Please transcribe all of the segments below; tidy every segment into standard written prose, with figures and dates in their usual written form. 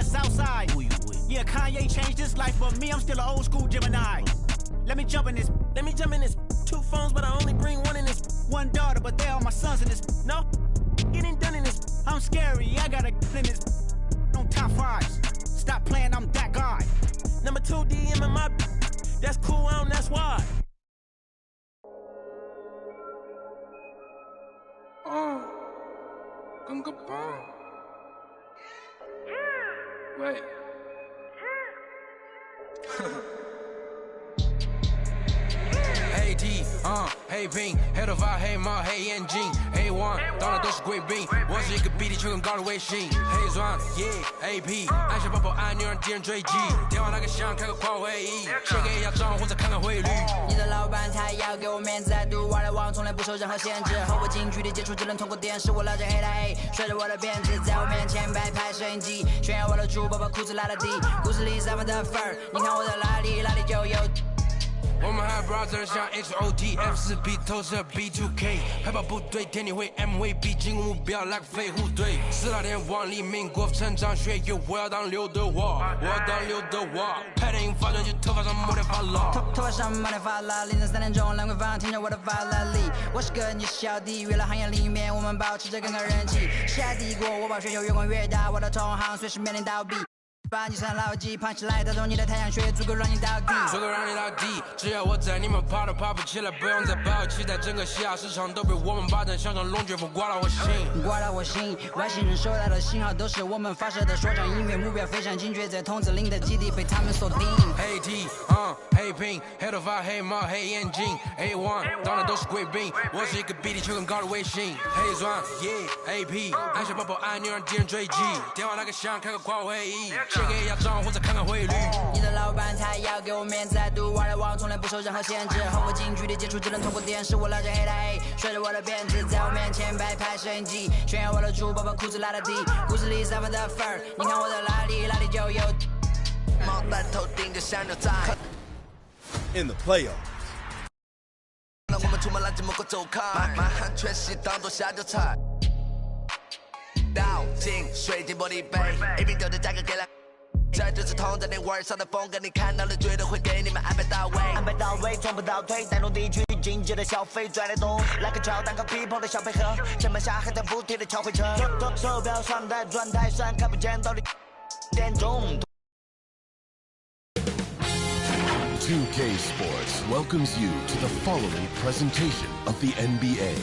south side. Who you with? Yeah, Kanye changed his life, but me, I'm still an old school Gemini. Let me jump in this. 2 phones, but I only bring 1 in this. 1 daughter, but they all my sons in this. No, getting done in this. I'm scary, I gotta in this. On top 5s. Stop playing, I'm that guy. Number 2 DM in my. That's cool, that's why. Gunga bomb. Wait. Hey T， 黑屏，黑头发，黑毛，黑眼睛，黑王，到哪都是贵宾。我是一个比地球更高的卫星。黑钻，AP， 按下抱抱按钮让敌人追击。电话那个响，开个跨会议，先给压账或者看看汇率。你的老板他要给我面子，读外来网从来不受任何限制。和我近距离接触只能通过电视，我拉着黑的 A， 甩着我的辫子，在我面前摆拍摄影机，炫耀我的猪宝宝裤子拉的低，故事里散发的粉儿，你看我的哪里就有。我们还 brother 像 XOT，F4B 投射 B2K， 海豹部队天地会 MVP， 进攻目标 like 飞虎队。4大天王黎明国成长学友，我要当刘德华，拍电影发专辑，头发上抹点发蜡，头发上抹点发蜡，凌晨3点钟，兰桂坊听着我的法拉利。我是个你是小弟，娱乐行业里面我们保持着更高人气。下帝国我把全球越滚越大，我的同行随时面临倒闭。把你算牢记，胖起来打中你的太阳穴，足够让你倒地。足够让你倒地，只要我在，你们爬都爬不起来，不用再抱期待，整个西亚市场都被我们霸占，像场龙卷风刮到我心，刮到我心。外星人收到的信号都是我们发射的说唱音乐，目标非常精确，在筒子林的基地被他们锁定。黑 T， 黑屏，黑头发，黑毛，黑眼睛，黑王，到哪都是贵宾。我是一个比地球更高的卫星。黑钻，AP， 按下抱抱按钮让敌人追击，电话那个响，开个跨会议。先给压账或者看看汇率。你的老板他要给我面子，读外来网从来不受任何限制。和我近距离接触只能通过电视，我拉着黑的 A， 甩着我的辫子，在我面前摆拍摄影机，炫耀我的猪宝宝裤子拉的低，故事里散发的粉儿，你看我的哪里就有。毛蛋头顶着香牛仔。In the playoffs， 我们出门拦着某个走开，满汉全席当作下酒菜。倒进水晶玻璃杯，一瓶酒的价格给了。这就是同在你玩上的风格，你看到了绝对会给你们安排到位，安排到位，从不倒退，带动地区经济的消费，拽得动，来个乔丹和皮蓬的小配合，城门下还在补贴的敲回车，手表上带转台闪，看不见到底点钟。2K Sports welcomes you to the following presentation of the NBA.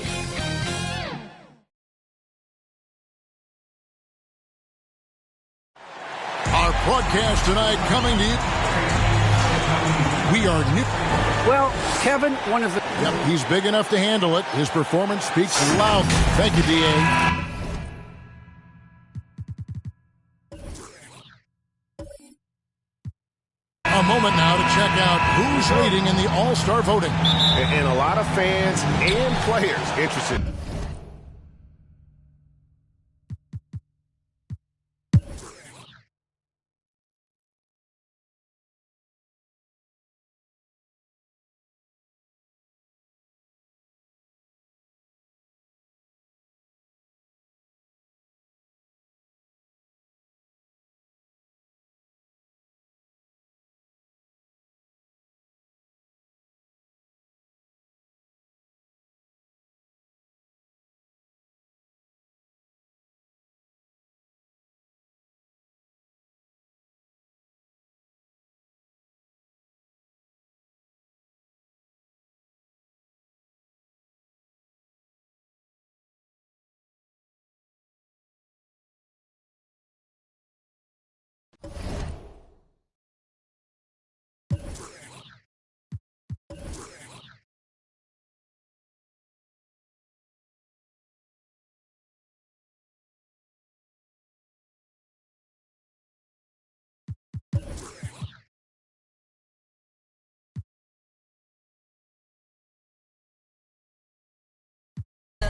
Our broadcast tonight coming to you. We are new. Well, Kevin, one of the... Yep, he's big enough to handle it. His performance speaks loud. Thank you, D.A. A moment now to check out who's leading in the All-Star voting. And a lot of fans and players interested.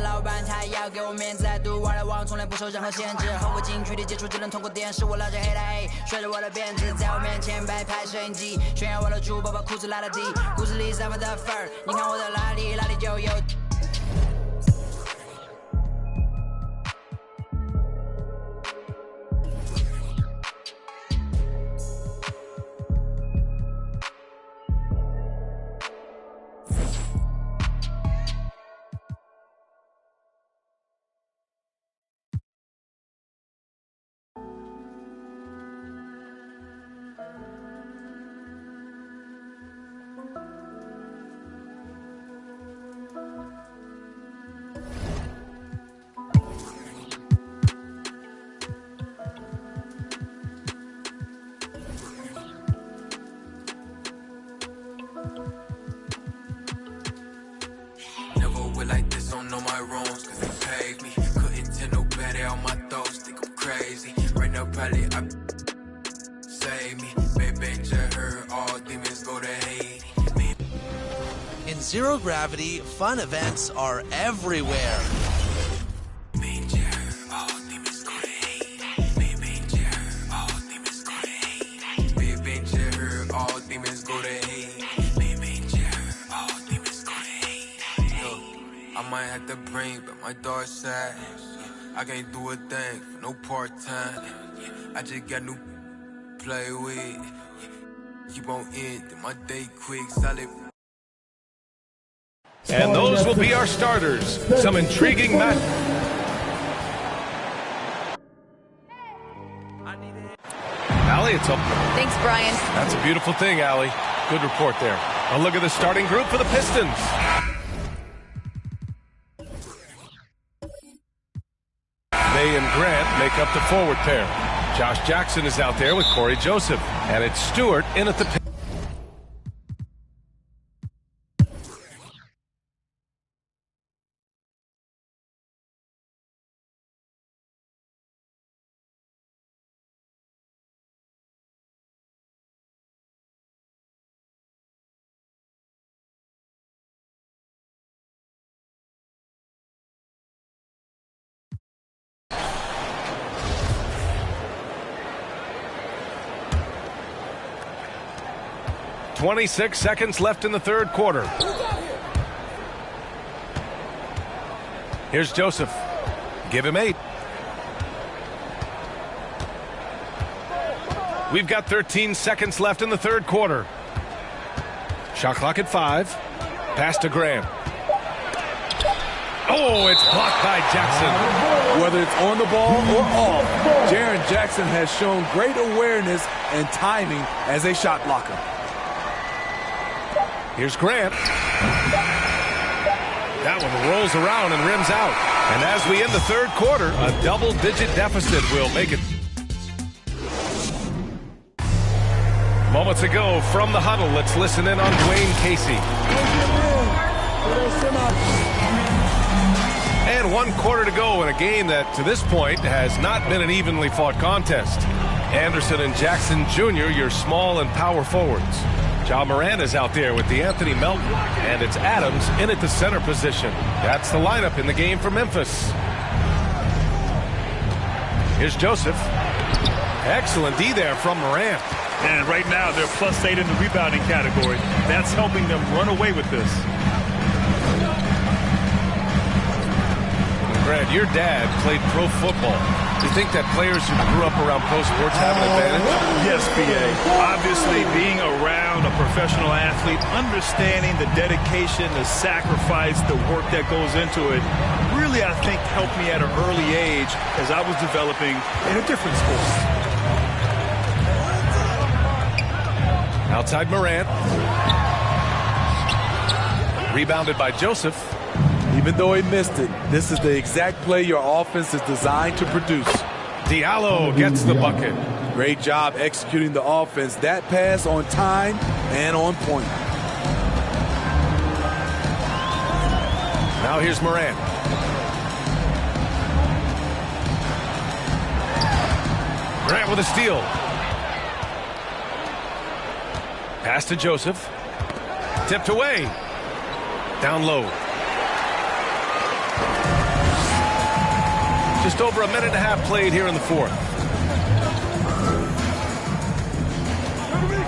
老板他要给我面子，读外来网从来不受任何限制。和我近距离接触只能通过电视，我拉着黑的 A， 甩着我的辫子，在我面前摆拍摄影机，炫耀我的猪宝宝裤子拉的低，故事里散发的粉儿，你看我的哪里就有。Probably save me. Baby, just heard all demons go to Haiti. In zero gravity, fun events are everywhere. I might have to bring back my dark side. I can't do a thing for no part-time. I just got new play with. Keep on ending my day quick, solid. And those will be our starters. Some intriguing match. Allie, it's up. Thanks, Brian. That's a beautiful thing, Allie. Good report there. A look at the starting group for the Pistons. May and Grant make up the forward pair. Josh Jackson is out there with Corey Joseph. And it's Stewart in at the pin. .26 seconds left in the third quarter. Here's Joseph. Give him 8. We've got 13 seconds left in the third quarter. Shot clock at 5. Pass to Graham. Oh, it's blocked by Jackson. Whether it's on the ball or off, Jaren Jackson has shown great awareness and timing as a shot blocker. Here's Grant. That one rolls around and rims out. And as we end the third quarter, a double-digit deficit will make it. Moments ago from the huddle, let's listen in on Dwayne Casey. And 1 quarter to go in a game that, to this point, has not been an evenly fought contest. Anderson and Jackson Jr., your small and power forwards. Ja Morant is out there with DeAnthony Melton, and it's Adams in at the center position. That's the lineup in the game for Memphis. Here's Joseph. Excellent D there from Morant. And right now they're +8 in the rebounding category. That's helping them run away with this. Brad, your dad played pro football. Do you think that players who grew up around pro sports have an advantage? Yes, B.A. Obviously, being around a professional athlete, understanding the dedication, the sacrifice, the work that goes into it, really, I think, helped me at an early age as I was developing in a different sport. Outside Morant. Rebounded by Joseph. Even though he missed it, this is the exact play your offense is designed to produce. Diallo gets the bucket. Great job executing the offense. That pass on time and on point. Now here's Morant. Grant with a steal. Pass to Joseph. Tipped away. Down low. Just over a minute and a half played here in the fourth.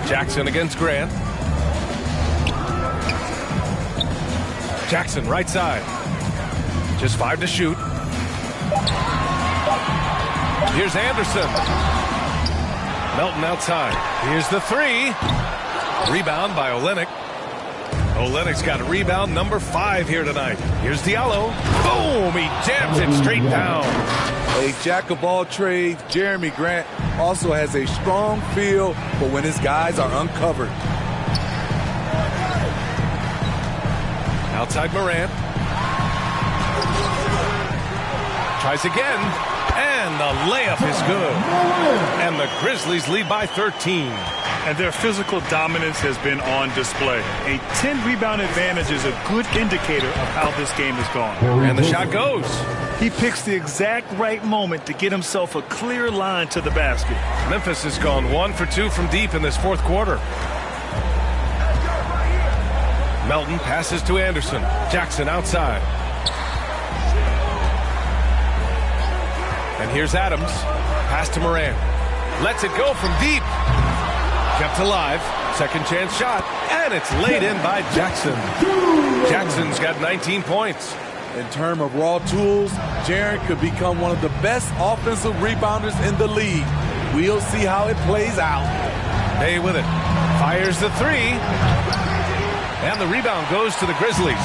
Jackson against Grant. Jackson right side. Just 5 to shoot. Here's Anderson. Melton outside. Here's the 3. Rebound by Olynyk. Olynyk's got a rebound number 5 here tonight. Here's Diallo. Boom! He jams it straight down. A jack of all trades, Jeremy Grant also has a strong feel for when his guys are uncovered. Outside Morant. Tries again. And the layup is good. And the Grizzlies lead by 13. And their physical dominance has been on display. A 10-rebound advantage is a good indicator of how this game has gone. And the shot goes. He picks the exact right moment to get himself a clear line to the basket. Memphis has gone 1 for 2 from deep in this fourth quarter. Melton passes to Anderson. Jackson outside. And here's Adams. Pass to Moran. Lets it go from deep. Kept alive. Second chance shot. And it's laid in by Jackson. Jackson's got 19 points. In terms of raw tools, Jaren could become one of the best offensive rebounders in the league. We'll see how it plays out. Bay with it. Fires the three. And the rebound goes to the Grizzlies.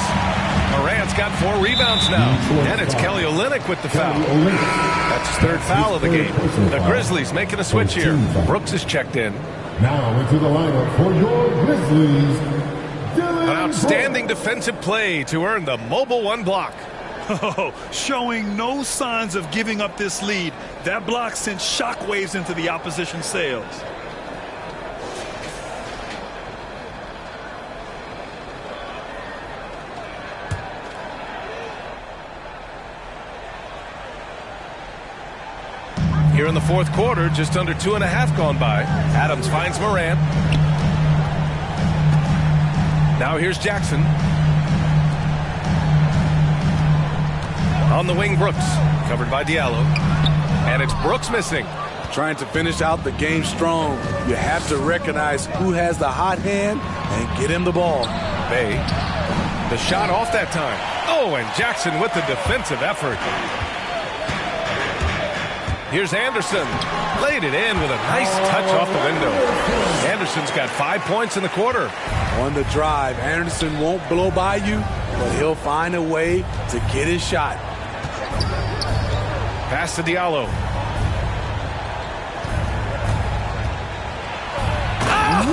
Morant's got 4 rebounds now. And it's Kelly Olynyk with the foul. That's his 3rd foul of the game. The Grizzlies making a switch here. Brooks is checked in. Now into the lineup for your Grizzlies. An outstanding defensive play to earn the mobile 1 block. Oh, showing no signs of giving up this lead. That block sent shockwaves into the opposition sails. Here in the fourth quarter, just under 2.5 gone by. Adams finds Moran. Now here's Jackson. On the wing, Brooks. Covered by Diallo. And it's Brooks missing. Trying to finish out the game strong, you have to recognize who has the hot hand and get him the ball. Bay. The shot off that time. Oh, and Jackson with the defensive effort. Here's Anderson. Laid it in with a nice touch off the window. Anderson's got 5 points in the quarter. On the drive, Anderson won't blow by you, but he'll find a way to get his shot. Pass to Diallo.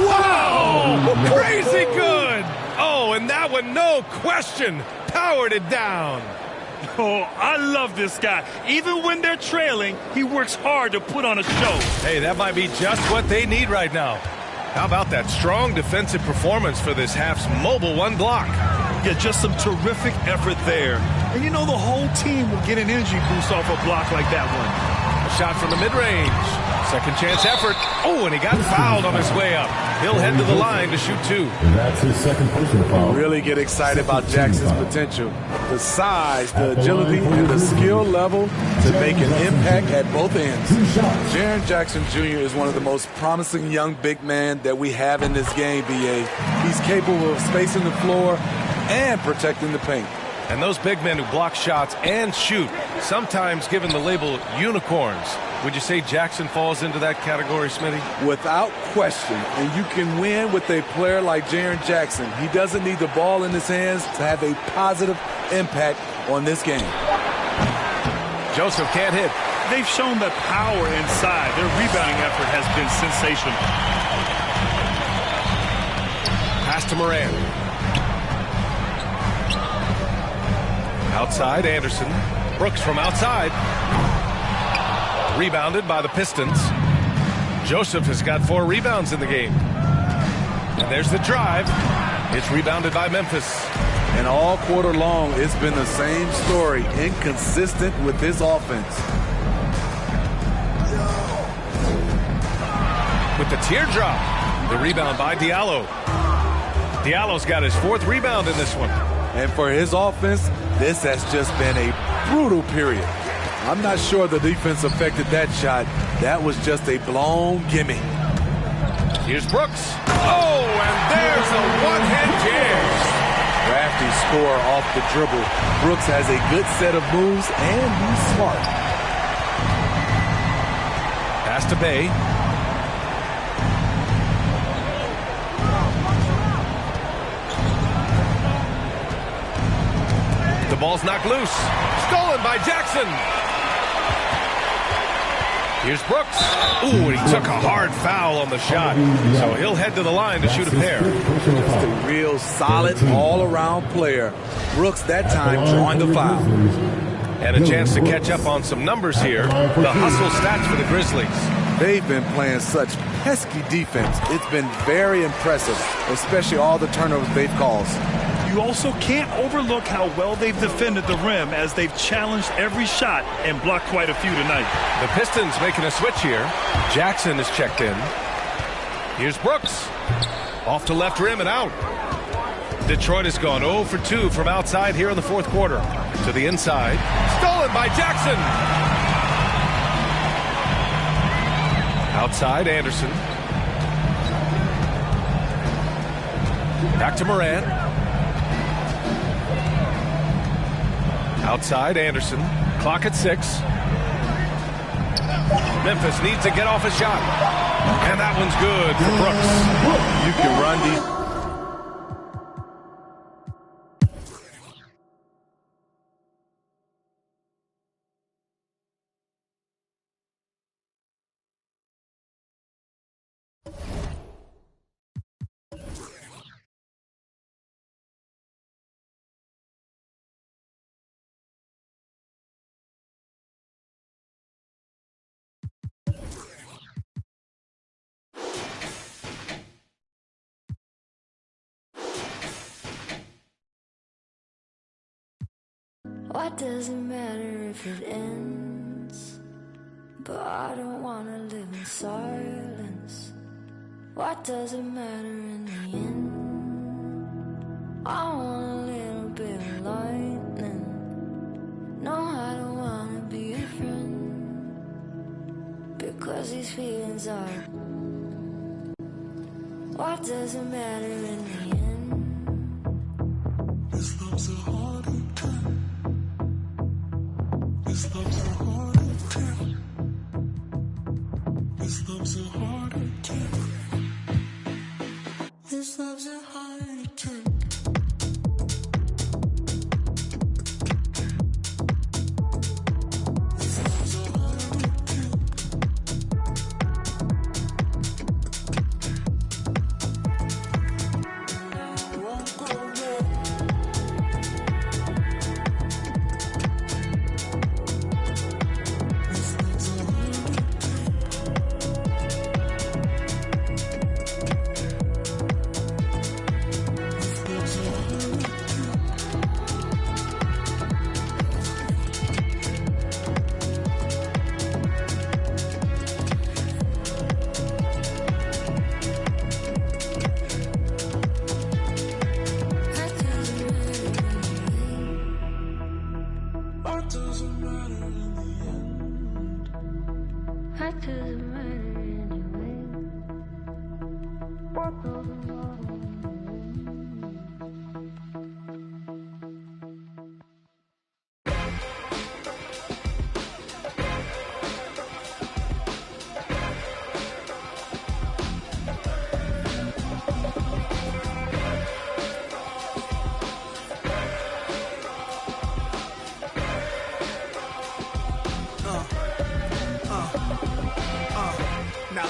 Wow! Crazy good! Oh, and that one, no question, powered it down. Oh, I love this guy. Even when they're trailing, he works hard to put on a show. Hey, that might be just what they need right now. How about that strong defensive performance for this half's mobile 1 block? Yeah, just some terrific effort there. And you know the whole team will get an energy boost off a block like that one. A shot from the mid-range. Second chance effort. Oh, and he got fouled on his way up. He'll head to the line to shoot 2. That's his second personal foul. Really get excited about Jackson's potential. The size, the agility, and the skill level to make an impact at both ends. Jaren Jackson Jr. is one of the most promising young big men that we have in this game, B.A. He's capable of spacing the floor and protecting the paint. And those big men who block shots and shoot, sometimes given the label unicorns. Would you say Jackson falls into that category, Smitty? Without question. And you can win with a player like Jaren Jackson. He doesn't need the ball in his hands to have a positive impact on this game. Joseph can't hit. They've shown the power inside. Their rebounding effort has been sensational. Pass to Moran. Outside, Anderson. Brooks from outside. Rebounded by the Pistons. Joseph has got 4 rebounds in the game. And there's the drive. It's rebounded by Memphis. And all quarter long, it's been the same story. Inconsistent with this offense. With the teardrop. The rebound by Diallo. Diallo's got his 4th rebound in this one. And for his offense, this has just been a brutal period. I'm not sure the defense affected that shot. That was just a blown gimme. Here's Brooks. Oh, and there's a one-hand jam. Crafty score off the dribble. Brooks has a good set of moves, and he's smart. Pass to Bay. The ball's knocked loose. Stolen by Jackson. Here's Brooks. Ooh, and he took a hard foul on the shot. So he'll head to the line to shoot a pair. Just a real solid all-around player. Brooks that time drawing the foul. And a chance to catch up on some numbers here. The hustle stats for the Grizzlies. They've been playing such pesky defense. It's been very impressive, especially all the turnovers they've caused. you also can't overlook how well they've defended the rim as they've challenged every shot and blocked quite a few tonight. The Pistons making a switch here. Jackson is checked in. Here's Brooks. Off to left rim and out. Detroit has gone 0 for 2 from outside here in the fourth quarter. To the inside. Stolen by Jackson. Outside, Anderson. Back to Moran. Outside, Anderson. Clock at 6. Memphis needs to get off a shot. And that one's good for Brooks. You can run these. What does it matter if it ends? But I don't wanna live in silence. What does it matter in the end? I want a little bit of lightning. No, I don't wanna be a friend, because these feelings are. What does it matter in the end? This love's a hard attack. This love's a heart attack. This love's a heart attack. This love's a heart attack.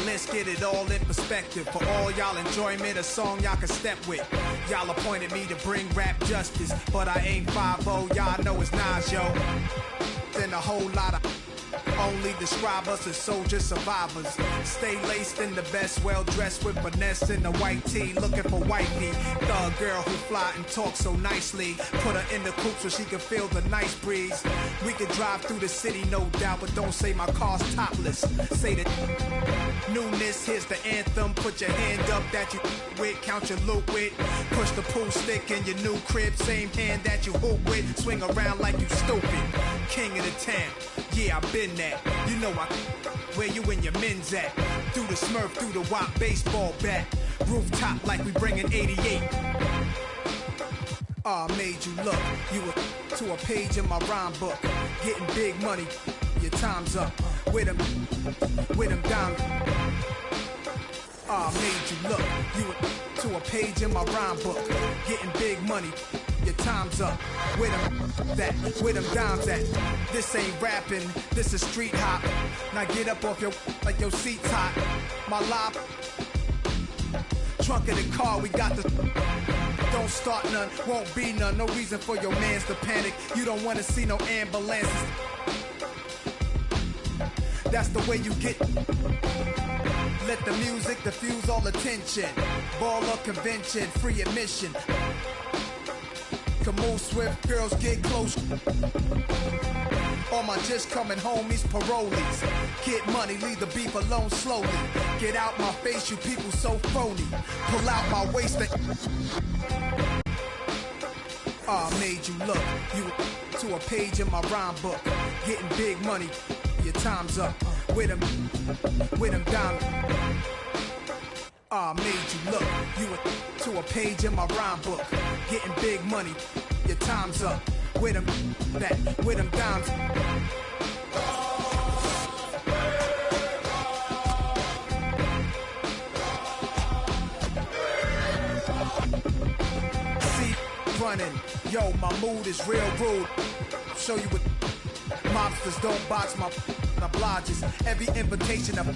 Let's get it all in perspective. For all y'all enjoyment, a song y'all can step with. Y'all appointed me to bring rap justice, but I ain't 5-0, y'all know it's Nas, yo. Then a whole lot of only describe us as soldier survivors. Stay laced in the best, well dressed with finesse in the white tee, looking for wifey. Thug girl who fly and talk so nicely. Put her in the coupe so she can feel the nice breeze. We could drive through the city, no doubt, but don't say my car's topless. Say the newness, here's the anthem. Put your hand up that you with, count your loot with. Push the pool stick in your new crib, same hand that you hoop with. Swing around like you stupid. King of the town, yeah, I've been that. You know where you and your men's at. Through the Smurf, through the WAP baseball bat. Rooftop like we bringing 88. Made you look. You were to a page in my rhyme book. Getting big money, your time's up. With them down. Made you look. You were to a page in my rhyme book. Getting big money, your time's up. With them dimes at. This ain't rapping, this is street hop. Now get up off your like your seat's hot. My life. Trunk of the car, we got the. Don't start none, won't be none. No reason for your mans to panic. You don't wanna see no ambulances. That's the way you get. Let the music diffuse all attention. Ball or convention, free admission. can move swift, girls get close. All my just coming homies, parolees. Get money, leave the beef alone slowly. Get out my face, you people so phony. Pull out my waist and I made you look. You to a page in my rhyme book. Getting big money, your time's up. With them diamonds. I made you look. You to a page in my rhyme book. Getting big money, your time's up. With them dimes. See, running, yo, my mood is real rude. Show you what mobsters don't box my obliges. Every invitation of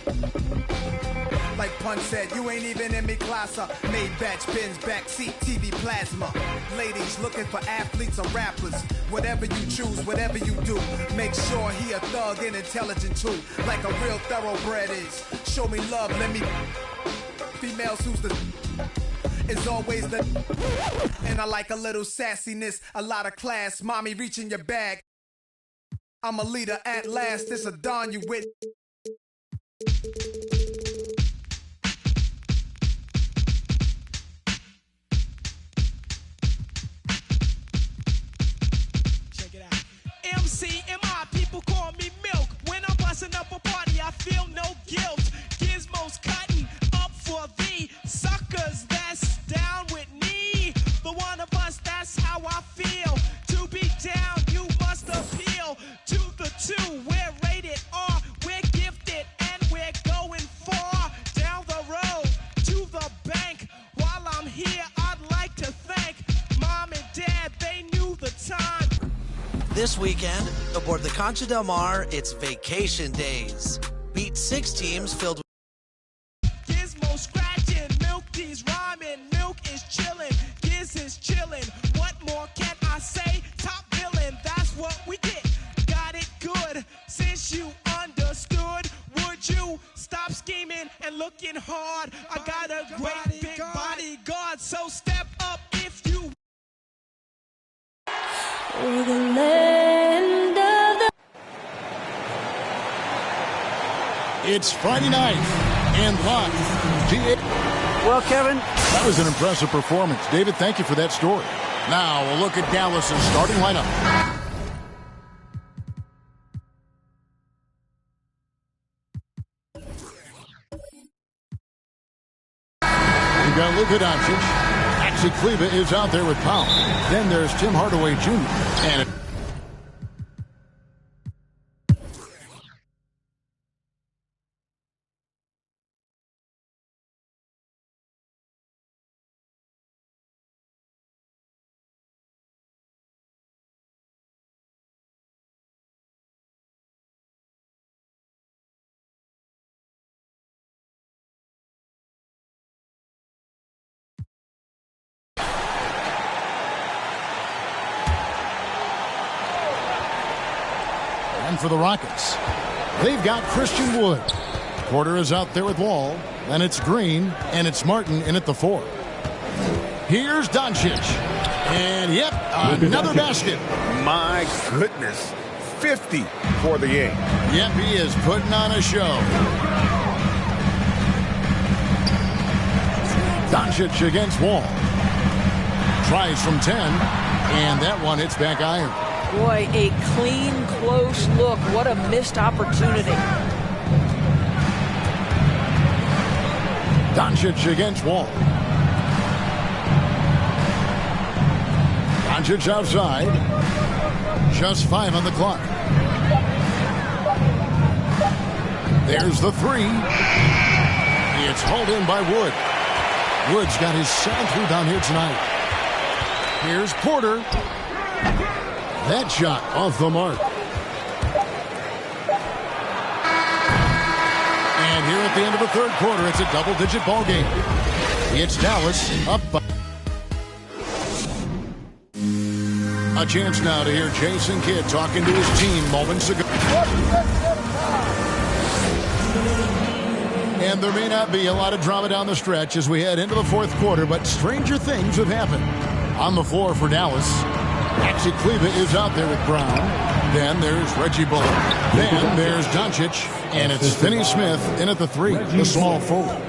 like Pun said, you ain't even in me class. Made batch bins, backseat, TV plasma. Ladies looking for athletes or rappers. Whatever you choose, whatever you do, make sure he a thug and intelligent too, like a real thoroughbred is. Show me love, let me. Females who's the is always the. And I like a little sassiness, a lot of class. Mommy, reach in your bag. I'm a leader at last. It's a dawn you with. MC and my people call me Milk. When I'm busting up a party, I feel no guilt. Gizmos cutting up for the suckers that's down with me. The one of us, that's how I feel. To be down, you must appeal to the two. We're rated R, we're gifted, and we're going far down the road to the bank. While I'm here, I'd like to thank Mom and Dad, they knew the time. This weekend, aboard the Concha Del Mar, it's vacation days. Beat 6 teams filled with Gizmo scratching, Milk D's rhyming, Milk is chilling, Giz is chilling. What more can I say? Top villain, that's what we get. Got it good. Since you understood, would you stop scheming and looking hard? I got a great big bodyguard, so step up if you. We're the land of the... It's Friday night and live. Well, Kevin, that was an impressive performance. David, thank you for that story. Now we'll look at Dallas's starting lineup. We've got Luka Doncic. Maxi Kleber is out there with Powell. Then there's Tim Hardaway Jr. And for the Rockets, they've got Christian Wood. Porter is out there with Wall. Then it's Green, and it's Martin in at the 4. Here's Doncic. And, yep, another basket. My goodness. 50 for the game. Yep, he is putting on a show. Doncic against Wall. Tries from 10, and that one hits back iron. Boy, a clean, close look. What a missed opportunity. Doncic against Wall. Doncic outside. Just 5 on the clock. There's the 3. It's hauled in by Wood. Wood's got his 7th rebound here tonight. Here's Porter. That shot off the mark. And here at the end of the 3rd quarter, it's a double-digit ball game. It's Dallas up by... A chance now to hear Jason Kidd talking to his team moments ago. And there may not be a lot of drama down the stretch as we head into the 4th quarter, but stranger things have happened. On the floor for Dallas, Maxi Kleba is out there with Brown. Then there's Reggie Bullock. Then there's Doncic. And it's Finney Smith in at the 3, the small forward.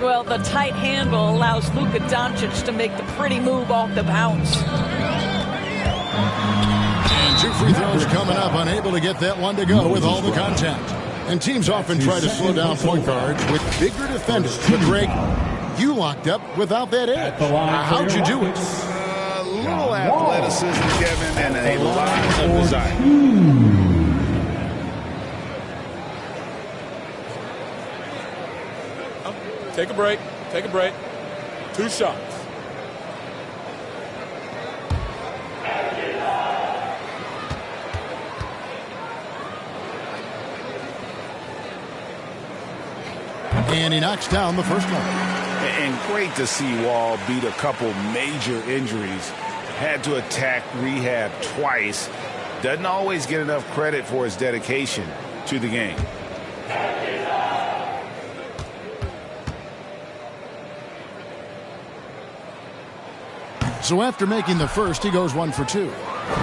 Well, the tight handle allows Luka Doncic to make the pretty move off the bounce. And 2 free throws coming up, unable to get that one to go with all the contact. And teams often try to slow down point guards with bigger defenders. But Greg, you locked up without that edge. How'd you do it? A little athleticism, Kevin, and a lot of desire. Take a break. Take a break. 2 shots. And he knocks down the first one. And great to see Wall beat a couple major injuries. Had to attack rehab twice. Doesn't always get enough credit for his dedication to the game. So after making the first, he goes 1 for 2.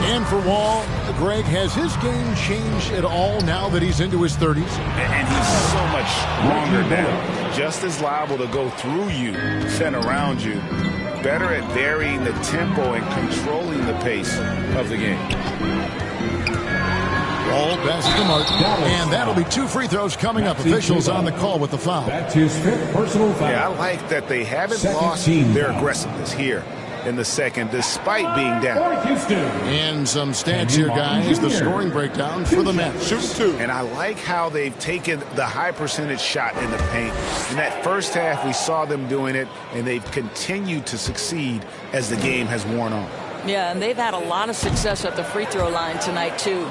And for Wall, Greg, has his game changed at all now that he's into his 30s? And he's so much stronger now. Just as liable to go through you than around you. Better at varying the tempo and controlling the pace of the game. Wall passes to Martin. And that'll be 2 free throws coming up. Officials on the call with the foul. That's his 5th personal foul. Yeah, I like that they haven't lost their aggressiveness here in the second, despite being down. And some stats here, guys. The scoring breakdown for the Mets. Shooting 2. And I like how they've taken the high percentage shot in the paint. In that first half, we saw them doing it, and they've continued to succeed as the game has worn on. Yeah, and they've had a lot of success at the free throw line tonight, too.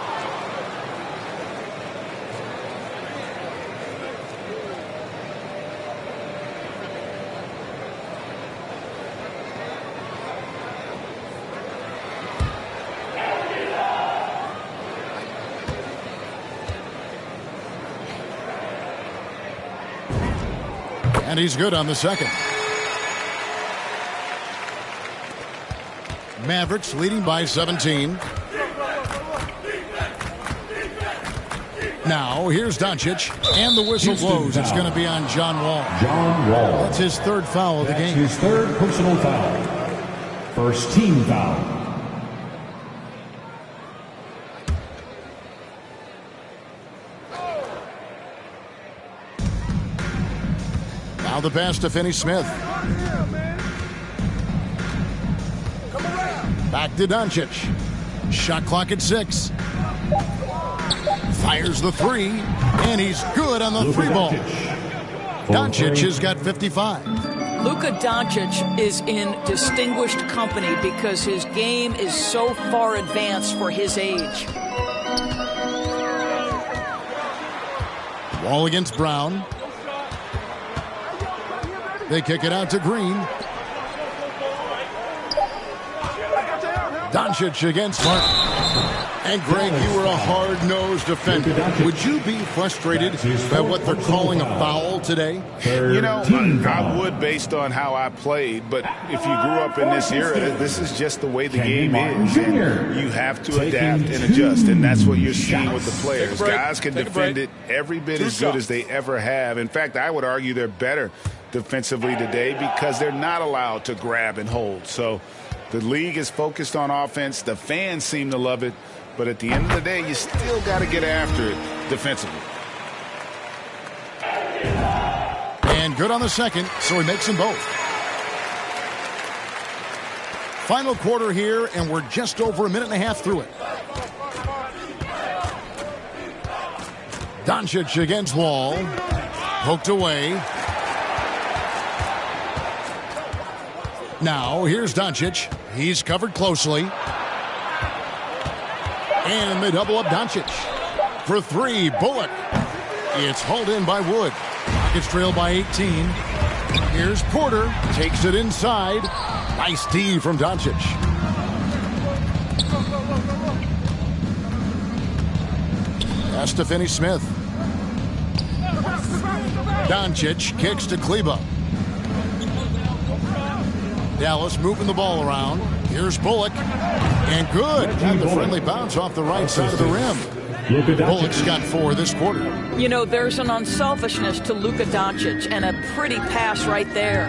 And he's good on the second. Mavericks leading by 17. Now, here's Doncic. And the whistle blows. It's going to be on John Wall. John Wall. That's his 3rd foul of the game. His 3rd personal foul. First team foul. Now the pass to Finney Smith. Back to Doncic. Shot clock at 6. Fires the 3. And he's good on the 3 ball. Doncic has got 55. Luka Doncic is in distinguished company because his game is so far advanced for his age. Wall against Brown. They kick it out to Green. Doncic against Martin. And Greg, you were a hard-nosed defender. Would you be frustrated by what they're calling a foul today? You know, I would based on how I played, but if you grew up in this era, this is just the way the game is. And you have to adapt and adjust, and that's what you're seeing with the players. Guys can defend it every bit as good as they ever have. In fact, I would argue they're better defensively today because they're not allowed to grab and hold. So the league is focused on offense. The fans seem to love it. But at the end of the day, you still got to get after it defensively. And good on the second, so he makes them both. Final quarter here, and we're just over 1.5 minutes through it. Doncic against Wall. Poked away. Now, here's Doncic. He's covered closely. And they double up Doncic. For 3, Bullock. It's hauled in by Wood. Rockets trail by 18. Here's Porter. Takes it inside. Nice D from Doncic. Pass to Finney Smith. Doncic kicks to Kleba. Dallas moving the ball around. Here's Bullock. And good. Got the friendly bounce off the right side of the rim. Bullock's got 4 this quarter. You know, there's an unselfishness to Luka Doncic, and a pretty pass right there.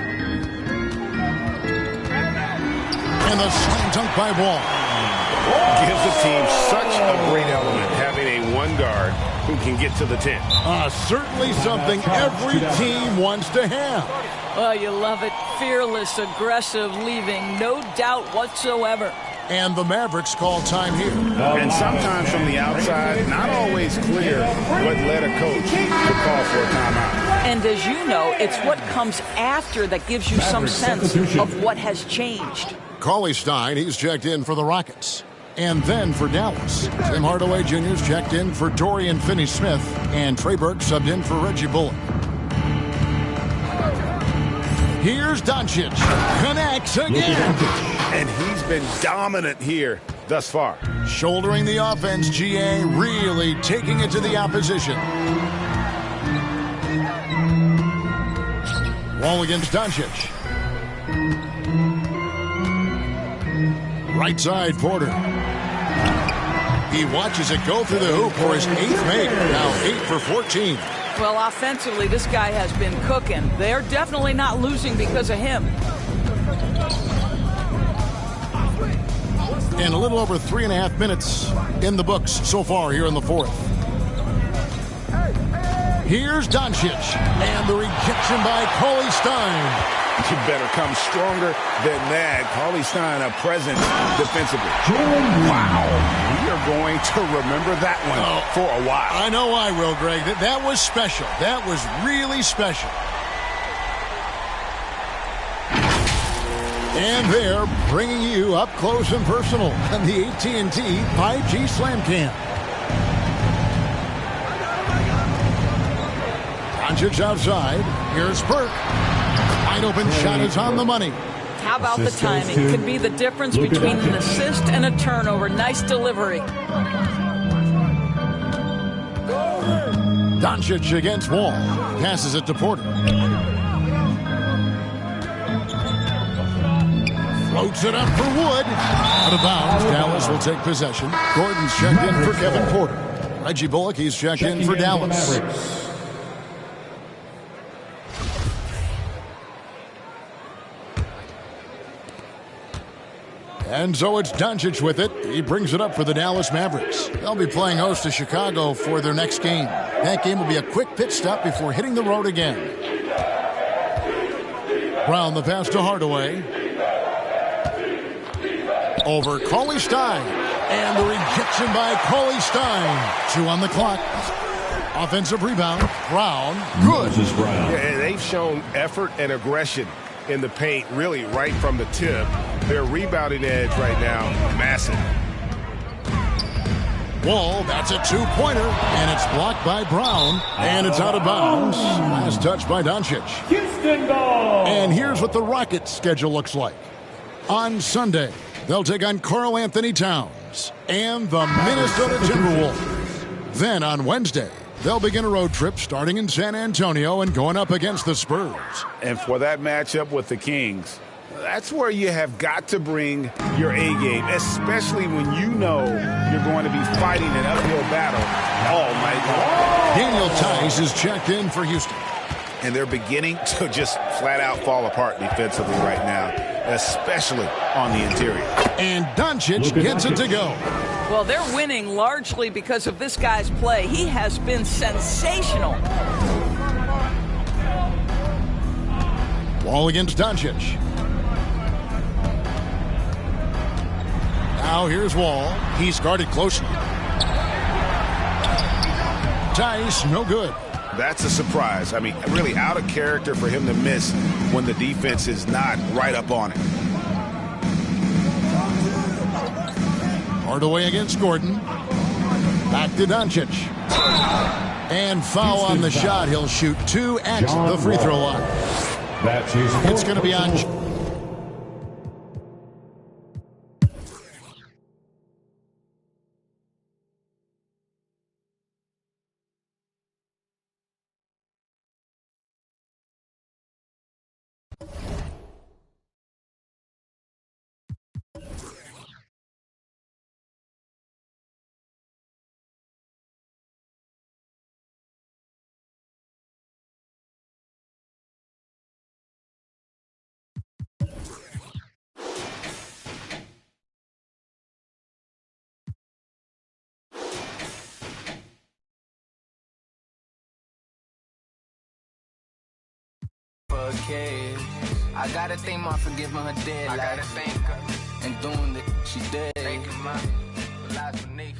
And the slam dunk by Wall. Gives the team such a great element, having a one guard who can get to the 10. Certainly something every team wants to have. Oh, you love it. Fearless, aggressive, leaving no doubt whatsoever. And the Mavericks call time here. And sometimes from the outside, not always clear what led a coach to call for a timeout. And as you know, it's what comes after that gives you some sense of what has changed. Cauley Stein, he's checked in for the Rockets. And then for Dallas, Tim Hardaway Jr.'s checked in for Dorian Finney-Smith, and Trey Burke subbed in for Reggie Bullock. Here's Doncic. Connects again. And he's been dominant here thus far. Shouldering the offense, GA, really taking it to the opposition. Wall against Doncic. Right side, Porter. He watches it go through the hoop for his 8th make. Now 8 for 14. Well, offensively, this guy has been cooking. They're definitely not losing because of him. And a little over 3.5 minutes in the books so far here in the 4th. Here's Doncic. And the rejection by Cauley Stein. You better come stronger than that. Cauley Stein, a presence defensively. Wow. We are going to remember that one for a while. I know I will, Greg. That was special. That was really special. And they're bringing you up close and personal on the AT&T 5G Slam Cam. Doncic outside. Here's Burke. Wide open shot is on the money. How about the timing? Could be the difference between an assist and a turnover. Nice delivery. Doncic against Wall. Passes it to Porter. Floats it up for Wood. Out of bounds. Dallas will take possession. Gordon's checked in for Kevin Porter. Reggie Bullock, he's checked in for Dallas. And so it's Doncic with it. He brings it up for the Dallas Mavericks. They'll be playing host to Chicago for their next game. That game will be a quick pit stop before hitting the road again. Brown the pass to Hardaway. Over Cauley Stein. And the rejection by Cauley Stein. 2 on the clock. Offensive rebound. Brown. Good. Yeah, they've shown effort and aggression in the paint, really right from the tip. Their rebounding edge right now, massive. Wall, that's a 2-pointer, and it's blocked by Brown, and it's out of bounds. Last touch by Doncic. Houston ball. And here's what the Rockets' schedule looks like. On Sunday, they'll take on Karl Anthony Towns and the Minnesota Timberwolves. Then on Wednesday, they'll begin a road trip starting in San Antonio and going up against the Spurs. And for that matchup with the Kings, that's where you have got to bring your A game, especially when you know you're going to be fighting an uphill battle all night long. Daniel Tice is checked in for Houston. And they're beginning to just flat out fall apart defensively right now, especially on the interior. And Doncic gets it to go. Well, they're winning largely because of this guy's play. He has been sensational. Wall against Doncic. Now here's Wall. He's guarded closely. Tice, no good. That's a surprise. I mean, really out of character for him to miss when the defense is not right up on it. Hardaway against Gordon. Back to Doncic. And foul on the shot. He'll shoot 2 at the free throw line. It's going to be on. her kids. I gotta thank my for giving her dead life. I gotta thank her. And doing the she did. Thank you, ma. For life beneath.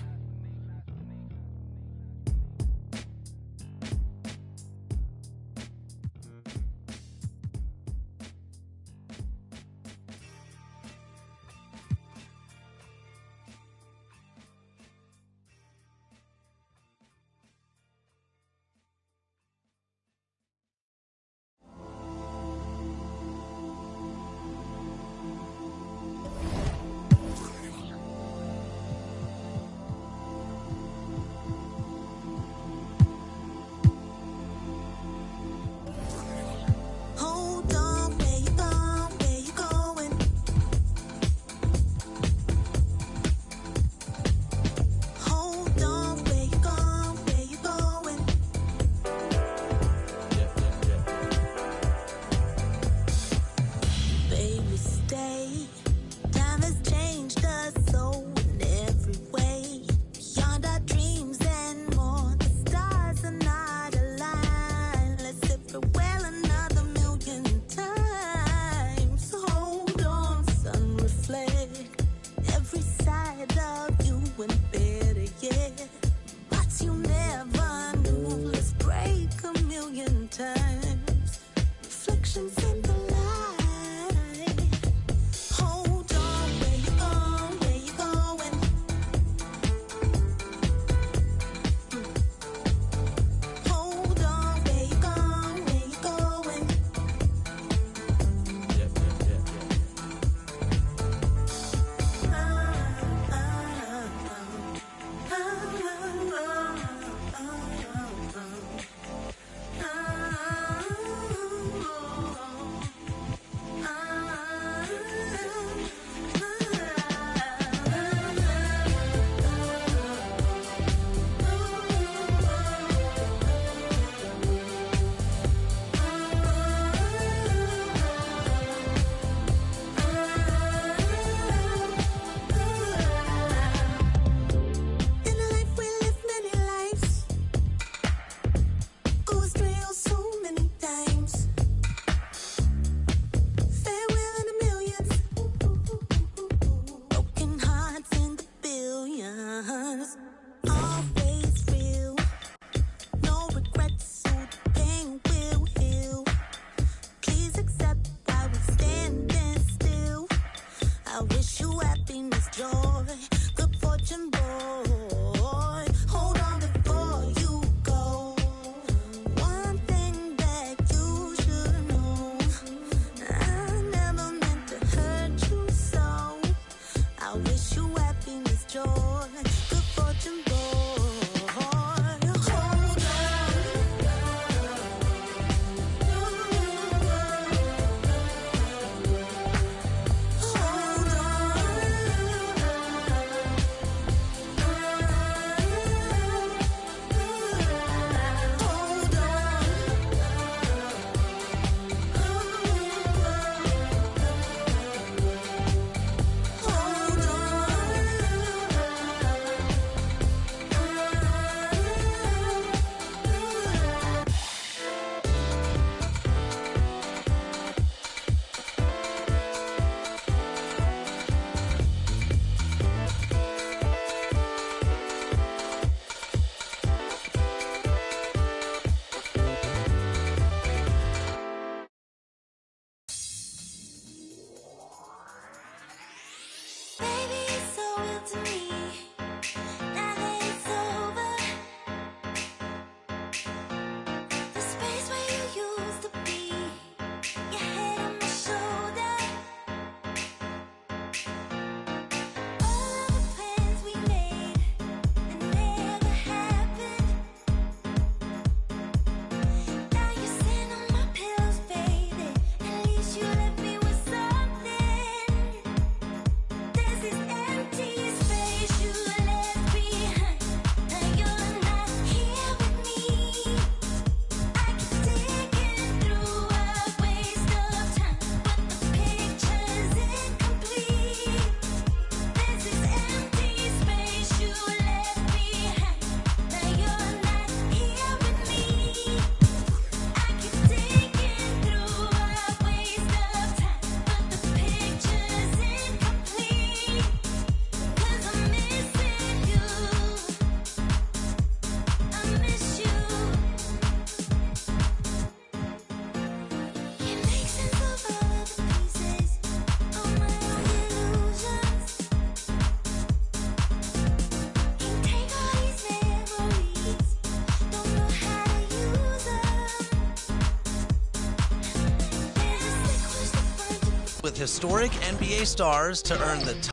with historic NBA stars to earn the top.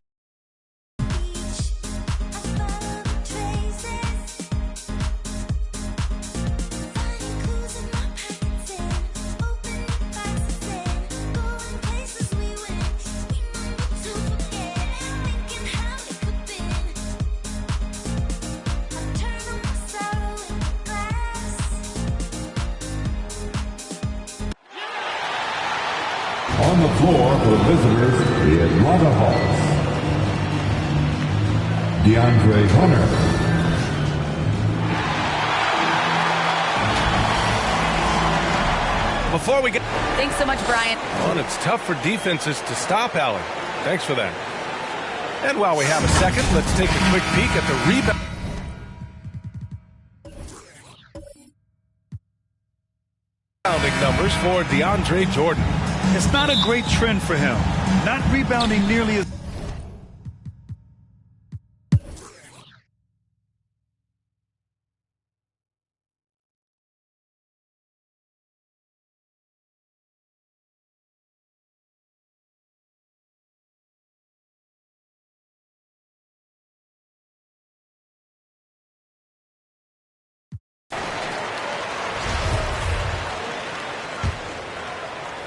On the floor for visitors, the Atlanta Hawks, DeAndre Hunter. Before we get... Thanks so much, Brian. Well, it's tough for defenses to stop, Allie. Thanks for that. And while we have a second, let's take a quick peek at the rebound. Rebounding numbers for DeAndre Jordan. It's not a great trend for him. Not rebounding nearly as...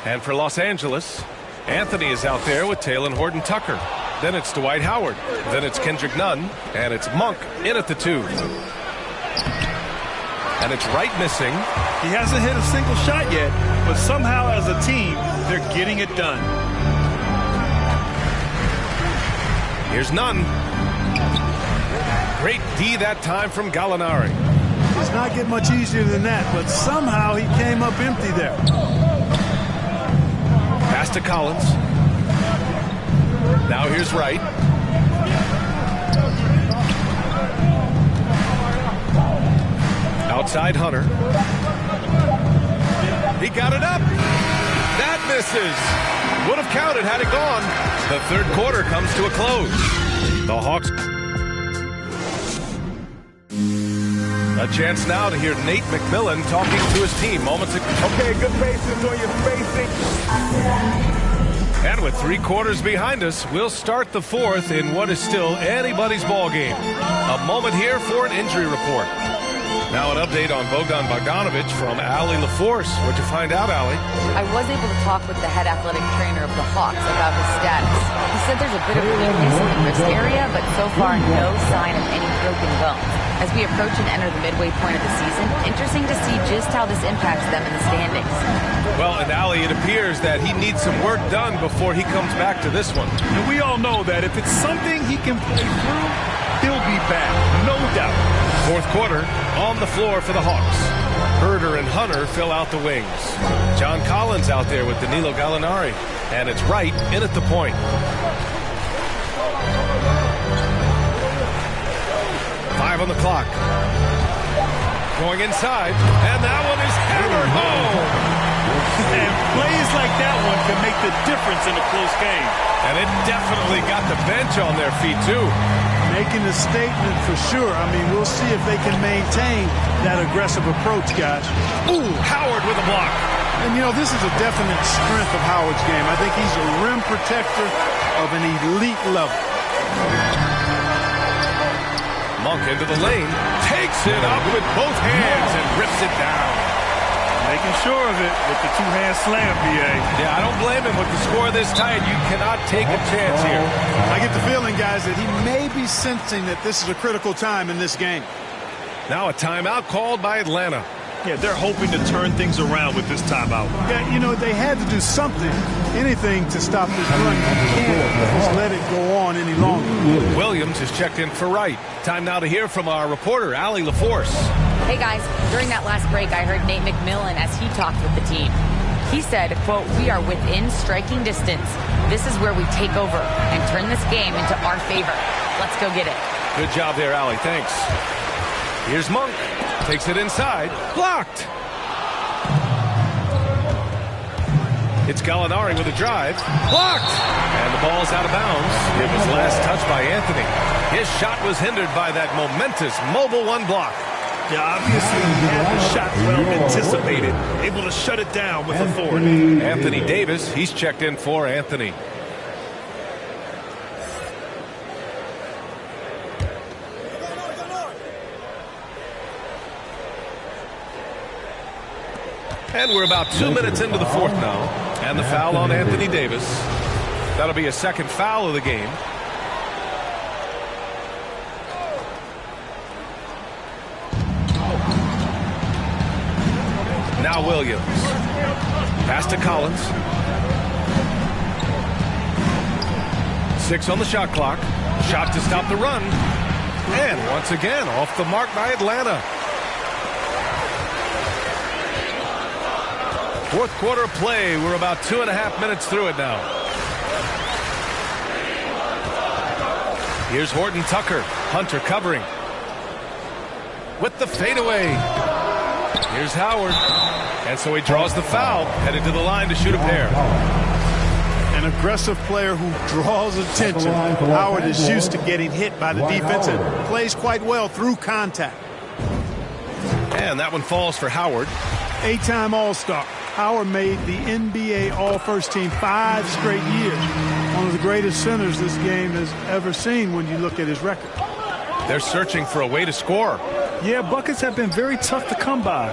And for Los Angeles, Anthony is out there with Talen Horton-Tucker. Then it's Dwight Howard. Then it's Kendrick Nunn. And it's Monk in at the 2. And it's Wright missing. He hasn't hit a single shot yet, but somehow as a team, they're getting it done. Here's Nunn. Great D that time from Gallinari. It's not getting much easier than that, but somehow he came up empty there. Pass to Collins. Now here's Wright. Outside Hunter. He got it up. That misses. Would have counted had it gone. The third quarter comes to a close. The Hawks. A chance now to hear Nate McMillan talking to his team moments ago. Okay, good patience on your spacing. And with 3 quarters behind us, we'll start the fourth in what is still anybody's ball game. A moment here for an injury report. Now an update on Bogdan Bogdanovic from Allie LaForce. What'd you find out, Allie? I was able to talk with the head athletic trainer of the Hawks about his status. He said there's a bit of weakness in the wrist area, but so far no sign of any broken bones. As we approach and enter the midway point of the season, interesting to see just how this impacts them in the standings. Well, and Allie, it appears that he needs some work done before he comes back to this one. And we all know that if it's something he can play through, he'll be back, no doubt. Fourth quarter, on the floor for the Hawks. Herder and Hunter fill out the wings. John Collins out there with Danilo Gallinari. And it's Wright in at the point. 5 on the clock. Going inside, and that one is hammered home. And plays like that one can make the difference in a close game. And it definitely got the bench on their feet, too. Making a statement for sure. I mean, we'll see if they can maintain that aggressive approach, guys. Ooh, Howard with a block. And, you know, this is a definite strength of Howard's game. I think he's a rim protector of an elite level. Monk into the lane, takes it up with both hands and rips it down. Making sure of it with the two-hand slam, B.A. Yeah, I don't blame him with the score this tight. You cannot take a chance here. I get the feeling, guys, that he may be sensing that this is a critical time in this game. Now a timeout called by Atlanta. Yeah, they're hoping to turn things around with this timeout. Yeah, you know, they had to do something, anything to stop this run. You can't just let it go on any longer. Williams is checked in for Wright. Time now to hear from our reporter, Allie LaForce. Hey guys, during that last break, I heard Nate McMillan as he talked with the team. He said, quote, "We are within striking distance. This is where we take over and turn this game into our favor. Let's go get it." Good job there, Allie. Thanks. Here's Monk. Takes it inside. Blocked. It's Gallinari with a drive. Blocked. And the ball's out of bounds. It was last touched by Anthony. His shot was hindered by that momentous mobile one block. Yeah, obviously he had the shot well anticipated, able to shut it down with authority. Anthony Davis, he's checked in for Anthony. And we're about 2 minutes into the fourth now. And the foul on Anthony Davis. That'll be a second foul of the game. Now Williams. Pass to Collins. 6 on the shot clock. Shot to stop the run. And once again, off the mark by Atlanta. Fourth quarter play. We're about 2.5 minutes through it now. Here's Horton Tucker. Hunter covering. With the fadeaway. Here's Howard. And so he draws the foul. Headed to the line to shoot a pair. An aggressive player who draws attention. Howard is used to getting hit by the defense and plays quite well through contact. And that one falls for Howard. 8-time All-Star. Howard made the NBA All-First Team 5 straight years. One of the greatest centers this game has ever seen when you look at his record. They're searching for a way to score. Yeah, buckets have been very tough to come by.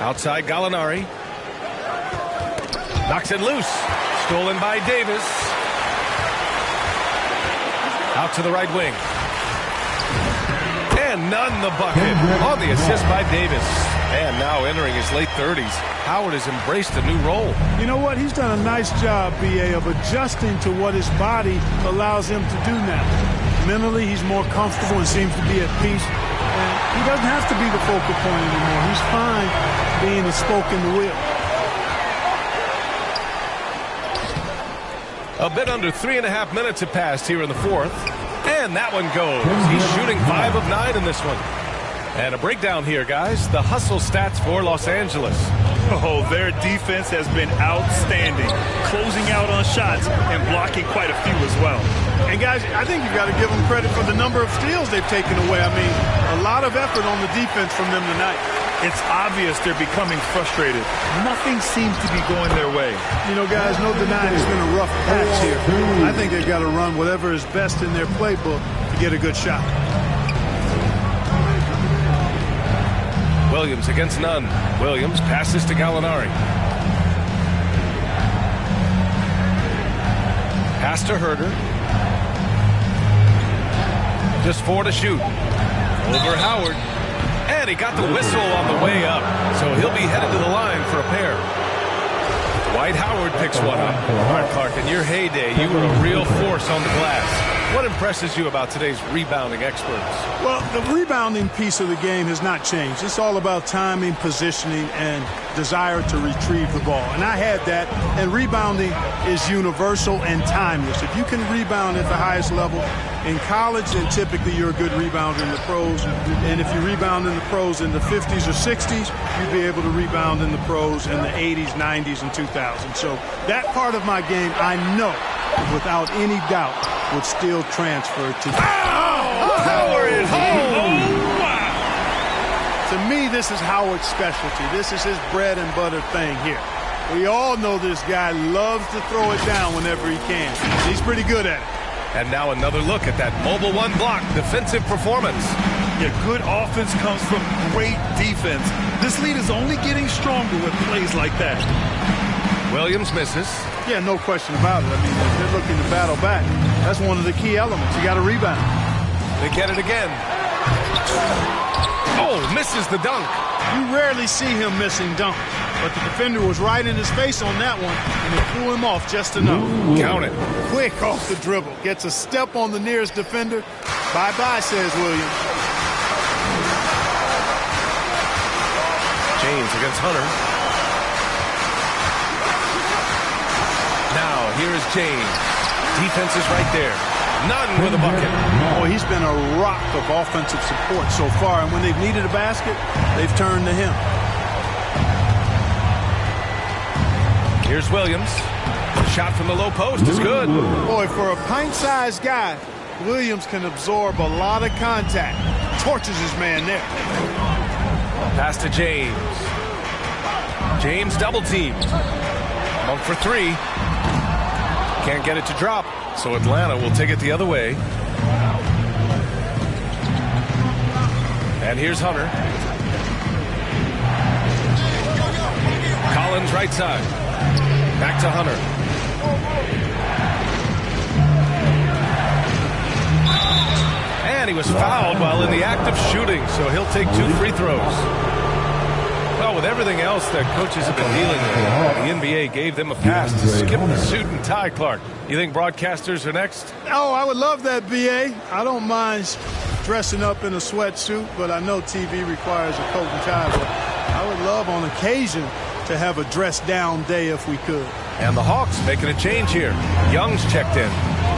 Outside Gallinari. Knocks it loose. Stolen by Davis. Out to the right wing. And none the bucket on the assist by Davis. And now entering his late 30s, Howard has embraced a new role. You know what? He's done a nice job, B.A., of adjusting to what his body allows him to do now. Mentally, he's more comfortable and seems to be at peace. And he doesn't have to be the focal point anymore. He's fine being a spoke in the wheel. A bit under 3.5 minutes have passed here in the fourth. And that one goes. He's shooting 5 of 9 in this one. And a breakdown here, guys. The hustle stats for Los Angeles. Oh, their defense has been outstanding. Closing out on shots and blocking quite a few as well. And, guys, I think you've got to give them credit for the number of steals they've taken away. I mean, a lot of effort on the defense from them tonight. It's obvious they're becoming frustrated. Nothing seems to be going their way. You know, guys, no denying it's been a rough patch here. I think they've got to run whatever is best in their playbook to get a good shot. Williams against none. Williams passes to Gallinari. Pass to Herder. Just 4 to shoot. Over Howard. And he got the whistle on the way up. So he'll be headed to the line for a pair. Dwight Howard picks one up. All right, Clark, in your heyday, you were a real force on the glass. What impresses you about today's rebounding experts? Well, the rebounding piece of the game has not changed. It's all about timing, positioning, and desire to retrieve the ball. And I had that, and rebounding is universal and timeless. If you can rebound at the highest level in college, then typically you're a good rebounder in the pros. And if you rebound in the pros in the 50s or 60s, you'd be able to rebound in the pros in the 80s, 90s, and 2000s. So that part of my game, I know, without any doubt, would still transfer to Howard is home. Oh, wow. To me, this is Howard's specialty. This is his bread and butter thing here. We all know this guy loves to throw it down whenever he can. He's pretty good at it. And now another look at that mobile one block defensive performance. Yeah, good offense comes from great defense. This lead is only getting stronger with plays like that. Williams misses. Yeah, no question about it. I mean, if they're looking to battle back, that's one of the key elements. You got to rebound. They get it again. Oh, misses the dunk. You rarely see him missing dunk, but the defender was right in his face on that one, and it threw him off just enough. Count it. Quick off the dribble. Gets a step on the nearest defender. Bye-bye, says Williams. James against Hunter. Now, here is James. Defense is right there. None with a bucket. Oh, he's been a rock of offensive support so far, and when they've needed a basket, they've turned to him. Here's Williams. Shot from the low post is good. Boy, for a pint-sized guy, Williams can absorb a lot of contact. Torches his man there. Pass to James. James double teamed. Monk for three. Can't get it to drop, so Atlanta will take it the other way. And here's Hunter. Collins right side. Back to Hunter. And he was fouled while in the act of shooting, so he'll take 2 free throws. Well, with everything else that coaches have been dealing with, the NBA gave them a pass to skip the suit and tie, Clark. You think broadcasters are next? Oh, I would love that, B.A. I don't mind dressing up in a sweatsuit, but I know TV requires a coat and tie. But I would love on occasion to have a dress-down day if we could. And the Hawks making a change here. Young's checked in.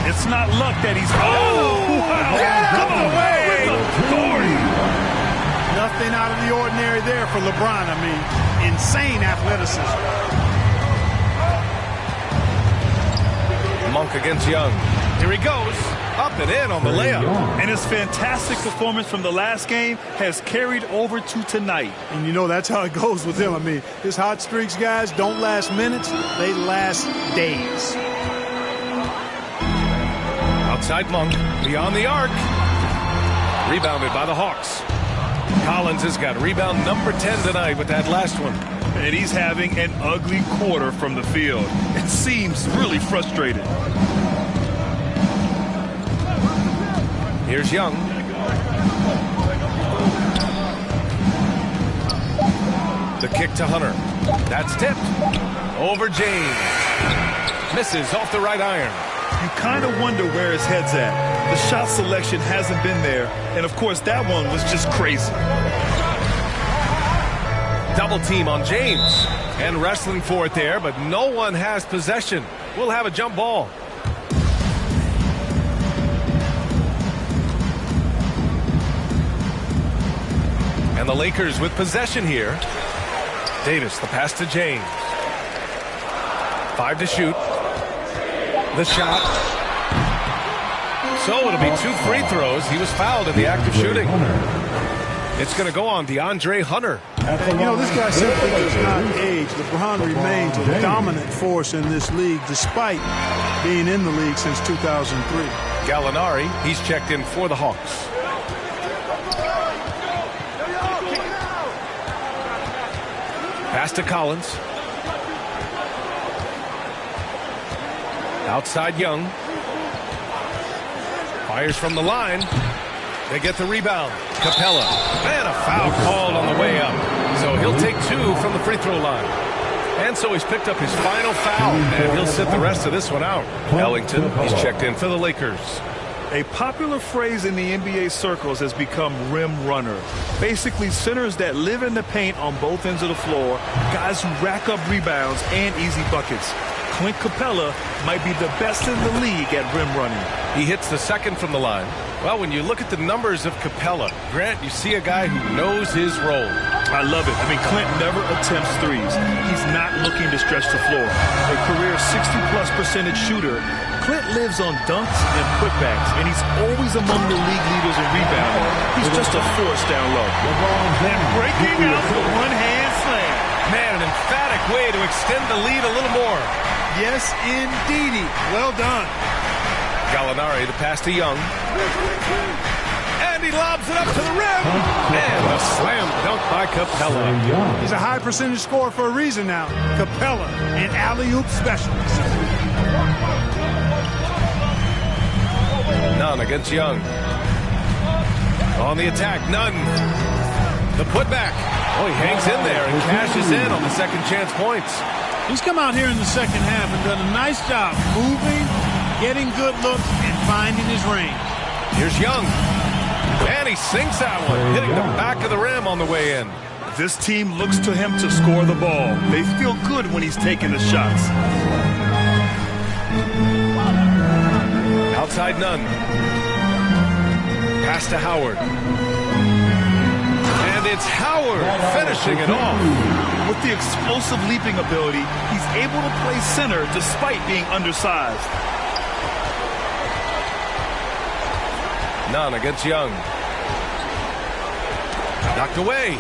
It's not luck that he's... Oh! Come away! Nothing out of the ordinary there for LeBron. I mean, insane athleticism. Monk against Young. Here he goes. Up and in on the layup. And his fantastic performance from the last game has carried over to tonight. And you know, that's how it goes with him. I mean, his hot streaks, guys, don't last minutes. They last days. Outside Monk. Beyond the arc. Rebounded by the Hawks. Collins has got rebound number 10 tonight with that last one. And he's having an ugly quarter from the field. It seems really frustrated. Here's Young. The kick to Hunter. That's tipped. Over James. Misses off the right iron. You kind of wonder where his head's at. The shot selection hasn't been there. And, of course, that one was just crazy. Double team on James. And wrestling for it there, but no one has possession. We'll have a jump ball. And the Lakers with possession here. Davis, the pass to James. 5 to shoot. The shot. So it'll be 2 free throws. He was fouled in the act of shooting. It's going to go on DeAndre Hunter. And, you know, this guy simply does not age. LeBron remains a dominant force in this league despite being in the league since 2003. Gallinari, he's checked in for the Hawks. Pass to Collins. Outside Young. Fires from the line. They get the rebound. Capella. And a foul called on the way up. So he'll take 2 from the free throw line. And so he's picked up his final foul. And he'll sit the rest of this one out. Ellington, he's checked in for the Lakers. A popular phrase in the NBA circles has become rim runner. Basically, centers that live in the paint on both ends of the floor, guys who rack up rebounds and easy buckets. Clint Capella might be the best in the league at rim running. He hits the second from the line. Well, when you look at the numbers of Capella, Grant, you see a guy who knows his role. I love it. I mean, Clint never attempts threes. He's not looking to stretch the floor. A career 60+% shooter, Clint lives on dunks and putbacks, and he's always among the league leaders in rebounding. He's just a force down low. And breaking out the one-hand slam. Man, an emphatic way to extend the lead a little more. Yes, indeedy. Well done. Gallinari, the pass to Young. And he lobs it up to the rim. And a slam dunk by Capella. He's a high percentage scorer for a reason now. Capella, an alley-oop specialist. Nunn against Young. On the attack, Nunn. The putback. Oh, he hangs in there and cashes in on the second chance points. He's come out here in the second half and done a nice job moving, getting good looks, and finding his range. Here's Young. And he sinks that one, hitting the back of the rim on the way in. This team looks to him to score the ball. They feel good when he's taking the shots. Outside Nunn. Pass to Howard. And it's Howard finishing it off. With the explosive leaping ability, he's able to play center despite being undersized. None against Young. Knocked away.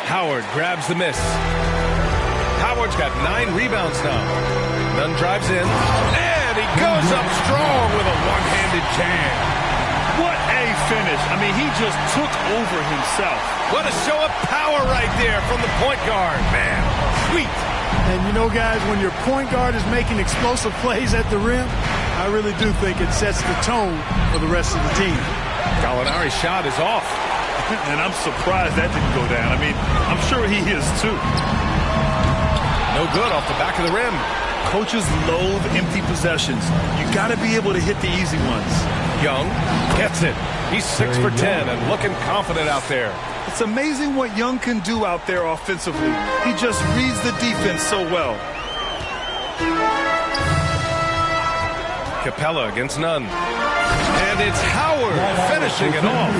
Howard grabs the miss. Howard's got 9 rebounds now. Nunn drives in, and he goes up strong with a one-handed jam. What a finish. I mean, he just took over himself. What a show of power right there from the point guard. Man, sweet. And you know, guys, when your point guard is making explosive plays at the rim, I really do think it sets the tone for the rest of the team. Gallinari's shot is off. And I'm surprised that didn't go down. I mean, I'm sure he is too. No good off the back of the rim. Coaches loathe empty possessions. You got to be able to hit the easy ones. Young gets it. He's 6 for 10 and looking confident out there. It's amazing what Young can do out there offensively. He just reads the defense so well. Capella against Nunn. And it's Howard finishing it off.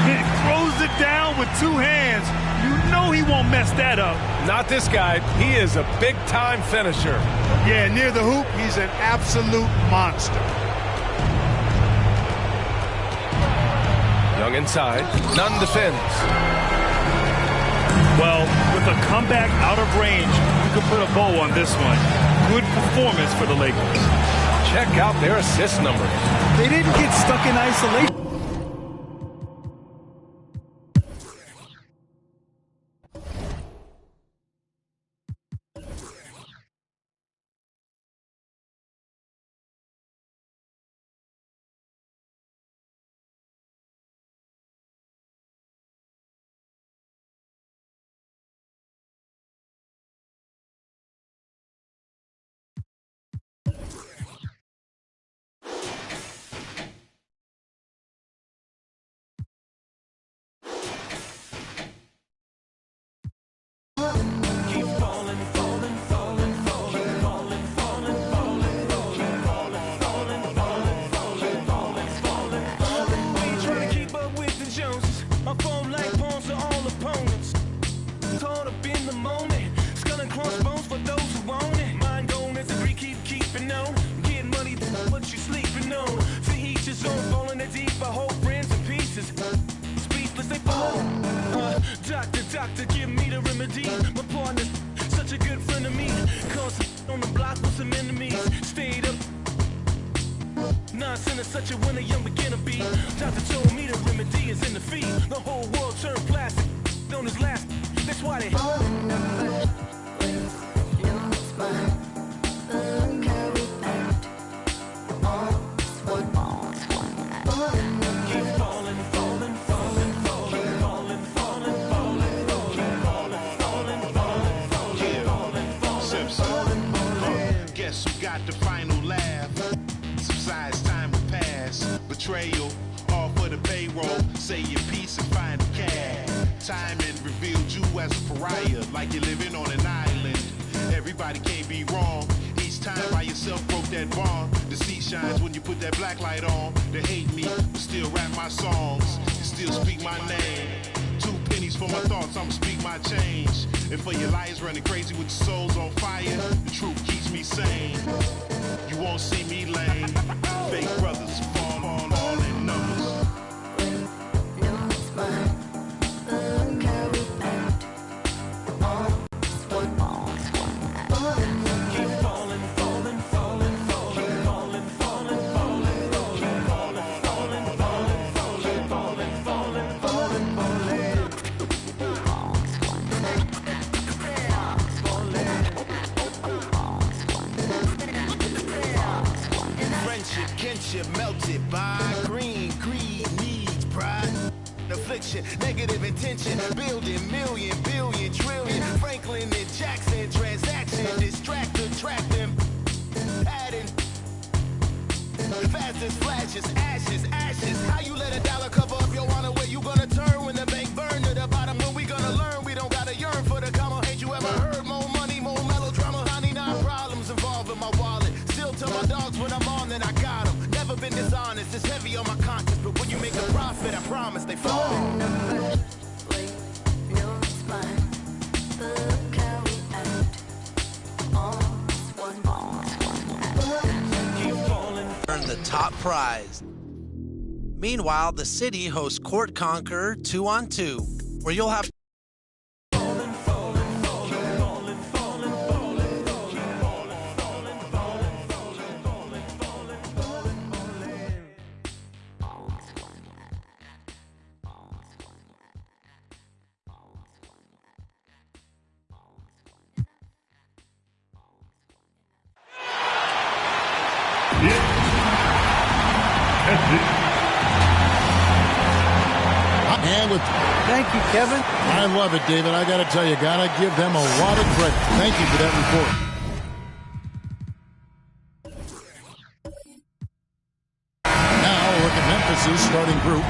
He throws it down with 2 hands. You know he won't mess that up. Not this guy. He is a big-time finisher. Yeah, near the hoop, he's an absolute monster. Young inside. Nunn defends. Well, with a comeback out of range, you can put a bow on this one. Good performance for the Lakers. Check out their assist numbers. They didn't get stuck in isolation. Doctor, give me the remedy. My partner's such a good friend of me. Cause on the block with some enemies. Stayed up. Nonsense is such a winner, young beginner be. Doctor told me the remedy is in the feet. The whole world turned plastic on his last. That's why they the final laugh. Subsides, time will pass. Betrayal, all for the payroll. Say your piece and find the cash. Timing revealed you as a pariah, like you're living on an island. Everybody can't be wrong. Each time by yourself broke that bond. The sea shines when you put that black light on. They hate me, but still rap my songs. And still speak my name. 2 pennies for my thoughts, I'ma speak my change. And for your liars running crazy with your souls on fire, the truth keeps me sane. You won't see me lame. Fake brothers fall all in numbers. Melted by green, greed, needs, pride, affliction, negative intention, building million, billion, trillion, Franklin and Jackson, transaction, distractor, track them, adding, fast as flashes, ashes, ashes, how you let $1 cover up your honor, where you gonna turn when the bank burn to the bottom, when we gonna learn, we don't gotta yearn for the comma, ain't you ever heard, more money, more melodrama, 99 problems involved in my wallet, still tell my dogs when I'm on, then I got them. Never been dishonest, it's heavy on my conscience, but when you make a profit, I promise they fall. Look how we act. top prize. Meanwhile, the city hosts Court Conqueror 2-on-2, where you'll have Thank you, Kevin. I love it, David. I got to tell you, got to give them a lot of credit. Thank you for that report. Now look at Memphis' starting group.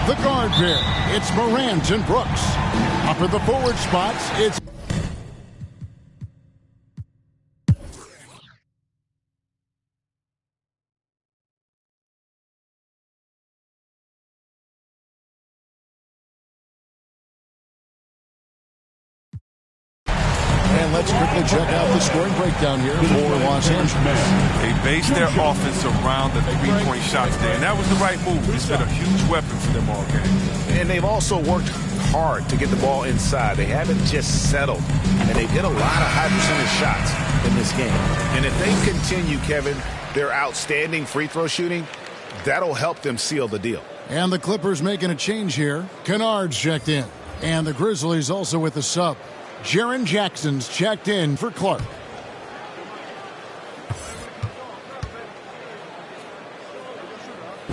The guard pair, it's Morant and Brooks. Up at the forward spots, it's And let's quickly check out the scoring breakdown here for Los Angeles. They based their offense around the three-point shots there, and that was the right move. It's been a huge weapon for them all game. And they've also worked hard to get the ball inside. They haven't just settled, and they've hit a lot of high percentage shots in this game. And if they continue, Kevin, their outstanding free throw shooting, that'll help them seal the deal. And the Clippers making a change here. Kennard's checked in. And the Grizzlies also with the sub. Jaren Jackson's checked in for Clark.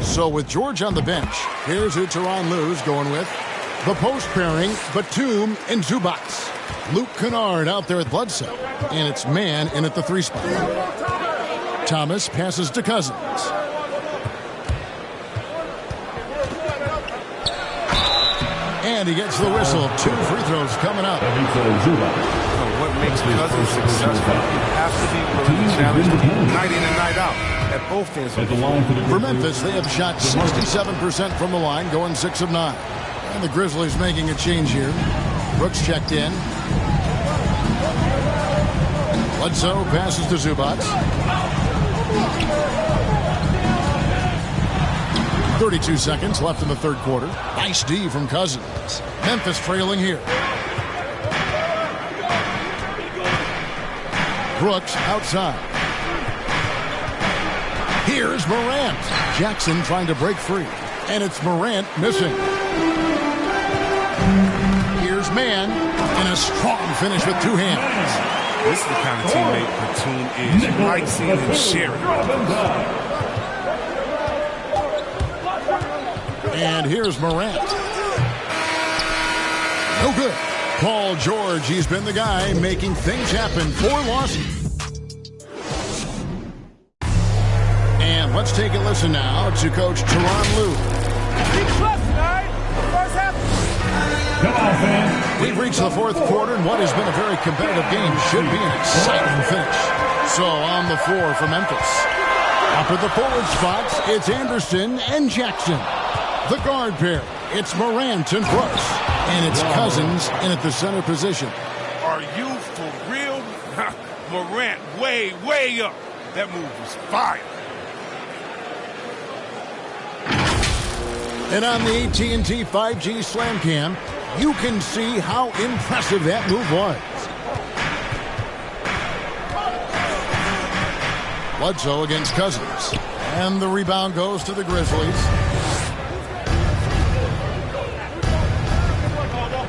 So with George on the bench, here's who Tyronn Lue's going with. The post pairing, Batum and Zubac. Luke Kennard out there at Bledsoe. And it's man in at the 3 spot. Thomas passes to Cousins. And he gets the whistle. 2 free throws coming up. What makes Cousins successful? You have to be willing to challenge him night in and night out at both ends. For Memphis, they have shot 67% from the line, going 6 of 9. And the Grizzlies making a change here. Brooks checked in. Bledsoe passes to Zubac. 32 seconds left in the third quarter. Nice D from Cousins. Memphis trailing here. Brooks outside. Here's Morant. Jackson trying to break free. And it's Morant missing. Here's Mann. And a strong finish with 2 hands. This is the kind of teammate Batum is. You like seeing him sharing. And here's Morant. No good. Paul George, he's been the guy making things happen for Los. And let's take a listen now to Coach Tyronn Lue. Come on, fans. We've reached the fourth quarter, and what has been a very competitive game should be an exciting finish. So on the floor for Memphis. Up at the forward spots, it's Anderson and Jackson. The guard pair, it's Morant and Brooks. And it's Cousins in at the center position. Are you for real? Morant way, way up. That move was fire. And on the AT&T 5G Slam Cam, you can see how impressive that move was. Bledsoe against Cousins. And the rebound goes to the Grizzlies.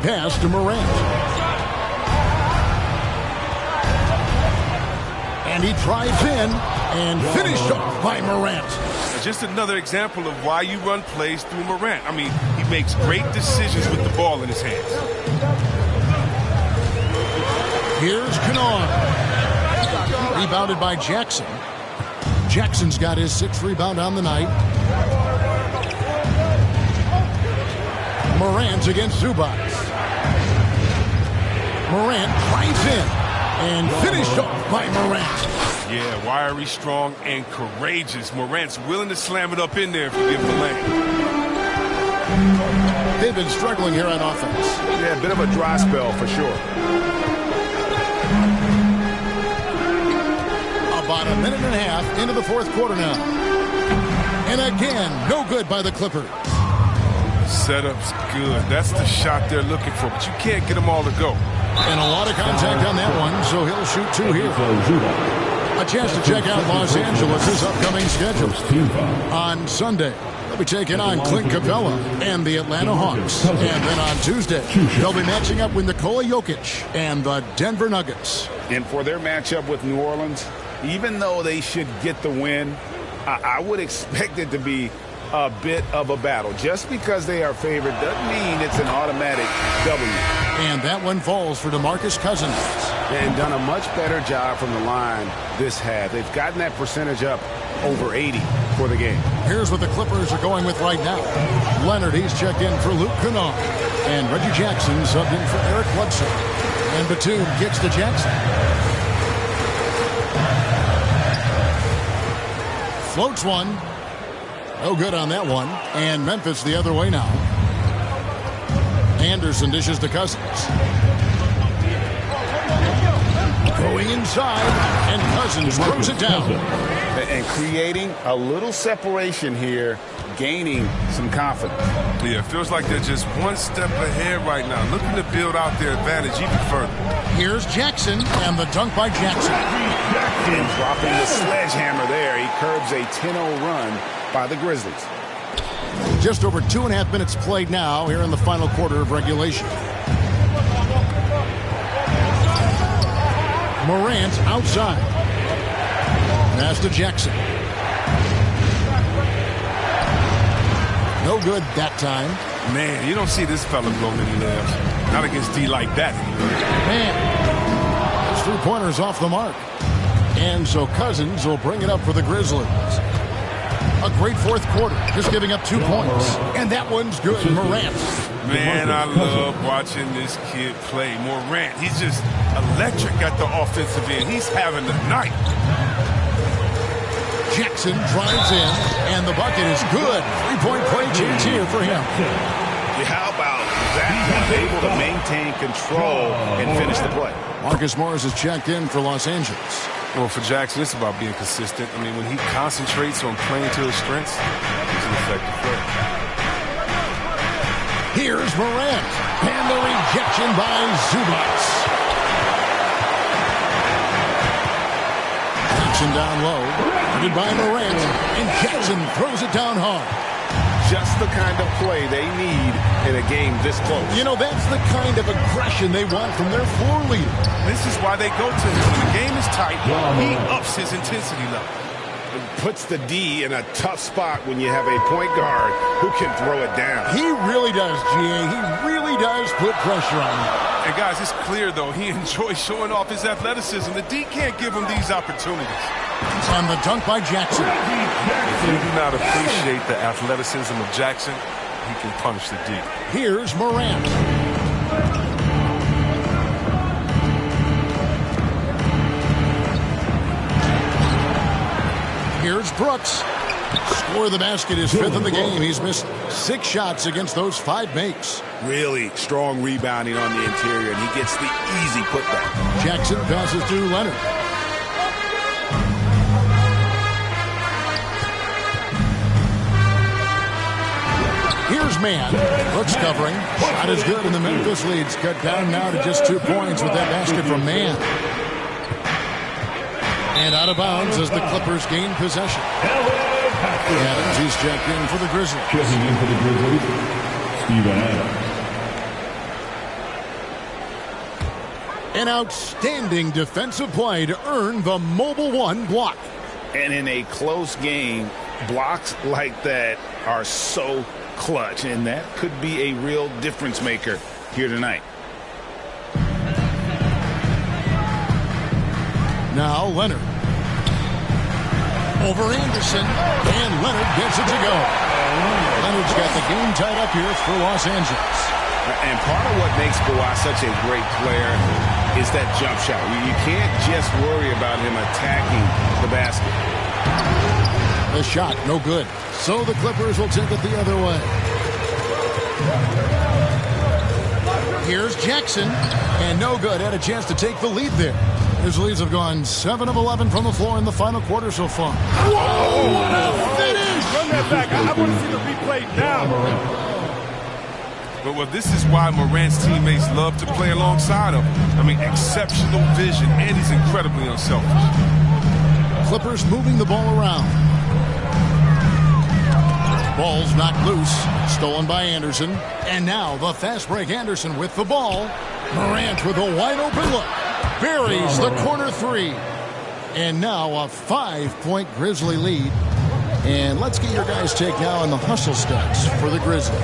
Pass to Morant. And he drives in and finished off by Morant. Just another example of why you run plays through Morant. I mean, he makes great decisions with the ball in his hands. Here's Kennard. Rebounded by Jackson. Jackson's got his 6th rebound on the night. Morant against Zubac. Morant drives in and finished off by Morant. Yeah, wiry, strong, and courageous. Morant's willing to slam it up in there if you give him the lane. They've been struggling here on offense. Yeah, a bit of a dry spell for sure. About a minute and a half into the fourth quarter now. And again, no good by the Clippers. Setup's good. That's the shot they're looking for, but you can't get them all to go. And a lot of contact on that one, so he'll shoot 2 here. A chance to check out Los Angeles' upcoming schedule. On Sunday, they'll be taking on Clint Capella and the Atlanta Hawks. And then on Tuesday, they'll be matching up with Nikola Jokic and the Denver Nuggets. And for their matchup with New Orleans, even though they should get the win, I would expect it to be a bit of a battle. Just because they are favored doesn't mean it's an automatic W. And that one falls for DeMarcus Cousins. And done a much better job from the line this half. They've gotten that percentage up over 80 for the game. Here's what the Clippers are going with right now. Leonard, he's checked in for Luke Kennard. And Reggie Jackson subbed in for Eric Bledsoe. And Batum kicks to Jackson. Floats one. No good on that one. And Memphis the other way now. Anderson dishes to Cousins. Going inside, and Cousins throws it down. And creating a little separation here, gaining some confidence. Yeah, it feels like they're just one step ahead right now, looking to build out their advantage even further. Here's Jackson, and the dunk by Jackson. And dropping the sledgehammer there, he curbs a 10-0 run by the Grizzlies. Just over 2.5 minutes played now here in the final quarter of regulation. Morant outside. Pass to Jackson. No good that time. Man, you don't see this fella blow many layups. Not against D like that. Man, his 3-pointer's off the mark. And so Cousins will bring it up for the Grizzlies. A great fourth quarter, just giving up 2 points. And that one's good, Morant. Man, I love watching this kid play. Morant, he's just electric at the offensive end. He's having a night. Jackson drives in, and the bucket is good. 3-point play chance here for him. How about that? Able to maintain control and finish the play. Marcus Morris is checked in for Los Angeles. Well, for Jackson, it's about being consistent. I mean, when he concentrates on playing to his strengths, it's an effective play. Here's Morant, and the rejection by Zubac. Jackson down low, guarded by Morant, and Jackson throws it down hard. Just the kind of play they need in a game this close. You know, that's the kind of aggression they want from their floor leader. This is why they go to him. When the game is tight, he ups his intensity level. It puts the D in a tough spot when you have a point guard who can throw it down. He really does, GA. He really does put pressure on him. And guys, it's clear, though, he enjoys showing off his athleticism. The D can't give him these opportunities. And the dunk by Jackson. If you do not appreciate the athleticism of Jackson, he can punish the D. Here's Morant. Here's Brooks. Score the basket is 5th in the game. He's missed 6 shots against those 5 makes. Really strong rebounding on the interior, and he gets the easy putback. Jackson passes to Leonard. Here's Mann. Brooks covering. Shot is good, and the Memphis lead's cut down now to just 2 points with that basket from Mann. And out of bounds as the Clippers gain possession. Adams, he's checked in for the Grizzlies. Checking in for the Grizzlies, Steven Adams. An outstanding defensive play to earn the Mobile One block. And in a close game, blocks like that are so clutch, and that could be a real difference maker here tonight. Now Leonard. Over Anderson, and Leonard gets it to go. Leonard's got the game tied up here for Los Angeles. And part of what makes Kawhi such a great player is that jump shot. You can't just worry about him attacking the basket. The shot, no good. So the Clippers will take it the other way. Here's Jackson, and no good. Had a chance to take the lead there. His leads have gone 7 of 11 from the floor in the final quarter so far. Whoa, what a finish! Run that back. I want to see the replay now. Well, this is why Morant's teammates love to play alongside him. I mean, exceptional vision, and he's incredibly unselfish. Clippers moving the ball around. Ball's knocked loose, stolen by Anderson. And now the fast break Anderson with the ball. Morant with a wide open look. Buries the corner three. And now a 5-point Grizzly lead. And let's get your guys' take now on the hustle stats for the Grizzlies.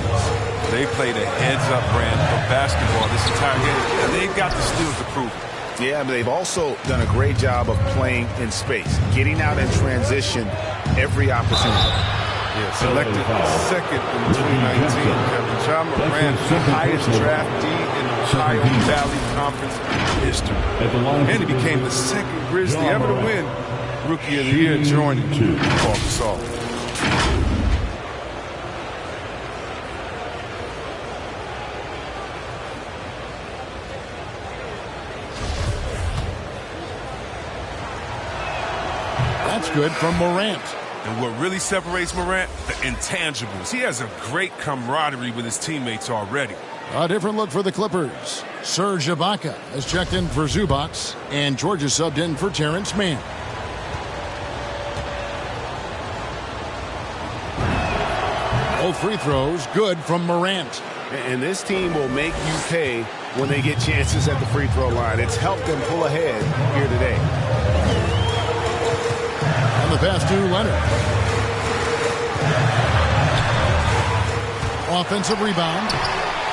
They played a heads-up brand of basketball this entire game, and they've got the steals to prove it. Yeah, but they've also done a great job of playing in space, getting out in transition every opportunity. Yeah, selected second in 2019. Ja Morant, the highest draftee in Ohio Valley Conference history. And he became the second Grizzly ever to win Rookie of the Year, joining Paul Gasol. That's good from Morant. And what really separates Morant? The intangibles. He has a great camaraderie with his teammates already. A different look for the Clippers. Serge Ibaka has checked in for Zubac, and George has subbed in for Terrence Mann. Both free throws good from Morant. And this team will make you pay when they get chances at the free throw line. It's helped them pull ahead here today. On the pass to Leonard. Offensive rebound.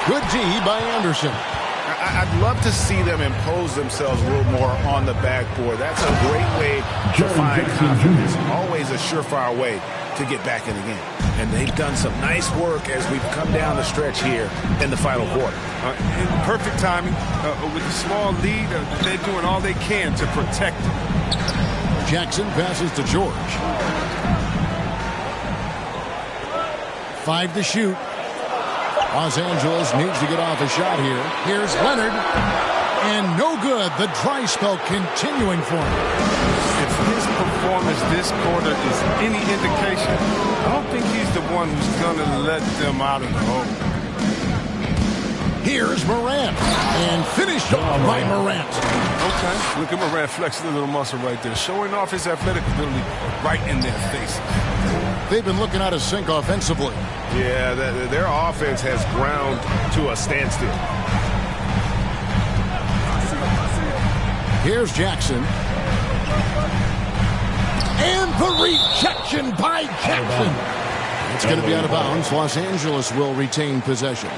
Good D by Anderson. I'd love to see them impose themselves a little more on the backboard. That's a great way to find confidence. Always a surefire way to get back in the game. And they've done some nice work as we've come down the stretch here in the final quarter. Perfect timing. With a small lead, they're doing all they can to protect it. Jackson passes to George. 5 to shoot. Los Angeles needs to get off a shot here. Here's Leonard. And no good. The dry spell continuing for him. If his performance this quarter is any indication, I don't think he's the one who's going to let them out of the hole. Here's Morant. And finished off by Morant. Okay. Look at Morant flexing a little muscle right there. Showing off his athletic ability right in their face. They've been looking out of sync offensively. Yeah, their offense has ground to a standstill. Here's Jackson. And the rejection by Jackson. It's going to be out of bounds. Los Angeles will retain possession.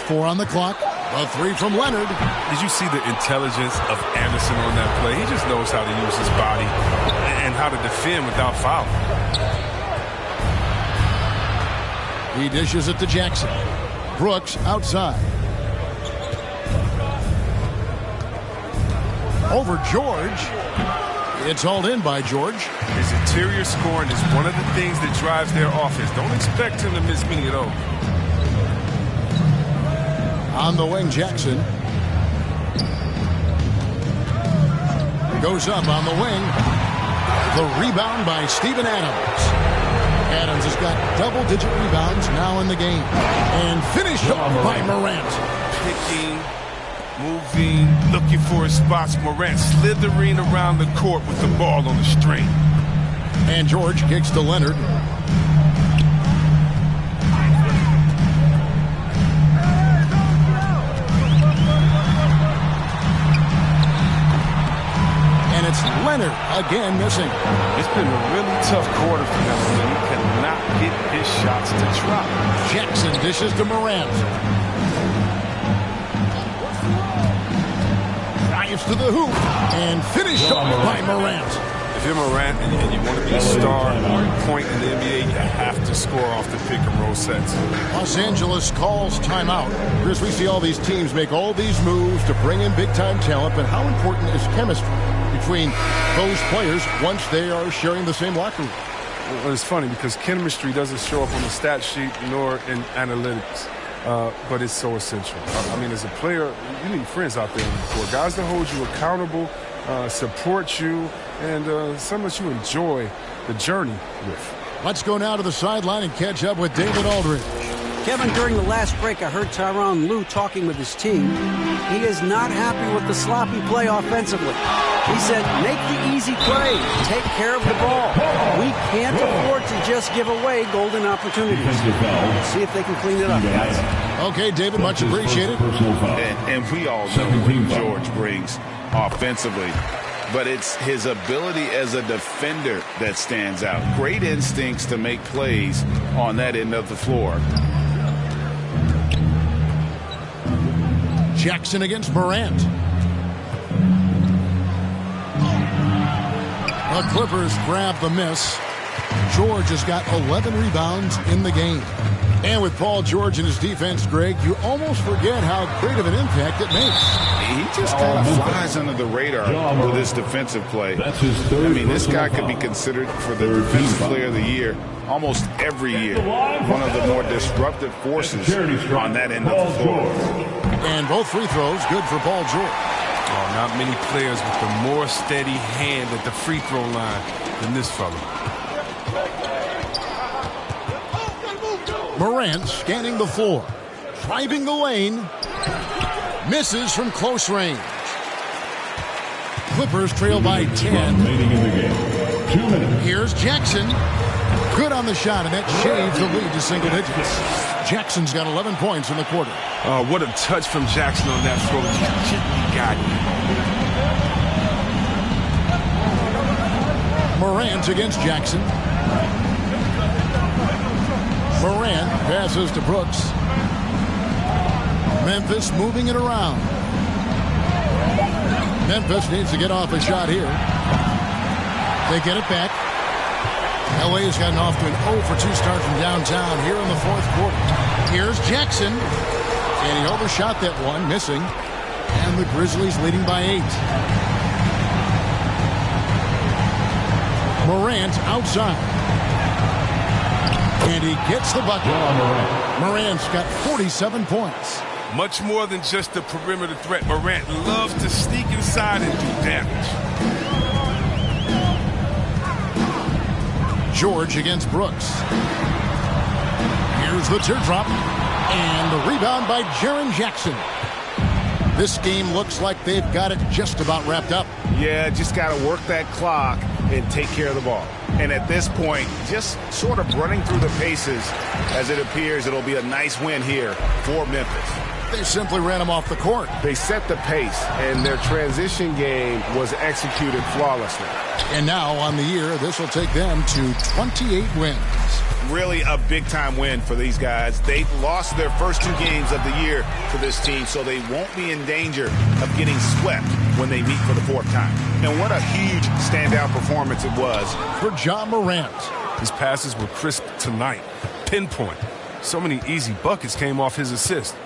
Four on the clock. A three from Leonard. Did you see the intelligence of Anderson on that play? He just knows how to use his body and how to defend without fouling. He dishes it to Jackson. Brooks outside. Over George. It's hauled in by George. His interior scoring is one of the things that drives their offense. Don't expect him to miss many of those. On the wing, Jackson. Goes up on the wing. The rebound by Steven Adams. Adams has got double-digit rebounds now in the game. And finished off by Morant. Picking, moving, looking for his spots. Morant slithering around the court with the ball on the string. And George kicks to Leonard. It's Leonard again missing. It's been a really tough quarter for him. He cannot get his shots to drop. Jackson dishes to Morant. Drives to the hoop and finished off by Morant. If you're Morant and you want to be a star point in the NBA, you have to score off the pick and roll sets. Los Angeles calls timeout. Chris, we see all these teams make all these moves to bring in big-time talent, but how important is chemistry between those players once they are sharing the same locker room? Well, it's funny because chemistry doesn't show up on the stat sheet nor in analytics, but it's so essential. I mean, as a player, you need friends out there on the court, guys that hold you accountable, support you, and some that you enjoy the journey with. Let's go now to the sideline and catch up with David Aldridge. Kevin, during the last break, I heard Tyronn Lue talking with his team. He is not happy with the sloppy play offensively. He said, make the easy play. Take care of the ball. We can't afford to just give away golden opportunities. We'll see if they can clean it up, guys. Okay, David, much appreciated. And we all know what George brings offensively. But it's his ability as a defender that stands out. Great instincts to make plays on that end of the floor. Jackson against Morant. The Clippers grab the miss. George has got 11 rebounds in the game. And with Paul George and his defense, Greg, you almost forget how great of an impact it makes. He just kind of flies under the radar with his defensive play. I mean, this guy could be considered for the Defensive Player of the Year almost every year. One of the more disruptive forces on that end of the floor. And both free throws good for Paul George. Oh, not many players with a more steady hand at the free throw line than this fella. Morant scanning the floor, driving the lane, misses from close range. Clippers trail by 10. Here's Jackson. Good on the shot, and that shaves the lead to single digits. Jackson's got 11 points in the quarter. Oh, what a touch from Jackson on that throw. He got it. Morant against Jackson. Morant passes to Brooks. Memphis moving it around. Memphis needs to get off a shot here. They get it back. LA has gotten off to an 0 for 2 start from downtown here in the fourth quarter. Here's Jackson. And he overshot that one, missing. And the Grizzlies leading by 8. Morant outside. And he gets the bucket. Morant's got 47 points. Much more than just a perimeter threat. Morant loves to sneak inside and do damage. George against Brooks. Here's the teardrop. And the rebound by Jaren Jackson. This game looks like they've got it just about wrapped up. Yeah, just got to work that clock and take care of the ball. And at this point, just sort of running through the paces as it appears it'll be a nice win here for Memphis. They simply ran him off the court. They set the pace, and their transition game was executed flawlessly. And now on the year, this will take them to 28 wins. Really a big-time win for these guys. They lost their first 2 games of the year to this team, so they won't be in danger of getting swept when they meet for the 4th time. And what a huge standout performance it was for Ja Morant. His passes were crisp tonight. Pinpoint. So many easy buckets came off his assist.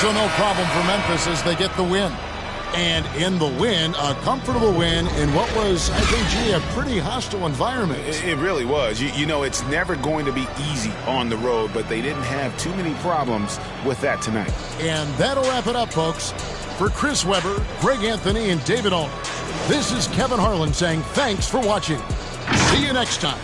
So no problem for Memphis as they get the win. And in the win, a comfortable win in what was, I think, a pretty hostile environment. It really was. You know, it's never going to be easy on the road, but they didn't have too many problems with that tonight. And that'll wrap it up, folks. For Chris Webber, Greg Anthony, and David Aldridge, this is Kevin Harlan saying thanks for watching. See you next time.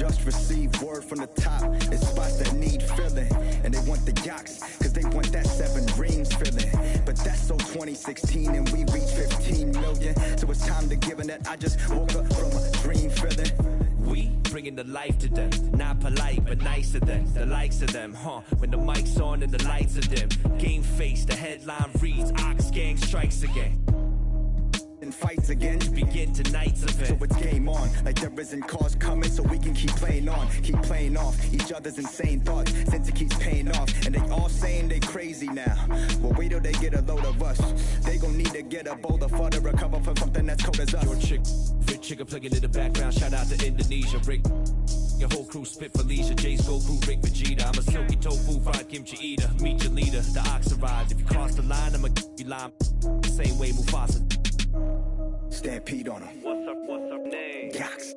Just received word from the top. It's spots that need filling. And they want the yachts, cause they want that 7 rings filling. But that's so 2016 and we reached 15 million. So it's time to give it that. I just woke up from a dream feeling. We bringing the life to them, not polite but nice to them, the likes of them, when the mic's on and the lights are dim. Game face, the headline reads, Ox Gang strikes again. And fights again to begin tonight's event. So it's game on, like there isn't cause coming, so we can keep playing on, keep playing off each other's insane thoughts, since it keeps paying off. And they all saying they crazy now. Well, wait till they get a load of us. They gon' need to get a boulder for to recover from something that's cold as us. Your chick, Rich Chicken plugging in the background. Shout out to Indonesia, Rick. Your whole crew spit Felicia, Jay's Goku, Rick Vegeta. I'm a silky tofu, fried kimchi eater. Meet your leader, the ox arrives. If you cross the line, I'ma you line. Same way Mufasa. Stampede on them. What's up name? Yachts.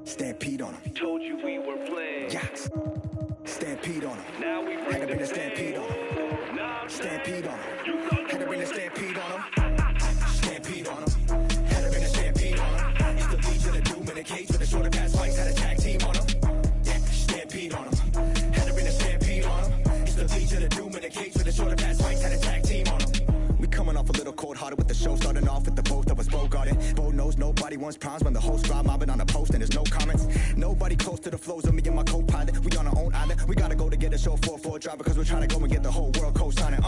Stampede on them. Told you we were playing. Yachts. Stampede on them. Now we had to bring the stampede on them. Stampede on them. Had to bring the stampede on them. Stampede on them. Had to bring the stampede on them. It's the Legion of Doom in a cage with a shorter pass fights. Had a tag team on them. Yeah, stampede on them. Had to bring the stampede on them. It's the Legion of Doom in a cage with a shorter pass fights. Had a tag team on them. We coming off a little cold-hearted with the show, starting off with the both of us Bogarting. Bo knows nobody wants problems when the host crowd mobbing on the post and there's no comments. Nobody close to the flows of me and my co-pilot. We on our own island. We gotta go to get a show 4-4 drive because we're trying to go and get the whole world co-signing.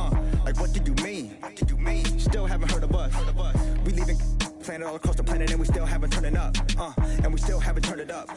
Like what did you mean? What did you mean? Still haven't heard of us. We leaving planet all across the planet and we still haven't turned it up. And we still haven't turned it up.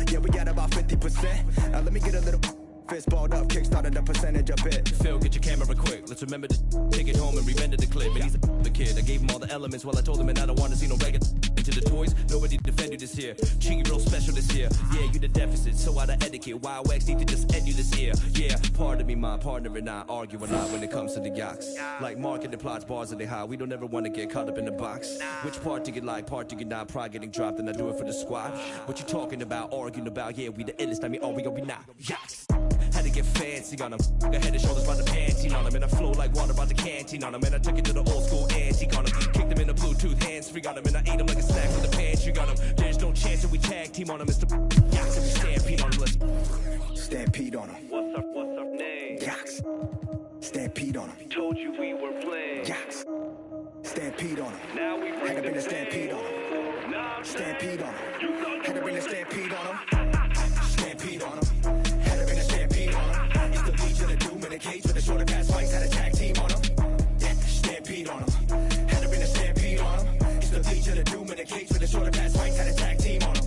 Yeah, we got about 50%. Now let me get a little fist balled up, kickstarted the percentage a bit. Phil, get your camera quick. Let's remember to take it home and re-render the clip. And he's the kid. I gave him all the elements while I told him, and I don't want to see no regular into the toys. Nobody defended this here. Cheeky real special this year. Yeah, you the deficit, so out of etiquette. Wild wax need to just end you this year. Yeah, pardon me, my partner and I argue a lot when it comes to the yachts. Like marketing plots, bars are they high. We don't ever want to get caught up in the box. Which part do you like, part do you not? Pride getting dropped and I do it for the squad. What you talking about, arguing about? Yeah, we the illest. I mean, we not. Yachts. Had to get fancy on them. Got head and shoulders by the panty on them. And I flow like water by the canteen on them. And I took it to the old school antique on them. Kicked them in the Bluetooth hands free on them. And I ate them like a snack from the pantry on them. There's no chance that we tag team on them. It's the yachts and we stampede on them. Let's stampede on them. What's up name? Yachts. Stampede on them. Told you we were playing. Yachts. Stampede on them. Now we had to bring the stampede on them. Stampede on them. Had to bring the stampede on them. Stampede on them. Had to bring the stampede on them. It's the Legion of Doom in a cage with a shorter pass fights. Had a tag team on them. Yeah, stampede on them. Had to bring the stampede on them. It's the Legion of Doom in a cage with a shorter pass fights. Had a tag team on them.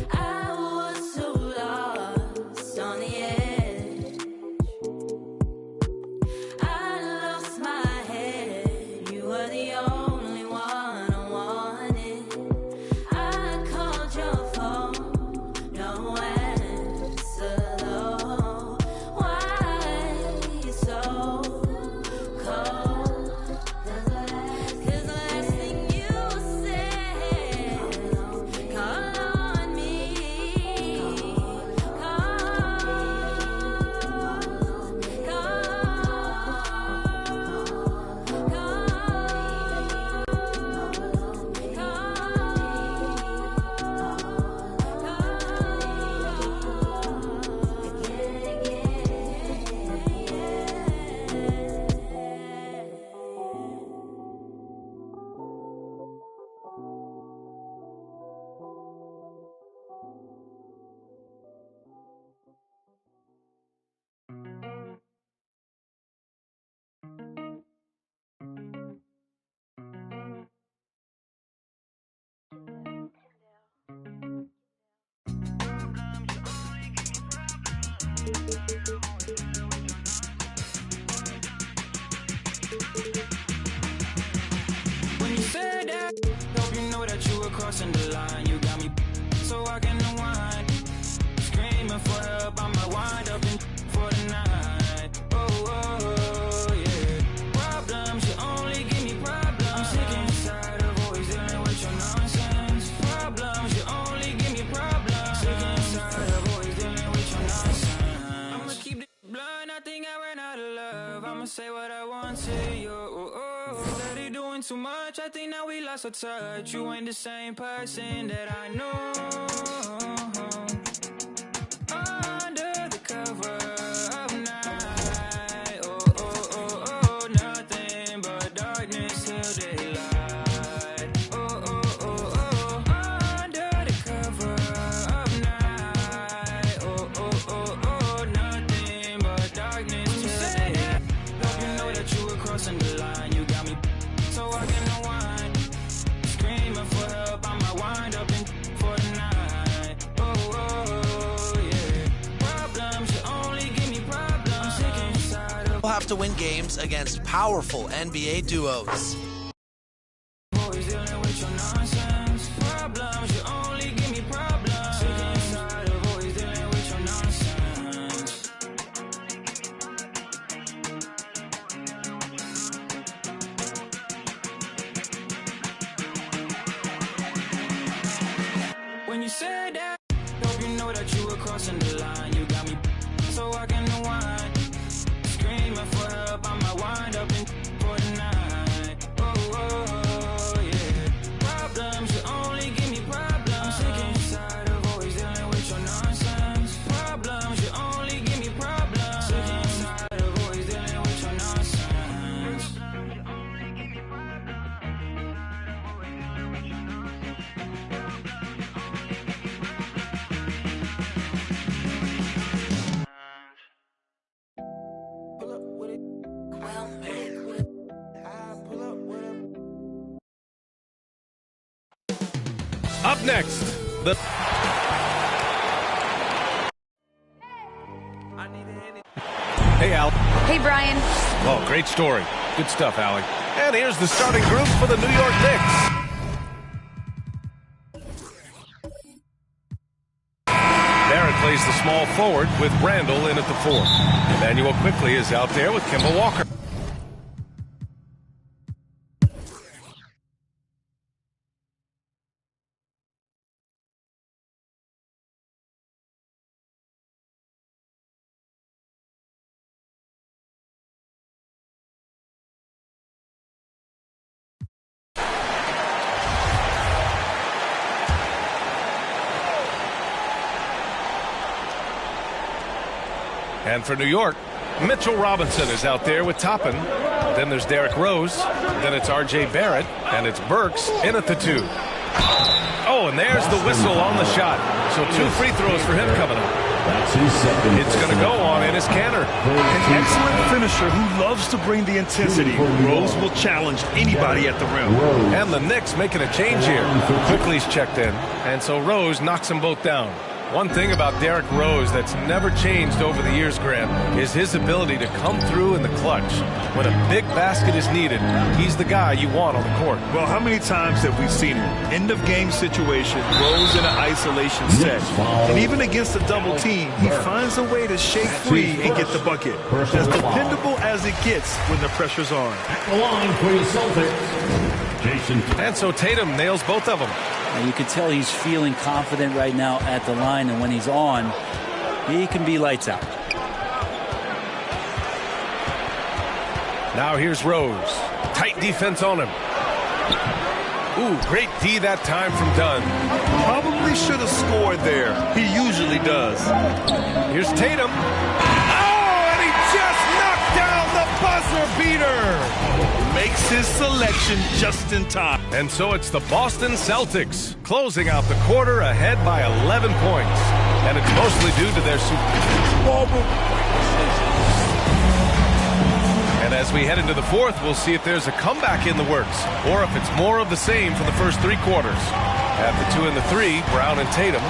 I was so lost. When you said that, hope you know that you were crossing the line. You got me so I can unwind. Screaming for help, I might wind up in for the night. Oh, yeah. Problems, you only give me problems. I'm sick and tired of always dealing with your nonsense. Problems, you only give me problems. Sick and tired of always dealing with your nonsense. I'ma keep the blunt, I think I ran out of love. I'ma say what I want to you. Steady doing too much, I think now we lost our touch. You ain't the same person that I know. Under the cover of night, nothing but darkness till daylight. Under the cover of night, nothing but darkness till daylight. Hope you know that you were crossing the line. You got me so I can unwind. Screaming for help, I might wind up in for the night. Yeah. Problems, you only give me problems. Sick and tired of We'll have to win games against powerful NBA duos. always dealing with your nonsense. Problems, you only give me problems. Sick and tired of always dealing with your nonsense. When you said that, hope you know that you were crossing the line. You got me so I can unwind. Screaming for help, I might wind up in for the night. Yeah. Problems, you only give me problems. Sick and tired of always dealing with your nonsense. Problems, you only give me problems. Sick and tired of always dealing with your nonsense. Up next, the... Hey, Al. Hey, Brian. Oh, great story. Good stuff, Allie. And here's the starting group for the New York Knicks. Barrett plays the small forward with Randall in at the 4. Emmanuel quickly is out there with Kemba Walker. And for New York, Mitchell Robinson is out there with Toppin. Then there's Derrick Rose. Then it's R.J. Barrett. And it's Burks in at the 2. Oh, and there's the whistle on the shot. So 2 free throws for him coming up. It's going to go on Enes Kanter. An excellent finisher who loves to bring the intensity. Rose will challenge anybody at the rim. And the Knicks making a change here. Quickly's checked in. And so Rose knocks them both down. One thing about Derrick Rose that's never changed over the years, Graham, is his ability to come through in the clutch. When a big basket is needed, he's the guy you want on the court. Well, how many times have we seen it? End of game situation, Rose in an isolation set. And even against a double team, he finds a way to shake free and get the bucket. As dependable as it gets when the pressure's on. The line for the Celtics, Jason. And so Tatum nails both of them. And you can tell he's feeling confident right now at the line, and when he's on, he can be lights out. Now here's Rose. Tight defense on him. Ooh, great D that time from Dunn. Probably should have scored there. He usually does. Here's Tatum. Oh, and he just knocked down the buzzer beater. Makes his selection just in time. And so it's the Boston Celtics closing out the quarter ahead by 11 points. And it's mostly due to their And as we head into the fourth, we'll see if there's a comeback in the works or if it's more of the same for the first 3 quarters. At the 2 and the 3, Brown and Tatum.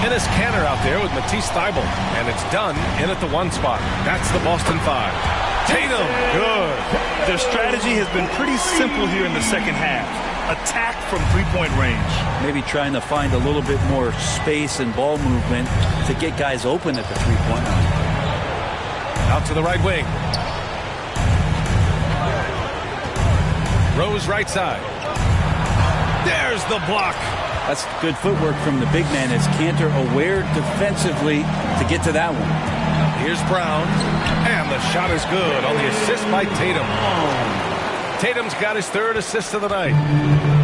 Enes Kanter out there with Matisse Thybulle. And it's done in at the 1 spot. That's the Boston 5. Tatum, good. Their strategy has been pretty simple here in the second half. Attack from three-point range. Maybe trying to find a little bit more space and ball movement to get guys open at the three-point line. Out to the right wing. Rose right side. There's the block. That's good footwork from the big man as Kanter aware defensively to get to that one. Here's Brown. And the shot is good on the assist by Tatum. Tatum's got his 3rd assist of the night.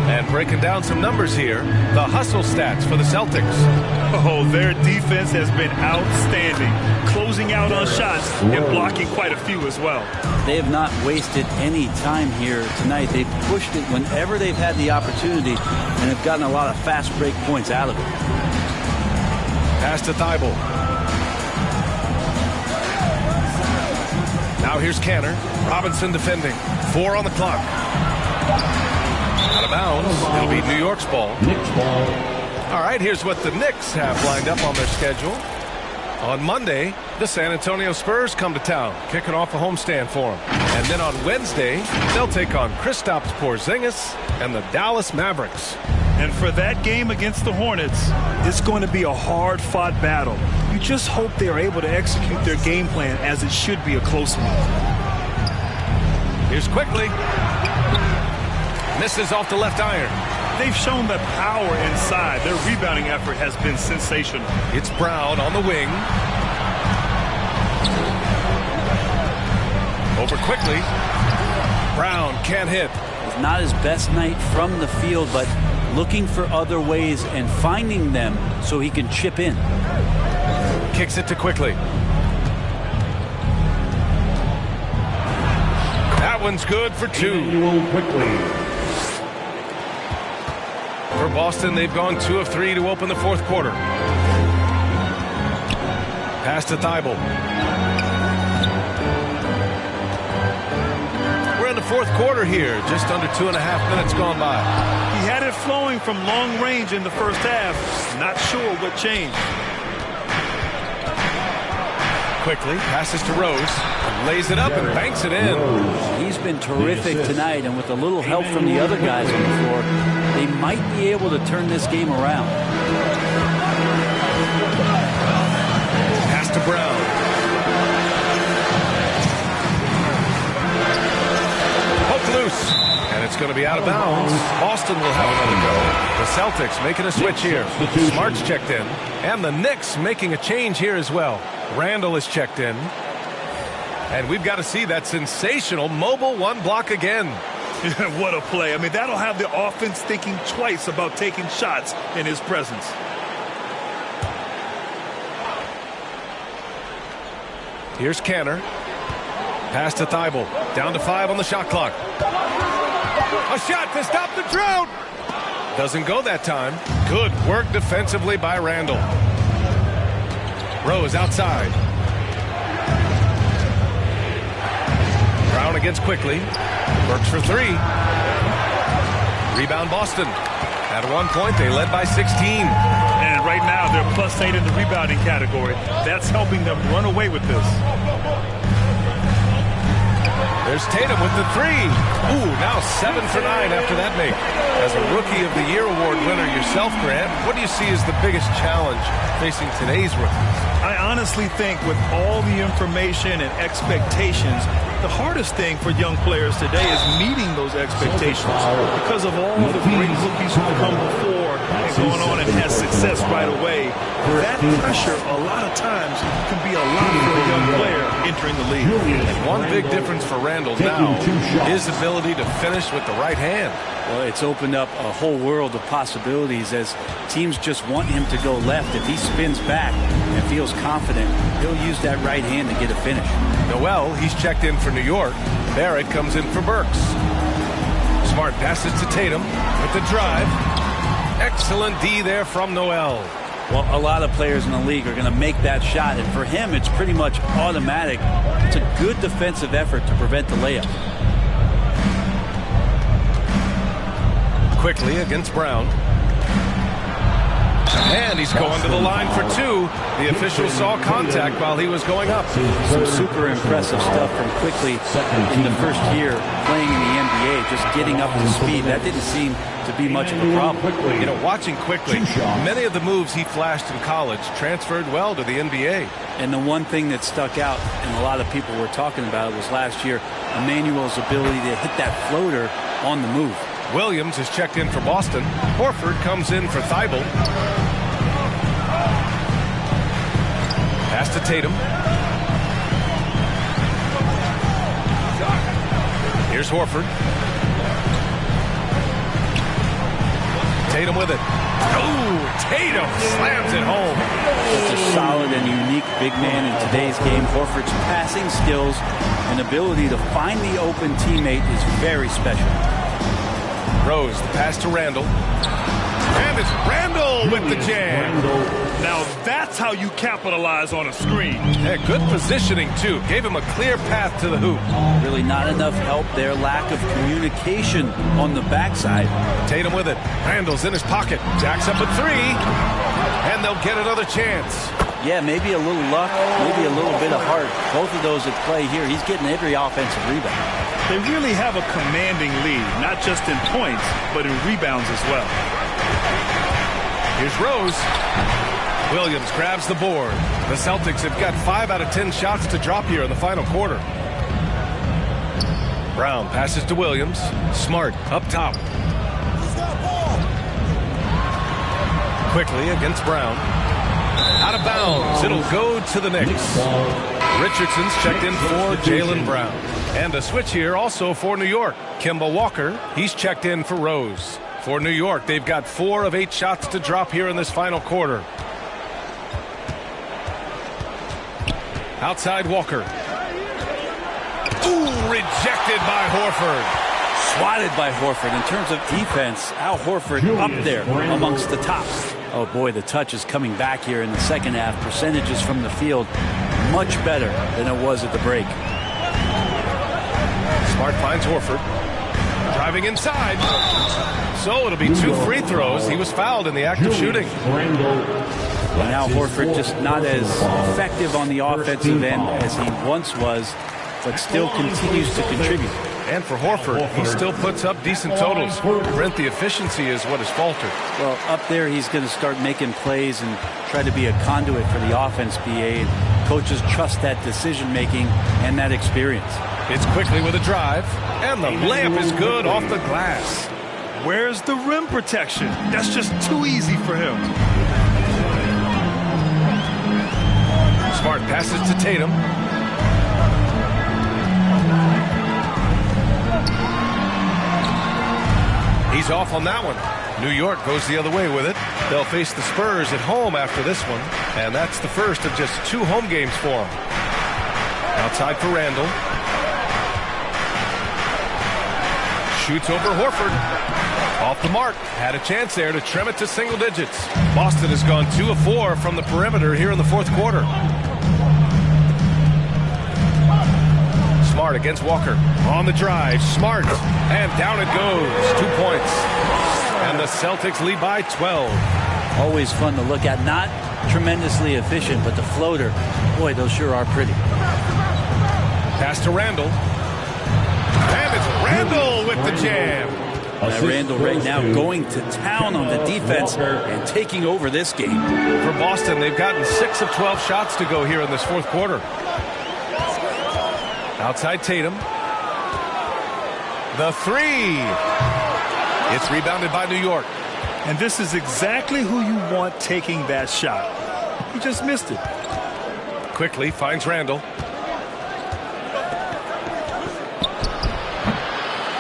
And breaking down some numbers here, the hustle stats for the Celtics. Oh, their defense has been outstanding. Closing out on shots and blocking quite a few as well. They have not wasted any time here tonight. They've pushed it whenever they've had the opportunity and have gotten a lot of fast break points out of it. Pass to Thybulle. Now here's Kanter. Robinson defending. 4 on the clock. Out of bounds. It'll be New York's ball. Knicks ball. All right, here's what the Knicks have lined up on their schedule. On Monday, the San Antonio Spurs come to town, kicking off a homestand for them. And then on Wednesday, they'll take on Kristaps Porzingis and the Dallas Mavericks. And for that game against the Hornets, it's going to be a hard-fought battle. You just hope they are able to execute their game plan as it should be a close one. Here's Quickly. Misses off the left iron. They've shown the power inside. Their rebounding effort has been sensational. It's Brown on the wing. Over Quickly. Brown can't hit. It's not his best night from the field, but looking for other ways and finding them so he can chip in. Kicks it to Quickly. That one's good for 2. Quickly. For Boston, they've gone 2 of 3 to open the 4th quarter. Pass to Thybulle. We're in the 4th quarter here. Just under 2.5 minutes gone by. He had it flowing from long range in the first half. Not sure what changed. Quickly passes to Rose. Lays it up and banks it in. He's been terrific tonight, and with a little help from the other guys on the floor, they might be able to turn this game around. Pass to Brown. Poked loose. And it's going to be out of bounds. Boston will have another go. The Celtics making a switch here. Smart's checked in. And the Knicks making a change here as well. Randall is checked in. And we've got to see that sensational mobile 1 block again. What a play. I mean, that'll have the offense thinking twice about taking shots in his presence. Here's Kanter. Pass to Thybulle. Down to 5 on the shot clock. A shot to stop the drought. Doesn't go that time. Good work defensively by Randall. Rose outside. Brown against Quickly. Works for 3. Rebound Boston. At one point, they led by 16. And right now, they're +8 in the rebounding category. That's helping them run away with this. There's Tatum with the 3. Ooh, now 7 for 9 after that make. As a Rookie of the Year award winner yourself, Grant, what do you see as the biggest challenge facing today's rookies? I honestly think with all the information and expectations, the hardest thing for young players today is meeting those expectations because of all the great rookies who've come before and gone on and had success right away. That pressure a lot of times can be a lot for a young player entering the league. And one big difference for Randall now, his ability to finish with the right hand. Well, it's opened up a whole world of possibilities as teams just want him to go left. If he spins back and feels confident, he'll use that right hand to get a finish. Noel, he's checked in for New York. Barrett comes in for Burks. Smart passes to Tatum with the drive. Excellent D there from Noel. Well, a lot of players in the league are going to make that shot, and for him, it's pretty much automatic. It's a good defensive effort to prevent the layup. Quickly against Brown. And he's going to the line for two. The official saw contact while he was going up. Some super impressive stuff from Quickly in the first year playing in the NBA, just getting up to speed. That didn't seem to be much of a problem. You know, watching Quickly, many of the moves he flashed in college transferred well to the NBA. And the one thing that stuck out, and a lot of people were talking about it, was last year, Emmanuel's ability to hit that floater on the move. Williams is checked in for Boston. Horford comes in for Thibault. Pass to Tatum. Here's Horford. Tatum with it. Oh, Tatum slams it home. Such a solid and unique big man in today's game. Horford's passing skills and ability to find the open teammate is very special. Rose, the pass to Randall. And it's Randall with the jam. Now that's how you capitalize on a screen. Yeah, good positioning, too. Gave him a clear path to the hoop. Really not enough help there. Lack of communication on the backside. Tatum with it. Randall's in his pocket. Jacks up a three. And they'll get another chance. Yeah, maybe a little luck, maybe a little bit of heart. Both of those at play here. He's getting every offensive rebound. They really have a commanding lead, not just in points, but in rebounds as well. Here's Rose. Williams grabs the board. The Celtics have got 5 out of 10 shots to drop here in the final quarter. Brown passes to Williams. Smart up top. Quickly against Brown. Out of bounds. It'll go to the Knicks. Richardson's checked in for Jaylen Brown. And a switch here also for New York. Kemba Walker, he's checked in for Rose. For New York, they've got 4 of 8 shots to drop here in this final quarter. Outside Walker. Ooh, rejected by Horford. Swatted by Horford. In terms of defense, Al Horford up there amongst the tops. Oh boy, the touch is coming back here in the second half. Percentages from the field much better than it was at the break. Smart finds Horford. Driving inside. So it'll be 2 free throws. He was fouled in the act of shooting. Now Horford just not as effective on the offensive end as he once was, but still continues to contribute. And for Horford, he still puts up decent totals. Brent, the efficiency is what has faltered. Well, up there he's going to start making plays and try to be a conduit for the offense, BA. And coaches trust that decision-making and that experience. It's Quickly with a drive, and the layup is good off the glass. Where's the rim protection? That's just too easy for him. Smart passes to Tatum. He's off on that one. New York goes the other way with it. They'll face the Spurs at home after this one, and that's the first of just 2 home games for them. Outside for Randall. Shoots over Horford. Off the mark. Had a chance there to trim it to single digits. Boston has gone 2 of 4 from the perimeter here in the fourth quarter. Smart against Walker. On the drive. Smart. And down it goes. 2 points. And the Celtics lead by 12. Always fun to look at. Not tremendously efficient, but the floater, boy, those sure are pretty. Pass to Randall. And it's Randall with the jam. Randall right now going to town on the defense and taking over this game. For Boston, they've gotten 6 of 12 shots to go here in this fourth quarter. Outside Tatum. The 3. It's rebounded by New York. And this is exactly who you want taking that shot. He just missed it. Quickly finds Randall.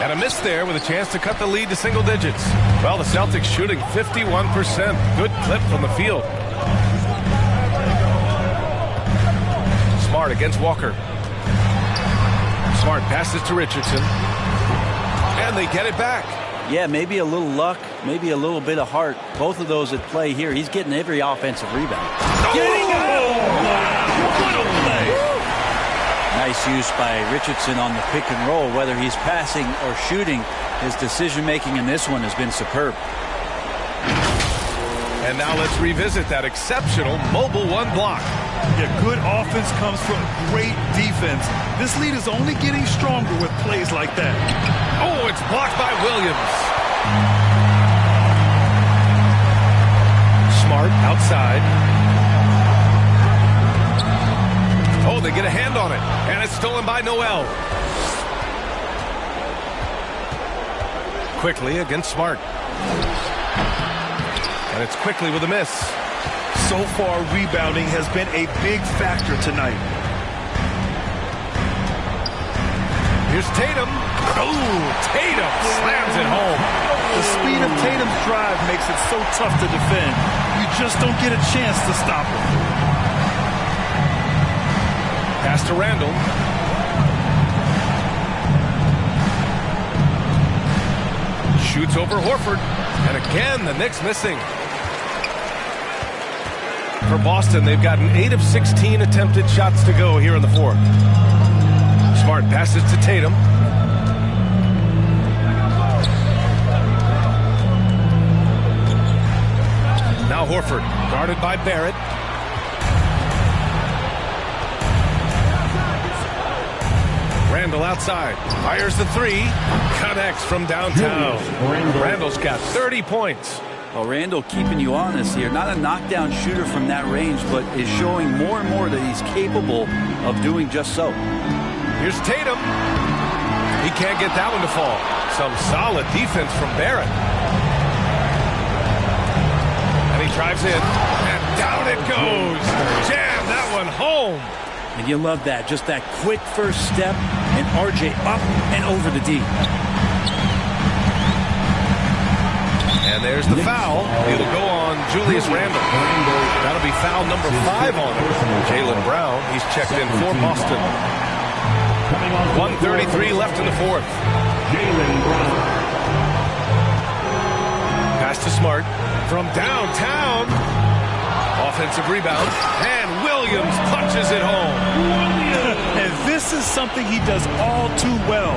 And a miss there with a chance to cut the lead to single digits. Well, the Celtics shooting 51%. Good clip from the field. Smart against Walker. Smart passes to Richardson. And they get it back. Yeah, maybe a little luck, maybe a little bit of heart. Both of those at play here. He's getting every offensive rebound. Getting out! What a play! Nice use by Richardson on the pick and roll. Whether he's passing or shooting, his decision-making in this one has been superb. And now let's revisit that exceptional mobile one block. Yeah, good offense comes from great defense. This lead is only getting stronger with plays like that. Oh, it's blocked by Williams. Smart outside. Oh, they get a hand on it. And it's stolen by Noel. Quickly against Smart. And it's quickly with a miss. So far, rebounding has been a big factor tonight. Here's Tatum. Oh, Tatum slams it home. The speed of Tatum's drive makes it so tough to defend. You just don't get a chance to stop him. Pass to Randall. Shoots over Horford. And again, the Knicks missing. For Boston, they've gotten 8 of 16 attempted shots to go here in the fourth. Smart passes to Tatum. Now Horford, guarded by Barrett. Randall outside, fires the three, connects from downtown. Randall's got 30 points. Well, Randall keeping you honest here. Not a knockdown shooter from that range, but is showing more and more that he's capable of doing just so. Here's Tatum. He can't get that one to fall. Some solid defense from Barrett. And he drives in, and down it goes. Jam that one home. And you love that. Just that quick first step, and RJ up and over the D. And there's the foul. It'll go on Julius Randle. That'll be foul number 5 on him. Jaylen Brown, he's checked in for Boston. 1:33 left in the fourth. Pass to Smart from downtown. Offensive rebound. And Williams punches it home. And this is something he does all too well.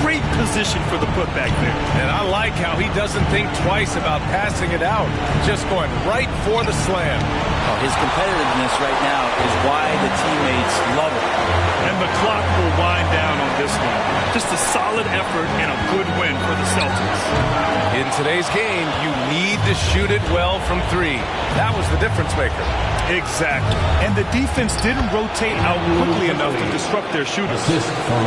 Great position for the putback there. And I like how he doesn't think twice about passing it out. Just going right for the slam. Oh, his competitiveness right now is why the teammates love him. And the clock will wind down on this one. Just a solid effort and a good win for the Celtics. In today's game, you need to shoot it well from 3. That was the difference maker. Exactly. And the defense didn't rotate out quickly enough to disrupt their shooters.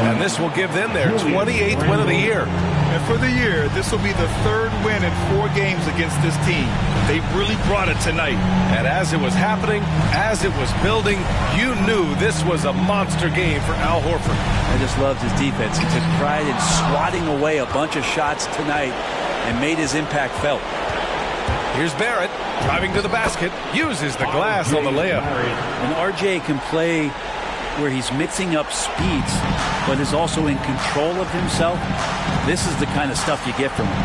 And this will give them their 28th win of the year. And for the year, this will be the 3rd win in 4 games against this team. They really brought it tonight. And as it was happening, as it was building, you knew this was a monster game for Al Horford. I just loved his defense. He took pride in swatting away a bunch of shots tonight and made his impact felt. Here's Barrett driving to the basket, uses the glass on the layup. And RJ can play where he's mixing up speeds, but is also in control of himself. This is the kind of stuff you get from him.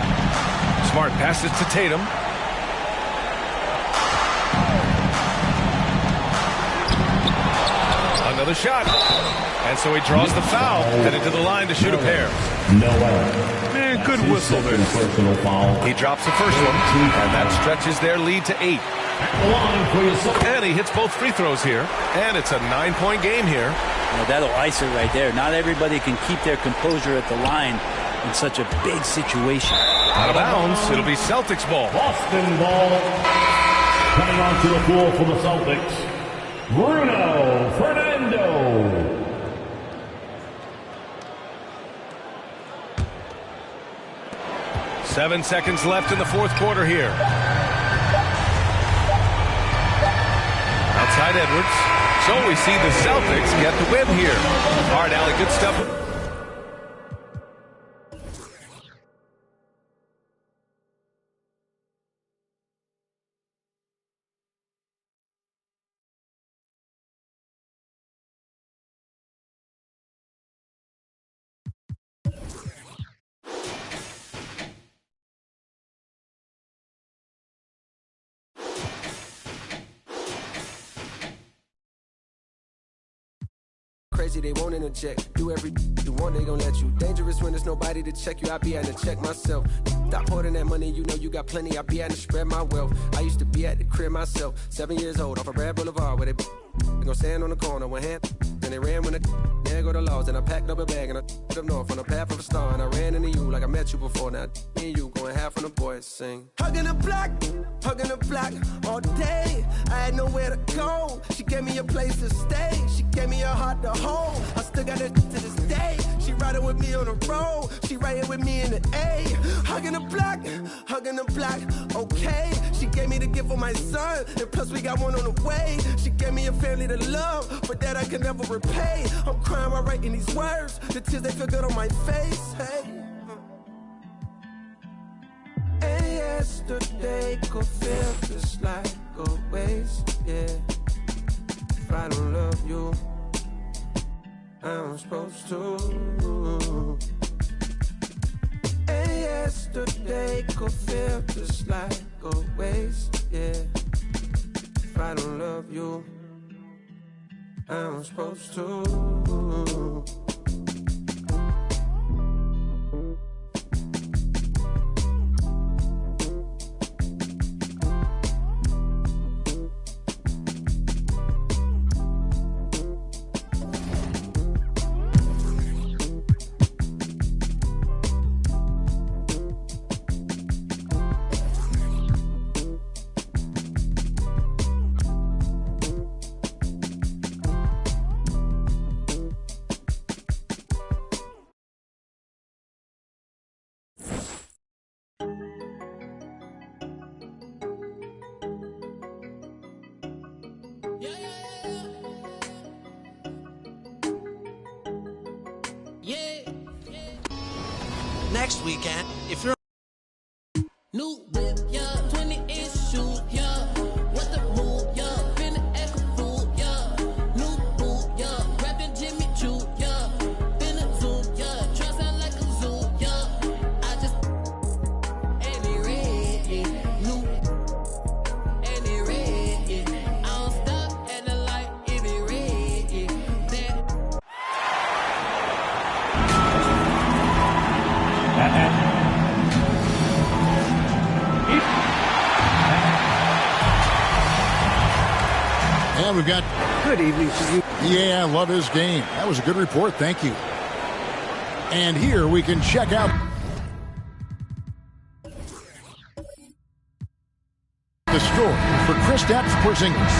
Smart passes to Tatum. Another shot. And so he draws the foul, headed to the line to shoot a pair. Man, good whistle there. He drops the first one, and that stretches their lead to 8. And he hits both free throws here, and it's a 9-point game here. Well, that'll ice it right there. Not everybody can keep their composure at the line in such a big situation. Out of bounds, it'll be Celtics ball. Boston ball. Coming onto the floor for the Celtics, Bruno Fernando. Seven seconds left in the fourth quarter here. Outside Edwards. So we see the Celtics get the win here. All right, Allie, good stuff. crazy, they won't interject. Do every you want, they gon' let you. Dangerous when there's nobody to check you. I be having to check myself. Stop hoarding that money, you know you got plenty. I be having to spread my wealth. I used to be at the crib myself, 7 years old, off of Red Boulevard, where they gon' stand on the corner, one hand. Then they ran when there go the laws. And I packed up a bag and I up north on the path of a star. And I ran into you like I met you before. Now me and you going half on the boys sing. Hugging the block all day. I had nowhere to go. She gave me a place to stay. She gave me a heart to hold. I still got it to this day. She riding with me on the road. She riding with me in the A. Hugging the block, okay. She gave me the gift of my son. And plus we got one on the way. She gave me a family to love. But that I can never repay. I'm crying while writing these words. The tears, they feel good on my face. Hey. And yesterday could feel just like a waste, yeah. If I don't love you, I'm supposed to. And yesterday could feel just like a waste, yeah. If I don't love you, I'm supposed to. Next weekend, if you're new whip, yeah, 20-inch shoe, yeah. What the move, yeah. Finna act a fool, yeah. New boot, yeah. Rapping Jimmy Choo, yeah. Finna zoom, yeah. Try sound like a zoo, yeah. I just and it red, yeah. New and it red, yeah. I don't stop at the light if it red, yeah. That. And we've got good evening to you. Yeah, I love his game. That was a good report. Thank you. And here we can check out the story for Kristaps Porzingis.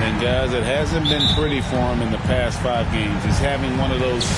And guys, it hasn't been pretty for him in the past 5 games. He's having one of those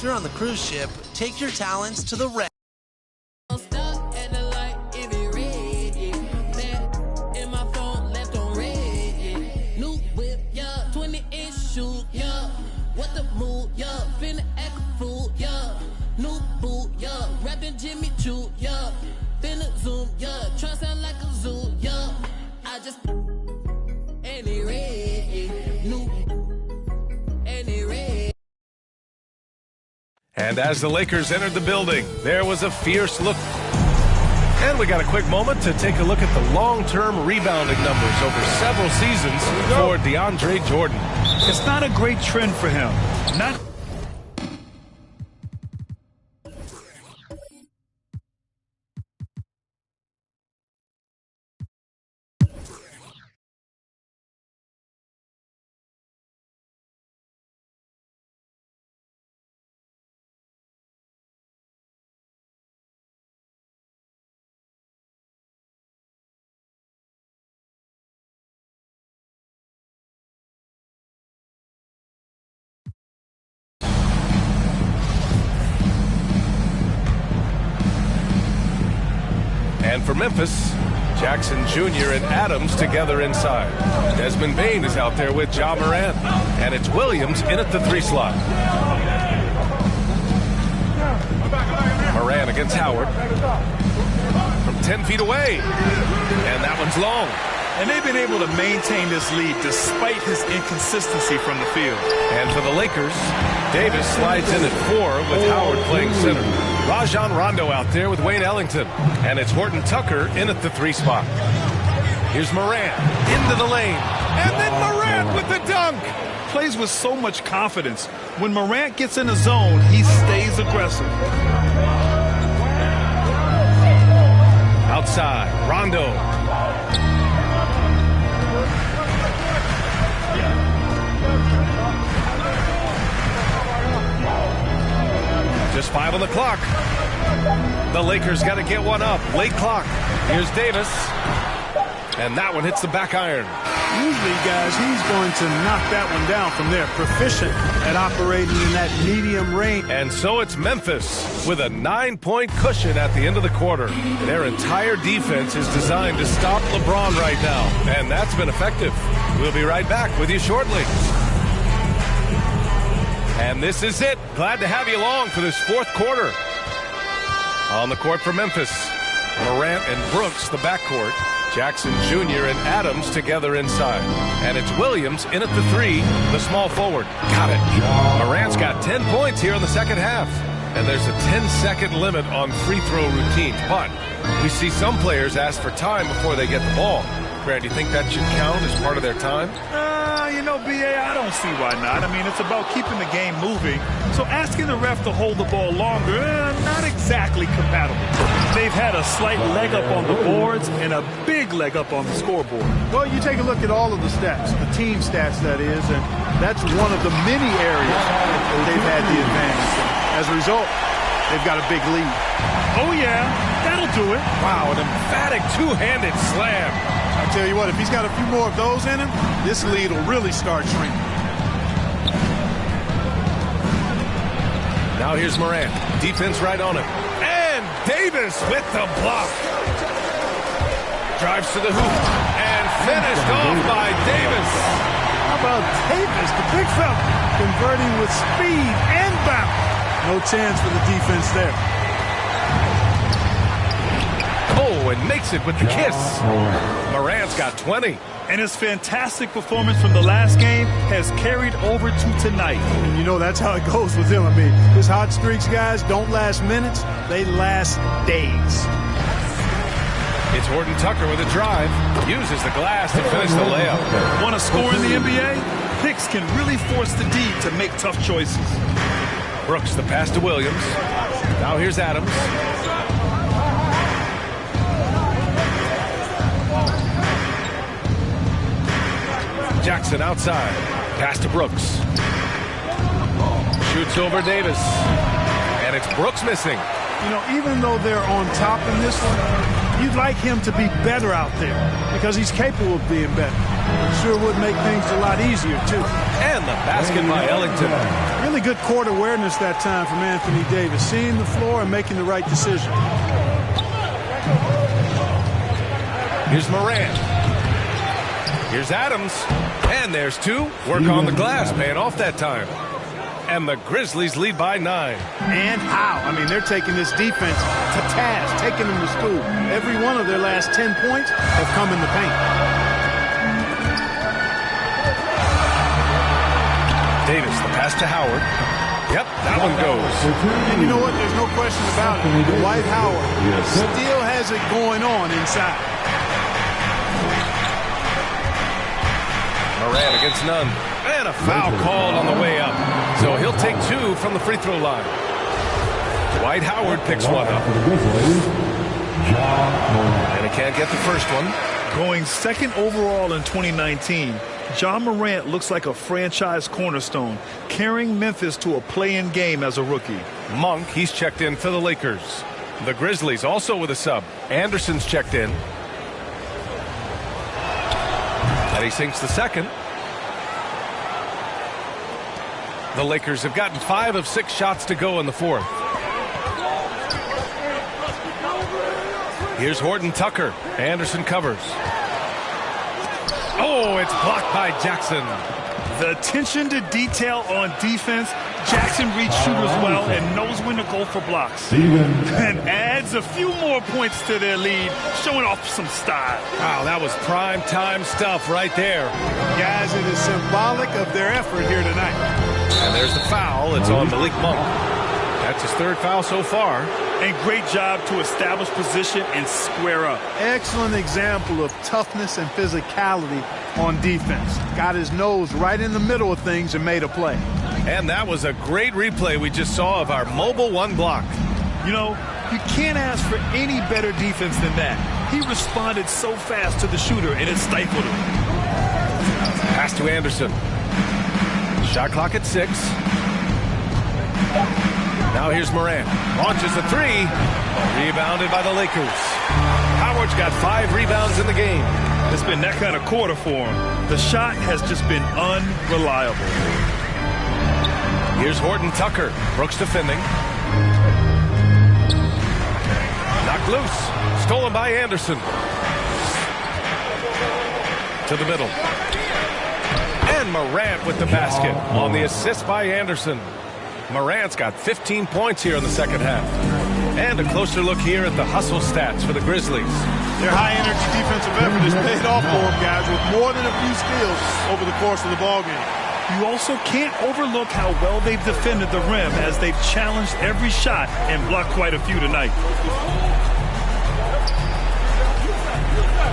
you're on the cruise ship, take your talents to the red. Stop at the light if it red, yeah. That in my phone left on red, yeah. New whip, yeah. 20-inch shoe, yeah. What the move, yeah. Finna act a fool, yeah. New boot, yeah. Rapping Jimmy Choo, yeah. Finna zoom, yeah. Try sound like a zoo, yeah. I just and it red, yeah. New and it red. And as the Lakers entered the building, there was a fierce look. And we got a quick moment to take a look at the long-term rebounding numbers over several seasons for DeAndre Jordan. It's not a great trend for him. Not. And for Memphis, Jackson Jr. and Adams together inside. Desmond Bane is out there with Ja Morant. And it's Williams in at the 3 slot. Morant against Howard. From 10 feet away. And that one's long. And they've been able to maintain this lead despite his inconsistency from the field. And for the Lakers, Davis slides in at 4 with Howard playing center. Rajon Rondo out there with Wayne Ellington. And it's Horton Tucker in at the 3 spot. Here's Morant into the lane. And then Morant with the dunk. Plays with so much confidence. When Morant gets in the zone, he stays aggressive. Outside, Rondo. Just 5 on the clock. The Lakers got to get one up. Late clock. Here's Davis. And that one hits the back iron. Usually, guys, he's going to knock that one down from there. Proficient at operating in that medium range. And so it's Memphis with a 9-point cushion at the end of the quarter. Their entire defense is designed to stop LeBron right now. And that's been effective. We'll be right back with you shortly. And this is it. Glad to have you along for this 4th quarter. On the court for Memphis, Morant and Brooks, the backcourt. Jackson Jr. and Adams together inside. And it's Williams in at the 3, the small forward. Got it. Morant's got 10 points here in the second half. And there's a 10-second limit on free throw routines. But we see some players ask for time before they get the ball. Grant, do you think that should count as part of their time? You know, B.A., I don't see why not. I mean, it's about keeping the game moving. So asking the ref to hold the ball longer, not exactly compatible. They've had a slight leg up on the boards and a big leg up on the scoreboard. Well, you take a look at all of the stats, the team stats, that is, and that's one of the many areas where they've had the advantage. As a result, they've got a big lead. Oh, yeah, that'll do it. Wow, an emphatic two-handed slam. I tell you what, if he's got a few more of those in him, this lead will really start shrinking. Now here's Morant. Defense right on him. And Davis with the block. Drives to the hoop. And finished off by Davis. How about Davis, the big fella, converting with speed and bounce. No chance for the defense there. Oh, and makes it with the kiss. Morant's got 20. And his fantastic performance from the last game has carried over to tonight. And you know, that's how it goes with him. I mean, his hot streaks, guys, don't last minutes. They last days. It's Horton Tucker with a drive. Uses the glass to finish the layup. Want to score in the NBA? Picks can really force the D to make tough choices. Brooks, the pass to Williams. Now here's Adams. Jackson outside. Pass to Brooks. Shoots over Davis. And it's Brooks missing. You know, even though they're on top in this one, You'd like him to be better out there because he's capable of being better. It sure would make things a lot easier, too. And the basket by Ellington. Really good court awareness that time from Anthony Davis, seeing the floor and making the right decision. Here's Morant. Here's Adams. And there's two. Work on the glass, paying off that time. And the Grizzlies lead by 9. And how? I mean, they're taking this defense to task, taking them to school. Every one of their last 10 points have come in the paint. Davis, the pass to Howard. Yep, that one goes. And you know what? There's no question about it. Dwight Howard still has it going on inside. Morant against Nunn. And a foul called on the way up. So he'll take 2 from the free throw line. Dwight Howard picks one up. And he can't get the first one. Going second overall in 2019, Ja Morant looks like a franchise cornerstone, carrying Memphis to a play-in game as a rookie. Monk, he's checked in for the Lakers. The Grizzlies also with a sub. Anderson's checked in. And he sinks the second. The Lakers have gotten 5 of 6 shots to go in the fourth. Here's Horton Tucker. Anderson covers. Oh, it's blocked by Jackson. The attention to detail on defense. Jackson reads shooters well and knows when to go for blocks. And adds a few more points to their lead, showing off some style. Wow, that was prime time stuff right there. Guys, it is symbolic of their effort here tonight. And there's the foul. It's on Malik Monk. That's his 3rd foul so far. And great job to establish position and square up. Excellent example of toughness and physicality on defense. Got his nose right in the middle of things and made a play. And that was a great replay we just saw of our mobile 1 block. You know, you can't ask for any better defense than that. He responded so fast to the shooter, and it stifled him. Pass to Anderson. Shot clock at 6. Now here's Morant. Launches the 3. Rebounded by the Lakers. Howard's got 5 rebounds in the game. It's been that kind of quarter for him. The shot has just been unreliable. Here's Horton Tucker. Brooks defending. Knocked loose. Stolen by Anderson. To the middle. And Morant with the basket on the assist by Anderson. Morant's got 15 points here in the second half. And a closer look here at the hustle stats for the Grizzlies. Their high-energy defensive effort has paid off for them, guys, with more than a few steals over the course of the ballgame. You also can't overlook how well they've defended the rim as they've challenged every shot and blocked quite a few tonight.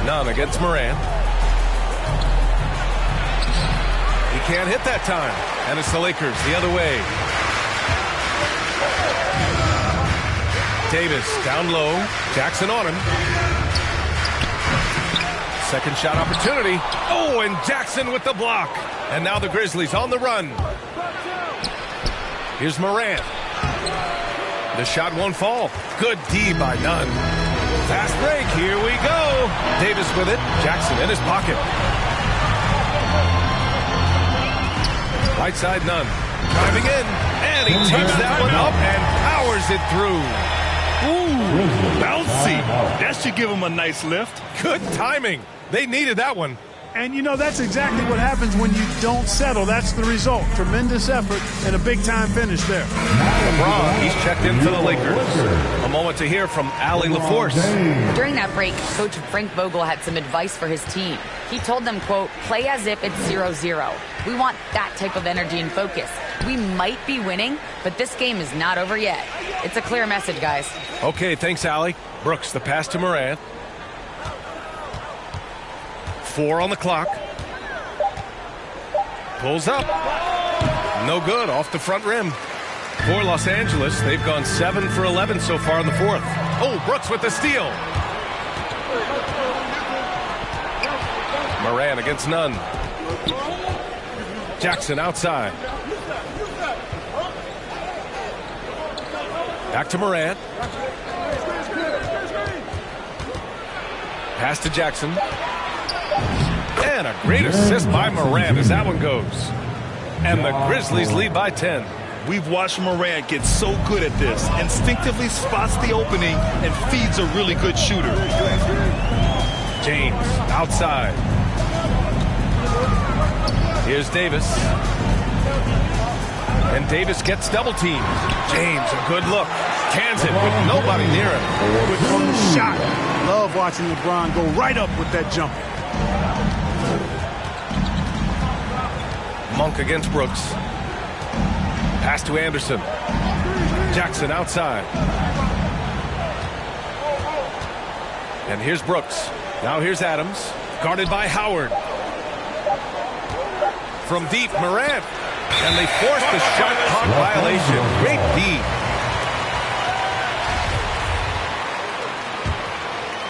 None against Morant. He can't hit that time. And it's the Lakers the other way. Davis down low. Jackson on him. Second shot opportunity. Oh, and Jackson with the block. And now the Grizzlies on the run. Here's Morant. The shot won't fall. Good D by Nunn. Fast break. Here we go. Davis with it. Jackson in his pocket. Right side Nunn. Driving in. And he takes that one up and powers it through. Ooh, bouncy. That should give him a nice lift. Good timing. They needed that one. And, you know, that's exactly what happens when you don't settle. That's the result. Tremendous effort and a big-time finish there. LeBron, he's checked in for the Lakers. A moment to hear from Allie LaForce. During that break, Coach Frank Vogel had some advice for his team. He told them, quote, play as if it's 0-0. We want that type of energy and focus. We might be winning, but this game is not over yet. It's a clear message, guys. Okay, thanks, Allie. Brooks, the pass to Morant. 4 on the clock. Pulls up. No good, off the front rim. For Los Angeles, they've gone 7 for 11 so far in the fourth. Oh, Brooks with the steal. Morant against Nunn. Jackson outside. Back to Morant. Pass to Jackson. And a great assist by Moran as that one goes. And the Grizzlies lead by 10. We've watched Moran get so good at this. Instinctively spots the opening and feeds a really good shooter. James outside. Here's Davis. And Davis gets double teamed. James, a good look. Cans it with nobody near him. Good on the shot. Love watching LeBron go right up with that jumper. Monk against Brooks. Pass to Anderson. Jackson outside. And here's Brooks. Now here's Adams. Guarded by Howard. From deep, Morant. And they forced the shot clock violation. Great D.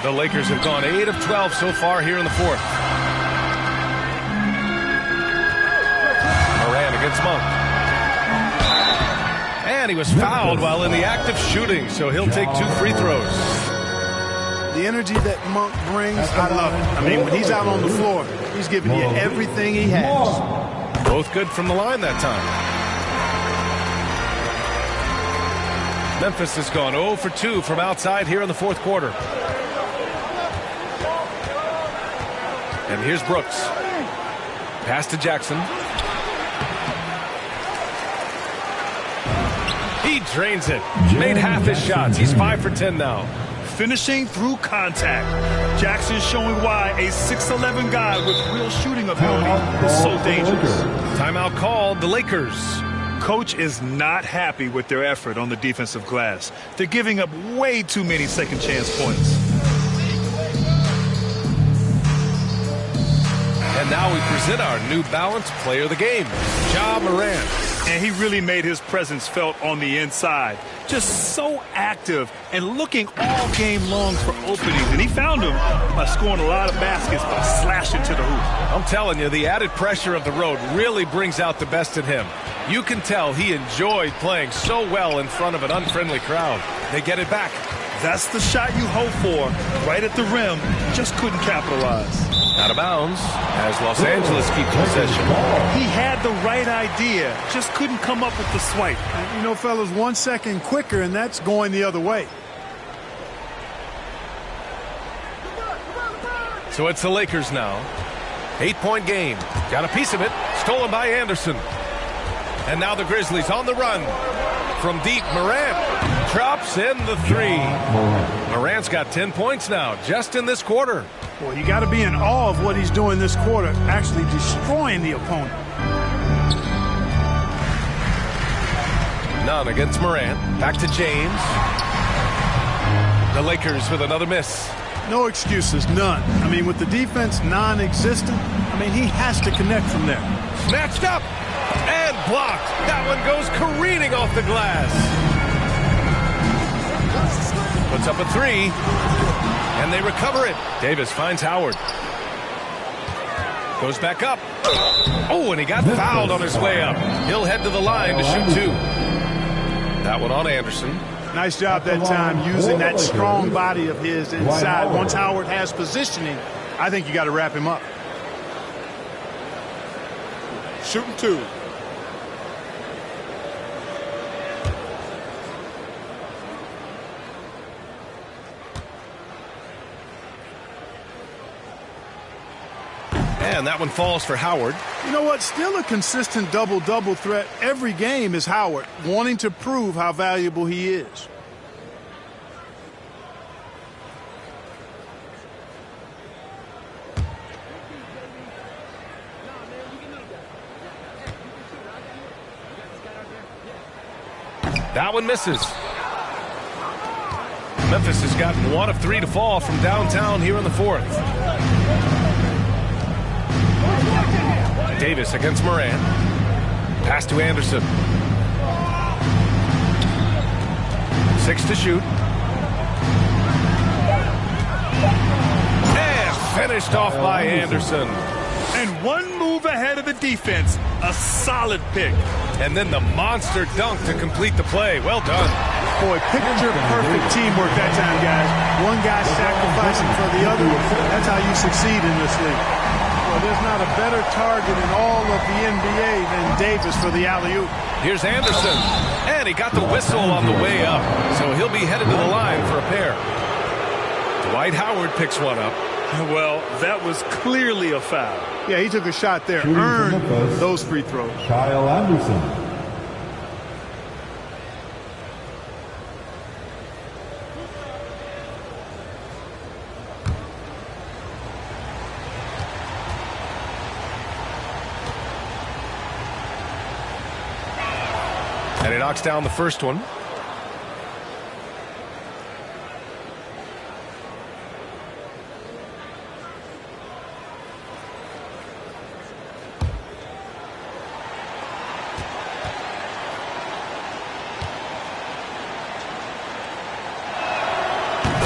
The Lakers have gone 8 of 12 so far here in the fourth. Moran against Monk. And he was fouled while in the act of shooting, so he'll take 2 free throws. The energy that Monk brings, I love it. I mean, when he's out on the floor, he's giving you everything he has. Both good from the line that time. Memphis has gone 0 for 2 from outside here in the fourth quarter. And here's Brooks. Pass to Jackson. He drains it. Made half his shots. He's 5 for 10 now. Finishing through contact. Jackson showing why a 6'11 guy with real shooting ability is so dangerous. Timeout called. The Lakers. Coach is not happy with their effort on the defensive glass. They're giving up way too many second chance points. And now we present our New Balance Player of the Game, Ja Morant. And he really made his presence felt on the inside. Just so active and looking all game long for openings. And he found them by scoring a lot of baskets by slashing to the hoop. I'm telling you, the added pressure of the road really brings out the best in him. You can tell he enjoyed playing so well in front of an unfriendly crowd. They get it back. That's the shot you hope for. Right at the rim. Just couldn't capitalize. Out of bounds as Los Angeles keep possession. He had the right idea, just couldn't come up with the swipe. You know, fellas, 1 second quicker, and that's going the other way. So it's the Lakers now. 8-point game. Got a piece of it. Stolen by Anderson. And now the Grizzlies on the run. From deep, Morant drops in the 3. Morant's got 10 points now, just in this quarter. Well, you got to be in awe of what he's doing this quarter, actually destroying the opponent. None against Morant. Back to James. The Lakers with another miss. No excuses, none. I mean, with the defense non-existent, I mean, he has to connect from there. Snatched up and blocked. That one goes careening off the glass. Puts up a 3. And they recover it. Davis finds Howard. Goes back up. Oh, and he got fouled on his way up. He'll head to the line to shoot 2. That one on Anderson. Nice job that time using that strong body of his inside. Once Howard has positioning, I think you got to wrap him up. Shooting 2. And that one falls for Howard. You know what? Still a consistent double-double threat every game is Howard, wanting to prove how valuable he is. That one misses. Memphis has gotten 1 of 3 to fall from downtown here in the fourth. Davis against Moran. Pass to Anderson. 6 to shoot. And finished off by Anderson. And 1 move ahead of the defense. A solid pick. And then the monster dunk to complete the play. Well done. Boy, picture-perfect teamwork that time, guys. One guy sacrificing for the other. That's how you succeed in this league. Well, there's not a better target in all of the NBA than Davis for the alley-oop. Here's Anderson. And he got the whistle on the way up. So he'll be headed to the line for a pair. Dwight Howard picks one up. Well, that was clearly a foul. Yeah, he took a shot there. Earned those free throws. Kyle Anderson. And he knocks down the first one.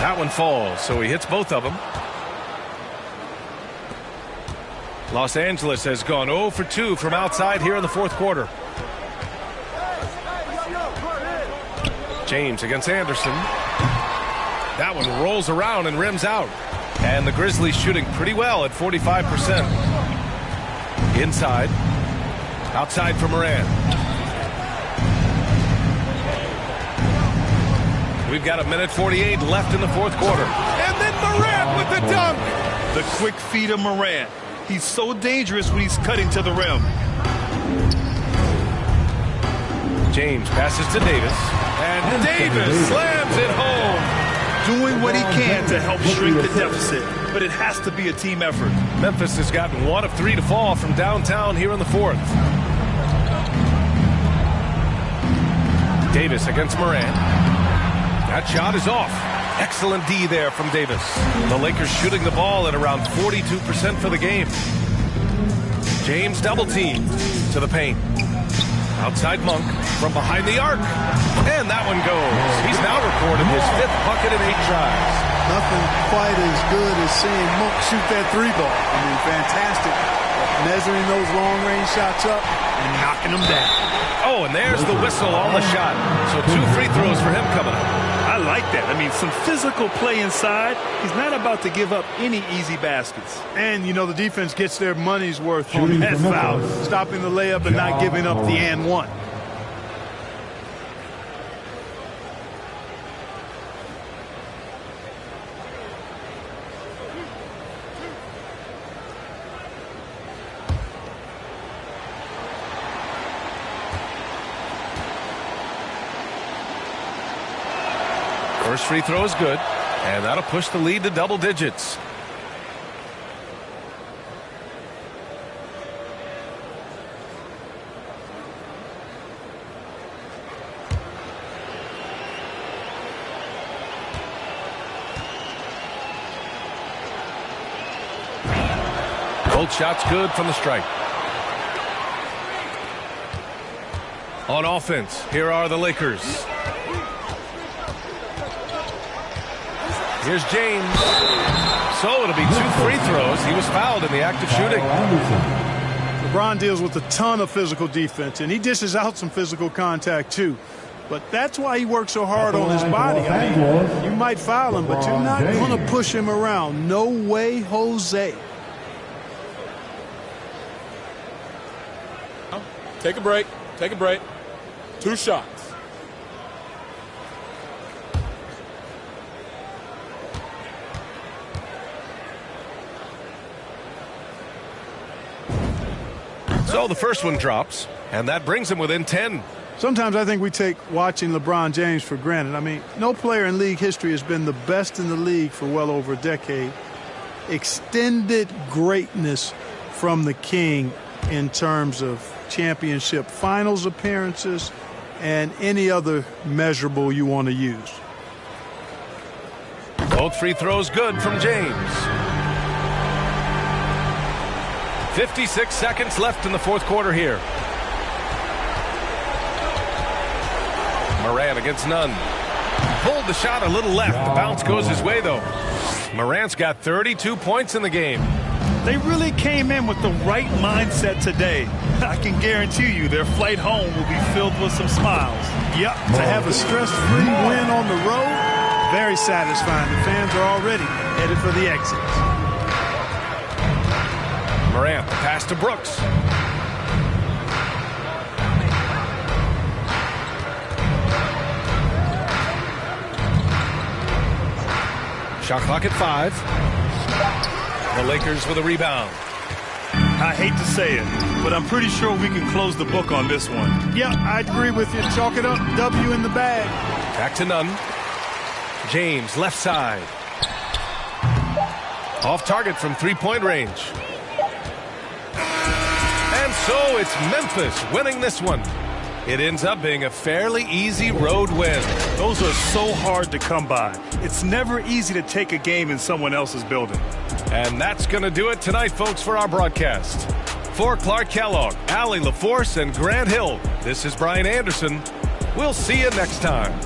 That one falls, so he hits both of them. Los Angeles has gone 0 for 2 from outside here in the fourth quarter. James against Anderson. That one rolls around and rims out. And the Grizzlies shooting pretty well at 45%. Inside. Outside for Moran. We've got 1:48 left in the fourth quarter. And then Moran with the dunk. The quick feed of Moran. He's so dangerous when he's cutting to the rim. James passes to Davis. And Davis slams it home. Doing what he can to help shrink the deficit. But it has to be a team effort. Memphis has gotten 1 of 3 to fall from downtown here in the fourth. Davis against Moran. That shot is off. Excellent D there from Davis. The Lakers shooting the ball at around 42% for the game. James double team to the paint. Outside Monk from behind the arc. And that one goes. He's now recorded his 5th bucket in 8 tries. Nothing quite as good as seeing Monk shoot that 3-ball. I mean, fantastic. Measuring those long-range shots up and knocking them down. Oh, and there's the whistle on the shot. So 2 free throws for him coming up. I like that. I mean, some physical play inside. He's not about to give up any easy baskets. And, you know, the defense gets their money's worth on that foul. Stopping the layup and not giving up the and one. First free throw is good, and that'll push the lead to double digits. Both shots good from the stripe. On offense, here are the Lakers. Here's James. So it'll be 2 free throws. He was fouled in the act of shooting. LeBron deals with a ton of physical defense, and he dishes out some physical contact too. But that's why he works so hard on his body. I mean, you might foul him, but you're not going to push him around. No way, Jose. Take a break. Take a break. 2 shots. So the first one drops, and that brings him within 10. Sometimes I think we take watching LeBron James for granted. I mean, no player in league history has been the best in the league for well over a decade. Extended greatness from the King in terms of championship finals appearances and any other measurable you want to use. Both free throws good from James. 56 seconds left in the fourth quarter here. Moran against Nunn. Pulled the shot a little left. The bounce goes his way, though. Morant's got 32 points in the game. They really came in with the right mindset today. I can guarantee you their flight home will be filled with some smiles. Yep, to have a stress-free win on the road, very satisfying. The fans are already headed for the exits. Morant, the pass to Brooks. Shot clock at 5. The Lakers with a rebound. I hate to say it, but I'm pretty sure we can close the book on this one. Yeah, I agree with you. Chalk it up. W in the bag. Back to Nunn. James, left side. Off target from three-point range. And so it's Memphis winning this one. It ends up being a fairly easy road win. Those are so hard to come by. It's never easy to take a game in someone else's building. And that's going to do it tonight, folks, for our broadcast. For Clark Kellogg, Allie LaForce, and Grant Hill, this is Brian Anderson. We'll see you next time.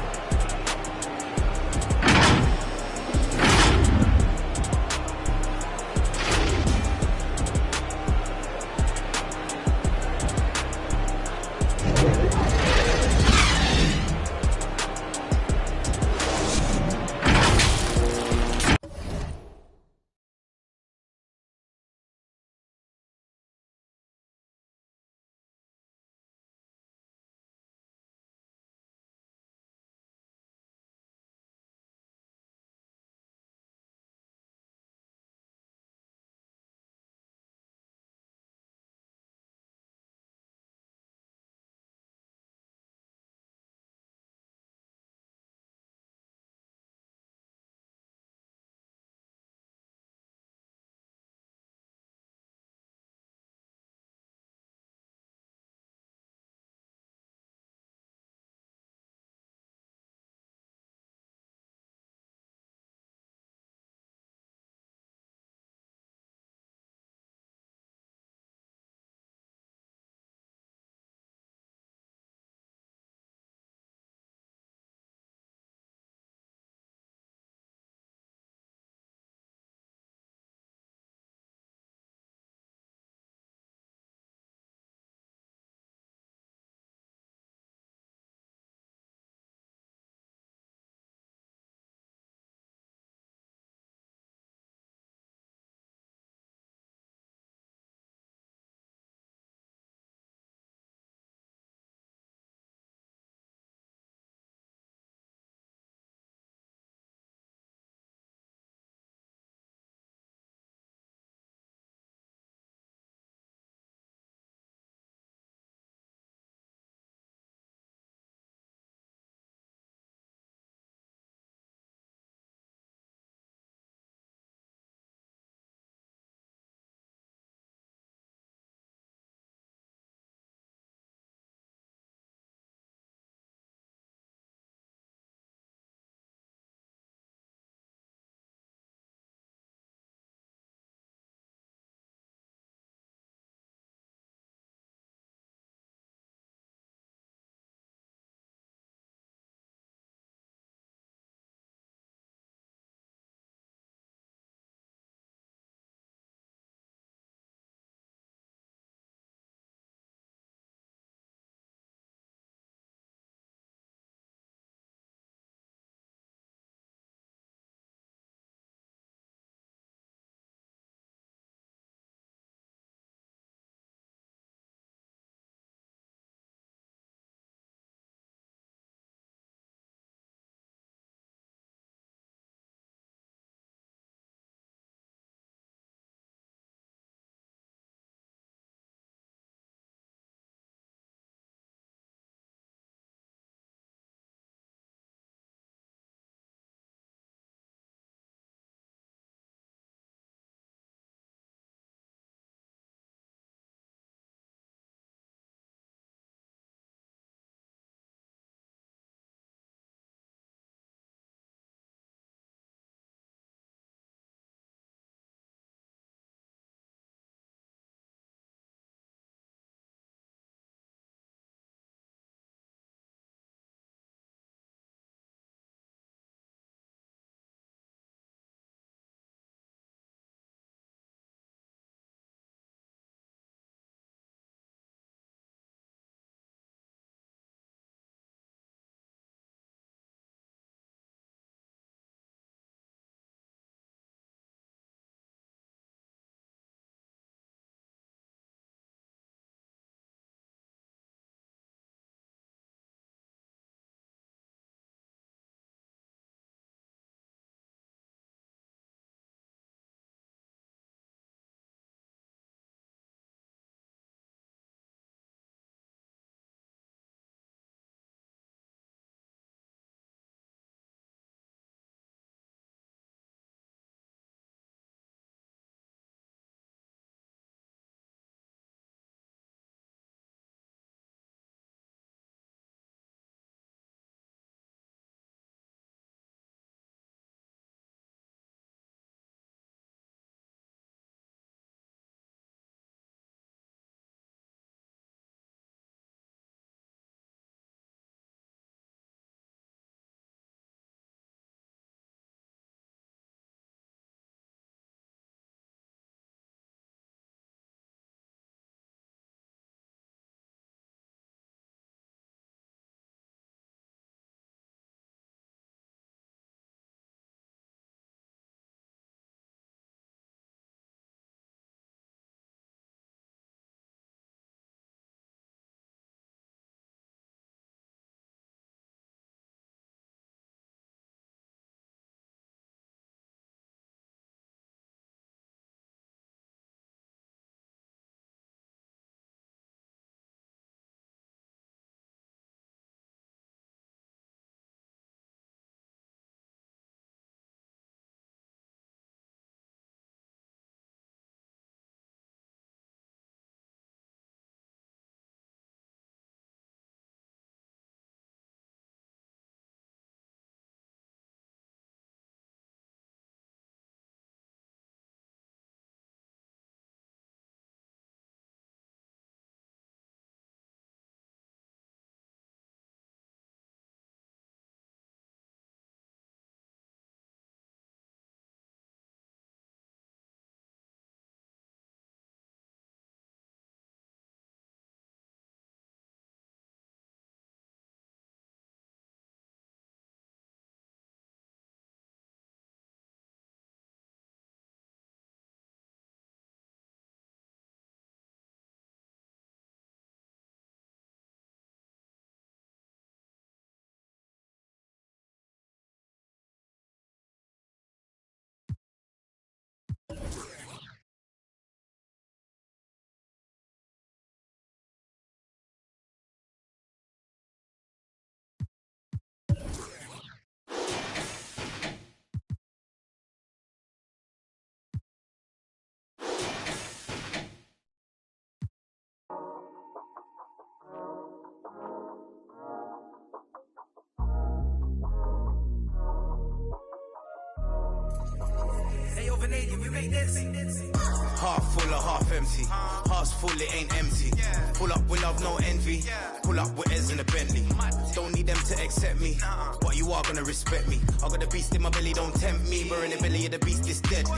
Half full or half empty. Heart's full, it ain't empty. Pull up with love, no envy. Pull up with Ez in a Bentley. Don't need them to accept me, but you are gonna respect me. I got the beast in my belly, don't tempt me. We're in the belly of the beast, it's deadly.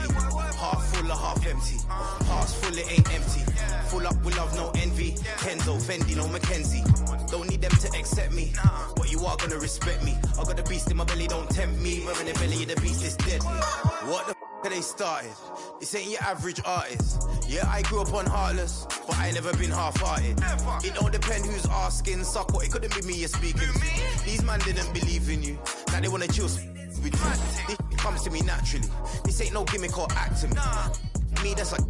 Half full or half empty. Heart's full, it ain't empty. Full up with love, no envy. Kenzo, Fendi, no Mackenzie. Don't need them to accept me, but you are gonna respect me. I got the beast in my belly, don't tempt me. We're in the belly of the beast, it's deadly. What the they started? This ain't your average artist. Yeah, I grew up on Heartless, but I never been half-hearted. It don't depend who's asking, suck what, it couldn't be me you're speaking to. These man didn't believe in you, now they wanna chill with you. This comes to me naturally. This ain't no gimmick or acting. Me, that's like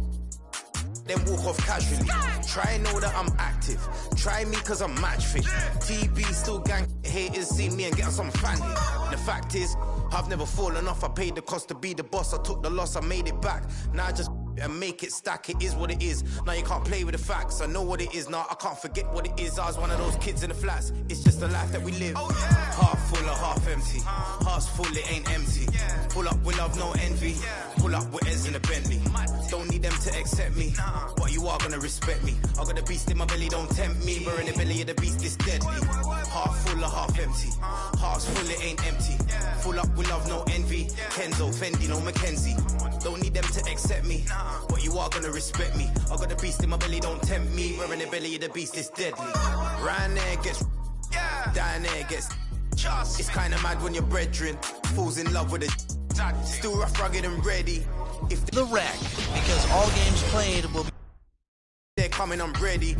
then walk off casually. Try know that I'm active. Try me cause I'm match fit. TB still gang haters see me and get some family. The fact is, I've never fallen off. I paid the cost to be the boss. I took the loss, I made it back. Now I just and make it stack. It is what it is. Now you can't play with the facts. I know what it is now. I can't forget what it is. I was one of those kids in the flats. It's just the life that we live. Half full or half empty. Heart's full, it ain't empty. Pull up with love, no envy. Pull up with Ez in a Bentley. Don't need them to accept me, but you are gonna respect me. I got the beast in my belly, don't tempt me. We're in the belly of the beast, it's deadly. Half full or half empty. Heart's full, it ain't empty. Full up with love, no envy. Kenzo, Fendi, no Mackenzie. Don't need them to accept me, but you are gonna respect me. I got the beast in my belly, don't tempt me. We're in the belly of the beast, it's deadly. Round there gets, down there gets. It's kinda mad when your brethren falls in love with a still rough, rugged and ready. If the rack, because all games played will be they're coming, I'm ready.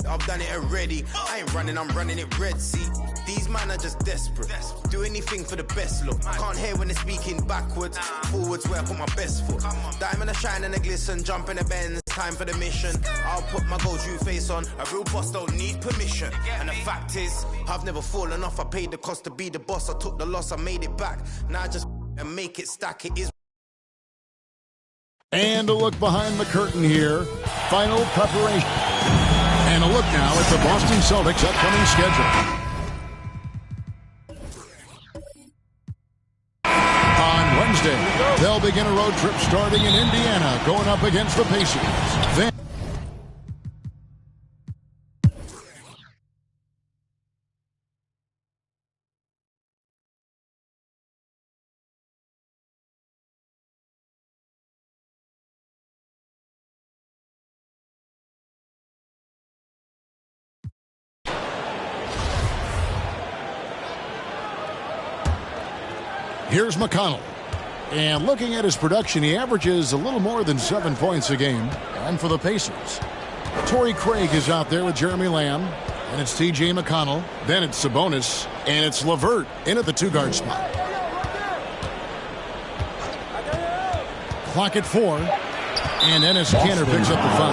I've done it already. I ain't running, I'm running it Red Sea. These man are just desperate. Do anything for the best look. Can't hear when they're speaking backwards. Forwards where I put my best foot. Diamond a shine and a glisten. Jump in the bends. Time for the mission. I'll put my gold true face on. A real boss don't need permission. And the fact is, I've never fallen off. I paid the cost to be the boss. I took the loss, I made it back. Now I just and make it stack. It is. And a look behind the curtain here. Final preparation. And a look now at the Boston Celtics' upcoming schedule. On Wednesday, they'll begin a road trip starting in Indiana, going up against the Pacers. Then here's McConnell. And looking at his production, he averages a little more than 7 points a game. And for the Pacers, Torrey Craig is out there with Jeremy Lamb. And it's T.J. McConnell. Then it's Sabonis. And it's LeVert in at the two-guard spot. Clock at 4. And Enes Kanter picks up the foul.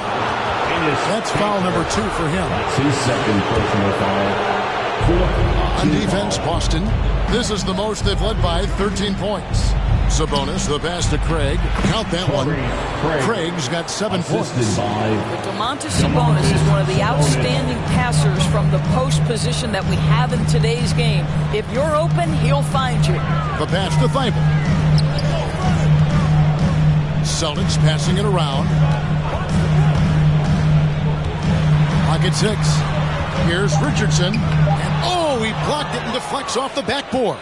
That's foul number 2 for him. That's his second personal foul. On defense, Boston. This is the most they've led by 13 points. Sabonis, the pass to Craig. Count that one. Craig's got 7 points. Domantas Sabonis is one of the outstanding passers from the post position that we have in today's game. If you're open, he'll find you. The pass to Thibault. Celtics passing it around. Pocket 6. Here's Richardson. And oh, he blocked it and deflects off the backboard.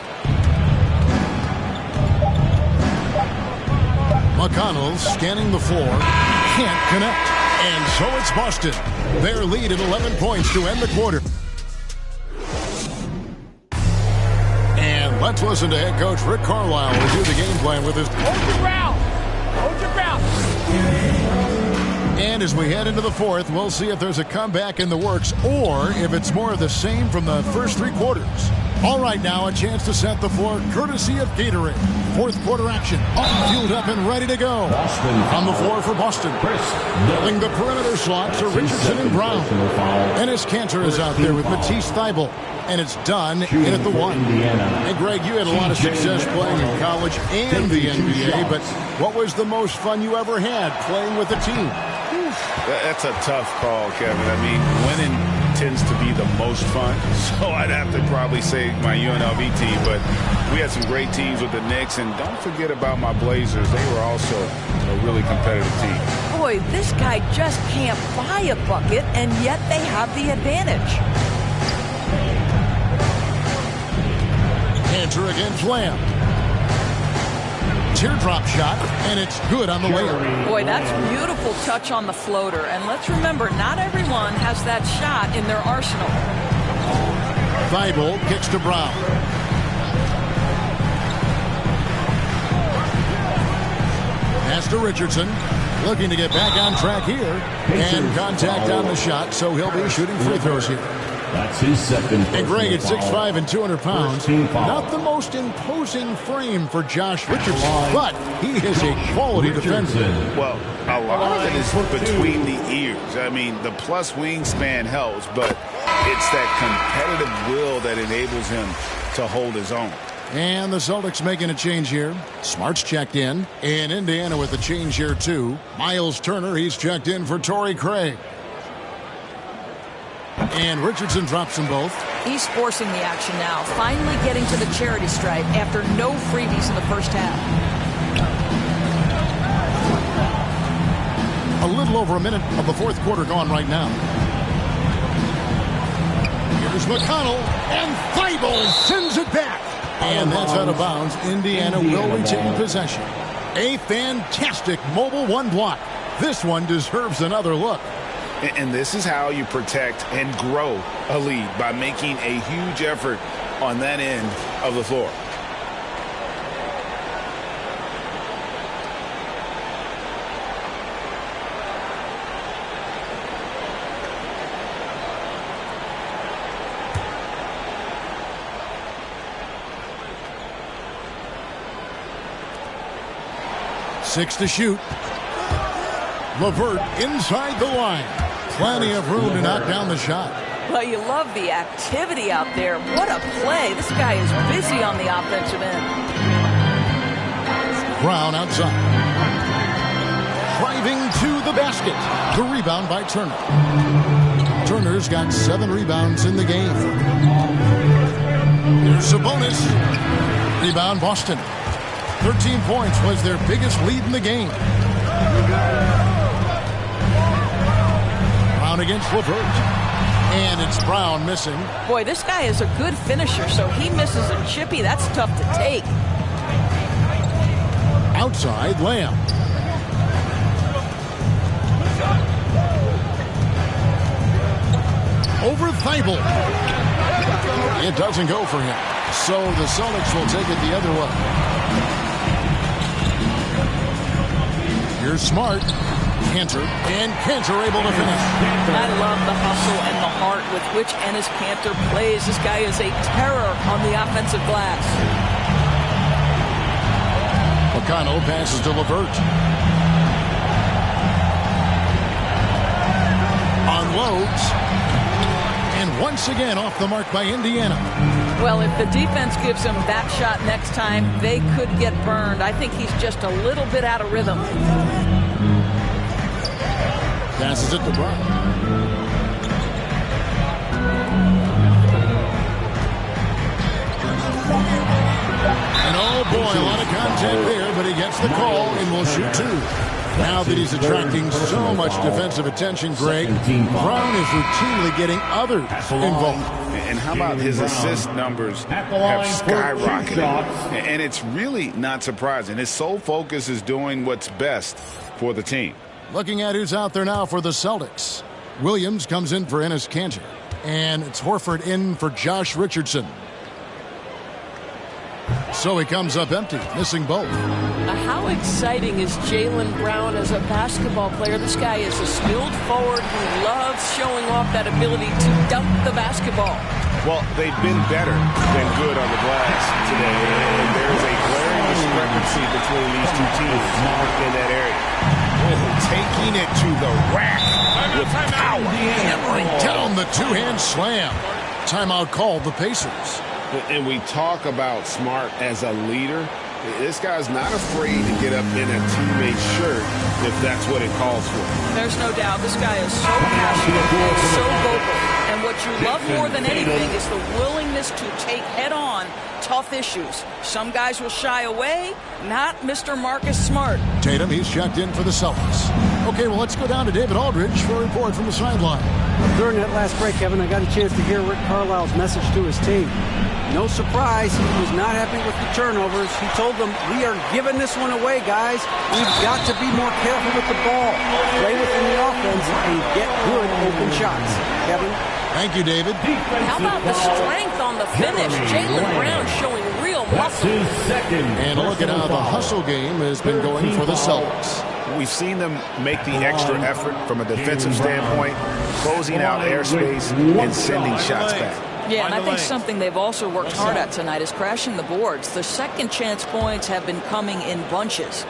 McConnell scanning the floor. Can't connect. And so it's Boston. Their lead at 11 points to end the quarter. And let's listen to head coach Rick Carlisle review the game plan with his... Hold your ground. Hold your ground. And as we head into the fourth, we'll see if there's a comeback in the works or if it's more of the same from the first 3 quarters. All right, now a chance to set the floor courtesy of Gatorade. Fourth quarter action. All fueled up and ready to go. On the floor for Boston. Filling the perimeter slots are Richardson and Brown. Enes Kanter is out there with Matisse Thybulle. And it's done in at the 1. And Greg, you had a lot of success playing in college and the NBA, but what was the most fun you ever had playing with a team? That's a tough call, Kevin. I mean, winning tends to be the most fun. So I'd have to probably say my UNLV team, but we had some great teams with the Knicks, and don't forget about my Blazers. They were also a really competitive team. Boy, this guy just can't buy a bucket, and yet they have the advantage. Cantor against Lamb. Teardrop shot, and it's good on the layup. Boy, that's beautiful touch on the floater. And let's remember, not everyone has that shot in their arsenal. Thibault kicks to Brown. Pass to Richardson. Looking to get back on track here. And contact on the shot, so he'll be shooting free throws here. That's his second. And Greg at 6'5" and 200 pounds. Not the most imposing frame for Josh Richardson, but he is a quality defender. Well, a lot of it is between the ears. I mean, the plus wingspan helps, but it's that competitive will that enables him to hold his own. And the Celtics making a change here. Smart's checked in. And Indiana with a change here, too. Miles Turner, he's checked in for Torrey Craig. And Richardson drops them both. He's forcing the action now, finally getting to the charity stripe after no freebies in the first half. A little over a minute of the fourth quarter gone right now. Here's McConnell, and Thibault sends it back. And that's out of bounds. Indiana will retain possession. A fantastic mobile one block. This one deserves another look. And this is how you protect and grow a lead, by making a huge effort on that end of the floor. Six to shoot. LeVert inside the line. Plenty of room to knock down the shot. Well, you love the activity out there. What a play. This guy is busy on the offensive end. Brown outside. Driving to the basket. The rebound by Turner. Turner's got 7 rebounds in the game. Here's Sabonis. Rebound Boston. 13 points was their biggest lead in the game. Brown against LeVert. And it's Brown missing. Boy, this guy is a good finisher, so he misses a chippy. That's tough to take. Outside, Lamb. Over Thibault. It doesn't go for him. So the Celtics will take it the other way. Here's Smart. Cantor, and Cantor able to finish. I love the hustle and the heart with which Enes Kanter plays. This guy is a terror on the offensive glass. McConnell passes to LeVert. Unloads. And once again off the mark by Indiana. Well, if the defense gives him that shot next time, they could get burned. I think he's just a little bit out of rhythm. Passes it to Brown. And oh boy, a lot of contact there, but he gets the call and will shoot 2. Now that he's attracting so much defensive attention, Greg, Brown is routinely getting others involved. And how about his assist numbers have skyrocketed? And it's really not surprising. His sole focus is doing what's best for the team. Looking at who's out there now for the Celtics. Williams comes in for Enes Kanter. And it's Horford in for Josh Richardson. So he comes up empty, missing both. How exciting is Jaylen Brown as a basketball player? This guy is a skilled forward who loves showing off that ability to dunk the basketball. Well, they've been better than good on the glass today. And there's a glaring discrepancy between these two teams in that area. Taking it to the rack with power. Hammering down the two-hand slam. Timeout called the Pacers. And we talk about Smart as a leader. This guy's not afraid to get up in a teammate's shirt if that's what it calls for. There's no doubt. This guy is so passionate and so vocal. And And what you love more than anything is the willingness to take head-on tough issues. Some guys will shy away, not Mr. Marcus Smart. Tatum, he's checked in for the Celtics. Okay, well, let's go down to David Aldridge for a report from the sideline. During that last break, Kevin, I got a chance to hear Rick Carlisle's message to his team. No surprise, he was not happy with the turnovers. He told them, we are giving this one away, guys. We've got to be more careful with the ball, play within the offense, and get good open shots. Kevin? Thank you, David. How about the strength on the finish? Jaylen Brown showing real muscle. And look at how the hustle game has been going for the Celtics. We've seen them make the extra effort from a defensive standpoint, closing out airspace and sending shots back. Yeah, and I think something they've also worked hard at tonight is crashing the boards. The second chance points have been coming in bunches.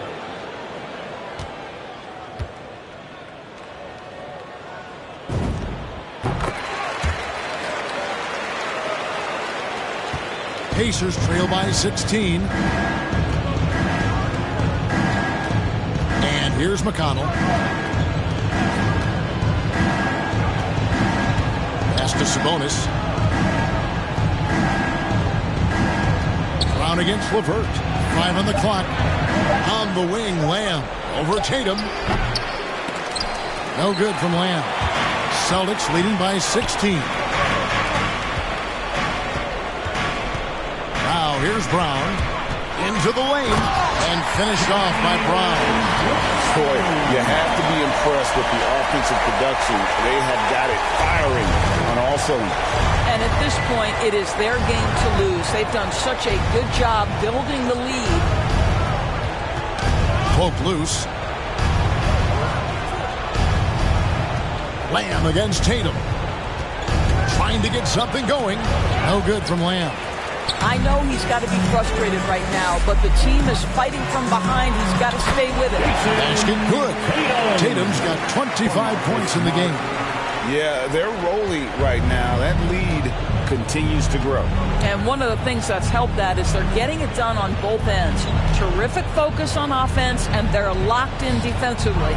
Pacers trail by 16. And here's McConnell. Pass to Sabonis. Brown against LeVert. 5 on the clock. On the wing, Lamb. Over Tatum. No good from Lamb. Celtics leading by 16. Now here's Brown. Into the lane. And finished off by Brown. Boy, you have to be impressed with the offensive production. They have got it firing on all cylinders. And at this point, it is their game to lose. They've done such a good job building the lead. Pope loose. Lamb against Tatum. Trying to get something going. No good from Lamb. I know he's got to be frustrated right now, but the team is fighting from behind. He's got to stay with it. Basket good. Tatum's got 25 points in the game. Yeah, they're rolling right now. That lead continues to grow. And one of the things that's helped that is they're getting it done on both ends. Terrific focus on offense, and they're locked in defensively.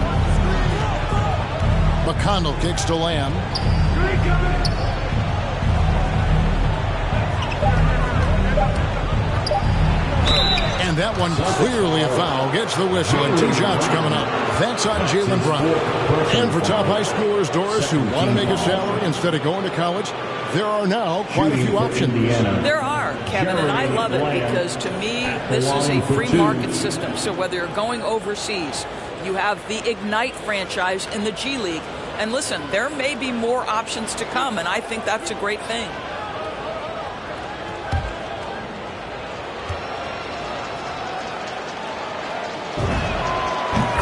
McConnell kicks to Lamb. And that one clearly a foul. Gets the whistle and 2 shots coming up. That's on Jaylen Brown. And for top high schoolers, Doris, who want to make a salary instead of going to college, there are now quite a few options. There are, Kevin, and I love it because to me, this is a free market system. So whether you're going overseas, you have the Ignite franchise in the G League. And listen, there may be more options to come, and I think that's a great thing.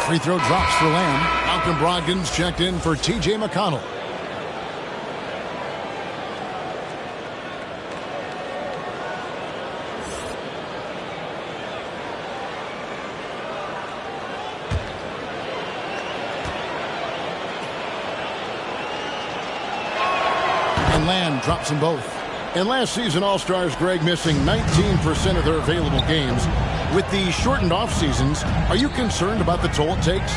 Free throw drops for Lamb. Malcolm Brogdon's checked in for T.J. McConnell. And Lamb drops them both. And last season, All-Stars Greg missing 19% of their available games. With the shortened off seasons, are you concerned about the toll it takes?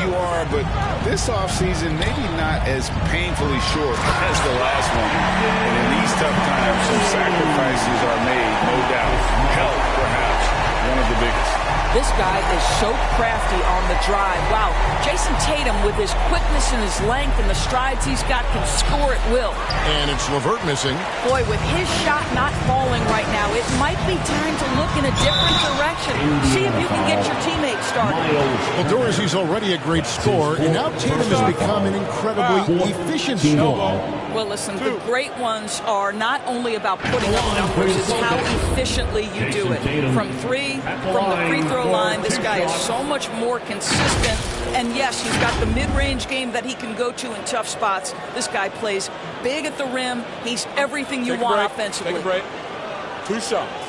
You are, but this offseason maybe not as painfully short as the last one. And in these tough times, some sacrifices are made, no doubt. Health, perhaps, one of the biggest. This guy is so crafty on the drive. Wow, Jason Tatum, with his quickness and his length and the strides he's got, can score at will. And it's LeVert missing. Boy, with his shot not falling right now, it might be time to look in a different direction. See if you can get your teammates started. Well, Doris, he's already a great scorer, and now Tatum has become an incredibly efficient scorer. Well, listen, the great ones are not only about putting up numbers, it's how efficiently you do it. From three, from the free throw line, this guy is so much more consistent. And yes, he's got the mid-range game that he can go to in tough spots. This guy plays big at the rim. He's everything you want offensively. Take a break. 2 shots.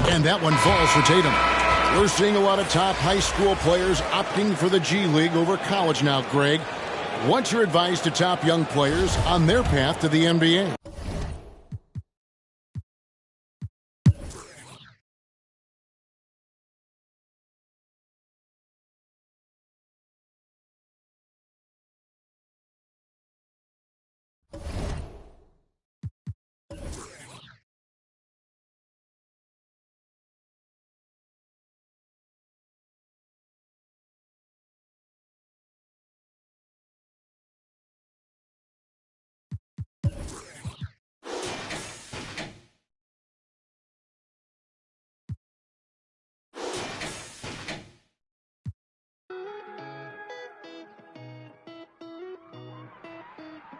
And that one falls for Tatum. We're seeing a lot of top high school players opting for the G League over college now, Greg. What's your advice to top young players on their path to the NBA?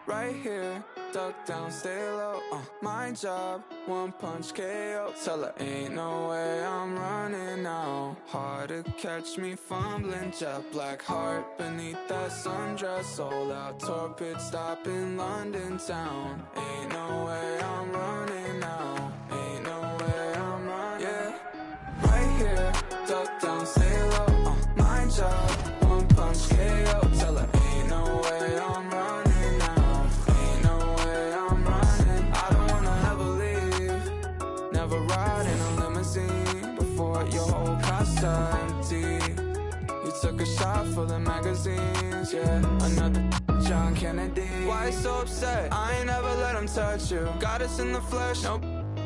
Right here, duck down, stay low, my job, one punch KO. Tell her ain't no way I'm running now. Hard to catch me fumbling, jet black heart beneath that sundress. Sold out tour pit stop in London town. Ain't no way I'm running now. Ain't no way I'm running. Yeah, right here, duck down, stay low, my job, one punch KO. Tell her ain't no way I'm running. Ride in a limousine before your whole casa empty. You took a shot for the magazines, yeah. Another John Kennedy. Why so upset? I ain't never let him touch you. Got us in the flesh, no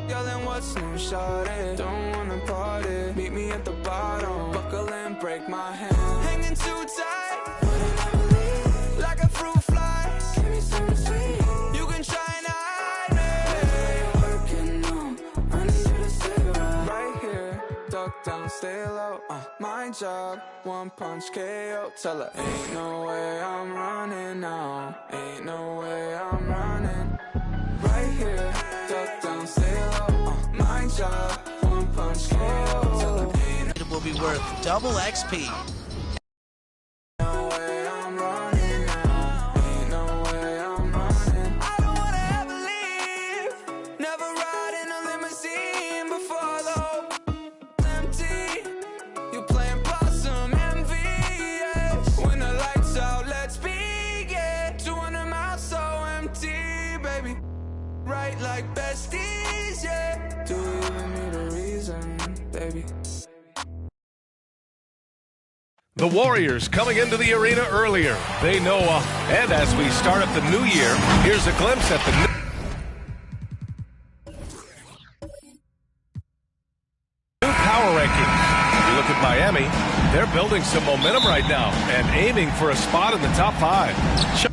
yelling what's new, shawty. Don't wanna party, meet me at the bottom. Buckle and break my hand. Hanging too tight, wouldn't ever leave. Like a fruit fly, give me something sweet. You can try and hide me. Duck down, stay low, my job, one punch KO. Tell her ain't no way I'm running now. Ain't no way I'm running. Right here, duck down, stay low, my job, one punch KO. Tell her ain't It will be worth double XP. no way I'm running now. Ain't no way I'm running. I don't wanna ever leave. Never ride in a limousine before the whole empty. You playing possum MV, yeah. When the lights out, let's begin. 200 miles so empty, baby. Right like besties, yeah. Do we even need a reason, baby? The Warriors coming into the arena earlier. They know and as we start up the new year, here's a glimpse at the new power rankings. If you look at Miami, they're building some momentum right now and aiming for a spot in the top 5.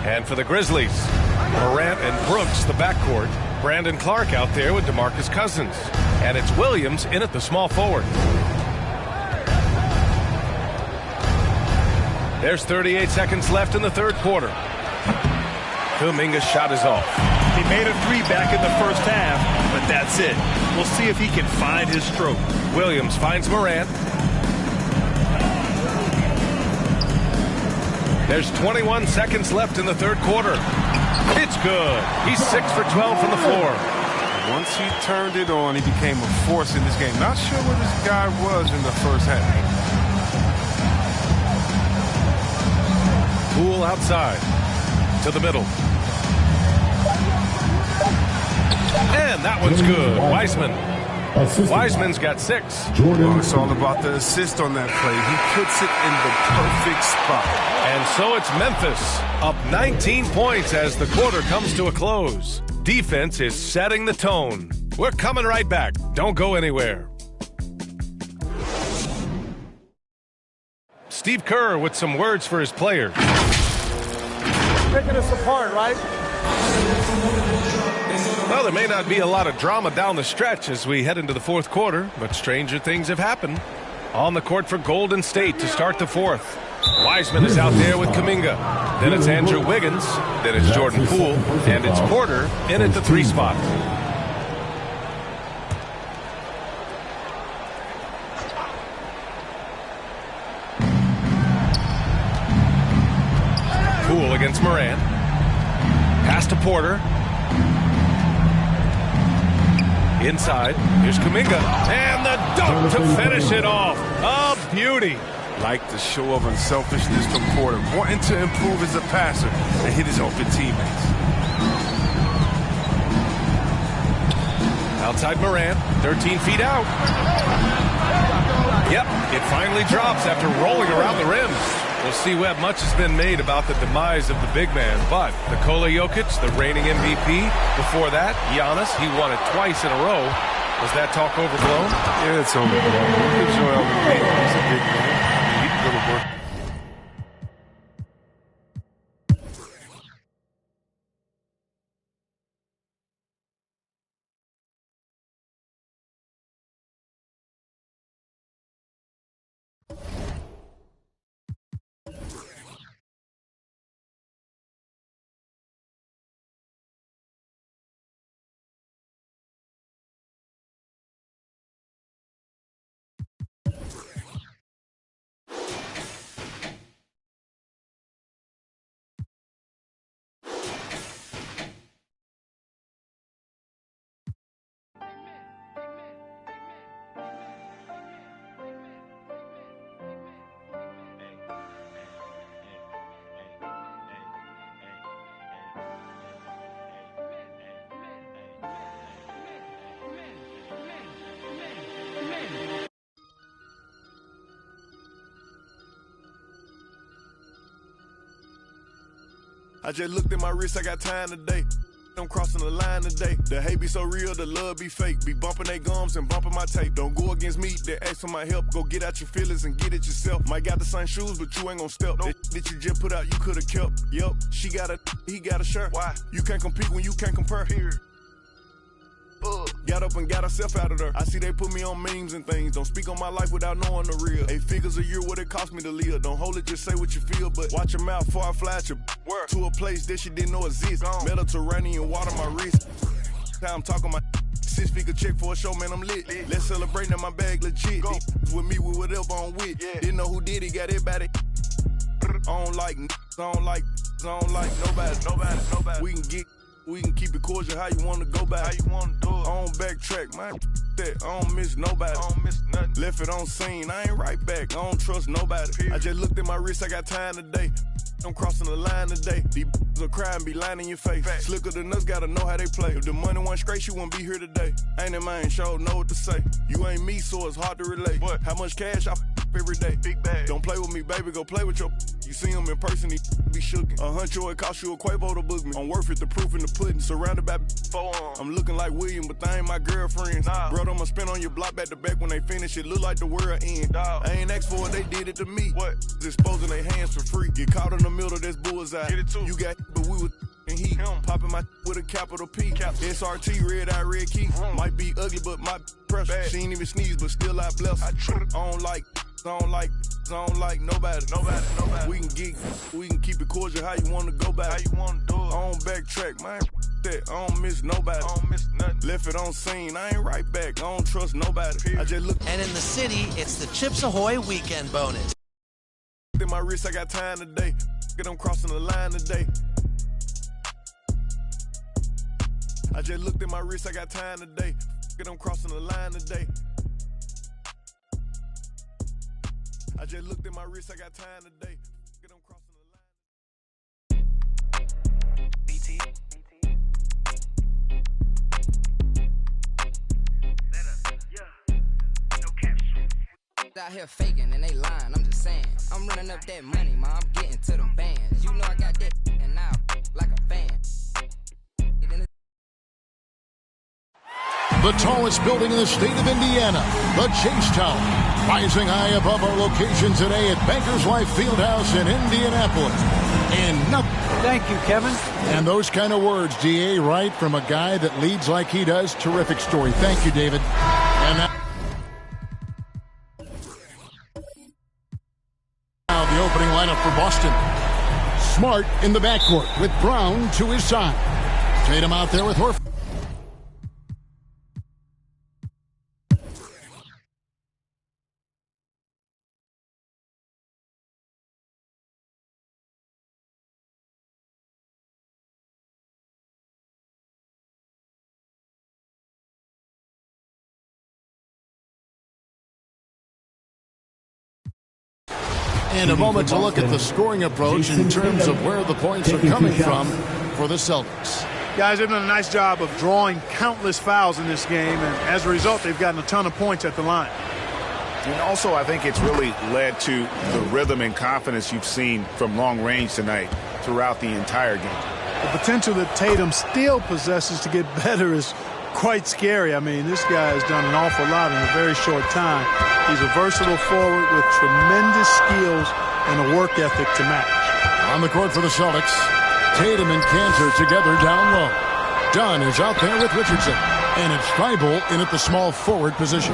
And for the Grizzlies, Morant and Brooks, the backcourt. Brandon Clark out there with DeMarcus Cousins. And it's Williams in at the small forward. There's 38 seconds left in the third quarter. Kuminga's shot is off. He made a 3 back in the first half, but that's it. We'll see if he can find his stroke. Williams finds Morant. There's 21 seconds left in the third quarter. It's good. He's 6 for 12 from the floor. Once he turned it on, he became a force in this game. Not sure where this guy was in the first half. Poole outside. To the middle. And that one's good. Wiseman's got 6. Well, it's all about the assist on that play. He puts it in the perfect spot. And so it's Memphis up 19 points as the quarter comes to a close. Defense is setting the tone. We're coming right back. Don't go anywhere. Steve Kerr with some words for his players. Picking us apart, right? Well, there may not be a lot of drama down the stretch as we head into the fourth quarter, but stranger things have happened. On the court for Golden State to start the fourth. Wiseman is out there with Kuminga. Then it's Andrew Wiggins. Then it's Jordan Poole. And it's Porter in at the 3 spot. Poole against Morant. Pass to Porter. Inside. Here's Kuminga. And the dunk to finish it off. A beauty. Like the show of unselfishness from Porter, wanting to improve as a passer and hit his open teammates. Outside Morant, 13 feet out. Yep, it finally drops after rolling around the rim. Well, see, Webb, much has been made about the demise of the big man, but Nikola Jokic, the reigning MVP, before that, Giannis, he won it twice in a row. Was that talk overblown? Yeah, it's overblown. Look at Joel Embiid. He's a big man. I mean, he can go to work. I just looked at my wrist, I got time today. I'm crossing the line today. The hate be so real, the love be fake. Be bumping they gums and bumping my tape. Don't go against me, they ask for my help. Go get out your feelings and get it yourself. Might got the same shoes, but you ain't gon' step. Nope. That you just put out, you could've kept. Yup, she got a, he got a shirt. Why? You can't compete when you can't compare. Here. Got up and got herself out of there. I see they put me on memes and things. Don't speak on my life without knowing the real. 8 figures a year, what it cost me to live. Don't hold it, just say what you feel. But watch your mouth before I fly at your word. To a place that she didn't know exist. Mediterranean water my wrist. Time talking my 6-figure check for a show, man, I'm lit. Let's celebrate, now my bag legit. With me, with whatever I'm with. Yeah. Didn't know who did it, got everybody. I don't like nobody. We can keep it cordial, how you wanna go back. How you wanna do it. I don't backtrack, man. That I don't miss nobody. I don't miss nothing. Left it on scene, I ain't right back. I don't trust nobody. Period. I just looked at my wrist, I got time today. I'm crossing the line today. These will cry and be lying in your face. Fact. Slicker than us, gotta know how they play. If the money wasn't straight, you wouldn't be here today. Ain't in mind, sure know what to say. You ain't me, so it's hard to relate. But how much cash I every day? Big bag. Don't play with me, baby, go play with your. You see him in person, he be shookin'. $100, it cost you a Quavo to book me. I'm worth it, the proof in the pudding. Surrounded by forearms. I'm looking like William, but they ain't my girlfriends. Nah. Bro, I'ma spin on your block back to back when they finish. It look like the world end. Dog. I ain't asked for it, they did it to me. What? Exposing their hands for free. Get caught in the middle, that's bullseye. Get it too. You got, but we was and he popping my with a capital P. SRT, red eye, red key. Might be ugly, but my pressure. She ain't even sneeze, but still I bless her. I don't like nobody. We can keep it cordial, how you wanna go back. How you wanna do it. I don't backtrack, man. That I don't miss nobody. I don't miss nothing. Left it on scene, I ain't right back. I don't trust nobody. Period. I just look. And in the city, it's the Chips Ahoy weekend bonus. In my wrist, I got time today. I'm crossing the line today. I just looked at my wrist, I got time today. I'm crossing the line today. I just looked at my wrist, I got time today. I'm crossing the line. BT. Out here faking and they lying, I'm just saying. I'm running up that money, ma, I'm getting to them bands. You know I got that and now like a fan. The tallest building in the state of Indiana, the Chase Tower, rising high above our location today at Bankers Life Fieldhouse in Indianapolis. And nothing. Thank you, Kevin. And those kind of words, DA, right from a guy that leads like he does. Terrific story. Thank you, David. And now the opening lineup for Boston. Smart in the backcourt with Brown to his side. Tatum out there with Horford. And a moment to look at the scoring approach in terms of where the points are coming from for the Celtics. Guys, they've done a nice job of drawing countless fouls in this game, and as a result, they've gotten a ton of points at the line. And also, I think it's really led to the rhythm and confidence you've seen from long range tonight throughout the entire game. The potential that Tatum still possesses to get better is quite scary. I mean, this guy has done an awful lot in a very short time. He's a versatile forward with tremendous skills and a work ethic to match. On the court for the Celtics, Tatum and Cantor together down low. Dunn is out there with Richardson, and it's Thibault in at the small forward position.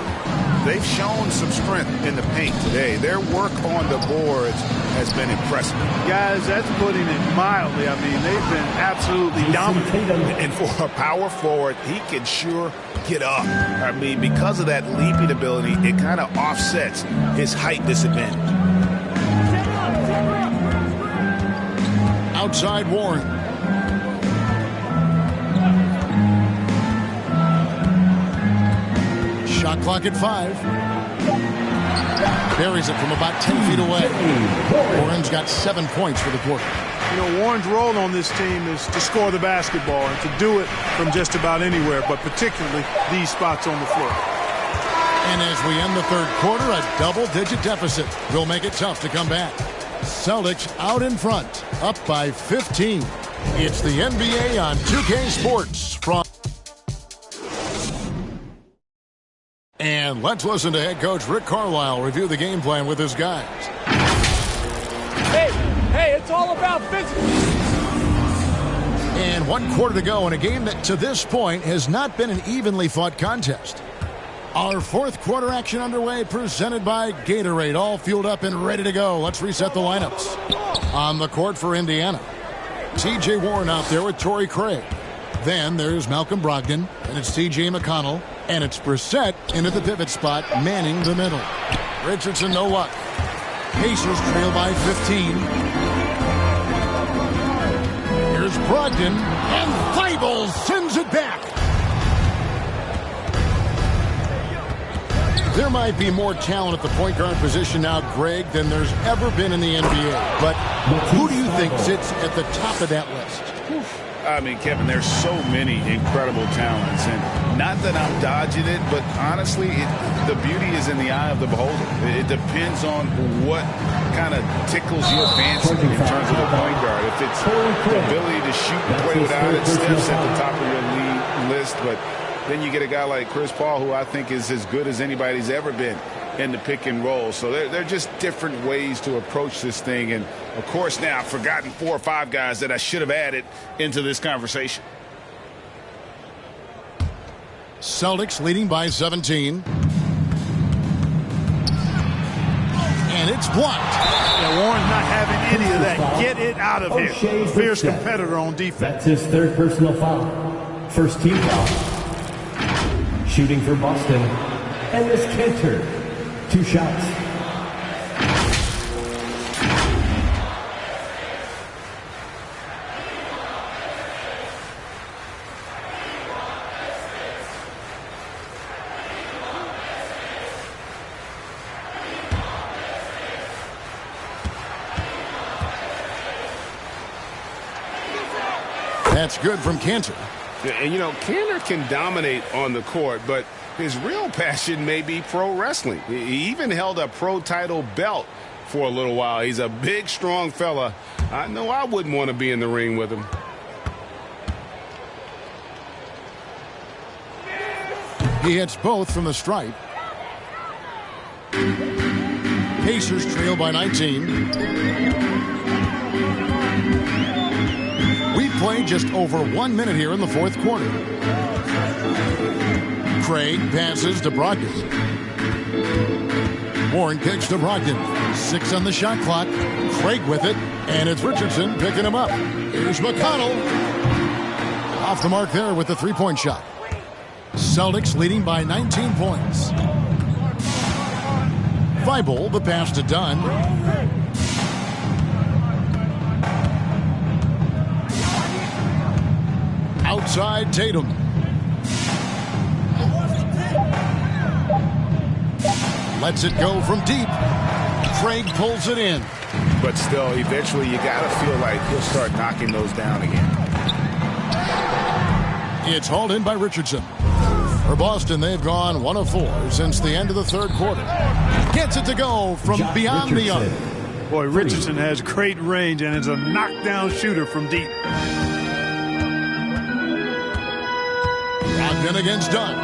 They've shown some strength in the paint today. Their work on the boards has been impressive. Guys, that's putting it mildly. I mean, they've been absolutely dominant. And for a power forward, he can sure get up. I mean, because of that leaping ability, it kind of offsets his height disadvantage. Outside Warren. Shot clock at 5. Buries it from about 10 feet away. Warren's got 7 points for the quarter. You know, Warren's role on this team is to score the basketball and to do it from just about anywhere, but particularly these spots on the floor. And as we end the third quarter, a double-digit deficit will make it tough to come back. Celtics out in front, up by 15. It's the NBA on 2K Sports. And let's listen to head coach Rick Carlisle review the game plan with his guys. Hey, it's all about physical. And 1 quarter to go in a game that to this point has not been an evenly fought contest. Our fourth quarter action underway, presented by Gatorade, all fueled up and ready to go. Let's reset the lineups. On the court for Indiana, T.J. Warren out there with Torrey Craig. Then there's Malcolm Brogdon, and it's T.J. McConnell, and it's Brissett into the pivot spot, manning the middle. Richardson, no luck. Pacers trail by 15. Here's Brogdon, and Thibault sends it back. There might be more talent at the point guard position now, Greg, than there's ever been in the NBA. But who do you think sits at the top of that list? I mean, Kevin, there's so many incredible talents. And not that I'm dodging it, but honestly, the beauty is in the eye of the beholder. It depends on what kind of tickles your fancy in terms of the point guard. If it's the ability to shoot and play without it, Steph's at the top of your league list. But then you get a guy like Chris Paul, who I think is as good as anybody's ever been in the pick and roll. So they're just different ways to approach this thing. And, of course, now I've forgotten 4 or 5 guys that I should have added into this conversation. Celtics leading by 17. And it's blocked. Yeah, Warren's not having any of that. Get it out of here. Fierce competitor on defense. That's his third personal foul. First team foul. Shooting for Boston. And this Cantor. 2 shots. That's good from Cantor. And, you know, Cantor can dominate on the court, but his real passion may be pro wrestling. He even held a pro title belt for a little while. He's a big, strong fella. I know I wouldn't want to be in the ring with him. He hits both from the stripe. Pacers trail by 19. We played just over 1 minute here in the fourth quarter. Craig passes to Brogdon. Warren kicks to Brogdon. 6 on the shot clock. Craig with it, and it's Richardson picking him up. Here's McConnell. Off the mark there with the three-point shot. Celtics leading by 19 points. Thibault, the pass to Dunn. Outside Tatum. Lets it go from deep. Craig pulls it in. But still, eventually you got to feel like he'll start knocking those down again. It's hauled in by Richardson. For Boston, they've gone 1 of 4 since the end of the third quarter. Gets it to go from beyond the arc. Boy, Richardson has great range and is a knockdown shooter from deep. Brogdon against Dunn.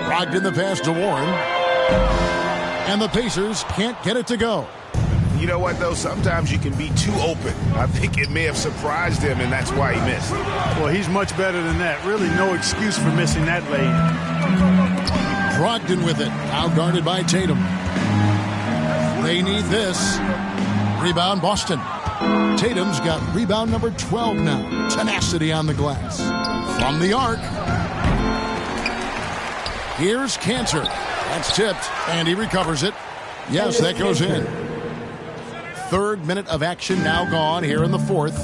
Brogdon the pass to Warren. And the Pacers can't get it to go. You know what, though? Sometimes you can be too open. I think it may have surprised him, and that's why he missed. Well, he's much better than that. Really no excuse for missing that lane. Brogdon with it. Now guarded by Tatum. They need this. Rebound, Boston. Tatum's got rebound number 12 now. Tenacity on the glass. From the arc. Here's Cantor. That's tipped, and he recovers it. Yes, that goes in. Third minute of action now gone here in the fourth.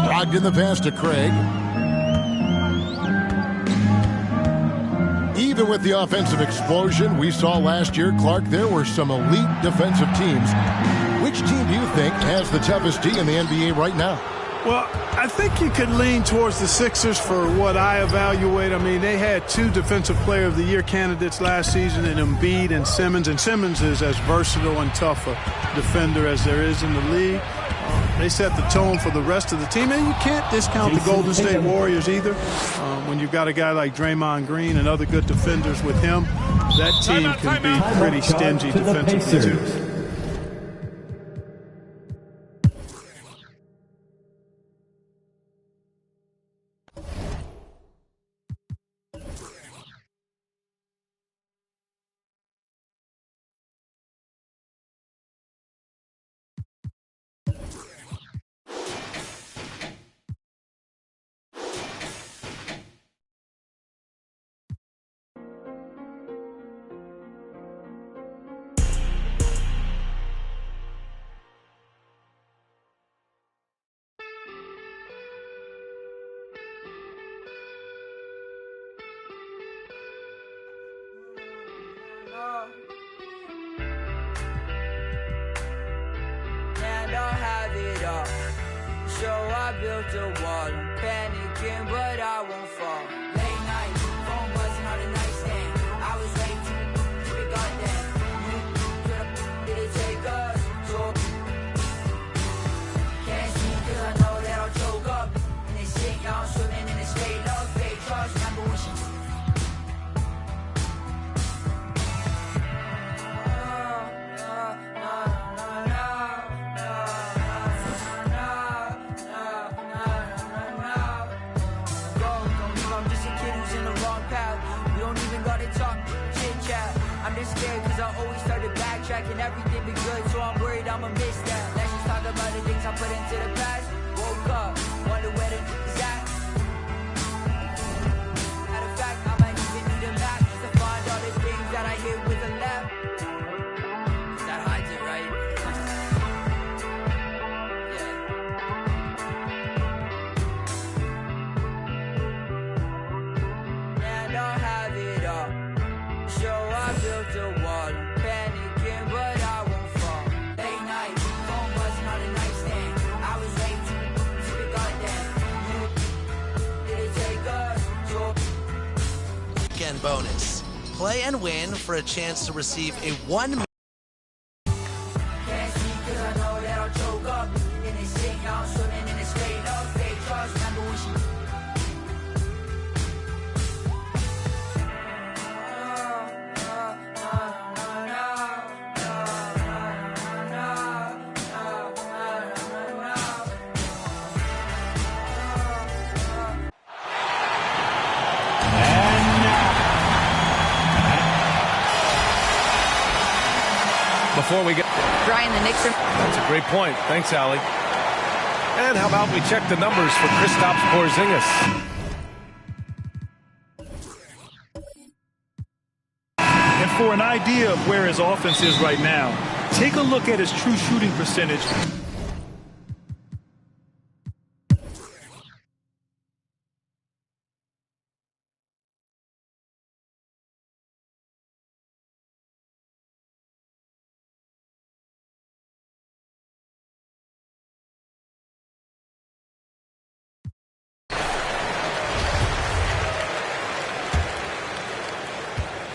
Brogdon the pass to Craig. Even with the offensive explosion we saw last year, Clark, there were some elite defensive teams. Which team do you think has the toughest D in the NBA right now? Well, I think you could lean towards the Sixers for what I evaluate. I mean, they had 2 Defensive Player of the Year candidates last season in Embiid and Simmons Simmons is as versatile and tough a defender as there is in the league. They set the tone for the rest of the team, and you can't discount the Golden State Warriors either. When you've got a guy like Draymond Green and other good defenders with him, that team can be pretty stingy defensively too. So I built a wall. I'm panicking, but I won't fall. Late night, phone buzzing on the nightstand. I was way too big on that. Did it take us? So can't see 'cause I know that I'll choke up. And they sit y'all swimming in the straight love. Fake trust, remember when she scared cause I always start to backtrack and everything be good, so I'm worried I'ma miss that. Let's just talk about the things I put into the past. Woke up, wonder where the is at. Matter of fact, I might even need a map to find all the things that I hit with a left. That hides it, right? Yeah. And I'll have it all. So I built a wall, I'm panicking, but I won't fall. Late night, phone buzzing on the nightstand. I was way too big on that. Did it take us? Weekend bonus. Play and win for a chance to receive a $1 million. Can't see 'cause I know that I'll choke up. And they sit y'all swimming in the straight up. Fake trust, remember when she Before we get... Brian, the Knicks are... That's a great point. Thanks, Allie. And how about we check the numbers for Kristaps Porzingis? And for an idea of where his offense is right now, take a look at his true shooting percentage.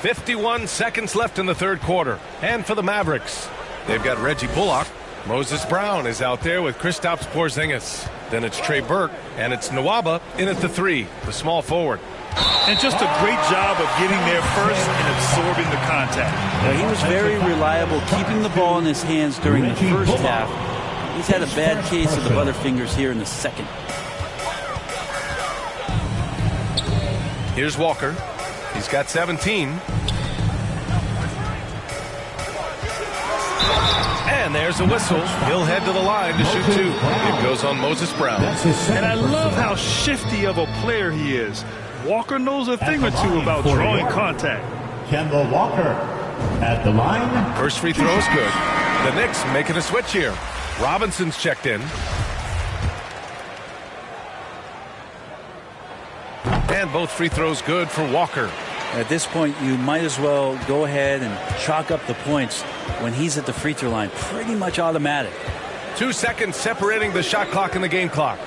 51 seconds left in the third quarter. And for the Mavericks, they've got Reggie Bullock. Moses Brown is out there with Kristaps Porzingis. Then it's Trey Burke, and it's Nwaba in at the 3, the small forward. And just a great job of getting there first and absorbing the contact. He was very reliable, keeping the ball in his hands during the first half. He's had a bad case of the butterfingers here in the second. Here's Walker. He's got 17. And there's a whistle. He'll head to the line to shoot 2. It goes on Moses Brown. And I love how shifty of a player he is. Walker knows a thing or two about drawing contact. Kemba Walker at the line. First free throw is good. The Knicks making a switch here. Robinson's checked in. And both free throws good for Walker. At this point, you might as well go ahead and chalk up the points when he's at the free throw line. Pretty much automatic. 2 seconds separating the shot clock and the game clock.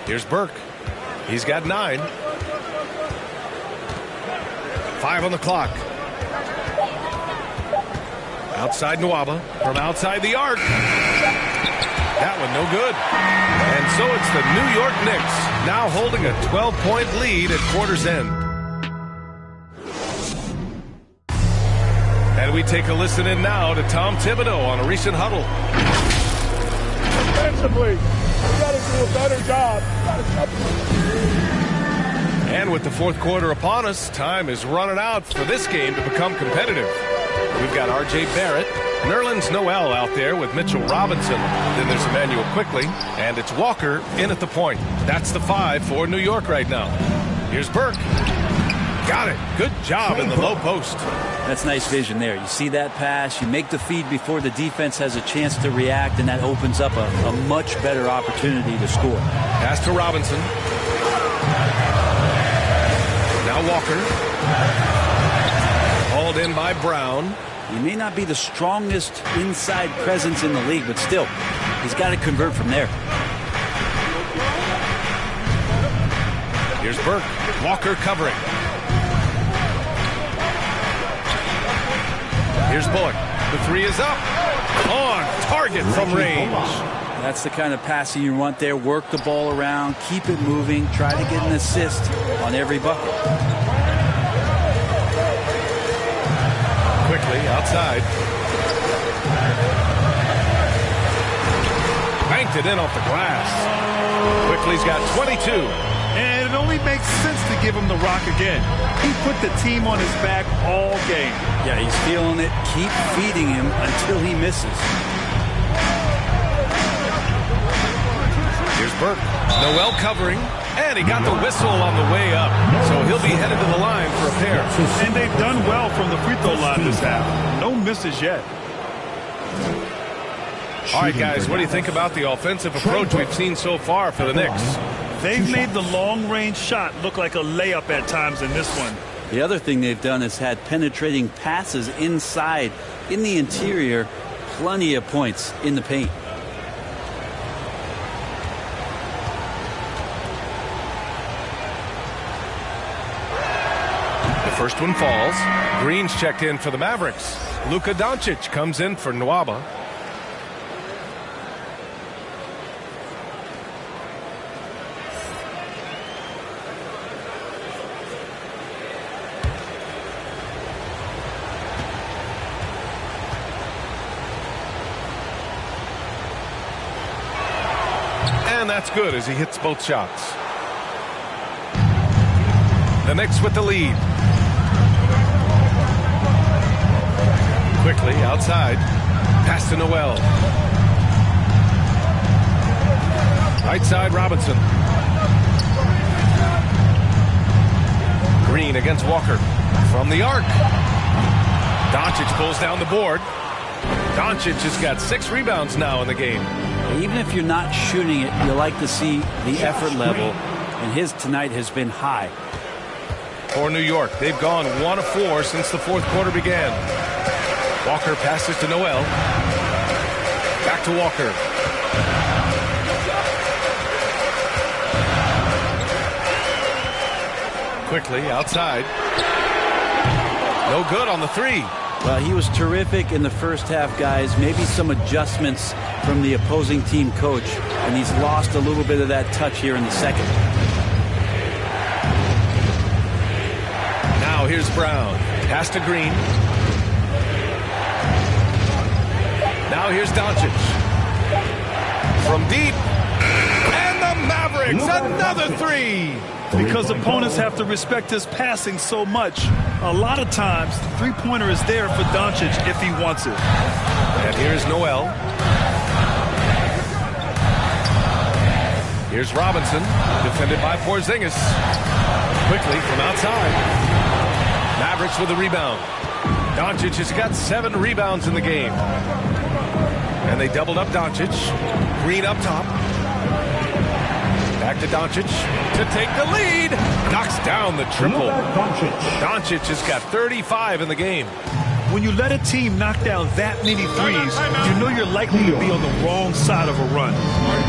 Here's Burke. He's got 9. 5 on the clock. Outside Nwaba. From outside the arc. That one no good. And so it's the New York Knicks now holding a 12-point lead at quarter's end. And we take a listen in now to Tom Thibodeau on a recent huddle. Defensively, we got to do a better job. And with the fourth quarter upon us, time is running out for this game to become competitive. We've got R.J. Barrett, Nerlens Noel out there with Mitchell Robinson. Then there's Emmanuel Quickley, and it's Walker in at the point. That's the 5 for New York right now. Here's Burke. Got it. Good job in the low post. That's nice vision there. You see that pass, you make the feed before the defense has a chance to react, and that opens up a much better opportunity to score. Pass to Robinson. Now Walker. Hauled in by Brown. He may not be the strongest inside presence in the league, but still, he's got to convert from there. Here's Burke. Walker covering. Here's Bullock. The 3 is up. On target from range. That's the kind of passing you want there. Work the ball around, keep it moving, try to get an assist on every bucket. Quickly outside. Banked it in off the glass. Quickly's got 22. And it only makes sense to give him the rock again. He put the team on his back all game. Yeah, he's feeling it. Keep feeding him until he misses. Here's Burke. Noel covering. And he got the whistle on the way up. So he'll be headed to the line for a pair. And they've done well from the free throw line this half. No misses yet. All right, guys, what do you think about the offensive approach we've seen so far for the Knicks? They've made the long-range shot look like a layup at times in this one. The other thing they've done is had penetrating passes inside, in the interior, plenty of points in the paint. The first one falls. Green's checked in for the Mavericks. Luka Doncic comes in for Nwaba. And that's good as he hits both shots. The Knicks with the lead. Quickly outside. Pass to Noel. Right side Robinson. Green against Walker. From the arc. Doncic pulls down the board. Doncic has got 6 rebounds now in the game. Even if you're not shooting it, you like to see the effort level, and his tonight has been high. For New York, they've gone 1 of 4 since the fourth quarter began. Walker passes to Noel. Back to Walker. Quickly outside. No good on the three. Well, he was terrific in the first half, guys. Maybe some adjustments from the opposing team coach, and he's lost a little bit of that touch here in the second. Now here's Brown. Pass to Green. Now here's Doncic. From deep. And the Mavericks, another three. Because opponents have to respect his passing so much. A lot of times, the three-pointer is there for Doncic if he wants it. And here's Noel. Here's Robinson, defended by Porzingis. Quickly from outside. Mavericks with the rebound. Doncic has got 7 rebounds in the game. And they doubled up Doncic. Green up top. Back to Doncic to take the lead. Knocks down the triple. Doncic has got 35 in the game. When you let a team knock down that many threes, you know you're likely to be on the wrong side of a run.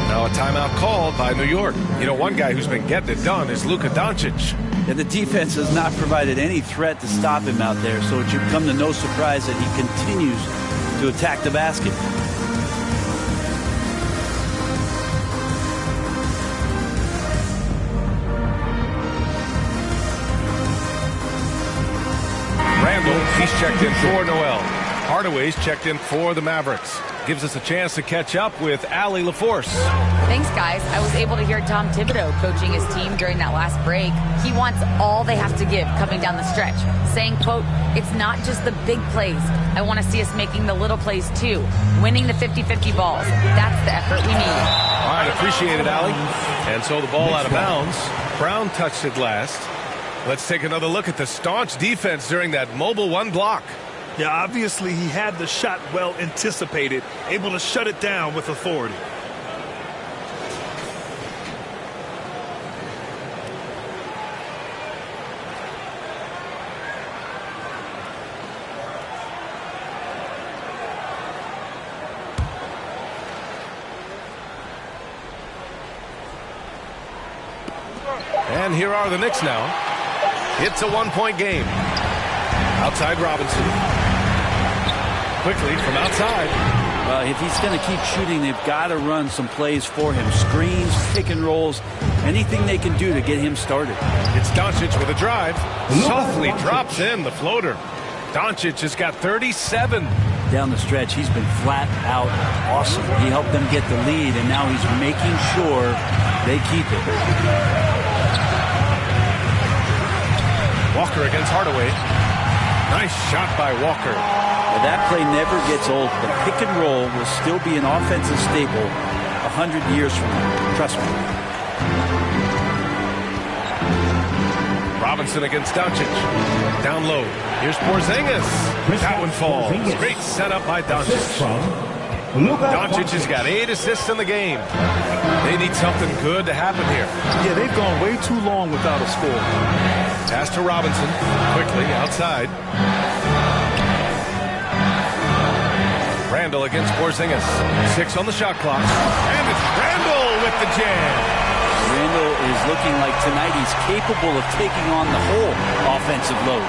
Now a timeout called by New York. You know, one guy who's been getting it done is Luka Doncic. And the defense has not provided any threat to stop him out there, so it should come to no surprise that he continues to attack the basket. He's checked in for Noel. Hardaway's checked in for the Mavericks. Gives us a chance to catch up with Allie LaForce. Thanks, guys. I was able to hear Tom Thibodeau coaching his team during that last break. He wants all they have to give coming down the stretch, saying, quote, "It's not just the big plays. I want to see us making the little plays too, winning the 50-50 balls. That's the effort we need." All right, appreciate it, Allie. And so the ball out of bounds. Brown touched it last. Let's take another look at the staunch defense during that mobile one block. Yeah, obviously he had the shot well anticipated, able to shut it down with authority. And here are the Knicks now. It's a one-point game. Outside Robinson. Quickly from outside. Well, if he's going to keep shooting, they've got to run some plays for him. Screens, pick and rolls, anything they can do to get him started. It's Doncic with a drive. Softly drops in the floater. Doncic has got 37. Down the stretch, he's been flat out awesome. He helped them get the lead, and now he's making sure they keep it. Walker against Hardaway. Nice shot by Walker. Well, that play never gets old. The pick and roll will still be an offensive staple 100 years from now. Trust me. Robinson against Doncic. Down low. Here's Porzingis. That one falls. Great setup by Doncic. Doncic has got 8 assists in the game. They need something good to happen here. Yeah, they've gone way too long without a score. Pass to Robinson. Quickly outside. Randall against Porzingis. 6 on the shot clock. And it's Randall with the jam. Randall is looking like tonight he's capable of taking on the whole offensive load.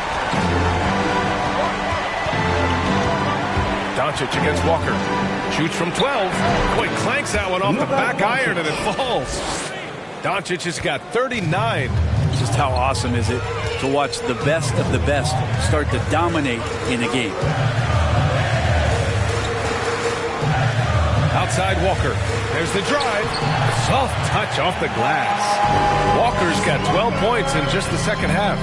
Doncic against Walker. Shoots from 12. Boy, clanks that one off the back iron and it falls. Doncic has got 39. Just how awesome is it to watch the best of the best start to dominate in a game. Outside Walker. There's the drive. Soft touch off the glass. Walker's got 12 points in just the second half.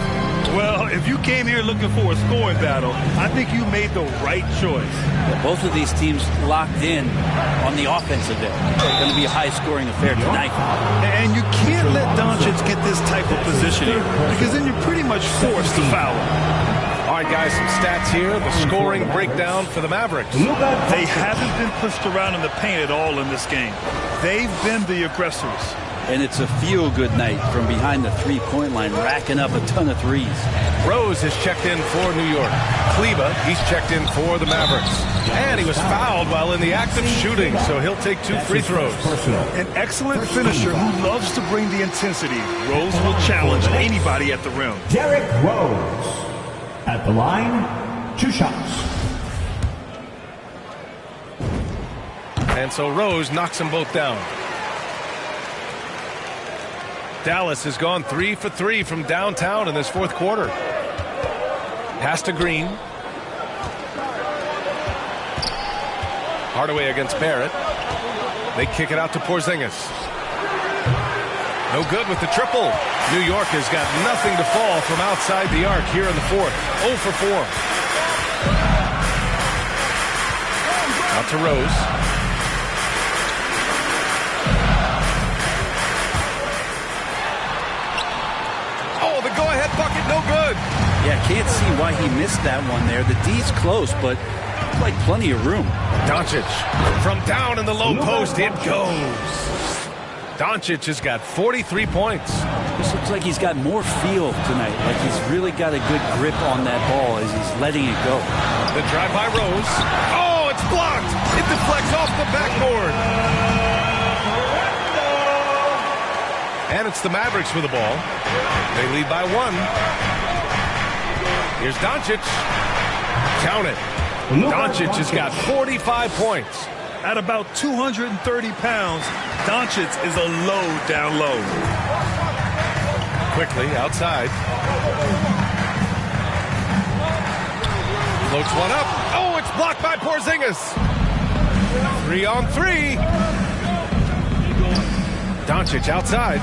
Well, if you came here looking for a scoring battle, I think you made the right choice. Yeah, both of these teams locked in on the offensive end. It's going to be a high-scoring affair tonight. And you can't let Doncic get this type of positioning because then you're pretty much forced to foul him. All right, guys, some stats here. The scoring breakdown for the Mavericks. They haven't been pushed around in the paint at all in this game. They've been the aggressors. And it's a feel-good night from behind the three-point line, racking up a ton of threes. Rose has checked in for New York. Kleba, he's checked in for the Mavericks. And he was fouled while in the act of shooting, so he'll take 2 free throws. An excellent finisher who loves to bring the intensity. Rose will challenge anybody at the rim. Derrick Rose. At the line, 2 shots. And so Rose knocks them both down. Dallas has gone 3 for 3 from downtown in this 4th quarter. Pass to Green. Hardaway against Barrett. They kick it out to Porzingis. No good with the triple. New York has got nothing to fall from outside the arc here in the 4th. 0 for 4. Out to Rose. The go-ahead bucket, no good. Yeah, can't see why he missed that one there. The D's close, but like plenty of room. Doncic from down in the low post, it goes. Doncic has got 43 points. This looks like he's got more feel tonight. Like he's really got a good grip on that ball as he's letting it go. The drive by Rose. Oh, it's blocked. It deflects off the backboard. And it's the Mavericks with the ball. They lead by 1. Here's Doncic. Count it. Doncic has got 45 points. At about 230 pounds, Doncic is a low down low. Quickly outside. Floats one up. Oh, it's blocked by Porzingis. 3 on 3. Doncic outside.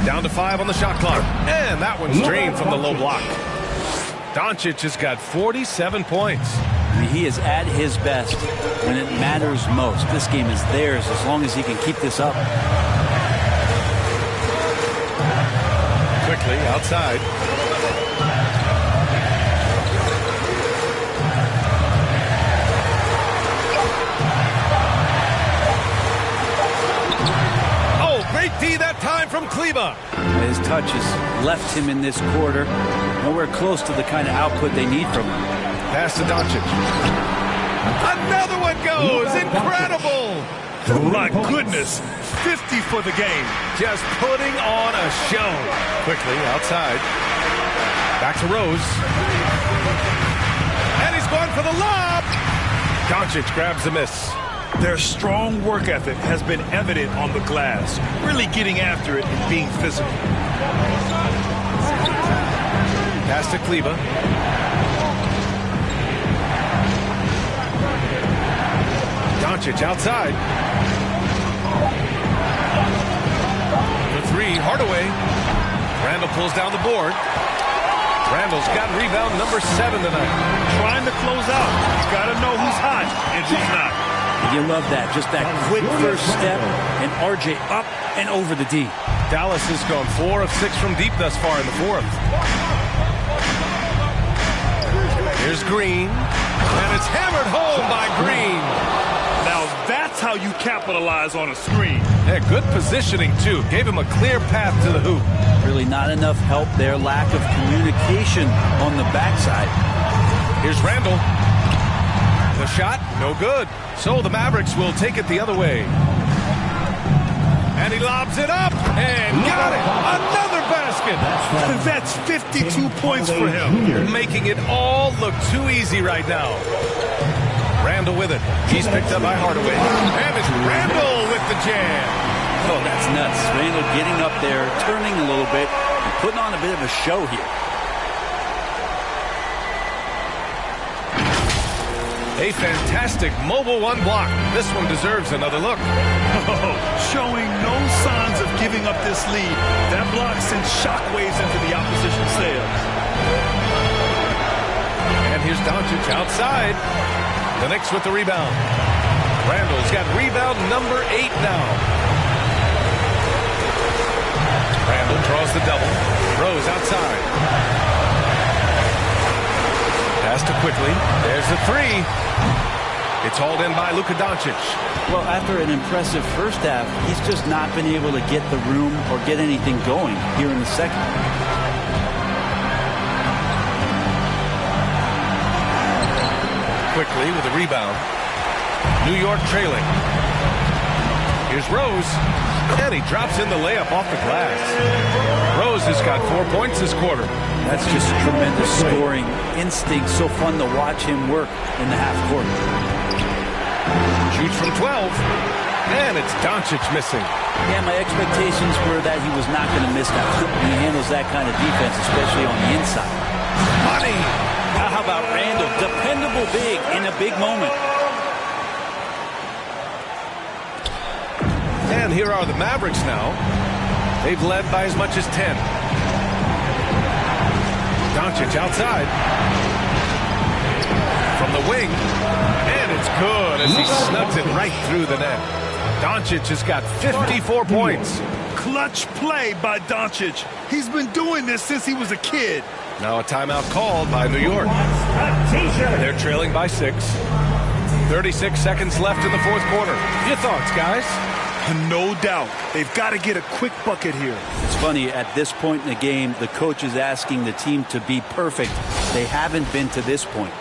Down to 5 on the shot clock. And that one's drained from the low block. Doncic has got 47 points. I mean, he is at his best when it matters most. This game is theirs as long as he can keep this up. Quickly outside. Great D that time from Kleba. His touch has left him in this quarter. Nowhere close to the kind of output they need from him. Pass to Doncic. Another one goes. Incredible. My goodness. 50 for the game. Just putting on a show. Quickly outside. Back to Rose. And he's going for the lob. Doncic grabs the miss. Their strong work ethic has been evident on the glass, really getting after it and being physical. Pass to Kleba. Doncic outside. For 3, Hardaway. Randall pulls down the board. Randall's got rebound number 7 tonight. Trying to close out. You got to know who's hot and who's not. You love that. Just that quick first step, and RJ up and over the D. Dallas has gone 4 of 6 from deep thus far in the 4th. Here's Green, and it's hammered home by Green. Now that's how you capitalize on a screen. Yeah, good positioning, too. Gave him a clear path to the hoop. Really not enough help there. Lack of communication on the backside. Here's Randall. The shot, no good. So the Mavericks will take it the other way. And he lobs it up and got it. Another basket. That's 52 points for him. Making it all look too easy right now. Randall with it. He's picked up by Hardaway. And it's Randall with the jam. Oh, that's nuts. Randall getting up there, turning a little bit, and putting on a bit of a show here. A fantastic mobile 1 block. This one deserves another look. Oh, showing no signs of giving up this lead. That block sends shockwaves into the opposition's sails. And here's Doncic outside. The Knicks with the rebound. Randall's got rebound number 8 now. Randall draws the double. Rose outside. Pass to Quickly. There's the 3. It's hauled in by Luka Doncic. Well, after an impressive first half, he's just not been able to get the room or get anything going here in the second. Quickly with a rebound. New York trailing. Here's Rose, and he drops in the layup off the glass. Rose has got 4 points this quarter. That's just tremendous scoring instinct. So fun to watch him work in the half court. Shoots from 12, and it's Doncic missing. Yeah, my expectations were that he was not going to miss that. He handles that kind of defense, especially on the inside. Money! Now how about Randall? Dependable big in a big moment. And here are the Mavericks now. They've led by as much as 10. Doncic outside. From the wing. And it's good as he snugs it right through the net. Doncic has got 54 points. Clutch play by Doncic. He's been doing this since he was a kid. Now a timeout called by New York. They're trailing by 6. 36 seconds left in the fourth quarter. Your thoughts, guys? No doubt. They've got to get a quick bucket here. It's funny, at this point in the game, the coach is asking the team to be perfect. They haven't been to this point.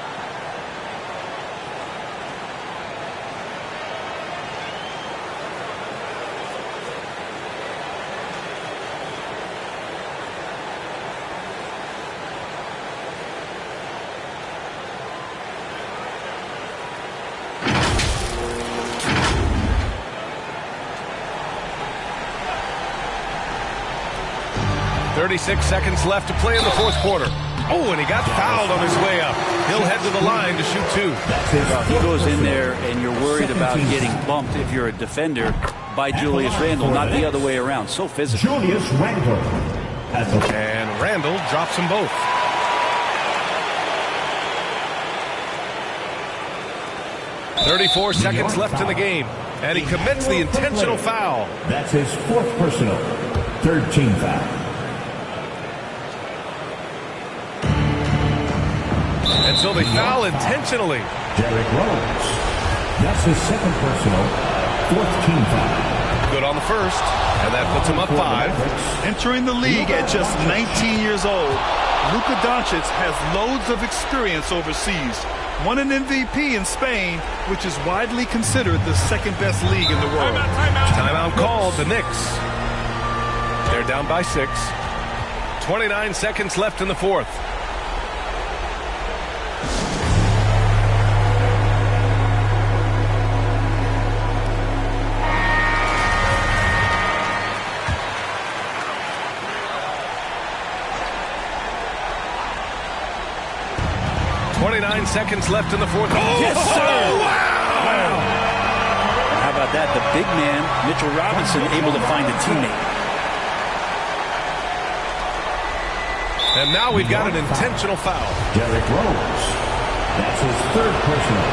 .36 seconds left to play in the fourth quarter. Oh, and he got fouled on his way up. He'll head to the line to shoot 2. Well, he goes in there, and you're worried about getting bumped if you're a defender by Julius Randle, not the other way around. So physical. Julius Randle. And Randle drops them both. .34 seconds left in the game, and he commits the intentional foul. That's his 4th personal. 3rd team foul. And so they foul intentionally. Derrick Rose. That's his 2nd personal. 4th team foul. Good on the first, and that puts him up 5. Entering the league at just 19 years old, Luka Doncic has loads of experience overseas. Won an MVP in Spain, which is widely considered the 2nd-best league in the world. Timeout called, the Knicks. They're down by 6. 29 seconds left in the fourth. Seconds left in the fourth. Oh, yes, sir! Wow! How about that? The big man, Mitchell Robinson, able to find a teammate. And now we've got an intentional foul. Derrick Rose. That's his 3rd personal.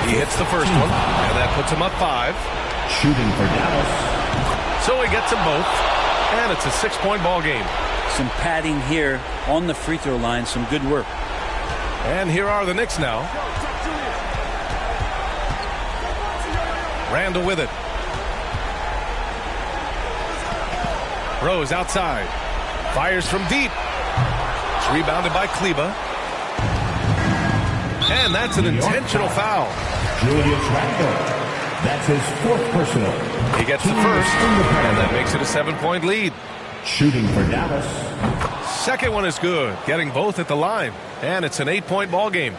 He hits the first one, and that puts him up 5. Shooting for Dallas. So he gets them both, and it's a 6-point ball game. Some padding here on the free throw line. Some good work. And here are the Knicks now. Randle with it. Rose outside. Fires from deep. It's rebounded by Kleba. And that's an intentional foul. Julius Randle. That's his 4th personal. He gets the first, and that makes it a 7-point lead. Shooting for Dallas. Second one is good, getting both at the line. And it's an 8-point ball game.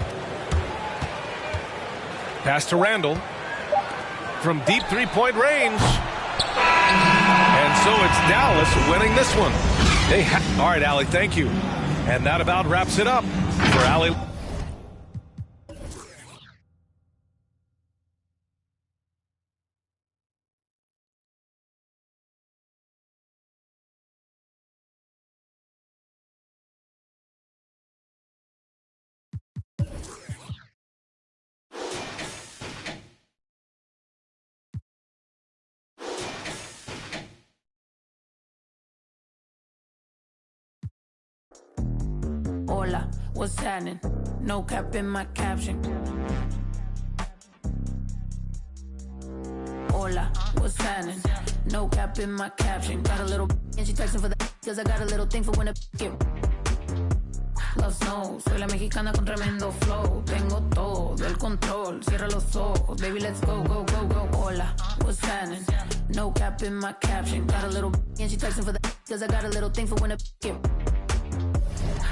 Pass to Randle. From deep 3-point range. And so it's Dallas winning this one. All right, Allie, thank you. And that about wraps it up for Allie. Hola, what's happening? No cap in my caption. Hola, what's happening? No cap in my caption. Got a little and she texting for the cause I got a little thing for when a get Love snow, soy la mexicana con tremendo flow. Tengo todo el control, cierra los ojos. Baby, let's go, go, go, go. Hola, what's happening? No cap in my caption. Got a little and she texting for the cause I got a little thing for when a get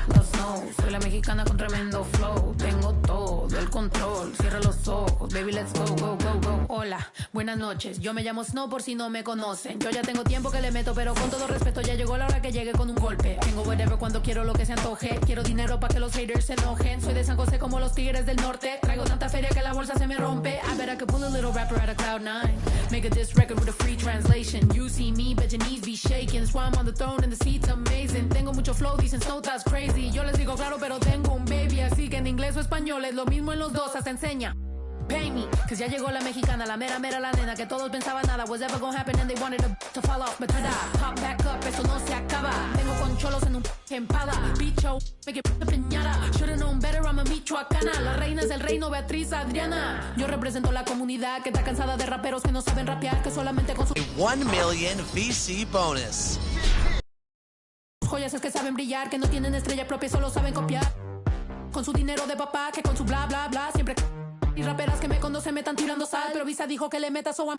Love snow, soy la mexicana con tremendo flow. Tengo todo el control, cierra los ojos. Baby, let's go, go, go, go. Hola, buenas noches, yo me llamo Snow por si no me conocen. Yo ya tengo tiempo que le meto, pero con todo respeto ya llegó la hora que llegue con un golpe. Tengo whatever cuando quiero lo que se antoje. Quiero dinero para que los haters se enojen. Soy de San José como los tigres del norte. Traigo tanta feria que la bolsa se me rompe. I bet I could pull a little rapper out of Cloud9. Make a diss record with a free translation. You see me, bet your knees be shaking. That's why I'm on the throne and the seat's amazing. Tengo mucho flow, dicen Snow that's crazy. Yo les digo claro, pero tengo un baby. Así que en inglés o español es lo mismo en los dos, hasta enseña. Pay me, cause ya llegó la mexicana, la mera mera la nena, que todos pensaban nada was ever gonna happen and they wanted to fall off, but tada, pop back up, eso no se acaba. Tengo con cholos en un empada, bicho, me que piñara. Should've known better, I'm a michoacana. La reina es del reino, Beatriz Adriana. Yo represento la comunidad que está cansada de raperos que no saben rapear, que solamente con su 1 million VC bonus. joyas es que saben brillar, que no tienen estrella propia, solo saben copiar. Con su dinero de papá, que con su bla bla bla siempre. Y raperas que me conocen me están tirando sal, pero Visa dijo que le meta, so I'm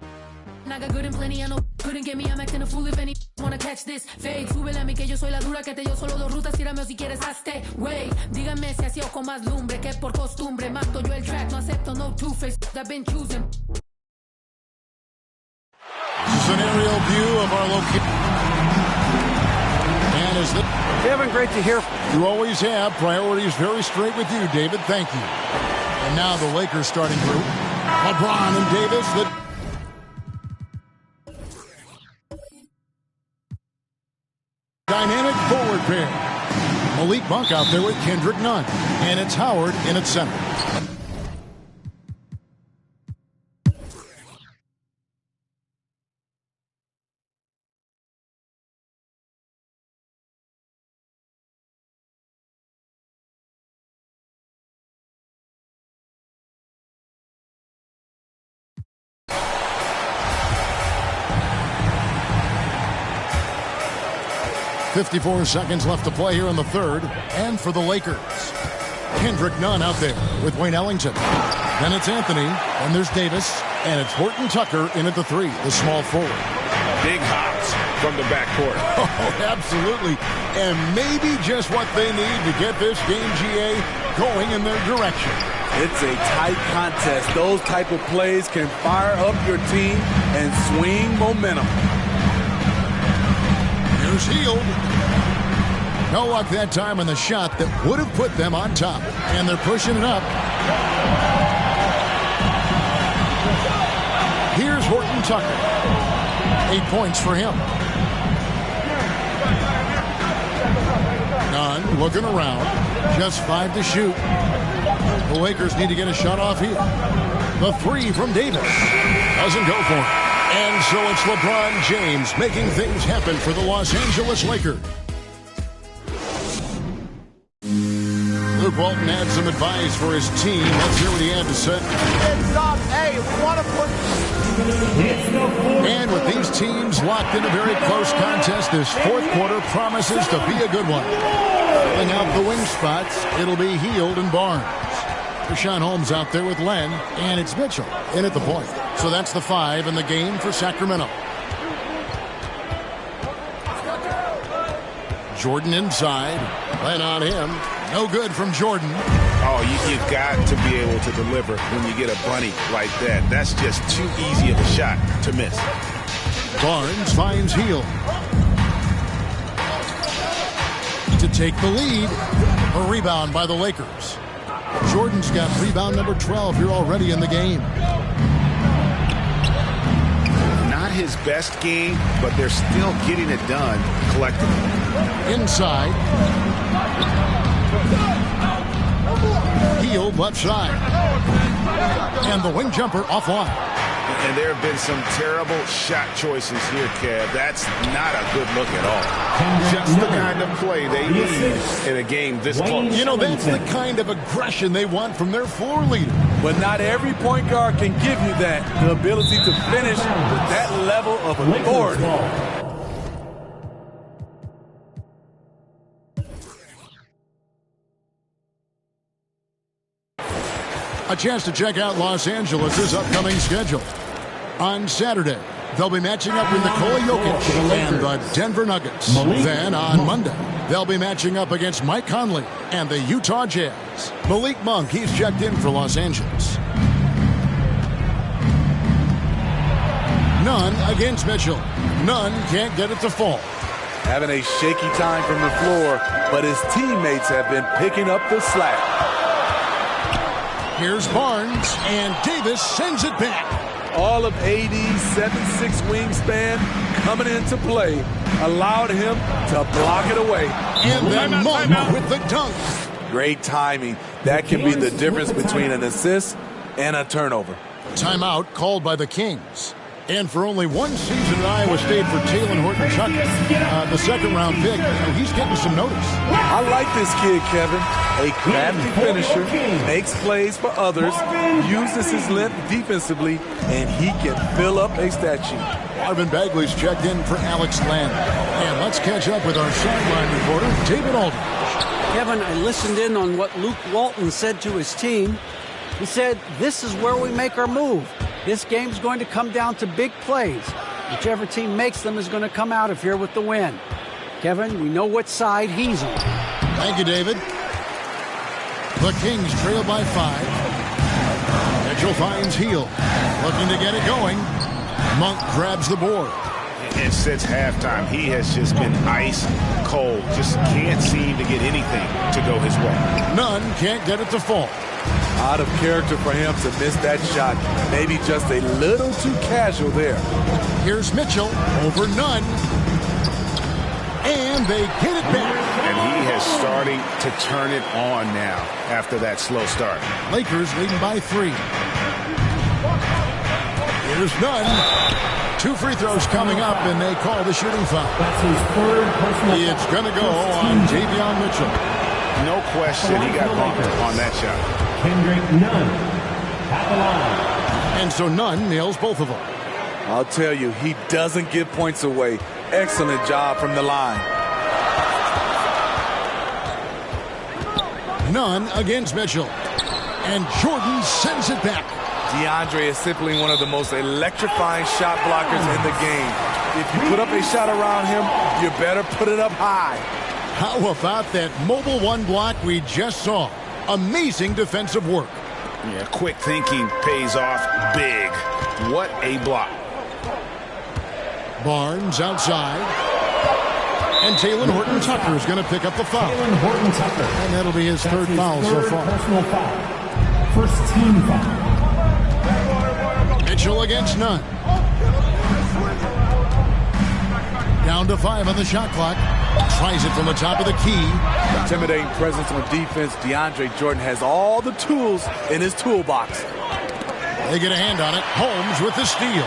I got good and plenty, I know couldn't get me, I'm acting a fool if any wanna catch this fade. Súbele a mí que yo soy la dura, que te dio solo 2 rutas, tírame o si quieres hazte, wey. Díganme si así o con más lumbre, que por costumbre mato yo el track, no acepto no two-face, I've been choosing. This is an aerial view of our location. And is the Kevin, great to hear. You always have. Priorities very straight with you, David. Thank you. And now the Lakers starting group. LeBron and Davis. Dynamic forward pair. Malik Monk out there with Kendrick Nunn. And it's Howard in at center. .54 seconds left to play here in the third. And for the Lakers, Kendrick Nunn out there with Wayne Ellington. Then it's Anthony, and there's Davis, and it's Horton Tucker in at the 3, the small forward. Big hops from the backcourt. Oh, absolutely. And maybe just what they need to get this game, GA, going in their direction. It's a tight contest. Those type of plays can fire up your team and swing momentum. Here's Hield. No luck that time on the shot that would have put them on top. And they're pushing it up. Here's Horton Tucker. 8 points for him. Nunn looking around. Just 5 to shoot. The Lakers need to get a shot off here. The 3 from Davis. Doesn't go for it. And so it's LeBron James making things happen for the Los Angeles Lakers. Luke Walton had some advice for his team. Let's hear what he had to say. Hey, we want to put... And with these teams locked in a very close contest, this fourth quarter promises to be a good one. Filling out the wing spots, it'll be Hield and Barnes. Rashawn Holmes out there with Len, and it's Mitchell in at the point. So that's the 5 in the game for Sacramento. Jordan inside. Len on him. No good from Jordan. Oh, you've got to be able to deliver when you get a bunny like that. That's just too easy of a shot to miss. Barnes finds Hield. To take the lead. A rebound by the Lakers. Jordan's got rebound number 12 here already in the game. Not his best game, but they're still getting it done collectively. Inside. Hield left side. And the wing jumper offline. And there have been some terrible shot choices here, Kev. That's not a good look at all. Just the kind of play they need in a game this close. You know, that's the kind of aggression they want from their floor leader. But not every point guard can give you that, the ability to finish with that level of authority. A chance to check out Los Angeles' upcoming schedule. On Saturday, they'll be matching up with Nikola Jokic and the Denver Nuggets. Then on Monday, they'll be matching up against Mike Conley and the Utah Jazz. Malik Monk, he's checked in for Los Angeles. Nunn against Mitchell. Nunn can't get it to fall. Having a shaky time from the floor, but his teammates have been picking up the slack. Here's Barnes, and Davis sends it back. All of AD's 7'6" wingspan coming into play allowed him to block it away. And then Monk with the dunk. Great timing. That can be the difference between an assist and a turnover. Timeout called by the Kings. And for only one season at Iowa State for Taylor Horton-Tucker, the second-round pick, he's getting some notice. I like this kid, Kevin. A crafty finisher, makes plays for others, uses his length defensively, and he can fill up a stat sheet. Marvin Bagley's checked in for Alex Land. And let's catch up with our sideline reporter, David Aldridge. Kevin, I listened in on what Luke Walton said to his team. He said, this is where we make our move. This game's going to come down to big plays. Whichever team makes them is going to come out of here with the win. Kevin, we know what side he's on. Thank you, David. The Kings trail by 5. Mitchell finds Hield. Looking to get it going. Monk grabs the board. And since halftime, he has just been ice cold. Just can't seem to get anything to go his way. Nunn can't get it to fall. Out of character for him to miss that shot. Maybe just a little too casual there. Here's Mitchell over Nunn. And they get it back. And he has starting to turn it on now after that slow start. Lakers leading by 3. Here's Nunn. 2 free throws coming up, and they call the shooting foul. That's his third personal foul. It's going to go on Davion Mitchell. No question, he got bumped on that shot. Kendrick Nunn at the line. And so Nunn nails both of them. I'll tell you, he doesn't give points away. Excellent job from the line. Nunn against Mitchell. And Jordan sends it back. DeAndre is simply one of the most electrifying shot blockers in the game. If you put up a shot around him, you better put it up high. How about that mobile one block we just saw? Amazing defensive work. Yeah, quick thinking pays off big. What a block. Barnes outside. And Taylor Horton-Tucker is going to pick up the foul. Taylor Horton-Tucker. And that'll be his third foul so far. Personal foul. First team foul. Mitchell against Nunn. Down to 5 on the shot clock. Tries it from the top of the key. Intimidating presence on defense. DeAndre Jordan has all the tools in his toolbox. They get a hand on it. Holmes with the steal.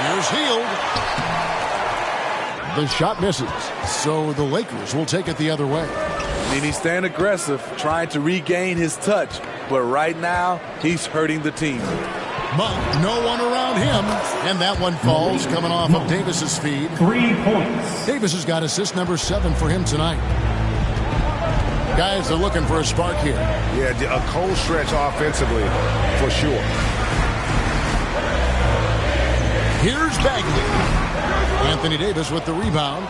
Here's Hield. The shot misses. So the Lakers will take it the other way. I mean, he's staying aggressive, trying to regain his touch. But right now, he's hurting the team. Monk, no one around him. And that one falls, coming off of Davis's feed. 3 points. Davis has got assist number 7 for him tonight. Guys are looking for a spark here. Yeah, a cold stretch offensively, for sure. Here's Bagley. Anthony Davis with the rebound.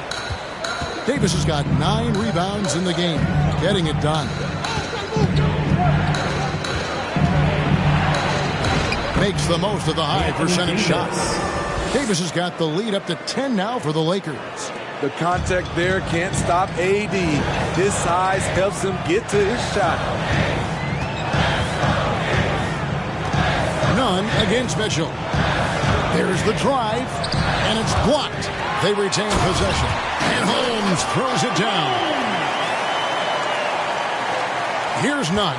Davis has got 9 rebounds in the game, getting it done. Makes the most of the high percentage shots. Davis has got the lead up to 10 now for the Lakers. The contact there can't stop AD. His size helps him get to his shot. Nunn against Mitchell. There's the drive, and it's blocked. They retain possession. And Holmes throws it down. Here's Nunn.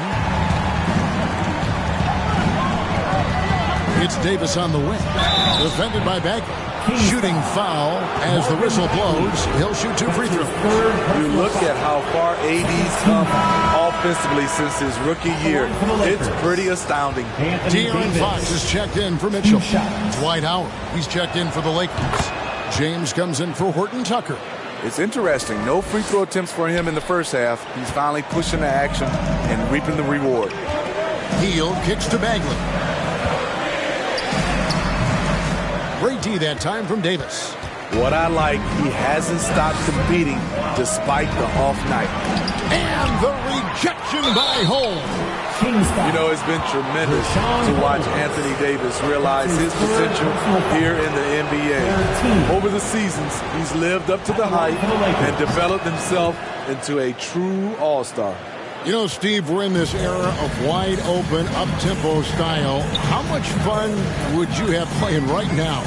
It's Davis on the wing. Defended by Bagley. Shooting foul as the whistle blows. He'll shoot 2 free throws. You look at how far AD's come offensively since his rookie year. It's pretty astounding. De'Aaron Fox is checked in for Mitchell. Dwight Howard, he's checked in for the Lakers. James comes in for Horton Tucker. It's interesting. No free throw attempts for him in the first half. He's finally pushing the action and reaping the reward. Heel kicks to Bagley. Great D that time from Davis. What I like, he hasn't stopped competing despite the off night. And the rejection by Holmes. You know, it's been tremendous to watch Anthony Davis realize his potential here in the NBA. Over the seasons, he's lived up to the hype and developed himself into a true all-star. You know, Steve, we're in this era of wide open, up-tempo style. How much fun would you have playing right now?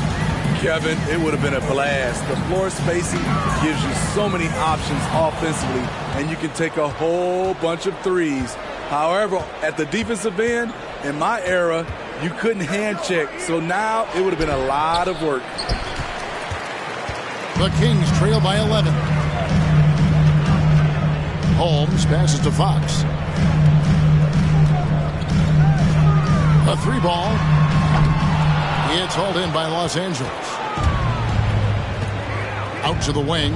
Kevin, it would have been a blast. The floor spacing gives you so many options offensively, and you can take a whole bunch of threes. However, at the defensive end, in my era, you couldn't hand check, so now it would have been a lot of work. The Kings trail by 11. Holmes passes to Fox. A three ball. It's hauled in by Los Angeles. Out to the wing.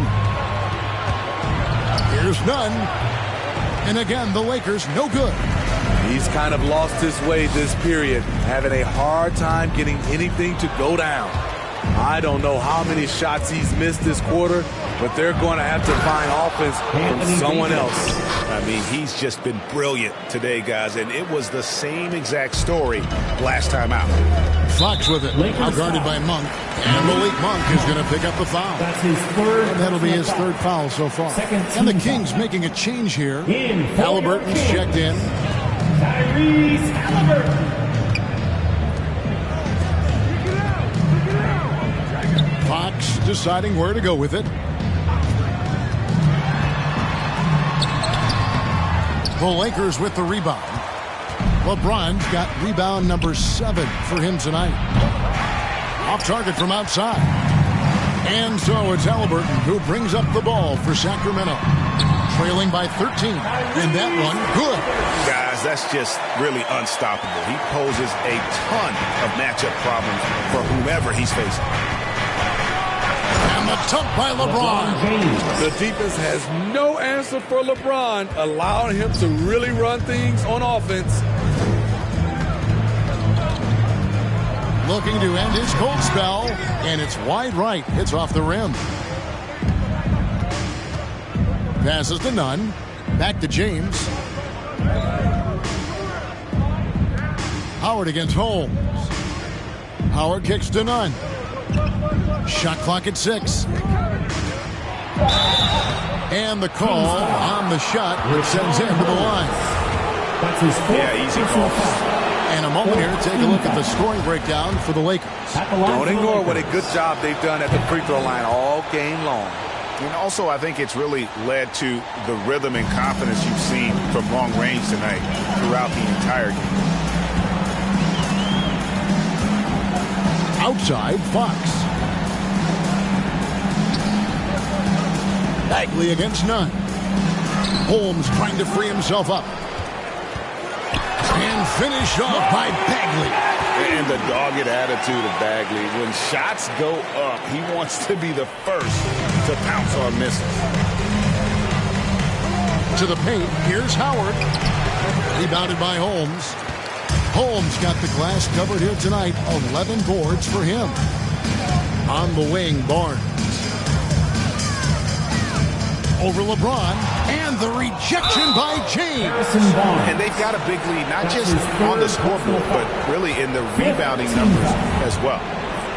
Here's none. And again, the Lakers no good. He's kind of lost his way this period, having a hard time getting anything to go down. I don't know how many shots he's missed this quarter, but they're going to have to find offense from someone else. I mean, he's just been brilliant today, guys, and it was the same exact story last time out. Fox with it, out guarded by Monk, and Malik Monk is going to pick up the foul. That's his third. And that'll be his third foul so far. And the Kings making a change here. Halliburton's checked in. Tyrese Halliburton. Fox deciding where to go with it. The Lakers with the rebound. LeBron's got rebound number 7 for him tonight. Off target from outside. And so it's Halliburton who brings up the ball for Sacramento. Trailing by 13. And that one, good. Guys, that's just really unstoppable. He poses a ton of matchup problems for whomever he's facing. And the dunk by LeBron. The defense has no answer for LeBron, allowing him to really run things on offense. Looking to end his cold spell, and it's wide right. It's off the rim. Passes to Nunn. Back to James. Howard against Holmes. Howard kicks to Nunn. Shot clock at 6. And the call on the shot, which sends him to the line. That's his fourth. Yeah, easy call. And a moment here to take a look at the scoring breakdown for the Lakers. Don't ignore what a good job they've done at the free throw line all game long. And also, I think it's really led to the rhythm and confidence you've seen from long range tonight throughout the entire game. Outside, Fox. Bagley against Nunn. Holmes trying to free himself up. And finished off by Bagley. And the dogged attitude of Bagley. When shots go up, he wants to be the first to pounce on misses. To the paint, here's Howard. Rebounded by Holmes. Holmes got the glass covered here tonight. 11 boards for him. On the wing, Barnes. Over LeBron, and the rejection by James. And they've got a big lead, not just on the scoreboard, but really in the rebounding numbers as well.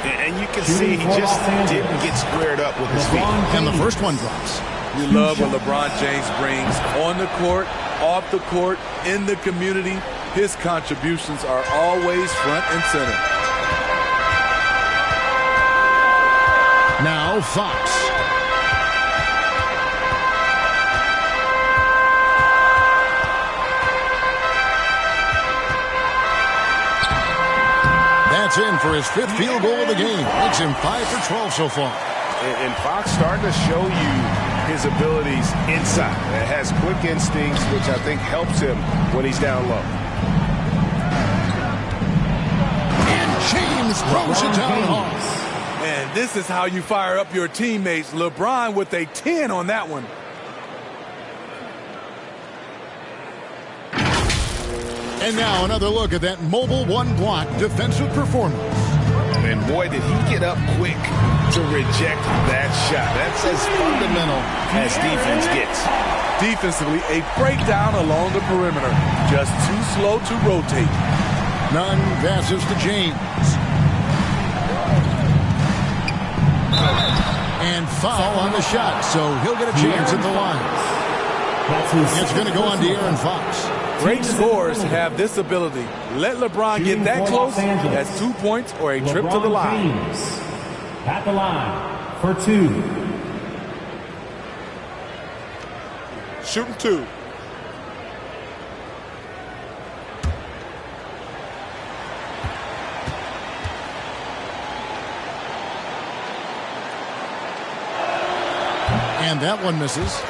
And you can see he just didn't get squared up with his feet. And the first one drops. You love what LeBron James brings on the court, off the court, in the community. His contributions are always front and center. Now Fox. That's in for his 5th field goal of the game. Makes him 5 for 12 so far. and Fox starting to show you his abilities inside. It has quick instincts, which I think helps him when he's down low. And James throws it down hard. And this is how you fire up your teammates. LeBron with a 10 on that one. And now another look at that mobile one-block defensive performance. And boy, did he get up quick to reject that shot. That's as fundamental as defense gets. Defensively, a breakdown along the perimeter. Just too slow to rotate. Nunn passes to James. And foul on the shot, so he'll get a chance at the line. It's going to go on to Aaron Fox. Great scorers have this ability. Let LeBron get that close, that's 2 points or a trip to the line. At the line for 2. Shooting 2. And that one misses.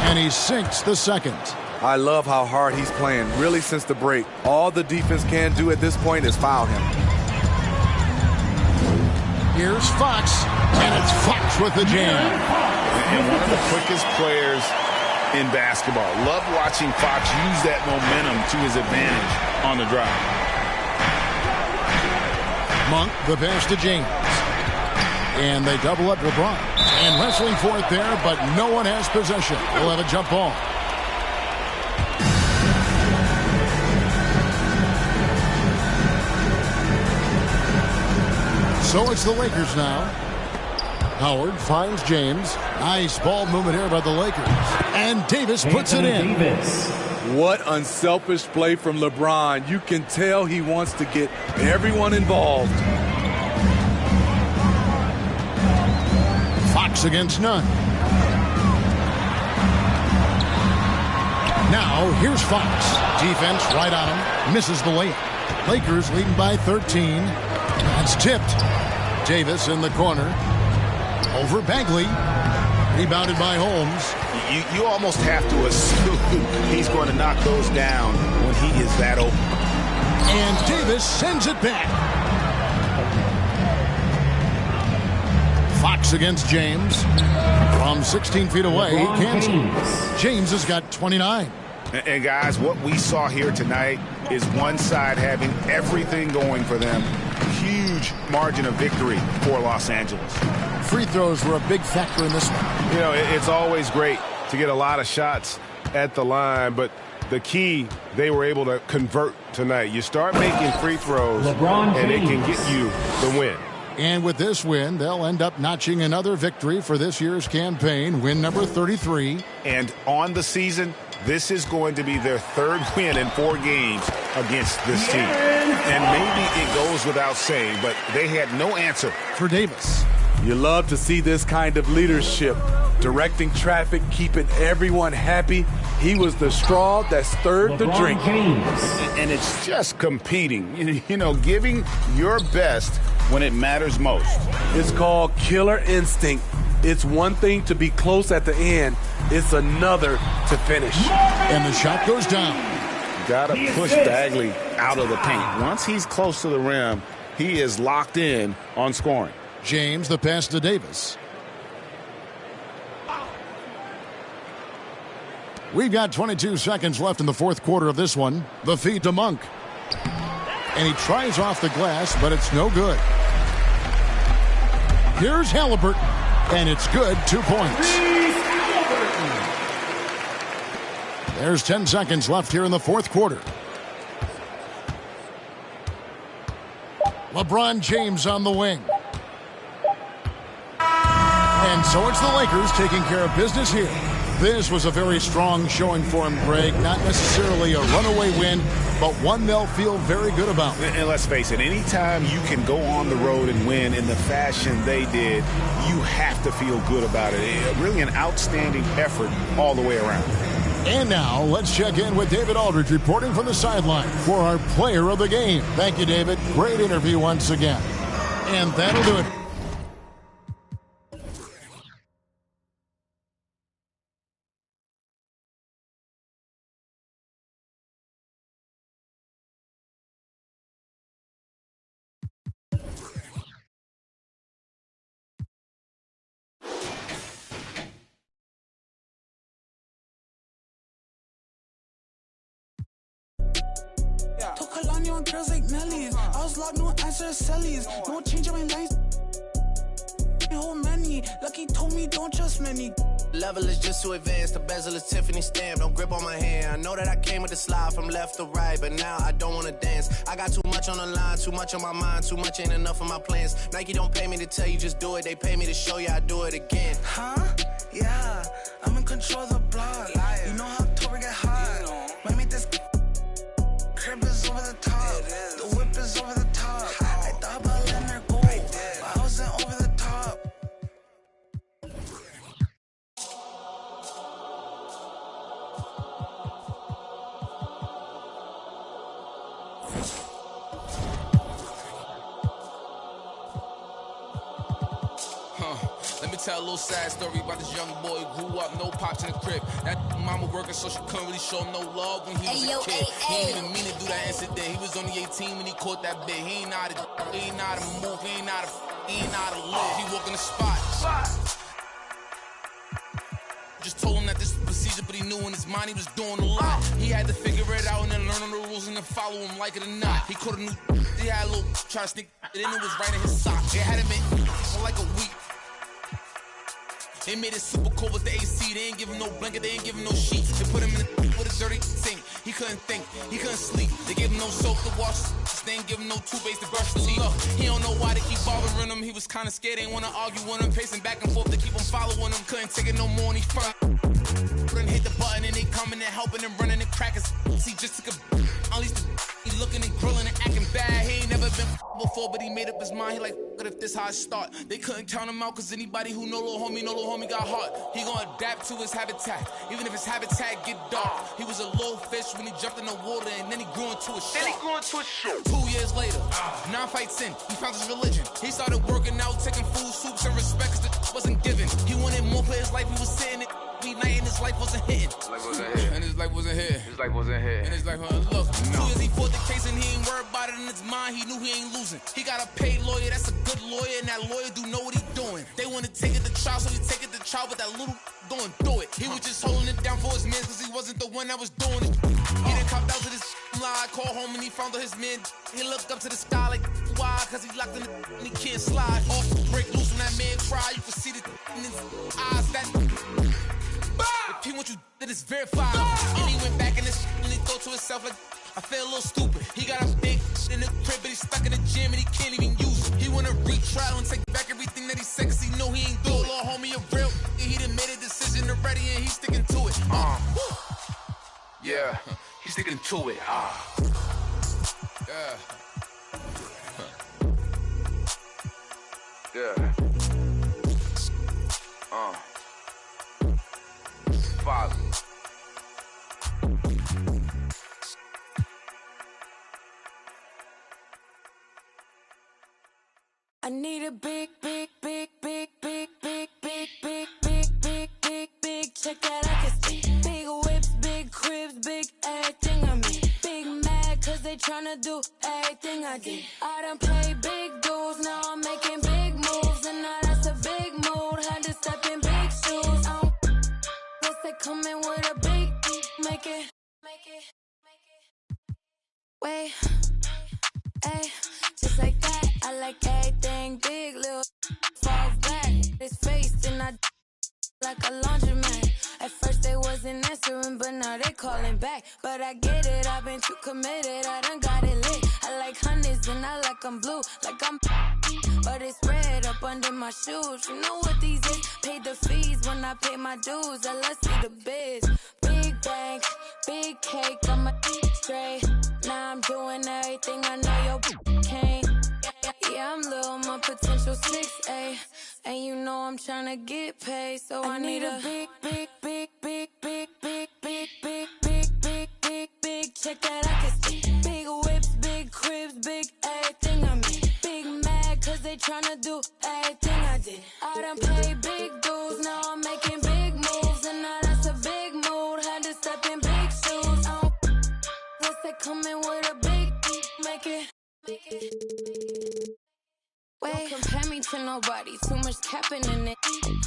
And he sinks the second. I love how hard he's playing, really, since the break. All the defense can do at this point is foul him. Here's Fox, and it's Fox with the jam. And one of the quickest players in basketball. Love watching Fox use that momentum to his advantage on the drive. Monk, the pass to James. And they double up LeBron. And wrestling for it there, but no one has possession. We'll have a jump ball. So it's the Lakers now. Howard finds James. Nice ball movement here by the Lakers. And Davis puts it in. What unselfish play from LeBron. You can tell he wants to get everyone involved. Fox against Nunn. Now here's Fox. Defense right on him. Misses the layup. Lakers leading by 13. That's tipped. Davis in the corner. Over Bagley. Rebounded by Holmes. You almost have to assume he's going to knock those down when he is that open. And Davis sends it back. Fox against James. From 16 feet away, he cancels. James has got 29. And guys, what we saw here tonight is one side having everything going for them. Huge margin of victory for Los Angeles. Free throws were a big factor in this one. You know, it's always great to get a lot of shots at the line, but the key, they were able to convert tonight. You start making free throws, and it can get you the win. And with this win, they'll end up notching another victory for this year's campaign, win number 33. And on the season, this is going to be their third win in 4 games against this team. And maybe it goes without saying, but they had no answer for Davis. You love to see this kind of leadership, directing traffic, keeping everyone happy. He was the straw that stirred the drink. And it's just competing, you know, giving your best when it matters most. It's called killer instinct. It's one thing to be close at the end. It's another to finish. And the shot goes down. Got to push Bagley out of the paint. Once he's close to the rim, he is locked in on scoring. James, the pass to Davis. We've got 22 seconds left in the fourth quarter of this one. The feed to Monk. And he tries off the glass, but it's no good. Here's Halliburton. And it's good, 2 points. There's 10 seconds left here in the fourth quarter. LeBron James on the wing. And so it's the Lakers taking care of business here. This was a very strong showing for him, Greg. Not necessarily a runaway win, but one they'll feel very good about. And let's face it, anytime you can go on the road and win in the fashion they did, you have to feel good about it. Really an outstanding effort all the way around. And now, let's check in with David Aldridge reporting from the sideline for our player of the game. Thank you, David. Great interview once again. And that'll do it. Took Kalani on girls like Nelly's. I was locked, no answer Sally's. No change of my lines. Whole many. Lucky told me don't trust many. Level is just too advanced. The bezel is Tiffany stamp. Don't grip on my hand. I know that I came with the slide from left to right, but now I don't wanna dance. I got too much on the line, too much on my mind, too much ain't enough of my plans. Nike don't pay me to tell you just do it. They pay me to show you I do it again. Huh? Yeah, I'm in control of the block. You know how October get hot. Might make this crib is over the top. The whip is over the top. I thought about letting her go, but I wasn't over the top. Let me tell a little sad story about this young boy who grew up, no pops in the crib. That mama working, so she couldn't really show him no love when he was a kid. He ain't even mean to do that incident. He was only 18 when he caught that bit. He ain't know how to move, he ain't know how to live. He walk in the spot. Just told him that this was procedure, but he knew in his mind he was doing a lot. He had to figure it out and then learn the rules and then follow him like it or not. He caught a new, he had a little, try to sneak it in, it was right in his sock. It had him in for like a week. They made it super cold with the AC. They ain't give him no blanket, they ain't give him no sheets. They put him in with a dirty sink. He couldn't think, he couldn't sleep. They gave him no soap to wash. They ain't give him no toothpaste to brush his teeth. Look, he don't know why they keep bothering him. He was kinda scared, ain't wanna argue with him. Pacing back and forth to keep him following him. Couldn't take it no more and he front. Couldn't hit the button and they coming and helping and running and cracking. He just took a unleashed the he looking and grilling and acting bad. He ain't never been before, but he made up his mind. He like, what if this how it start? They couldn't count him out, cause anybody who know little homie got heart. He gonna adapt to his habitat, even if his habitat get dark. He was a little fish when he jumped in the water, and then he grew into a shark. 2 years later, 9 fights in, he found his religion. He started working out, taking food, soups, and respect, cause the wasn't given. He wanted more for his life, he was sitting it. Night and his life wasn't hitting. And his life wasn't here. And his life wasn't look. 2 years he fought the case and he ain't worried about it in his mind. He knew he ain't losing. He got a paid lawyer, that's a good lawyer, and that lawyer do know what he doing. They want to take it to trial, so he take it to trial, but that little going through it. He was just holding it down for his man, cause he wasn't the one that was doing it. He done copped out to this lie, called home and he found out his man. He looked up to the sky like, why? Cause he locked in the and he can't slide. Off, break loose when that man cry, you can see the in his eyes. That if he want you, that is verified. And he went back in his and he thought to himself like, I feel a little stupid. He got a big in the crib, but he's stuck in the gym and he can't even use it. He wanna retrial and take back everything that he said, cause he know he ain't do it. Little homie a real, he done made a decision already and he's sticking to it. Yeah, he's sticking to it. Yeah. Father. I need a big check that I can see. Big whips, big cribs, big everything I mean. Big mad cause they tryna do everything I did. I done played big dudes, now I'm making big moves. And now that's a big mood, had to step in big shoes. Guess they coming with a big make it. Wait, ayy, just like that. I like everything big, little fall back. His face and I like a laundromat. At first they wasn't answering, but now they calling back. But I get it, I've been too committed, I done got it lit. I like honeys and I like them blue, like I'm but it's red up under my shoes. You know what these is? Paid the fees when I pay my dues. Now let's see the biz. Big bank, big cake, I'm a straight. Now I'm doing everything I know your can't. Yeah, I'm Lil, my potential 6A. And you know I'm tryna get paid, so I need a big, big, big, big, big, big, big, big, big, big, big, big check that I can see. Big whips, big cribs, big everything I mean. Big mad cause they tryna do everything I did. I done paid big dues, now I'm making big moves. And now that's a big mood, had to step in big shoes. Unless they come in with a big, make it. Don't compare me to nobody, too much capping in it.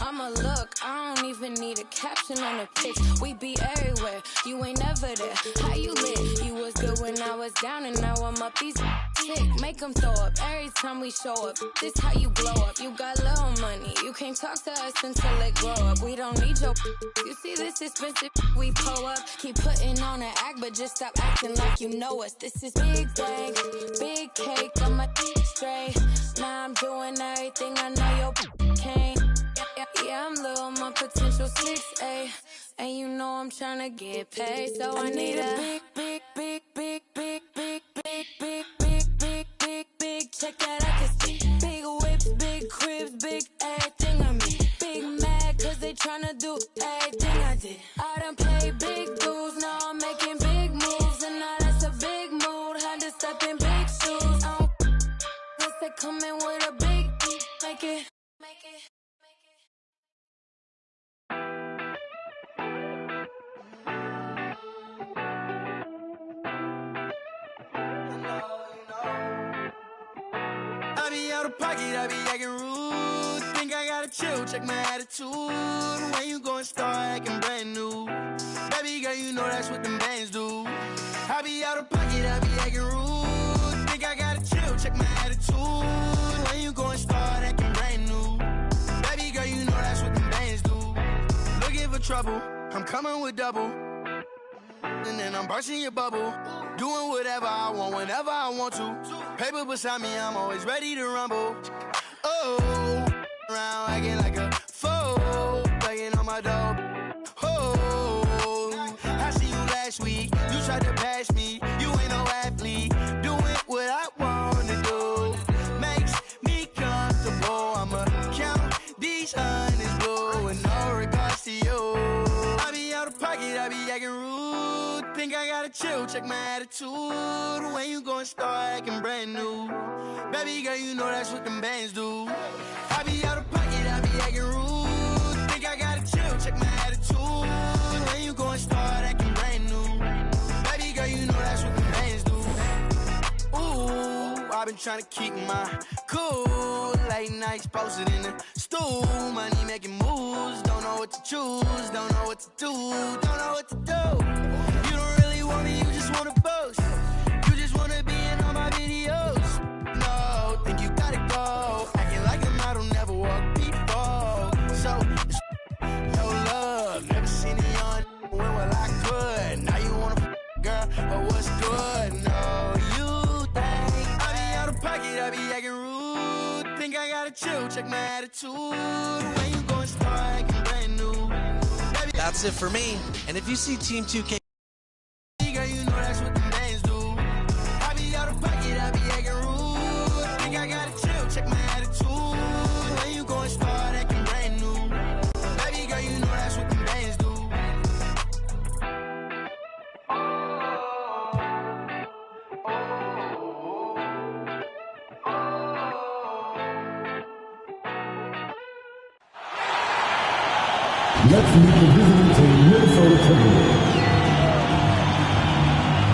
I'ma look, I don't even need a caption on the pics. We be everywhere, you ain't never there. How you live? You was good when I was down and now I'm up. These sick, make them throw up every time we show up. This how you glow up, you got little money. You can't talk to us until it grow up. We don't need your you see this expensive we pull up. Keep putting on an act, but just stop acting like you know us. This is big bang, big cake, I'm a straight. Now I'm doing everything I know your can't. Yeah, I'm Lil, my potential 6A. And you know I'm tryna get paid, so I need a big, big, big, big, big, big, big, big, big, big, big, big check that I can see. Big whips, big cribs, big everything I mean. Big mad cause they tryna do everything I did. I done paid big dues, now I'm making big moves. And now that's a big mood, had to step in big shoes. They come in with a big make it. I be out of pocket, I be acting rude. Think I gotta chill, check my attitude. When you gon' start acting brand new, baby girl, you know that's what them bands do. I be out of pocket, I be acting rude. Think I gotta chill, check my attitude. When you gon' start acting brand new, baby girl, you know that's what them bands do. Looking for trouble, I'm coming with double. And then I'm bursting your bubble. Doing whatever I want, whenever I want to. Paper beside me, I'm always ready to rumble. Oh, around acting like a fool, begging on my dog. Oh, I see you last week. You tried to pass me. You ain't no athlete. Doing what I want to do makes me comfortable. I'ma count these hundreds blue with no regards to you. I be out of pocket, I be acting rude. Think I gotta chill, check my attitude. When you gon' start acting brand new, baby girl, you know that's what them bands do. I be out of pocket, I be acting rude. Think I gotta chill, check my attitude. When you gon' start acting brand new, baby girl, you know that's what them bands do. Ooh, I've been trying to keep my cool. Late nights posted in the stool. Money making moves, don't know what to choose. Don't know what to do, don't know what to do. You don't really want me, you just wanna boast. You just wanna be in all my videos. No, think you gotta go. Acting like a model, never walk people. So, no love, never seen a young when well I could. Now you wanna girl, but what's good? No, you think I be out of pocket, I be acting rude. Think I gotta chill, check my attitude. When you gon' start acting brand new. That's it for me. And if you see Team 2K, girl, you know that's what them bands do. I be out of pocket, I be acting rude. Think I gotta chill, check my attitude. When you gon' start acting brand new, baby girl, you know that's what them bands do. Let's meet the visiting team, Minnesota Timberwolves.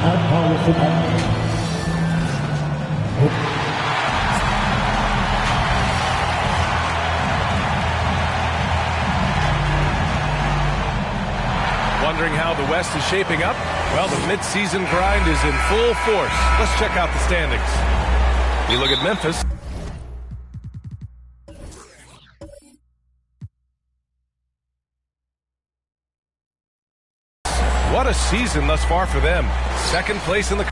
At Power Wondering how the West is shaping up? Well, the midseason grind is in full force. Let's check out the standings. You look at Memphis. What a season thus far for them. Second place in the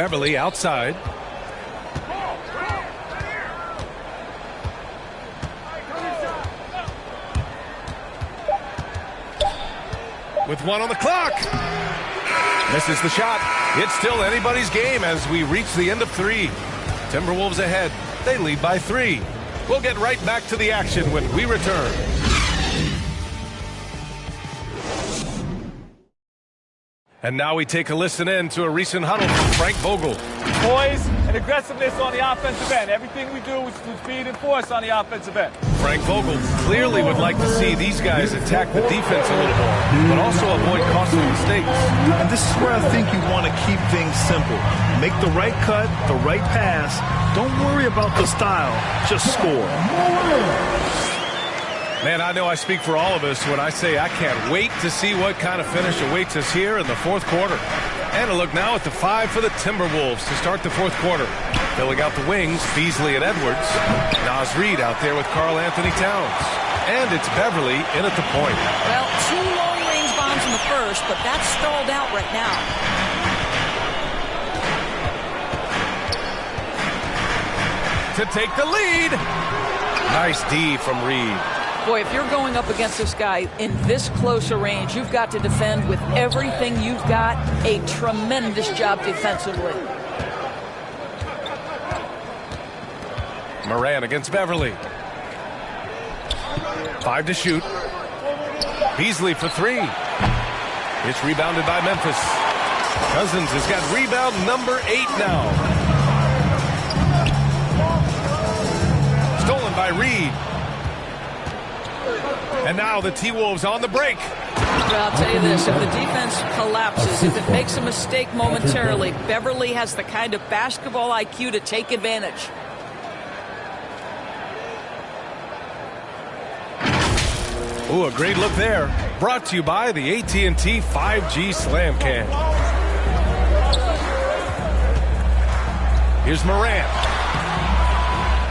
Beverly outside. With 1 on the clock. Misses the shot. It's still anybody's game as we reach the end of 3. Timberwolves ahead. They lead by 3. We'll get right back to the action when we return. And now we take a listen in to a recent huddle from Frank Vogel. Poise and aggressiveness on the offensive end. Everything we do is to speed and force on the offensive end. Frank Vogel clearly would like to see these guys attack the defense a little more, but also avoid costly mistakes. And this is where I think you want to keep things simple. Make the right cut, the right pass. Don't worry about the style. Just score. Man, I know I speak for all of us when I say I can't wait to see what kind of finish awaits us here in the fourth quarter. And a look now at the 5 for the Timberwolves to start the fourth quarter. Filling out the wings, Beasley and Edwards. Naz Reid out there with Karl Anthony Towns. And it's Beverly in at the point. Well, 2 long-range bombs in the first, but that's stalled out right now. To take the lead. Nice D from Reid. Boy, if you're going up against this guy in this close a range, you've got to defend with everything you've got. A tremendous job defensively. Moran against Beverly. 5 to shoot. Beasley for 3. It's rebounded by Memphis. Cousins has got rebound number 8 now. Stolen by Reid. And now the T-Wolves on the break. Well, I'll tell you this, if the defense collapses, if it makes a mistake momentarily, Beverly has the kind of basketball IQ to take advantage. Ooh, a great look there. Brought to you by the AT&T 5G Slam Can. Here's Moran.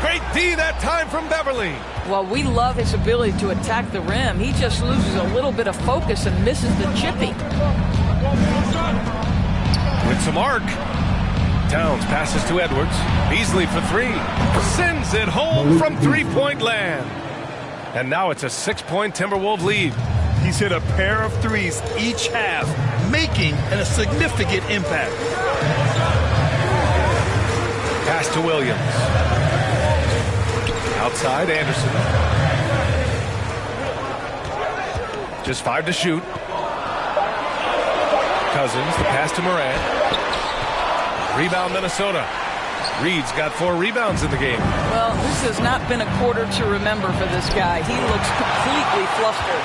Great D that time from Beverly. Well, we love his ability to attack the rim. He just loses a little bit of focus and misses the chippy. With some arc. Towns passes to Edwards. Beasley for 3. Sends it home from three-point land. And now it's a 6-point Timberwolves lead. He's hit a pair of threes each half, making a significant impact. Pass to Williams. Outside, Anderson. Just 5 to shoot. Cousins, the pass to Moran. Rebound, Minnesota. Reid's got 4 rebounds in the game. Well, this has not been a quarter to remember for this guy. He looks completely flustered.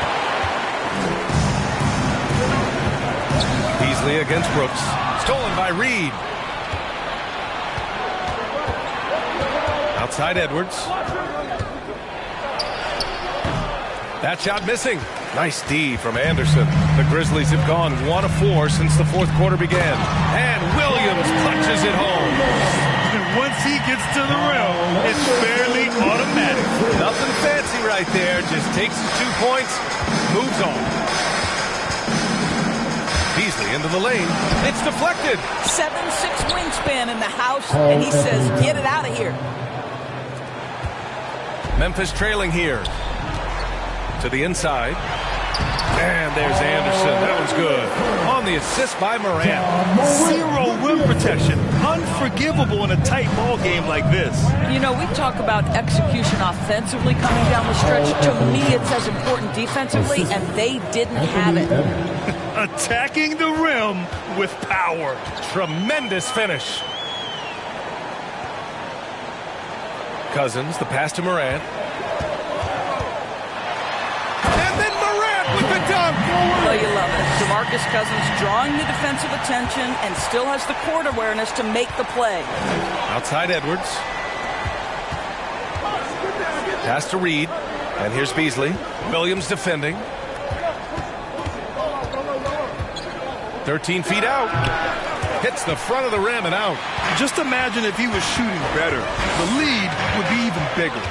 Beasley against Brooks. Stolen by Reid. Outside Edwards. That shot missing. Nice D from Anderson. The Grizzlies have gone 1 of 4 since the fourth quarter began. And Williams punches it home. And once he gets to the rim, it's fairly automatic. Nothing fancy right there. Just takes his 2 points, moves on. Beasley into the lane. It's deflected. 7'6" wingspan in the house, and he says, get it out of here. Memphis trailing here. To the inside. And there's Anderson. That was good. On the assist by Moran. 0 rim protection. Unforgivable in a tight ball game like this. You know, we talk about execution offensively coming down the stretch. To me, it's as important defensively, and they didn't have it. Attacking the rim with power. Tremendous finish. Cousins, the pass to Moran. With the dunk. Well, you love it. DeMarcus Cousins drawing the defensive attention and still has the court awareness to make the play. Outside Edwards. Pass to Reid. And here's Beasley. Williams defending. 13 feet out. Hits the front of the rim and out. Just imagine if he was shooting better. The lead would be even bigger.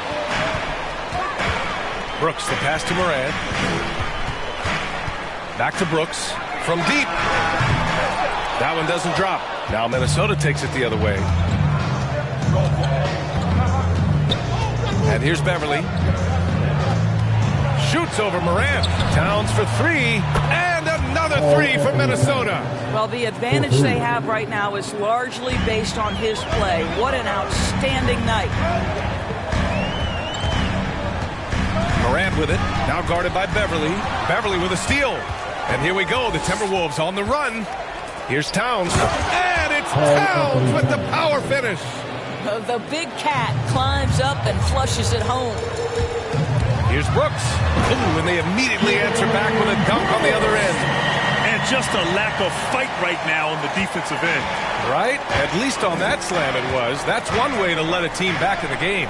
Brooks, the pass to Moran. Back to Brooks from deep. That one doesn't drop. Now Minnesota takes it the other way. And here's Beverly. Shoots over Morant. Towns for three. And another three for Minnesota. Well, the advantage they have right now is largely based on his play. What an outstanding night. Morant with it. Now guarded by Beverly. Beverly with a steal. And here we go. The Timberwolves on the run. Here's Towns. And it's Towns with the power finish. The big cat climbs up and flushes it home. Here's Brooks. Ooh, and they immediately answer back with a dunk on the other end. And just a lack of fight right now on the defensive end. Right? At least on that slam it was. That's one way to let a team back in the game.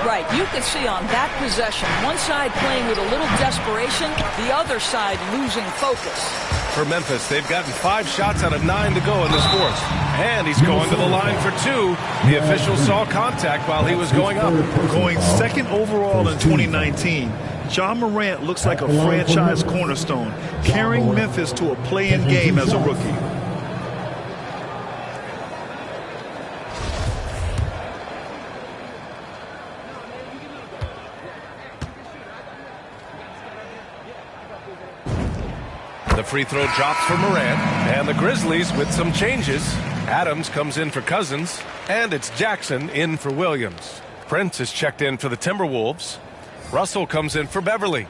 Right. You can see on that possession, one side playing with a little desperation, the other side losing focus. For Memphis, they've gotten 5 shots out of 9 to go in this fourth. And he's going to the line for 2. The official saw contact while he was going up. Going second overall in 2019, Ja Morant looks like a franchise cornerstone, carrying Memphis to a play-in game as a rookie. The free throw drops for Morant, and the Grizzlies with some changes. Adams comes in for Cousins, and it's Jackson in for Williams. Prince is checked in for the Timberwolves. Russell comes in for Beverly.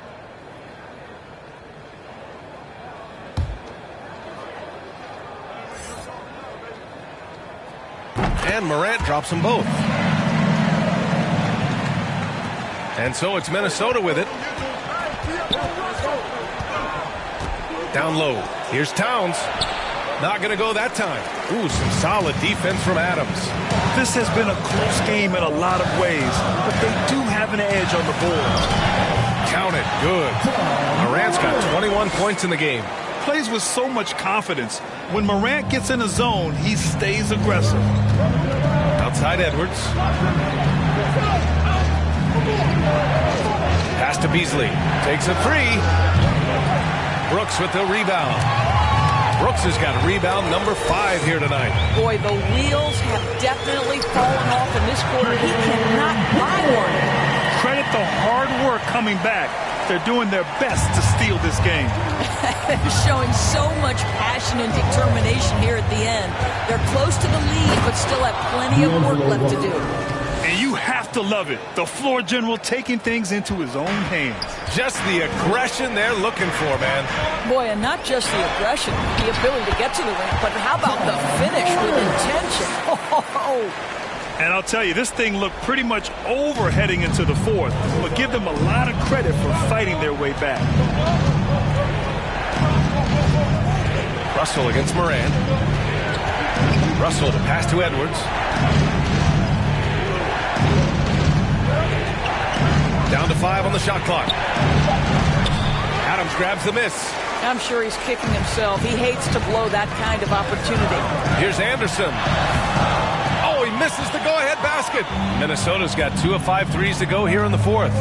And Morant drops them both. And so it's Minnesota with it. Down low. Here's Towns. Not going to go that time. Ooh, some solid defense from Adams. This has been a close game in a lot of ways, but they do have an edge on the board. Count it. Good. Morant's got 21 points in the game. Plays with so much confidence. When Morant gets in a zone, he stays aggressive. Outside Edwards. Pass to Beasley. Takes a three. Brooks with the rebound. Brooks has got rebound number 5 here tonight. Boy, the wheels have definitely fallen off in this quarter. He cannot buy one. Credit the hard work coming back. They're doing their best to steal this game. They're showing so much passion and determination here at the end. They're close to the lead, but still have plenty of work left to do. And you have to love it. The floor general taking things into his own hands. Just the aggression they're looking for, man. Boy, and not just the aggression, the ability to get to the ring, but how about the finish with intention? And I'll tell you, this thing looked pretty much over heading into the fourth, but give them a lot of credit for fighting their way back. Russell against Morant. Russell to pass to Edwards. Down to 5 on the shot clock. Adams grabs the miss. I'm sure he's kicking himself. He hates to blow that kind of opportunity. Here's Anderson. Oh, he misses the go-ahead basket. Minnesota's got 2 of 5 threes to go here in the fourth.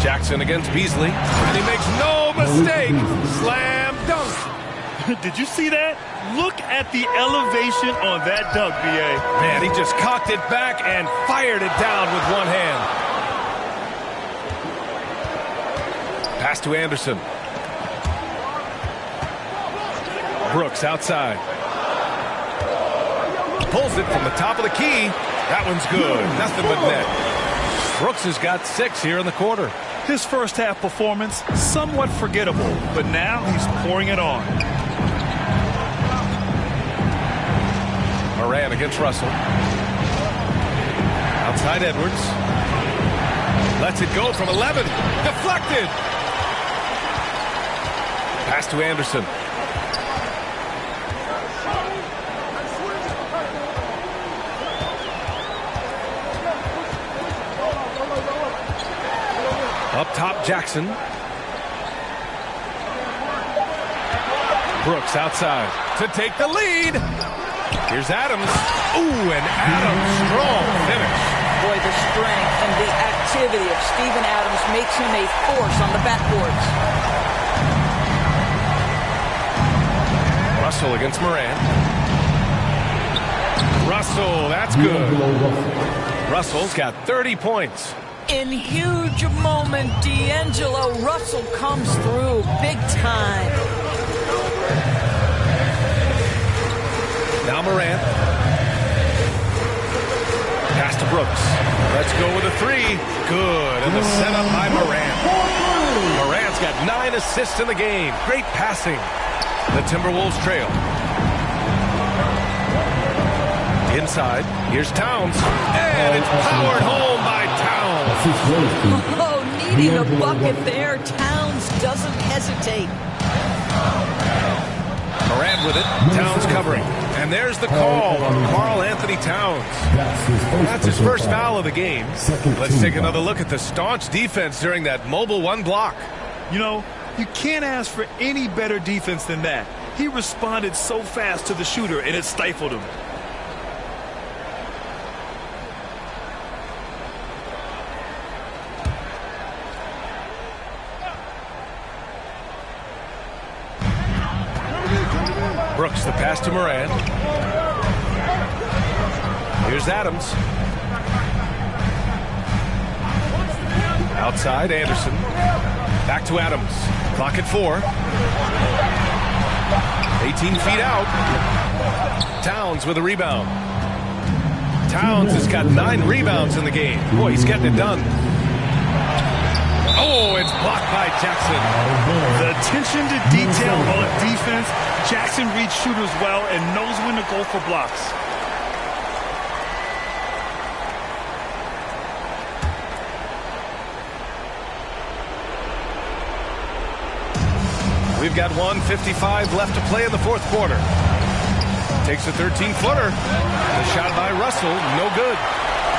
Jackson against Beasley. And he makes no mistake. Slam dunk. Did you see that? Look at the elevation on that dunk, B.A. Man, he just cocked it back and fired it down with one hand. Pass to Anderson. Brooks outside. Pulls it from the top of the key. That one's good. Nothing but net. Brooks has got 6 here in the quarter. His first half performance, somewhat forgettable, but now he's pouring it on. Morant against Russell. Outside Edwards. Lets it go from 11. Deflected. Pass to Anderson. Up top, Jackson. Brooks outside to take the lead. Here's Adams. Ooh, and Adams, strong finish. Boy, the strength and the activity of Steven Adams makes him a force on the backboards. Russell against Moran. Russell, that's good. Russell's got 30 points. In huge moment, D'Angelo Russell comes through big time. Now Moran. Pass to Brooks. Let's go with a three. Good. And the setup by Moran. Moran's got 9 assists in the game. Great passing. The Timberwolves trail. Inside. Here's Towns. And it's powered home by Towns. Oh, needing a bucket there. Towns doesn't hesitate. Moran with it. Towns covering. And there's the call on Karl Anthony Towns. That's his first foul of the game. Let's take another look at the staunch defense during that mobile 1 block. You know, you can't ask for any better defense than that. He responded so fast to the shooter, and it stifled him. Brooks, the pass to Moran. Here's Adams. Outside, Anderson. Back to Adams. Clock at 4. 18 feet out. Towns with a rebound. Towns has got 9 rebounds in the game. Boy, he's getting it done. Oh, it's blocked by Jackson. The attention to detail on defense. Jackson reads shooters well and knows when to go for blocks. We've got 1:55 left to play in the 4th quarter. Takes a 13-footer. The shot by Russell, no good.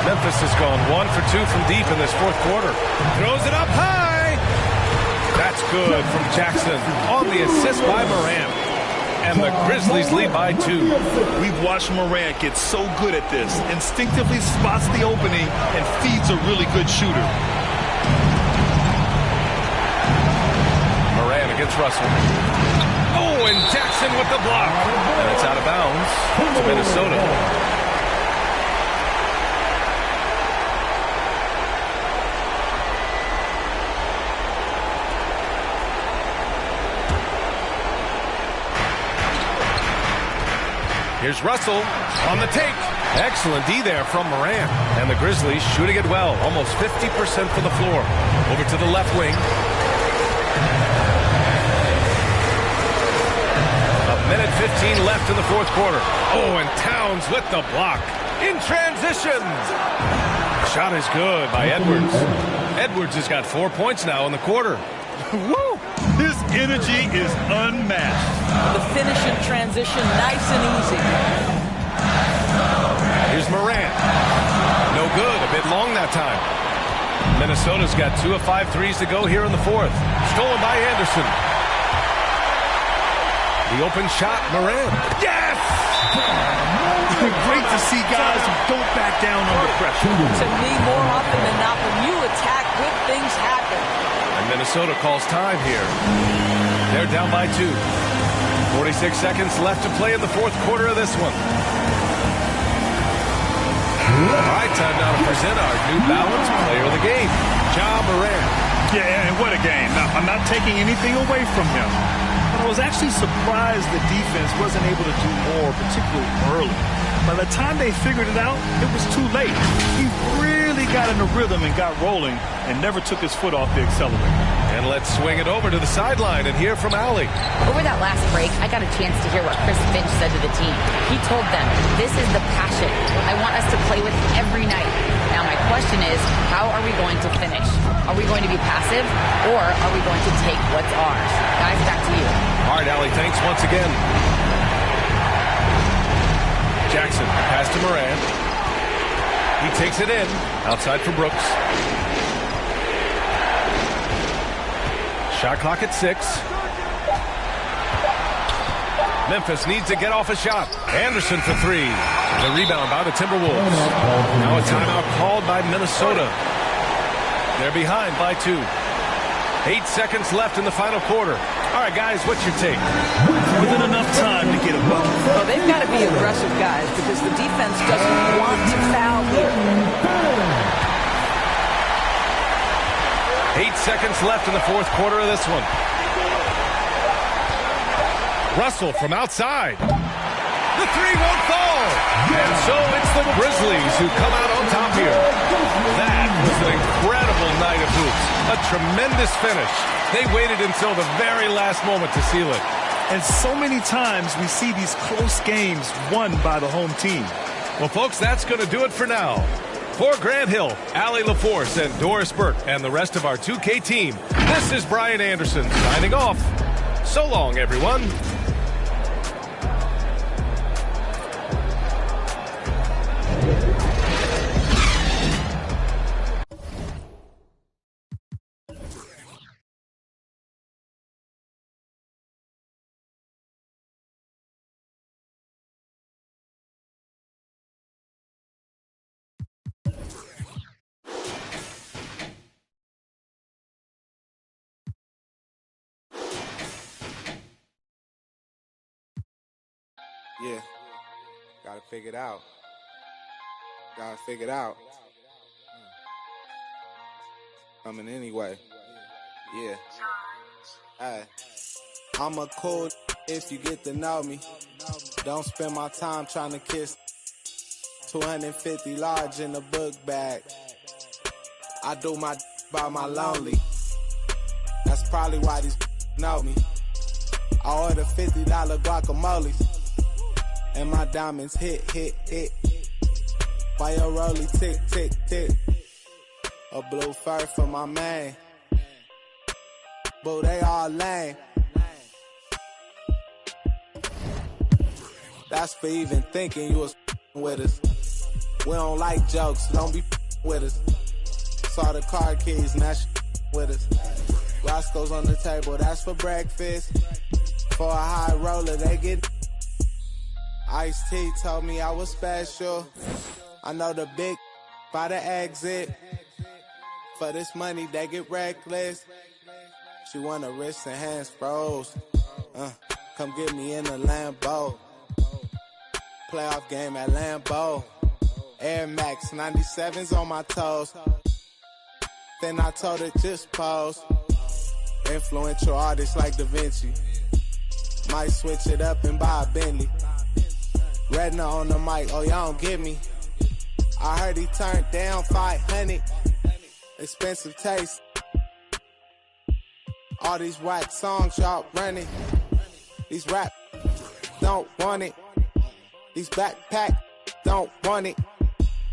Memphis has gone 1 for 2 from deep in this 4th quarter. Throws it up high. That's good from Jackson on the assist by Moran. And the Grizzlies lead by 2. We've watched Moran get so good at this. Instinctively spots the opening and feeds a really good shooter. Moran against Russell. Oh, and Jackson with the block. And it's out of bounds to Minnesota. Here's Russell on the take. Excellent D there from Moran. And the Grizzlies shooting it well. Almost 50% for the floor. Over to the left wing. A minute 15 left in the 4th quarter. Oh, and Towns with the block. In transition. Shot is good by Edwards. Edwards has got 4 points now in the quarter. Woo! His energy is unmatched. The finish in transition, nice and easy. Here's Moran. No good, a bit long that time. Minnesota's got 2 of 5 threes to go here in the 4th. Stolen by Anderson. The open shot, Moran. Yes! Great to see guys who don't back down under pressure. To me, more often than not, when you attack, good things happen. And Minnesota calls time here. They're down by 2. 46 seconds left to play in the 4th quarter of this one. All right, time now to present our New Balance player of the game, Ja Morant. Yeah, and what a game. Now, I'm not taking anything away from him, but I was actually surprised the defense wasn't able to do more, particularly early. By the time they figured it out, it was too late. He really got in the rhythm and got rolling and never took his foot off the accelerator. And let's swing it over to the sideline and hear from Allie. Over that last break, I got a chance to hear what Chris Finch said to the team. He told them, this is the passion I want us to play with every night. Now my question is, how are we going to finish? Are we going to be passive, or are we going to take what's ours? Guys, back to you. All right, Allie, thanks once again. Jackson, pass to Moran. He takes it in. Outside for Brooks. Shot clock at 6. Memphis needs to get off a shot. Anderson for 3. The rebound by the Timberwolves. Now a timeout called by Minnesota. They're behind by 2. 8 seconds left in the final quarter. All right, guys, what's your take? Within enough time to get a bucket. Well, they've got to be aggressive, guys, because the defense doesn't want to foul here. 8 seconds left in the fourth quarter of this one. Russell from outside. The three won't fall. And so it's the Grizzlies who come out on top here. That was an incredible night of hoops. A tremendous finish. They waited until the very last moment to seal it. And so many times we see these close games won by the home team. Well, folks, that's going to do it for now. For Grant Hill, Allie LaForce, and Doris Burke, and the rest of our 2K team, this is Brian Anderson signing off. So long, everyone. Yeah, gotta figure it out. Gotta figure it out. Coming anyway. Yeah. Hey, I'm a cool if you get to know me. Don't spend my time trying to kiss. 250 large in the book bag. I do my by my lonely. That's probably why these know me. I order $50 guacamoles. And my diamonds hit. Why your rollie tick. A blue fur for my man. Boo, they all lame. That's for even thinking you was with us. We don't like jokes, don't be with us. Saw the car keys, now with us. Roscoe's on the table, that's for breakfast. For a high roller, they get. Ice-T told me I was special. I know the big by the exit. For this money, they get reckless. She want her wrists and hands froze. Come get me in the Lambo. Playoff game at Lambeau. Air Max 97s on my toes. Then I told her just pose. Influential artists like Da Vinci. Might switch it up and buy a Bentley. Redna on the mic, oh y'all don't get me. I heard he turned down 500. Expensive taste. All these whack songs y'all running. These rap don't want it. These backpack don't want it.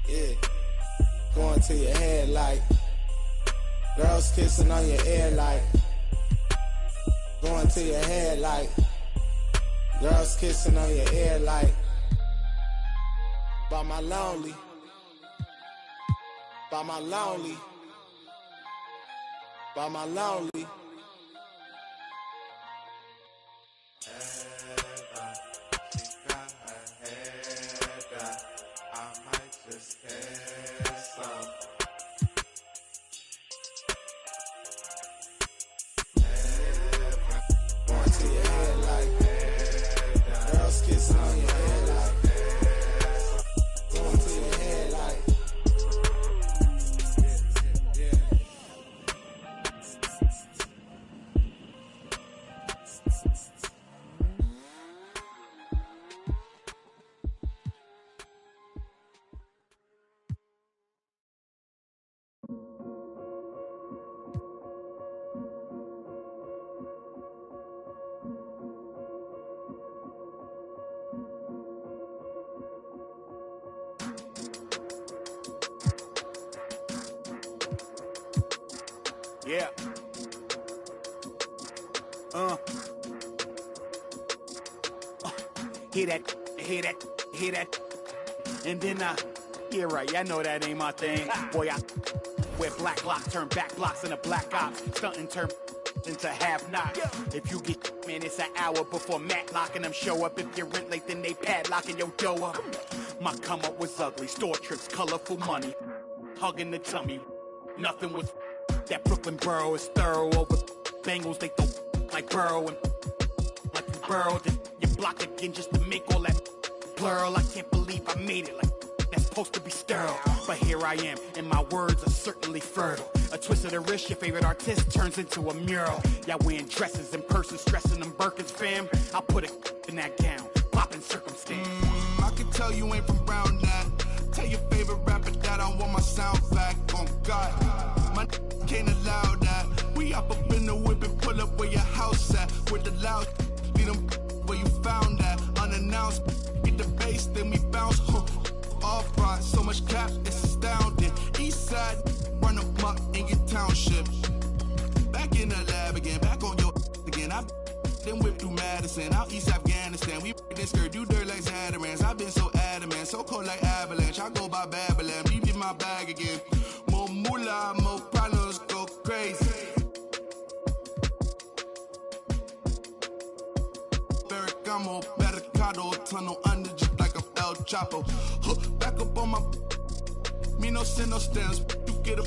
Yeah, going to your head like girls kissing on your ear like going to your head like girls kissing on your ear like by my lonely, by my lonely, by my lonely. Yeah. Hear that. And then yeah, right, I know that ain't my thing. Boy, I wear black locks, turn back blocks into black ops, stunting turn into have not. If you get, man, it's an hour before Matlock and them show up. If you're rent late, then they padlocking your door up. My come up was ugly, store trips, colorful money, hugging the tummy. Nothing was that Brooklyn borough is thorough over Bengals. They throw like Burrow and like you burrowed and you blocked again just to make all that plural. I can't believe I made it like that's supposed to be sterile. But here I am, and my words are certainly fertile. A twist of the wrist, your favorite artist turns into a mural. Y'all wearing dresses in person, stressing them Birkins, fam. I'll put it in that gown, popping circumstance. I can tell you ain't from round that. Tell your favorite rapper that I want my sound back. On God, my can't allow that. We up in the whip and pull up where your house at. With the loud, lead them where you found that. Unannounced, get the bass, then we bounce. Off right, so much cap, it's astounding. East side, run them up in your township. Back in the lab again, back on your again. I then whip through Madison, out East Afghanistan. We this skirt, do dirt like Zatarans. I've been so adamant, so cold like avalanche. I go by Babylon, leave in my bag again. More moolah, more problems, go crazy. Ferragamo, barricado, tunnel under just like a El Chapo. Back up on my, me no send no stamps. You get a,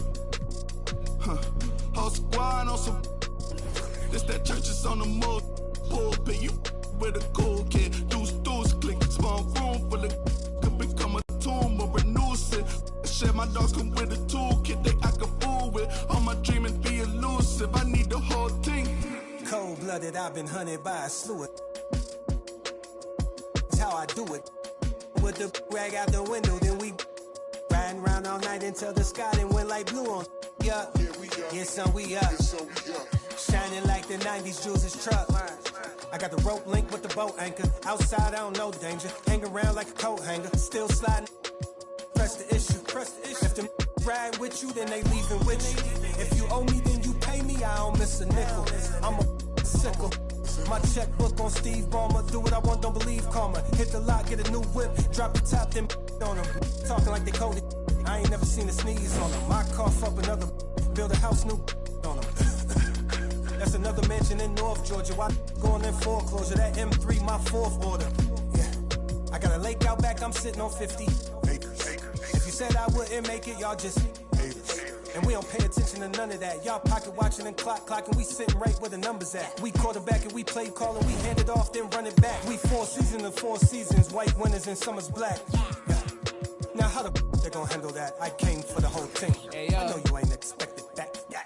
whole squad on some. This that church is on the mode. Pulpit, you with a cool kid. Deuce, click, small room full of could become a tomb or renew it. Shit, my dogs come with a toolkit they act a fool with. All my dreaming be elusive. I need the whole thing. Cold-blooded, I've been hunted by a slew of. That's how I do it. With the rag out the window, then we riding around all night until the sky then went like blue on. Yeah, yeah, son, we up. Shining like the 90s Jules' truck. I got the rope link with the boat anchor. Outside, I don't know danger. Hang around like a coat hanger. Still sliding. Press the issue. If them ride with you, then they leaving with you. If you owe me, then you pay me. I don't miss a nickel. I'm a sickle. My checkbook on Steve Ballmer. Do what I want, don't believe karma. Hit the lot, get a new whip. Drop the top, then on them. Talking like they coded. I ain't never seen a sneeze on them. I cough up another. Build a house new on them. That's another mansion in North Georgia. Why going in foreclosure? That M3, my fourth order. Yeah, I got a lake out back. I'm sitting on 50 acres. If you said I wouldn't make it, y'all just haters. And we don't pay attention to none of that. Y'all pocket watching and clocking. We sitting right where the numbers at. We quarterback and we play calling. We hand it off, then run it back. We 4 seasons and 4 seasons. White winners and summer's black. Yeah. Now how the they gonna handle that? I came for the whole thing. Hey, I know you ain't expected that. Yeah.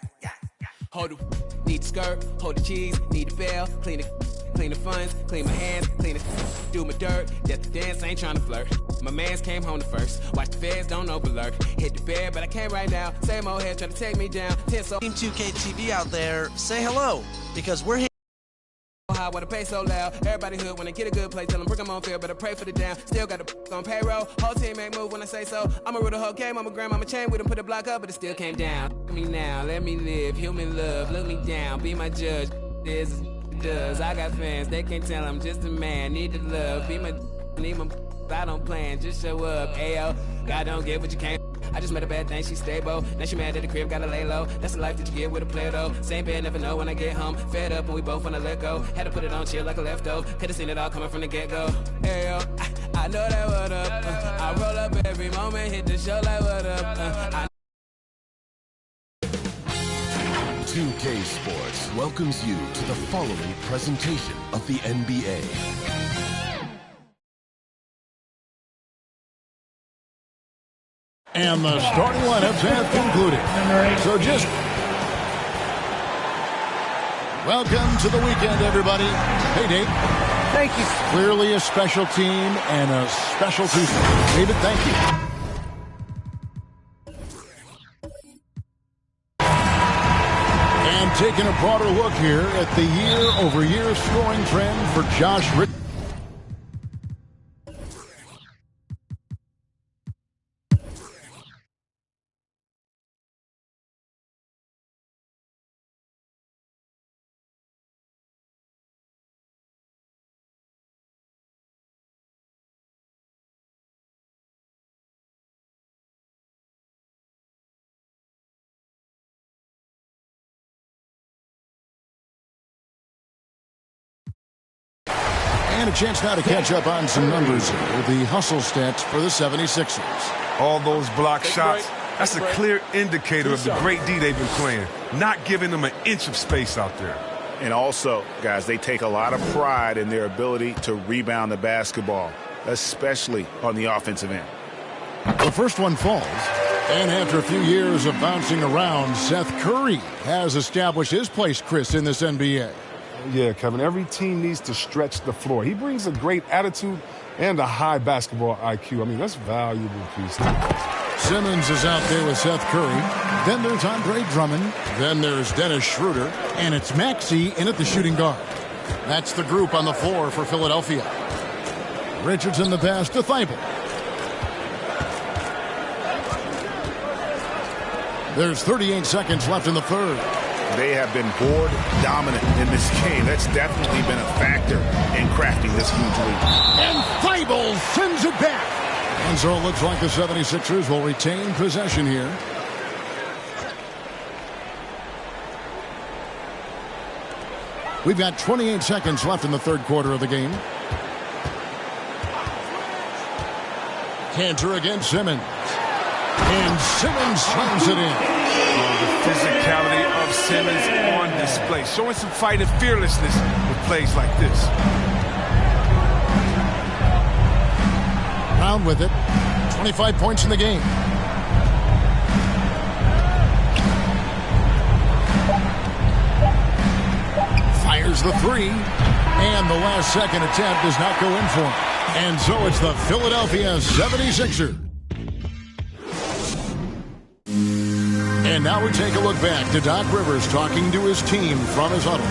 Hold the need the skirt, hold the cheese, need the bell, clean the funds, clean my hands, clean it, do my dirt. Just the dance, ain't trying to flirt. My mans came home the first. Watch the feds, don't overlurk. Hit the bed, but I can't right now. Same old head trying to take me down. Team 2K TV out there, say hello because we're here. How would I pay so loud? Everybody hood when they get a good play, tell them bring them on field, but I pray for the down. Still got the on payroll. Whole team ain't move when I say so. I'ma rule the whole game. I'm a grandmama chain with them, put the block up, but it still came down. Look me now, let me live. Human love, look me down, be my judge. This is does. I got fans, they can't tell I'm just a man. Need the love, be my need my. I don't plan, just show up. Ayo, God don't get what you can't. I just met a bad thing, she stable. Now she mad at the crib, gotta lay low. That's the life that you get with a player though. Same bed, never know when I get home. Fed up and we both wanna let go. Had to put it on chill like a leftover. Could've seen it all coming from the get-go. Hey yo, I know that what up. I roll up every moment, hit the show like what up. 2K Sports welcomes you to the following presentation of the NBA. And the starting lineups have concluded. So just welcome to the weekend, everybody. Hey, Dave. Thank you. Clearly a special team and a special Tuesday. David, thank you. And taking a broader look here at the year-over-year scoring trend for Josh Richardson. And a chance now to catch up on some numbers here. The hustle stats for the 76ers. All those block shots, that's a clear indicator of the great D they've been playing. Not giving them an inch of space out there. And also, guys, they take a lot of pride in their ability to rebound the basketball, especially on the offensive end. The first one falls. And after a few years of bouncing around, Seth Curry has established his place, Chris, in this NBA. Yeah, Kevin, every team needs to stretch the floor. He brings a great attitude and a high basketball IQ. I mean, that's valuable piece. Simmons is out there with Seth Curry. Then there's Andre Drummond. Then there's Dennis Schroeder. And it's Maxey in at the shooting guard. That's the group on the floor for Philadelphia. Richardson the pass to Thibault. There's 38 seconds left in the third. They have been board dominant in this game. That's definitely been a factor in crafting this huge lead. And Thibault sends it back. And so it looks like the 76ers will retain possession here. We've got 28 seconds left in the third quarter of the game. Cantor against Simmons. And Simmons slams it in. The physicality of Simmons on display, showing some fight and fearlessness with plays like this. Brown with it. 25 points in the game. Fires the three. And the last second attempt does not go in for him. And so it's the Philadelphia 76ers. And now we take a look back to Doc Rivers talking to his team from his huddle.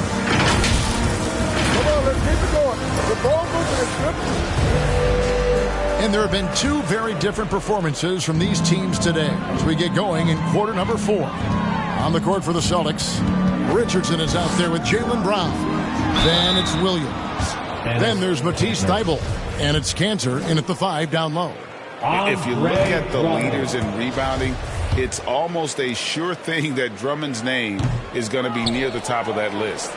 Come on, let's keep it going. The ball moving. And there have been two very different performances from these teams today as we get going in quarter number 4. On the court for the Celtics, Richardson is out there with Jaylen Brown. Then it's Williams. Then there's Matisse Thybulle. And it's Cantor in at the 5 down low. If you look at the leaders in rebounding, it's almost a sure thing that Drummond's name is going to be near the top of that list.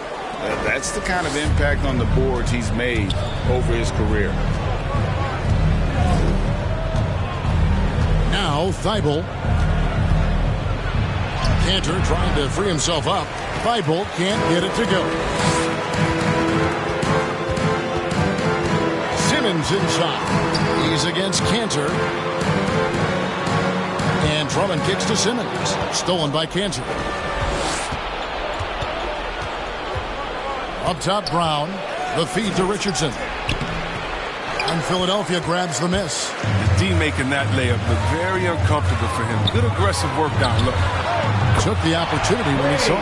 That's the kind of impact on the boards he's made over his career. Now Thybulle. Cantor trying to free himself up. Thybulle can't get it to go. Simmons inside. He's against Cantor. And Drummond kicks to Simmons. Stolen by Cantor. Up top, Brown. The feed to Richardson. And Philadelphia grabs the miss. The D making that layup look very uncomfortable for him. Good aggressive work down low. Took the opportunity when he saw it.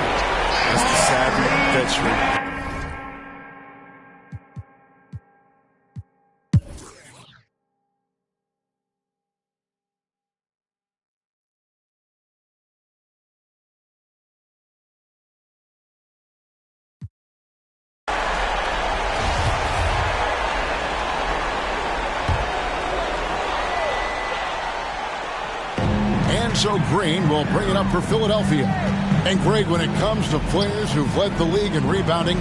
That's the savvy veteran. So Green will bring it up for Philadelphia. And Greg, when it comes to players who've led the league in rebounding,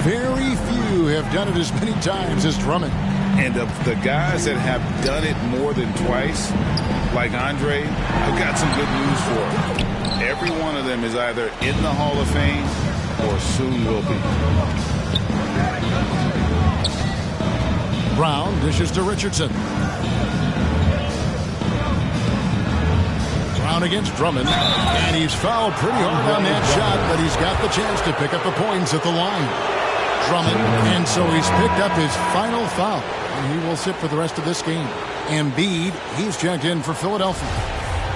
very few have done it as many times as Drummond. And of the guys that have done it more than twice, like Andre, I've got some good news for him. Every one of them is either in the Hall of Fame or soon will be. Brown dishes to Richardson. Brown against Drummond, and he's fouled pretty hard on that shot, but he's got the chance to pick up the points at the line. Drummond, and so he's picked up his final foul, and he will sit for the rest of this game. Embiid, he's checked in for Philadelphia.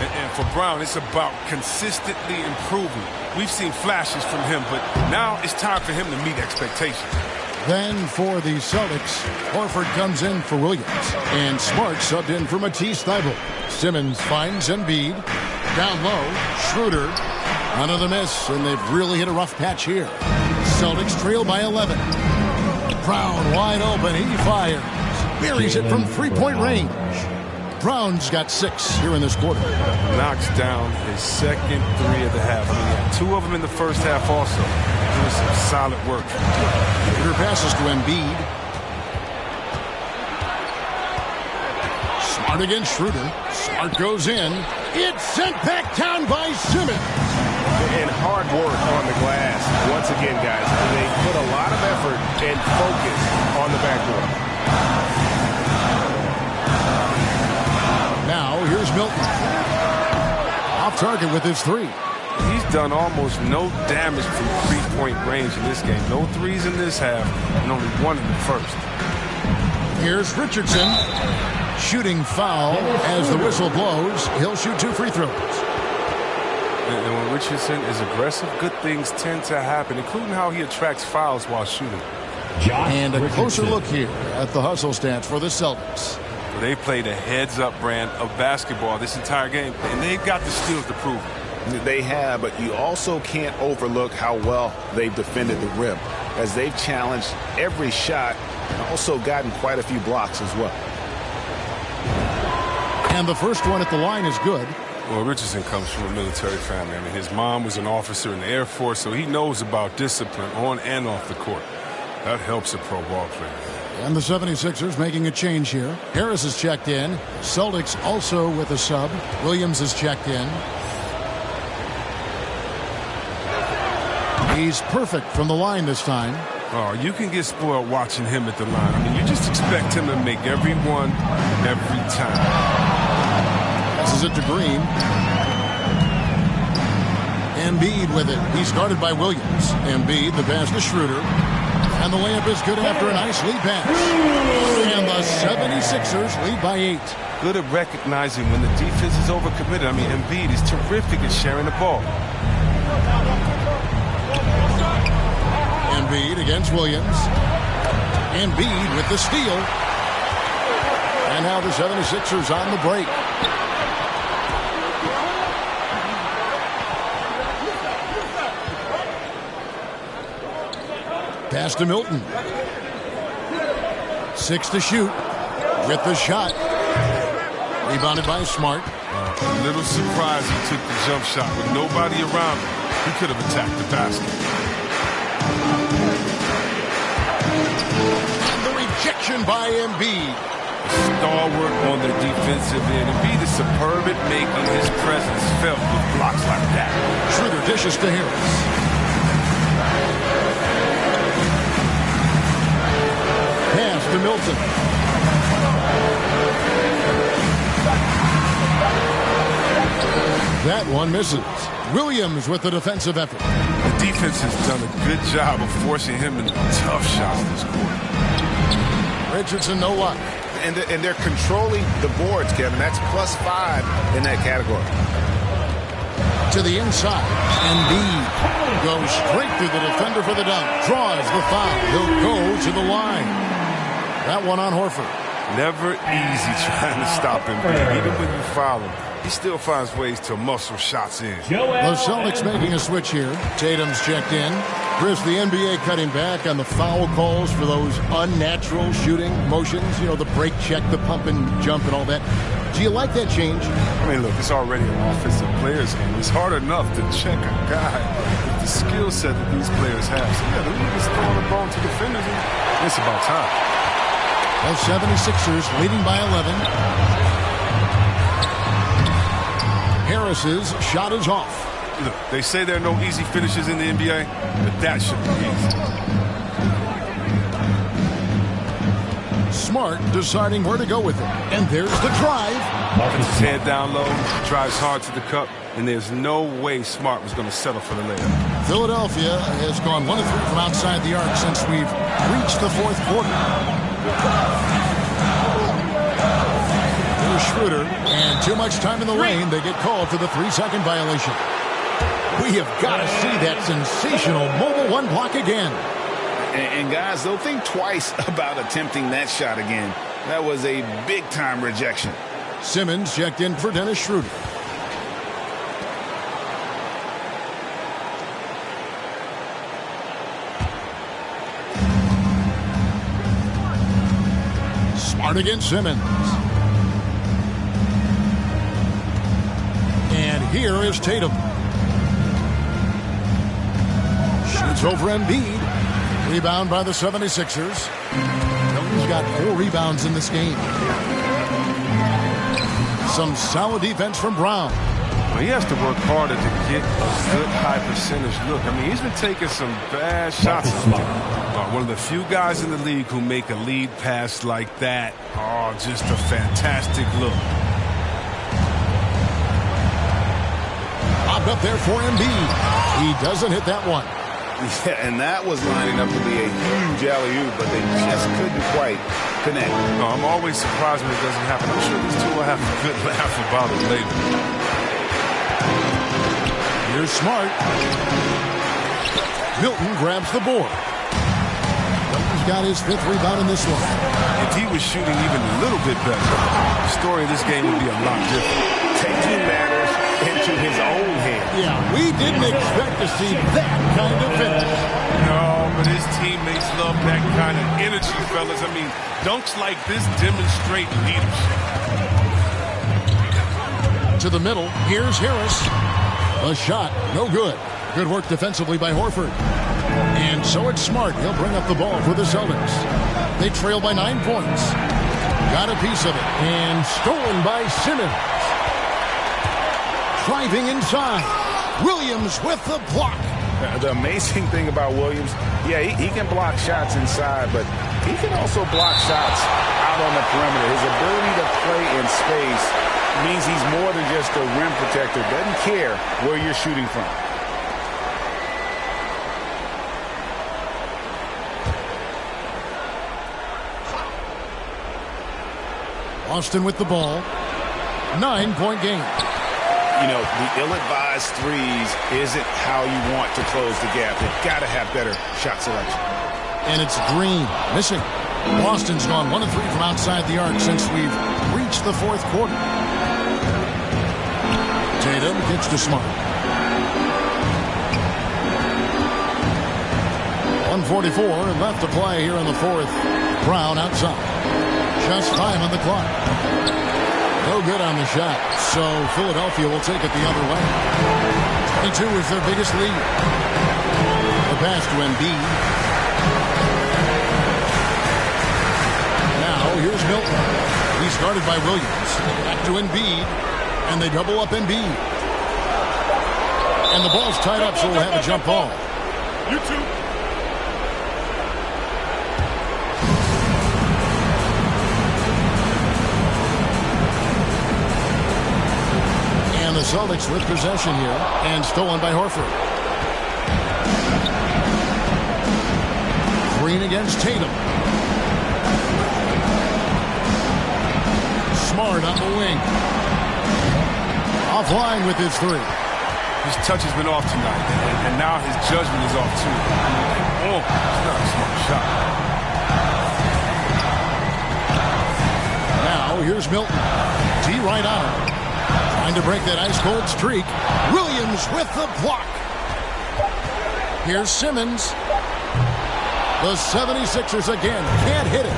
And for Brown, it's about consistently improving. We've seen flashes from him, but now it's time for him to meet expectations. Then for the Celtics, Horford comes in for Williams. And Smart subbed in for Matisse Thybulle. Simmons finds Embiid. Down low, Schroeder. Another miss, and they've really hit a rough patch here. Celtics trail by 11. Brown wide open, he fires. Buries it from three-point range. Brown's got 6 here in this quarter. Knocks down his second 3 of the half. He had 2 of them in the first half also. Doing some solid work. Peter passes to Embiid. Smart against Schroeder. Smart goes in. It's sent back down by Simmons. and hard work on the glass. Once again, guys, they put a lot of effort and focus on the backboard. Now, here's Milton. Off target with his three. He's done almost no damage from three-point range in this game. No threes in this half, and only one in the first. Here's Richardson. Shooting foul as the whistle blows. He'll shoot 2 free throws. And when Richardson is aggressive, good things tend to happen, including how he attracts fouls while shooting. And a closer look here at the hustle stats for the Celtics. They played a heads-up brand of basketball this entire game, and they've got the skills to prove it. They have, but you also can't overlook how well they've defended the rim, as they've challenged every shot and also gotten quite a few blocks as well. And the first one at the line is good. Well, Richardson comes from a military family. I mean, his mom was an officer in the Air Force, so he knows about discipline on and off the court. That helps a pro ball player. And the 76ers making a change here. Harris is checked in. Celtics also with a sub. Williams is checked in. He's perfect from the line this time. Oh, you can get spoiled watching him at the line. I mean, you just expect him to make every one, every time. Passes it to Green. Embiid with it. He's guarded by Williams. Embiid, the pass to Schroeder. And the layup is good after a nice lead pass. And the 76ers lead by 8. Good at recognizing when the defense is overcommitted. I mean, Embiid is terrific at sharing the ball. Embiid against Williams. Embiid with the steal. And now the 76ers on the break. Pass to Milton. 6 to shoot. With the shot. Rebounded by Smart. A little surprised he took the jump shot with nobody around him. He could have attacked the basket. And the rejection by Embiid. Stalwart on the defensive end. Embiid is superb at making his presence felt with blocks like that. Schroeder dishes to Harris. Pass to Milton. That one misses. Williams with the defensive effort. The defense has done a good job of forcing him into tough shots this quarter. Richardson, no luck. And they're controlling the boards, Kevin. That's +5 in that category. To the inside. Embiid goes straight through the defender for the dunk. Draws the foul. He'll go to the line. That one on Horford. Never easy trying to stop Embiid. Even when you foul him, he still finds ways to muscle shots in. The Celtics making a switch here. Tatum's checked in. Chris, the NBA cutting back on the foul calls for those unnatural shooting motions. You know, the break check, the pump and jump and all that. Do you like that change? I mean, look, it's already an offensive player's game. It's hard enough to check a guy with the skill set that these players have. So, yeah, the league is throwing the ball to defenders. It's about time. The 76ers leading by 11. Harris's shot is off. Look, they say there are no easy finishes in the NBA, but that should be easy. Smart deciding where to go with it. And there's the drive. Puts his head down low, drives hard to the cup, and there's no way Smart was going to settle for the layup. Philadelphia has gone 1 of 3 from outside the arc since we've reached the 4th quarter. Here's Schroeder, and too much time in the lane. They get called for the 3-second violation. We have got to see that sensational mobile one block again. And guys, they'll think twice about attempting that shot again. That was a big-time rejection. Simmons checked in for Dennis Schroeder. Smart against Simmons. And here is Tatum. Shoots over Embiid. Rebound by the 76ers. He's got 4 rebounds in this game. Some solid defense from Brown. Well, he has to work harder to get a good high percentage look. I mean, he's been taking some bad shots out there. One of the few guys in the league who make a lead pass like that. Oh, just a fantastic look. Popped up there for Embiid. He doesn't hit that one. Yeah, and that was lining up to be a huge alley-oop, but they just couldn't quite connect. No, I'm always surprised when it doesn't happen. I'm sure these two will have a good laugh about it later. Here's Smart. Milton grabs the board. Milton's got his 5th rebound in this one. If he was shooting even a little bit better, the story of this game would be a lot different. Taking matters into his own hands. Yeah, we didn't expect to see that kind of finish. No, but his teammates love that kind of energy, fellas. I mean, dunks like this demonstrate leadership. To the middle, here's Harris. A shot, no good. Good work defensively by Horford. And so it's Smart. He'll bring up the ball for the Celtics. They trail by 9 points. Got a piece of it. And stolen by Simmons. Driving inside. Williams with the block. The amazing thing about Williams, yeah, he can block shots inside, but he can also block shots out on the perimeter. His ability to play in space means he's more than just a rim protector. Doesn't care where you're shooting from. Austin with the ball. 9-point game. You know, the ill-advised threes isn't how you want to close the gap. They've got to have better shot selection. And it's Green missing. Boston's gone 1 of 3 from outside the arc since we've reached the 4th quarter. Tatum gets to Smart. 1:44 left to play here in the 4th. Brown outside. Just 5 on the clock. No good on the shot, so Philadelphia will take it the other way. 22 is their biggest lead. The pass to Embiid. Now here's Milton. He's guarded by Williams. Back to Embiid, and they double up Embiid. And the ball's tied up, so we'll have a jump ball. You two. The Celtics with possession here, and stolen by Horford. Green against Tatum. Smart on the wing. Offline with his 3. His touch has been off tonight, and now his judgment is off too. Oh, it's not a smart shot. Now here's Milton. D right on him. Trying to break that ice-cold streak. Williams with the block. Here's Simmons. The 76ers again can't hit it.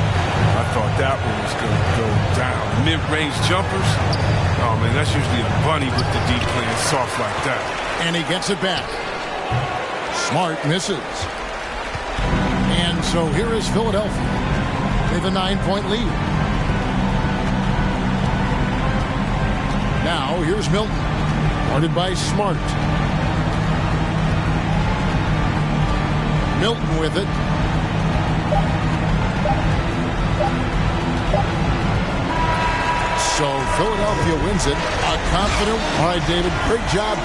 I thought that one was going to go down. Mid-range jumpers. Oh, man, that's usually a bunny with the D playing soft like that. And he gets it back. Smart misses. And so here is Philadelphia. They have a 9-point lead. Now, here's Milton, guarded by Smart. Milton with it. So, Philadelphia wins it. A confident. All right, David, great job.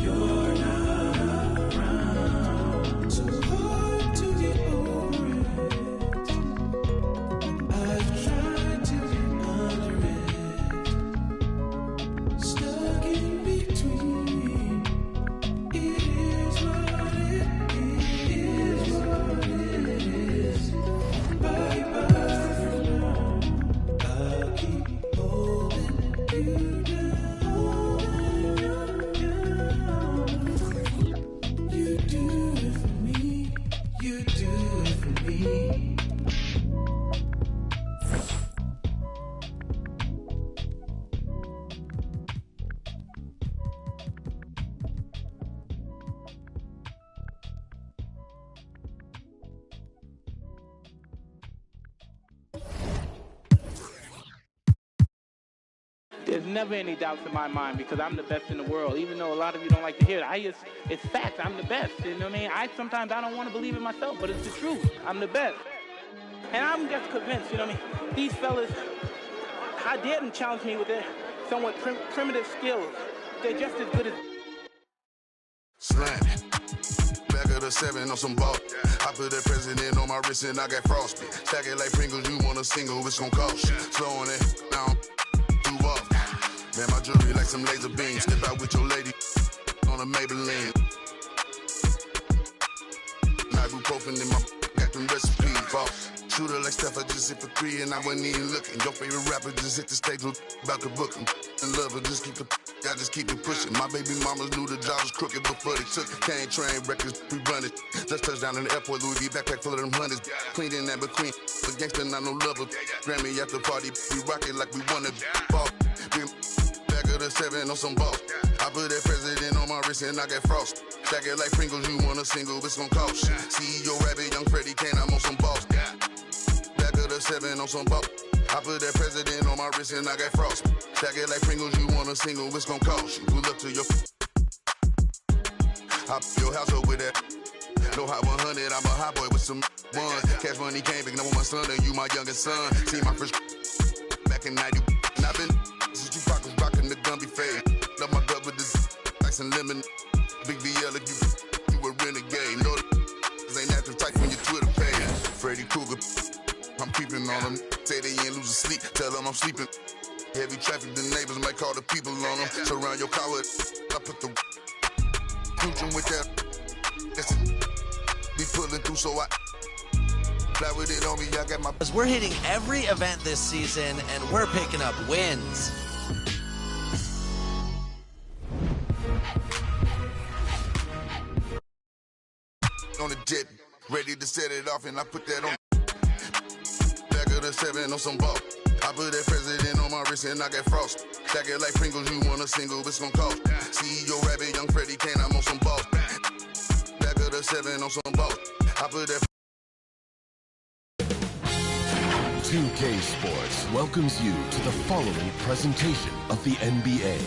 You're There's never any doubts in my mind because I'm the best in the world. Even though a lot of you don't like to hear it, it's facts. I'm the best. You know what I mean? Sometimes I don't want to believe it myself, but it's the truth. I'm the best. And I'm just convinced, you know what I mean? These fellas, I dare them challenge me with their somewhat primitive skills. They're just as good as... Slam. Back of the 7 on some ball. I put that president on my wrist and I got frosty. Stack it like Pringles, you want a single, it's gon' cost you. Slowing it down, do off. Man, my jewelry like some laser beams. Step out with your lady on a Maybelline. Ibuprofen in my got them recipes. Boss. Shooter like Steph, I just hit for 3 and I wasn't even looking. Your favorite rapper just hit the stage with about to book him. And love her, just keep I just keep it pushing. My baby mamas knew the job was crooked before they took it. Can't train records, we run it. Just touched down in the airport, Louis V backpack full of them hundreds. Clean in that between, but gangsta not no lover. Grammy after party, we rock it like we wanna ball. Back of the 7 on some ball. I put that president on my wrist and I got frost. Stack it like Pringles, you want a single, it's gon' cost you. CEO Rabbit, Young Freddie Kane, I'm on some balls. Back of the 7 on some ball. I put that president on my wrist and I got frost. Stack it like Pringles, you want a single, it's gon' cost you. Pull up to your hop your house up with that. No hot 100, I'm a hot boy with some one. Cash money came back, now with my son and you my youngest son. See my first back in 90. And I've been since you pockets rocking the Gumby fade. Love my gut with this ice and lemon. Big VL if you a renegade. No, this ain't active type on your Twitter page. Freddy Krueger, I'm creeping on them. Say they ain't losing sleep, tell them I'm sleeping. Heavy traffic, the neighbors might call the people on them. Surround your car with, I put the future with that. Be pulling through, so I fly with it on me. I got my. We're hitting every event this season, and we're picking up wins. On the jet, ready to set it off, and I put that on. Back of the 7 on some ball. I put that president on my wrist and I got frost. Stack it like Pringles, you want a single, it's gon' cost. CEO Rabbit, Young Freddie Kane, I'm on some balls. Back of the 7 on some ball. I put that. 2K Sports welcomes you to the following presentation of the NBA.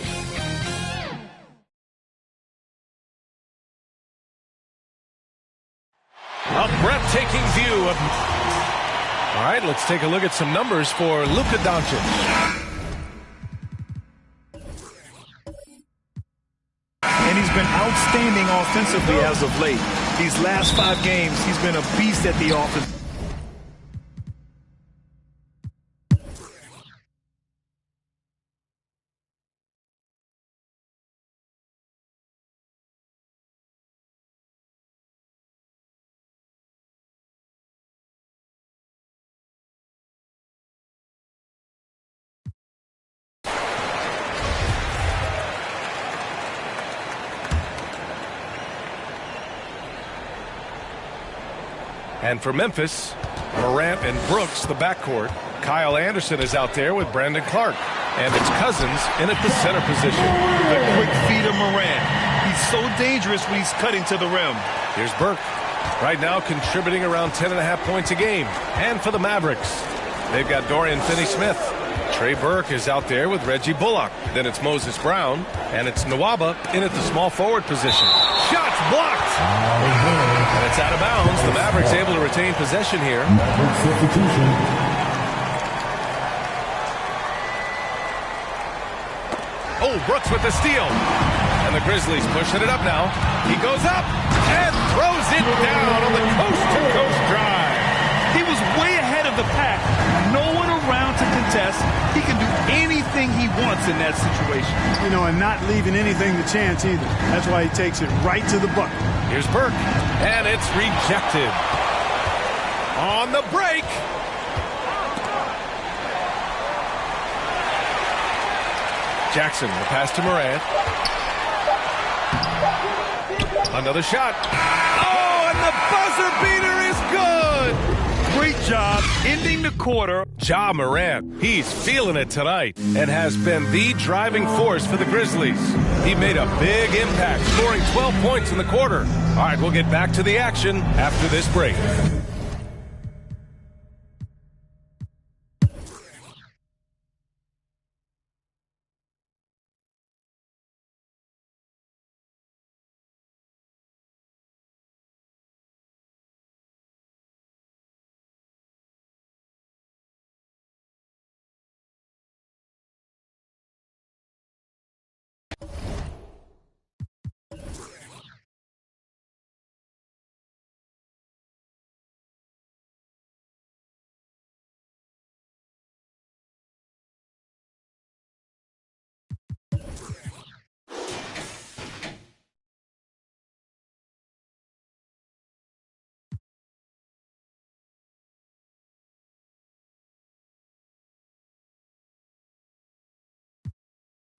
A breathtaking view of... All right, let's take a look at some numbers for Luka Doncic. And he's been outstanding offensively as of late. These last 5 games, he's been a beast at the offense. And for Memphis, Morant and Brooks, the backcourt. Kyle Anderson is out there with Brandon Clark. And it's Cousins in at the center position. The quick feed of Morant. He's so dangerous when he's cutting to the rim. Here's Burke. Right now contributing around 10.5 points a game. And for the Mavericks, they've got Dorian Finney-Smith. Trey Burke is out there with Reggie Bullock. Then it's Moses Brown. And it's Nwaba in at the small forward position. Shots blocked! And it's out of bounds. The Mavericks able to retain possession here. Oh, Brooks with the steal. And the Grizzlies pushing it up now. He goes up and throws it down on the coast-to-coast drive. He was way ahead of the pack. No one around to contest. He can do anything he wants in that situation. You know, and not leaving anything to chance either. That's why he takes it right to the bucket. Here's Burke, and it's rejected. On the break. Jackson, the pass to Morant. Another shot. Oh, and the buzzer beater is good. Great job ending the quarter. Ja Morant, he's feeling it tonight and has been the driving force for the Grizzlies. He made a big impact, scoring 12 points in the quarter. All right, we'll get back to the action after this break.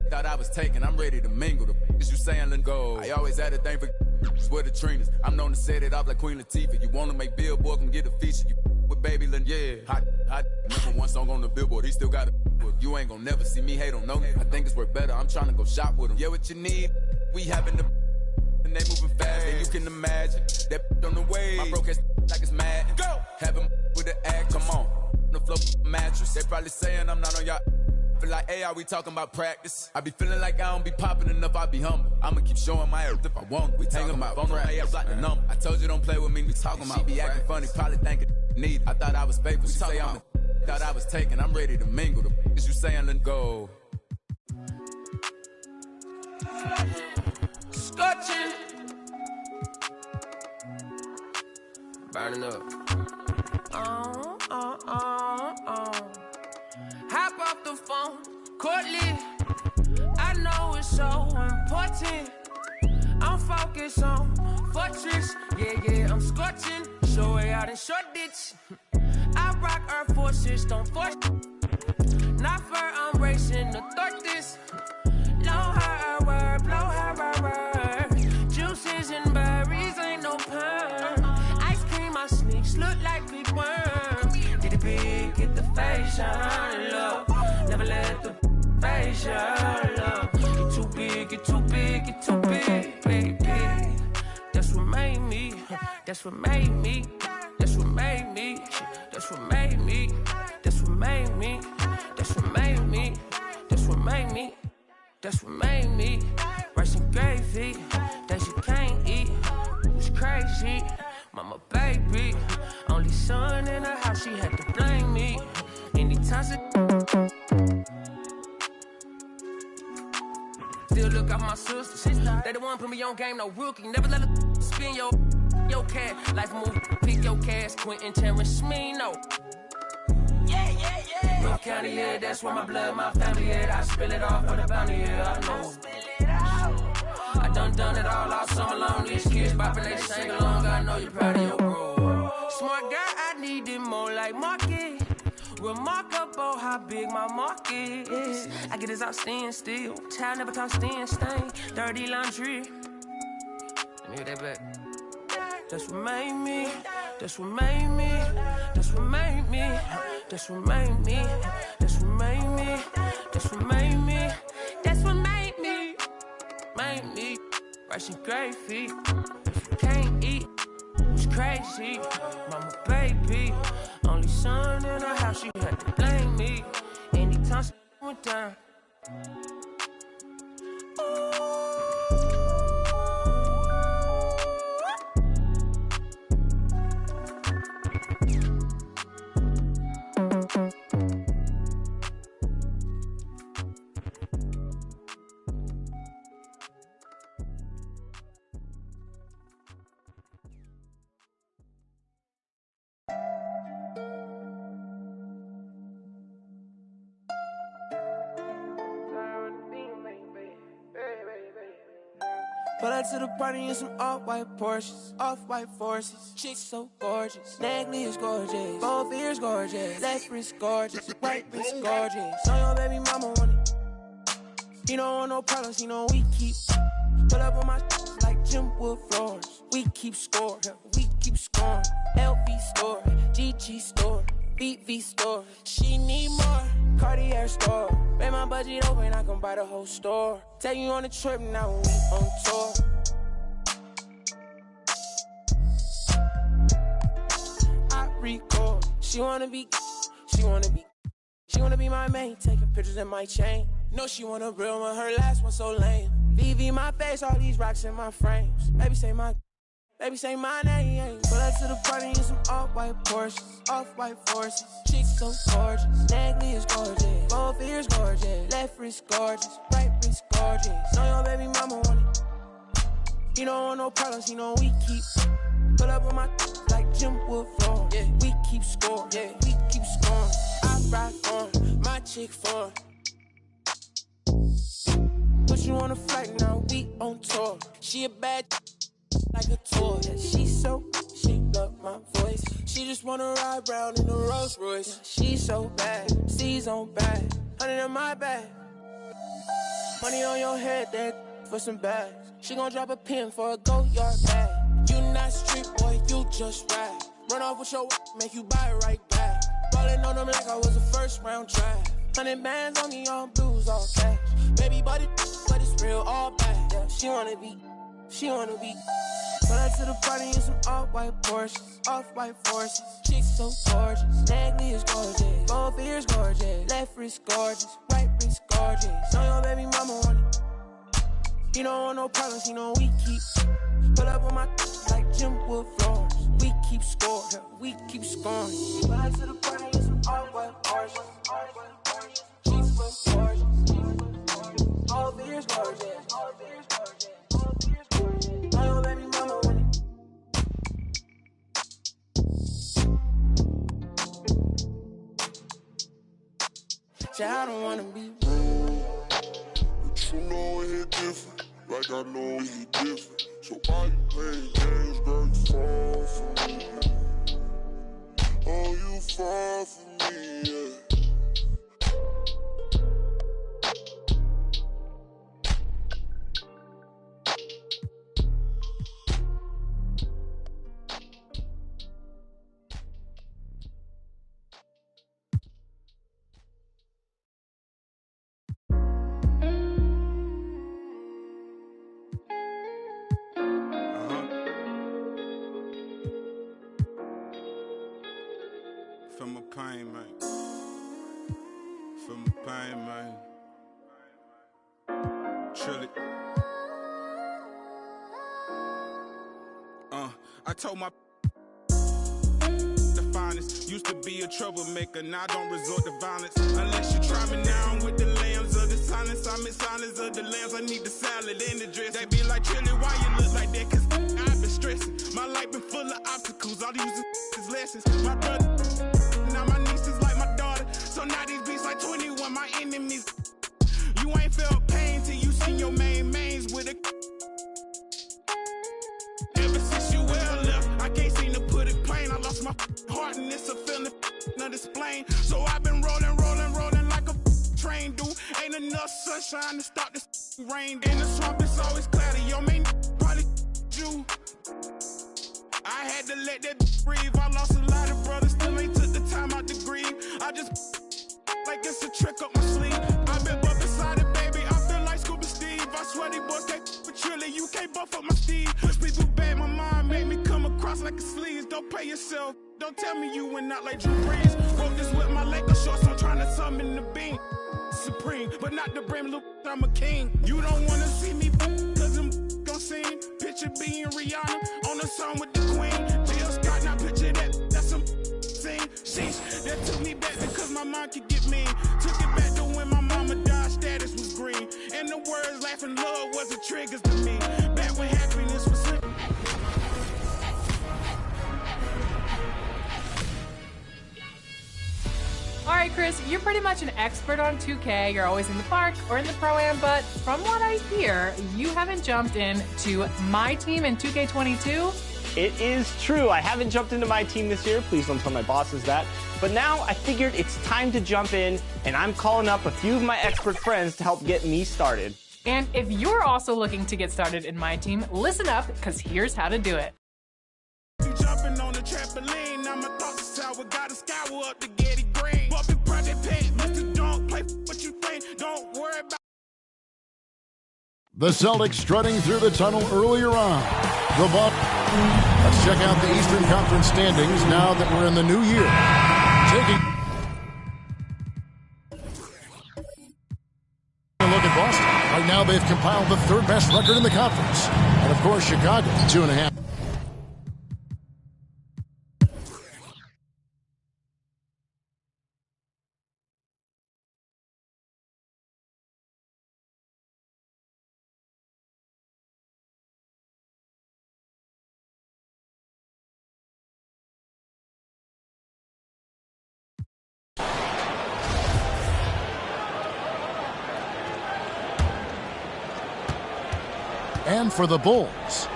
thought I was taken, I'm ready to mingle. The is you saying let go. I always had a thing for with the Trinas. I'm known to set it off like Queen Latifah. You wanna make Billboard, come get a feature. You with Baby Lynn, yeah. Hot. Number one song on the Billboard, he still got it. You ain't gon' never see me hate on no. I think it's worth better, I'm trying to go shop with him. Yeah, what you need, we having the and they moving fast, and you can imagine that on the way. My broke ass like it's mad. Go! Have him with the act, come on. The floor mattress, they probably saying I'm not on y'all. Feel like, hey, are we talking about practice? I be feeling like I don't be popping enough, I be humble. I'ma keep showing my ass if I want. We talking about phone on my ass like the number. I told you don't play with me, we talking about. She be acting funny, probably thinking need. I thought I was faithful, she say I'm the thought I was taken, I'm ready to mingle. The is you saying let go. Scorching, burning up. Hop off the phone, Courtly. I know it's so important. I'm focused on Fortress. Yeah, I'm scorching. Show way out in Shoreditch. I rock Air Forces, don't force. Not fur, I'm racing to thwart this. Blow her word, blow her word. Juices and berries, ain't no perm. Ice cream, my sneaks look like big worms. Get it big, get the facial love. Never let the facial love. Get too big, get too big, get too big, baby. That's what made me. That's what made me. That's what made me. That's what made me. That's what made me. That's what made me. That's what made me. That's what made me. Rice and gravy that you can't eat. It was crazy. Mama baby, only son in her house, she had to blame me. Anytime still look out my sisters. They the one put me on game, no rookie. Never let her spin your cat. Life move, pick your cash. Quentin Terrence, me, no. Yeah. North County, yeah, that's where my blood, my family at. I spill it off for the bounty, yeah, I know. I done it all summer long. These kids bopping, they sing along. I know you're proud of your bro. Smart guy, I need it more like market. Remarkable how big my market is. I get this out stand still. Child never talk stand stain. Dirty laundry. Let me hear that back. That's what made me. That's what made me. That's what made me. That's what made me. That's what made me. That's what made me. That's what made me. Made me. Rice and gravy. If you can't eat, it's crazy. Mama baby, only son in the house, she had to blame me. Anytime she went down. Pull up to the party in some off-white Porsches, off-white forces. Chicks so gorgeous, necklace gorgeous, both ears gorgeous, left wrist gorgeous, right wrist gorgeous. Know your baby mama want it. He don't want no problems, he know we keep. Pull up on my like Jim Wood floors. We keep score, we keep scoring. LV store, GG store, BV store. She need more. Cartier store. Make my budget open, I can buy the whole store. Take you on a trip, now we on tour. I record. She wanna be my main. Taking pictures in my chain. No, she want a real one, her last one so lame. VV my face, all these rocks in my frames. Baby say my name. Pull up to the party in some off-white Porsches, off-white forces. Chicks so gorgeous, necklace gorgeous, both ears gorgeous, left wrist gorgeous, right wrist gorgeous. Know your baby mama want it. He don't want no problems, he know we keep. Pull up on my like Jim Wood floor. Yeah, we keep scoring. Yeah, we keep scoring. I ride for my chick for. Put you on a flight now, we on tour. She a bad like a toy. Yeah, she love my voice. She just wanna ride round in a Rolls Royce. Yeah, she so bad, C's on bad, 100 in my bag. Money on your head, that for some bags. She gon' drop a pin for a go-yard bag. You not street boy, you just ride. Run off with your make you buy it right back. Ballin' on them like I was a first round draft. 100 bands on me, all blues, all cash. Baby body, but it's real, all bad. Yeah, she wanna be. Pull up to the party in some all-white Porsches, off-white forces. Chicks so gorgeous, neckly is gorgeous, both ears gorgeous, left wrist gorgeous, right wrist gorgeous. Know your baby mama want it. He don't want no problems, he know we keep. Pull up on my like Jim Wood floors. We keep scoring, we keep scoring. Pull up to the party in some all-white Porsches, chicks so gorgeous, both ears gorgeous, both ears gorgeous. Know your baby mama want it. Say I don't wanna be rude, but you know it hit different, like I know he different. So why you playing games, girl? You fall for me. Oh, you fall for me, yeah. Feel my pain, man. Feel my pain, man. Chill it. I told my the finest used to be a troublemaker. Now I don't resort to violence unless you try me now. I'm with the lambs of the silence. I'm in silence of the lambs. I need the salad and the dress. They be like, Chili, why you look like that? Cause I've been stressing. My life been full of obstacles. All these is lessons. My brother. Now my niece is like my daughter. So now these beats like 21, my enemies. You ain't felt pain till you seen your mains with a. Ever since you well left, I can't seem to put it plain. I lost my heart and it's a feeling not explain. So I've been rolling like a train, dude. Ain't enough sunshine to stop this rain. In the swamp it's always cloudy. Your main probably you. I had to let that breathe. I lost a lot of brothers, still ain't took the time out to grieve. I just like it's a trick up my sleeve. I've been buff beside it, baby. I feel like Scuba Steve. I swear these boys can't with Trilly. You can't buff up my Steve. Push me through bad, my mind made me come across like a sleaze. Don't play yourself. Don't tell me you went out like Drew Brees. Wrote this with my Laker shorts. I'm trying to summon the beam. Supreme, but not the brim. Look, I'm a king. You don't wanna see me cause I'm gon' sing. Picture being Rihanna on a song with the Queen. Jill Scott, now picture that. That's some scene. Sheesh, that took me back because my mind could get mean. Took it back to when my mama died, status was green. And the words laughing love was a trigger to me. Back when happiness was simple. All right, Chris, you're pretty much an expert on 2K. You're always in the park or in the Pro-Am, but from what I hear, you haven't jumped in to my team in 2K22. It is true. I haven't jumped into my team this year. Please don't tell my bosses that. But now I figured it's time to jump in, and I'm calling up a few of my expert friends to help get me started. And if you're also looking to get started in my team, listen up, because here's how to do it. You jumping on the trampoline, now my thoughts is sour. Gotta scour up to get it green. Bumping Project Pet, Mr. Don't play what you think. Don't worry about. The Celtics strutting through the tunnel earlier on. The ball. Let's check out the Eastern Conference standings now that we're in the new year. Taking a look at Boston. Right now they've compiled the third best record in the conference. And of course Chicago, 2.5. And for the Bulls,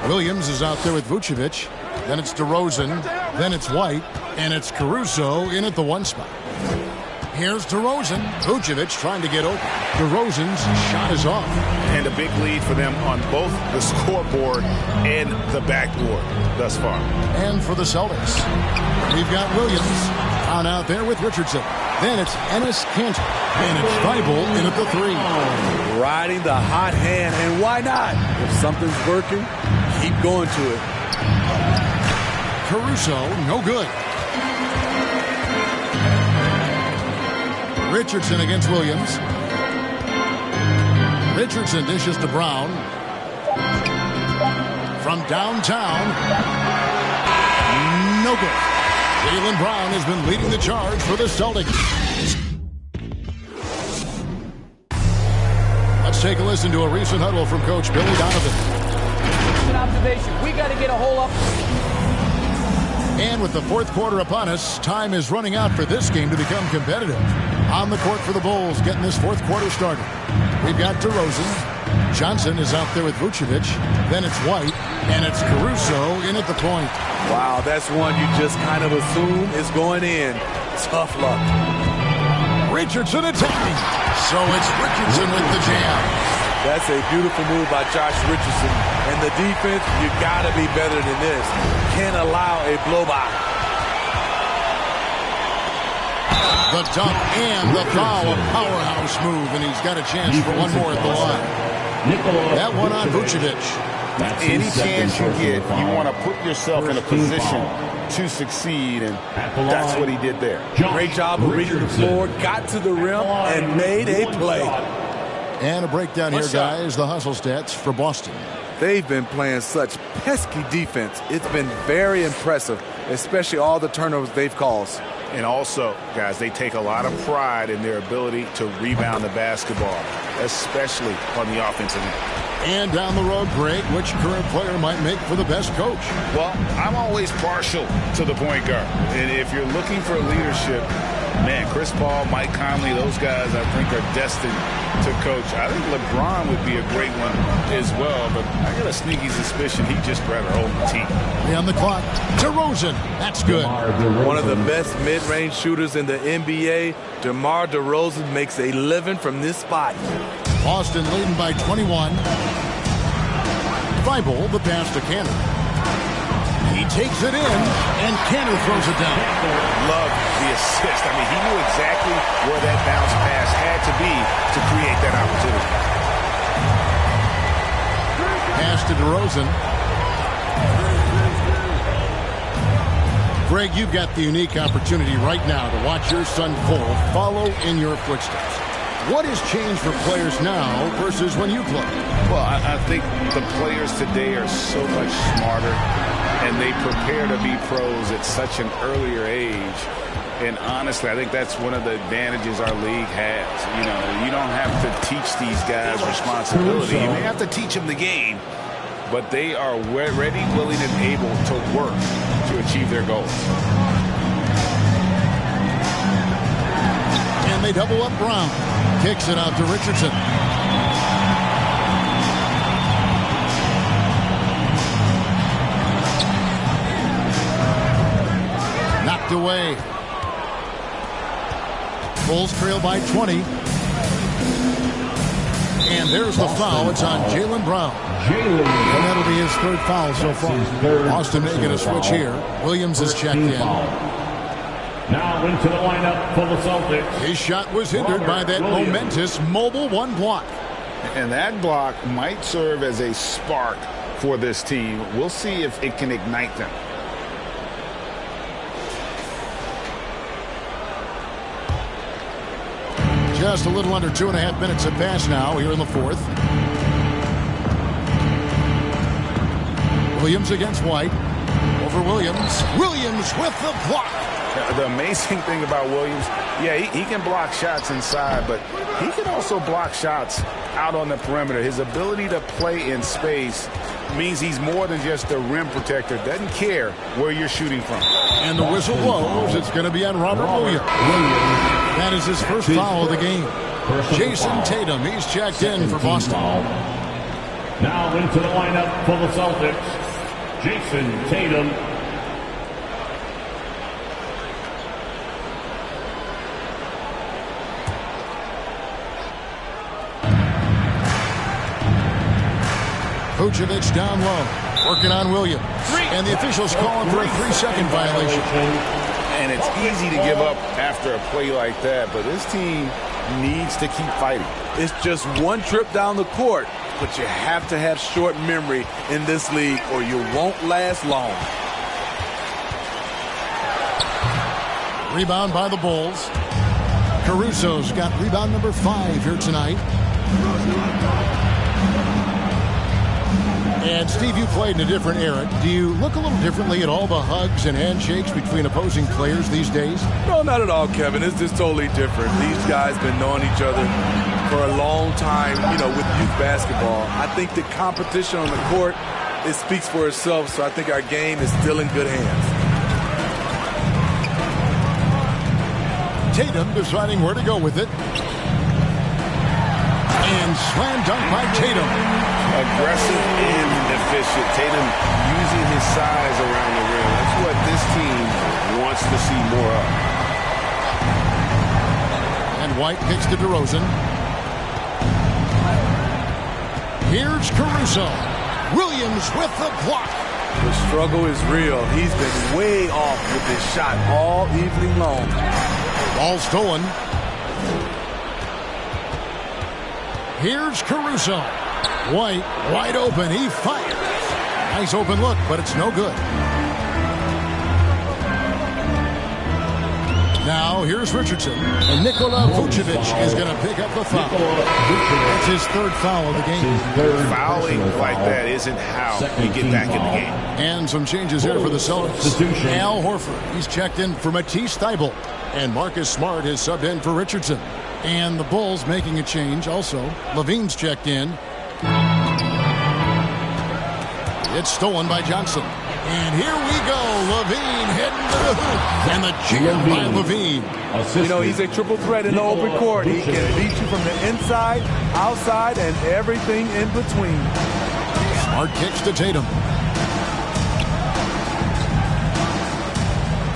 Williams is out there with Vucevic. Then it's DeRozan. Then it's White. And it's Caruso in at the 1 spot. Here's DeRozan. Vucevic trying to get open. DeRozan's shot is off. And a big lead for them on both the scoreboard and the backboard thus far. And for the Celtics, we've got Williams on out there with Richardson. Then it's Enes Kanter. And it's Thibault in at the 3. Riding the hot hand, and why not? If something's working, keep going to it. Caruso, no good. Richardson against Williams. Richardson dishes to Brown. From downtown. No good. Jaylen Brown has been leading the charge for the Celtics. Let's take a listen to a recent huddle from Coach Billy Donovan. An observation. We got to get a hole up. And with the fourth quarter upon us, time is running out for this game to become competitive. On the court for the Bulls, getting this fourth quarter started. We've got DeRozan. Johnson is out there with Vucevic. Then it's White, and it's Caruso in at the point. Wow, that's one you just kind of assume is going in. Tough luck. Richardson attacking. So it's Richardson with the jam. That's a beautiful move by Josh Richardson. And the defense, you got to be better than this. Can't allow a blow-by. The dunk and the foul, a powerhouse move, and he's got a chance for one more at the line. That one on Vucevic. Any chance you get, you want to put yourself in a position to succeed, and that's what he did there. Great job of reading the floor, got to the rim, and made a play. And a breakdown here, guys, the hustle stats for Boston. They've been playing such pesky defense. It's been very impressive, especially all the turnovers they've caused. And also, guys, they take a lot of pride in their ability to rebound the basketball, especially on the offensive end. And down the road, Greg, which current player might make for the best coach? Well, I'm always partial to the point guard. And if you're looking for leadership, man, Chris Paul, Mike Conley, those guys I think are destined to coach. I think LeBron would be a great one as well, but I got a sneaky suspicion he'd just rather hold the team. On the clock, DeRozan. That's good. One of the best mid-range shooters in the NBA, DeMar DeRozan makes a living from this spot. Boston leading by 21. Thibault, the pass to Kanter. He takes it in, and Kanter throws it down. Love the assist. I mean, he knew exactly where that bounce pass had to be to create that opportunity. Pass to DeRozan. Greg, you've got the unique opportunity right now to watch your son Cole follow in your footsteps. What has changed for players now versus when you played? Well, I think the players today are so much smarter, and they prepare to be pros at such an earlier age. And honestly, I think that's one of the advantages our league has. You know, you don't have to teach these guys responsibility. You may have to teach them the game, but they are ready, willing, and able to work to achieve their goals. And they double up Brown. Kicks it out to Richardson. Knocked away. Bulls trail by 20. And there's the foul. It's on Jaylen Brown. And that'll be his third foul so far. Boston making a switch here. Williams is checked in. Now into the lineup for the Celtics. His shot was hindered by that momentous mobile one block. And that block might serve as a spark for this team. We'll see if it can ignite them. Just a little under 2.5 minutes have passed now here in the fourth. Williams against White. Over Williams. Williams with the block. The amazing thing about Williams, yeah, he can block shots inside, but he can also block shots out on the perimeter. His ability to play in space means he's more than just a rim protector. Doesn't care where you're shooting from. And the whistle blows. It's going to be on Robert Williams. That is his first foul of the game. Jason Tatum, he's checked in for Boston. Now into the lineup for the Celtics, Jason Tatum. Vucevic down low. Working on Williams. And the officials calling for a 3-second violation. And it's easy to give up after a play like that, but this team needs to keep fighting. It's just one trip down the court, but you have to have short memory in this league or you won't last long. Rebound by the Bulls. Caruso's got rebound number 5 here tonight. And Steve, you played in a different era. Do you look a little differently at all the hugs and handshakes between opposing players these days? No, not at all, Kevin. It's just totally different. These guys been knowing each other for a long time, with youth basketball. I think the competition on the court, it speaks for itself, so I think our game is still in good hands. Tatum deciding where to go with it. And slam dunk by Tatum. Aggressive and efficient. Tatum using his size around the rim. That's what this team wants to see more of. And White kicks to DeRozan. Here's Caruso. Williams with the block. The struggle is real. He's been way off with his shot all evening long. Ball stolen. Here's Caruso. White wide open. He fires. Nice open look, but it's no good. Now here's Richardson. And Nikola Vucevic is going to pick up the foul. That's his 3rd foul of the game. Fouling like that isn't how you get back in the game. And some changes here for the Celtics. Al Horford, he's checked in for Matisse Thybulle. And Marcus Smart is subbed in for Richardson. And the Bulls making a change also. Levine's checked in. It's stolen by Johnson. And here we go. Levine heading to the hoop. And the jam by Levine. He's a triple threat in the open court. He can beat you from the inside, outside, and everything in between. Smart kicks to Tatum.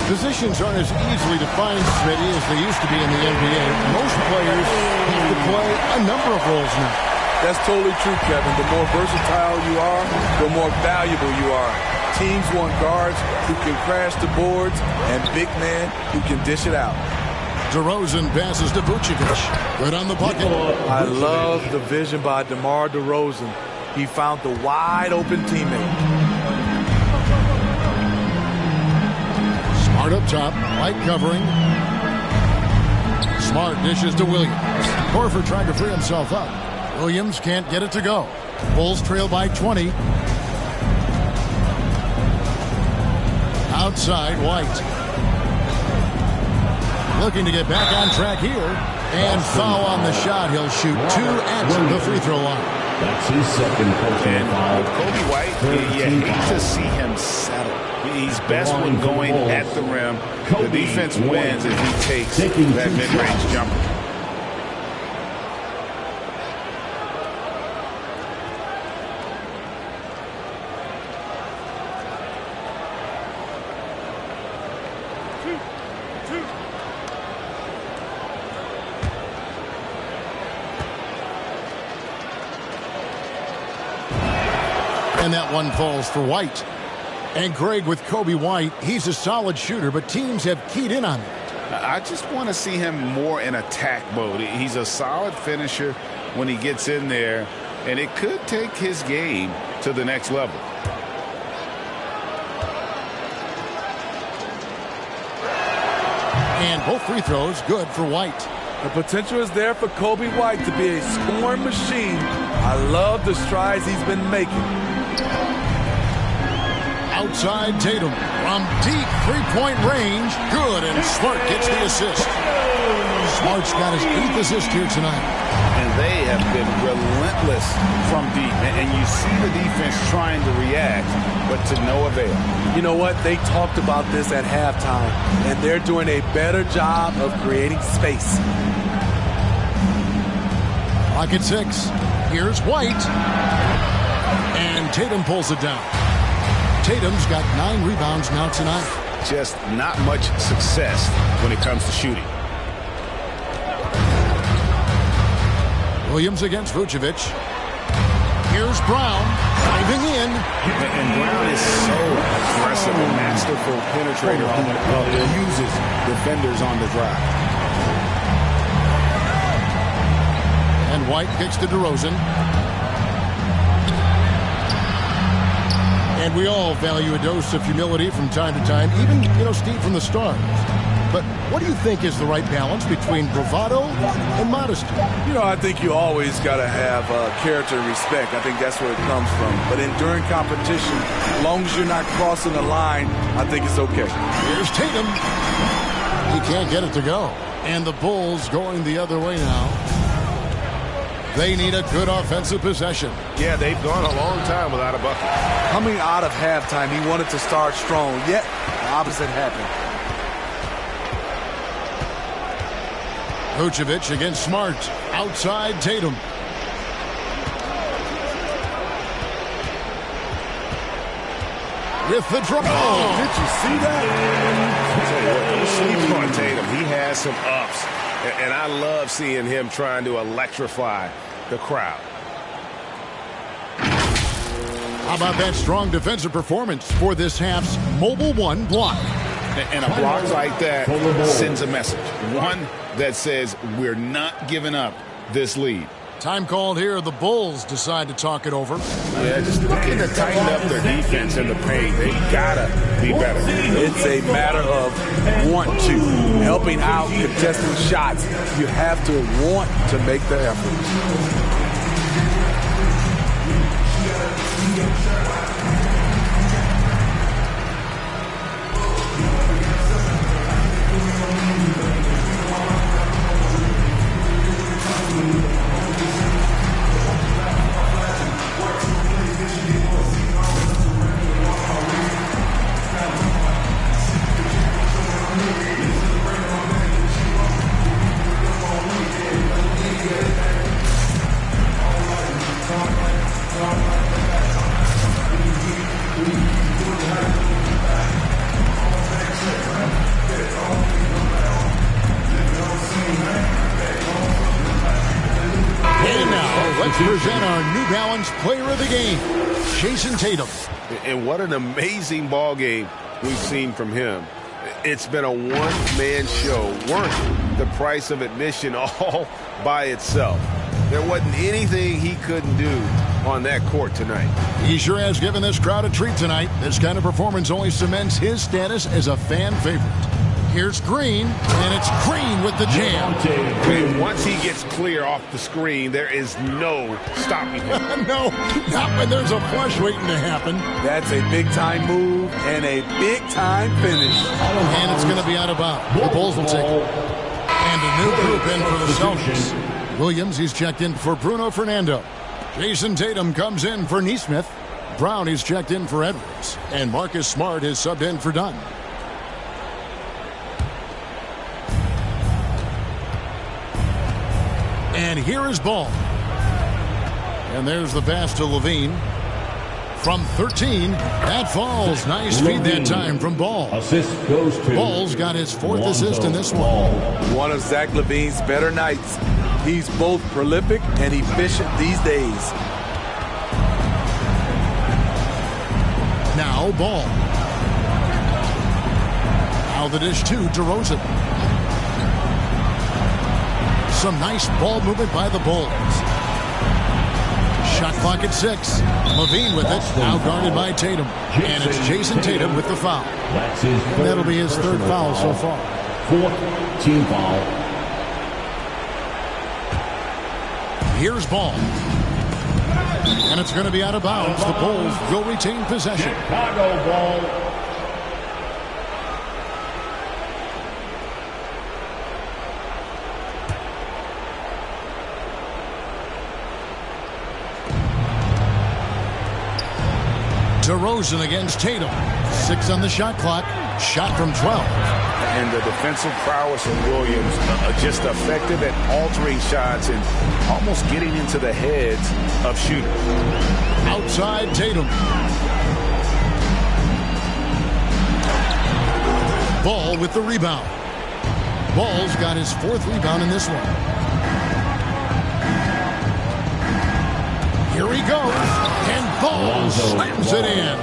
Positions aren't as easily defined, Smitty, as they used to be in the NBA. Most players have to play a number of roles now. That's totally true, Kevin. The more versatile you are, the more valuable you are. Teams want guards who can crash the boards and big men who can dish it out. DeRozan passes to Vucevic. Good on the bucket. I love the vision by DeMar DeRozan. He found the wide open teammate. Smart up top, White covering. Smart dishes to Williams. Horford trying to free himself up. Williams can't get it to go. Bulls trail by 20. Outside, White. Looking to get back on track here. And foul on the shot. He'll shoot 2 at the free throw line. That's his 2nd personal foul. With Kobe White, you hate to see him settle. He's best when going at the rim. The defense wins if he takes that mid-range jumper. And that one falls for White. And Greg, with Kobe White, he's a solid shooter, but teams have keyed in on it. I just want to see him more in attack mode. He's a solid finisher when he gets in there, and it could take his game to the next level. And both free throws good for White. The potential is there for Kobe White to be a scoring machine. I love the strides he's been making. Outside Tatum from deep three-point range. Good, and Smart gets the assist. Smart's got his 8th assist here tonight. And they have been relentless from deep. And you see the defense trying to react, but to no avail. You know what? They talked about this at halftime, and they're doing a better job of creating space. Clock at 6. Here's White. And Tatum pulls it down. Tatum's got 9 rebounds now tonight. Just not much success when it comes to shooting. Williams against Vucevic. Here's Brown. Driving in. And Brown is so aggressive and masterful penetrator who uses defenders on the drive. And White kicks to DeRozan. And we all value a dose of humility from time to time, even, Steve, from the stars. But what do you think is the right balance between bravado and modesty? I think you always got to have character and respect. I think that's where it comes from. But during competition, as long as you're not crossing the line, I think it's okay. Here's Tatum. He can't get it to go. And the Bulls going the other way now. They need a good offensive possession. Yeah, they've gone a long time without a bucket. Coming out of halftime, he wanted to start strong, yet the opposite happened. Vucevic against Smart. Outside Tatum. With the draw. Oh, did you see that? Don't sleep on Tatum. He has some ups. And I love seeing him trying to electrify the crowd. How about that strong defensive performance for this half's Mobile One block? And a block like that sends a message. One that says we're not giving up this lead. Time called here. The Bulls decide to talk it over. Yeah, just looking to tighten up their defense in the paint. They gotta be better. It's a matter of want to. Helping out, contesting shots. You have to want to make the effort. Present our New Balance Player of the Game, Jason Tatum. And what an amazing ball game we've seen from him. It's been a one-man show worth the price of admission all by itself. There wasn't anything he couldn't do on that court tonight. He sure has given this crowd a treat tonight. This kind of performance only cements his status as a fan favorite. Here's Green, and it's Green with the jam. And once he gets clear off the screen, there is no stopping him. No, not when there's a flush waiting to happen. That's a big-time move and a big-time finish. And it's going to be out of bounds. The Bulls will take it. And a new group in for the Celtics. Williams, he's checked in for Bruno Fernando. Jason Tatum comes in for Nesmith. Brown, he's checked in for Edwards. And Marcus Smart is subbed in for Dunn. And here is Ball. And there's the pass to Levine. From 13, that falls. Nice feed that time from Ball. Assist goes to Ball's got his fourth assist in this one. One of Zach LaVine's better nights. He's both prolific and efficient these days. Now Ball. Now the dish to DeRozan. Some nice ball movement by the Bulls. Shot clock at 6. Levine with it. Now guarded by Tatum. And it's Jason Tatum with the foul. And that'll be his third foul so far. Fourth team foul. Here's Ball. And it's going to be out of bounds. The Bulls will retain possession. Chicago ball. DeRozan against Tatum. 6 on the shot clock. Shot from 12. And the defensive prowess of Williams just effective at altering shots and almost getting into the heads of shooters. Outside Tatum. Ball with the rebound. Ball's got his fourth rebound in this one. Here he goes, and Ball slams it in.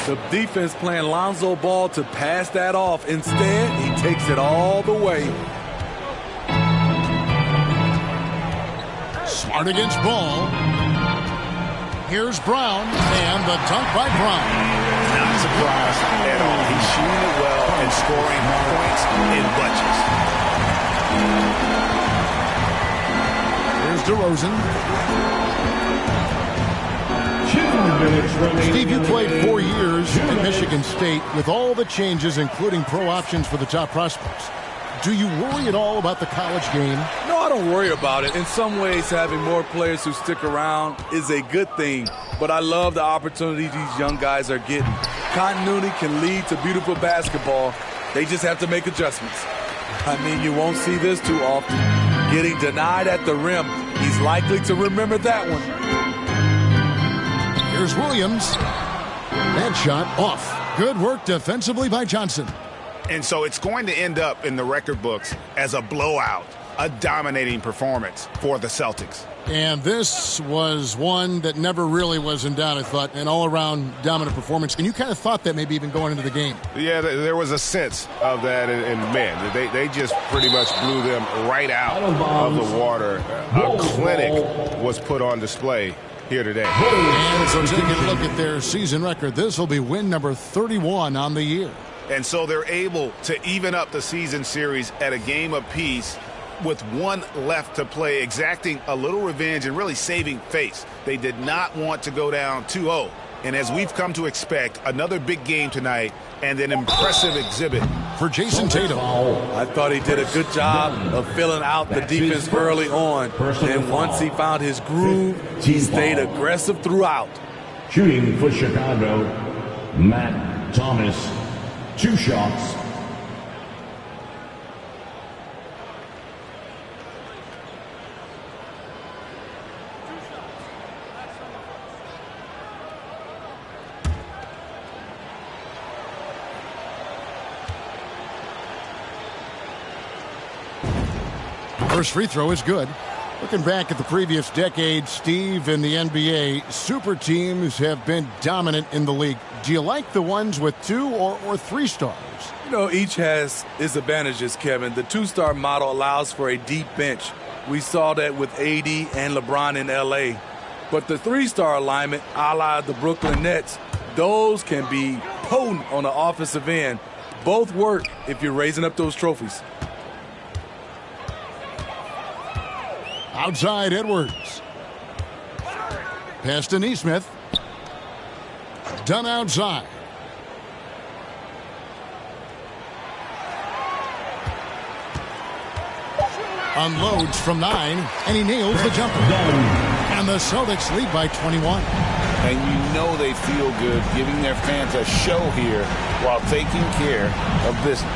The defense playing Lonzo Ball to pass that off. Instead, he takes it all the way. Smart against Ball. Here's Brown, and the dunk by Brown. Not surprised at all. He's shooting it well and scoring points in bunches. Here's DeRozan. Steve, you played 4 years at Michigan State with all the changes, including pro options for the top prospects. Do you worry at all about the college game? No, I don't worry about it. In some ways, having more players who stick around is a good thing, but I love the opportunities these young guys are getting. Continuity can lead to beautiful basketball. They just have to make adjustments. I mean, you won't see this too often. Getting denied at the rim, he's likely to remember that one. Here's Williams. That shot off. Good work defensively by Johnson. And so it's going to end up in the record books as a blowout, a dominating performance for the Celtics. And this was one that never really was in doubt, I thought, an all-around dominant performance. And you kind of thought that maybe even going into the game. Yeah, there was a sense of that, and man, they just pretty much blew them right out of the water. A clinic was put on display here today. And so taking a look at their season record, this will be win number 31 on the year. And so they're able to even up the season series at a game apiece with one left to play, exacting a little revenge and really saving face. They did not want to go down 2-0. And as we've come to expect, another big game tonight and an impressive exhibit for Jason Tatum. I thought he did a good job of filling out the defense early on. And once he found his groove, he stayed aggressive throughout. Shooting for Chicago, Matt Thomas. 2 shots. First free throw is good. Looking back at the previous decade, Steve, in the NBA, super teams have been dominant in the league. Do you like the ones with 2 or 3 stars? You know, each has its advantages, Kevin. The 2-star model allows for a deep bench. We saw that with AD and LeBron in LA. But the 3-star alignment, a la the Brooklyn Nets, those can be potent on the offensive end. Both work if you're raising up those trophies. Outside Edwards. Pass to Nesmith. Done outside. Unloads from 9, and he nails the jumper. And the Celtics lead by 21. And you know they feel good giving their fans a show here while taking care of business.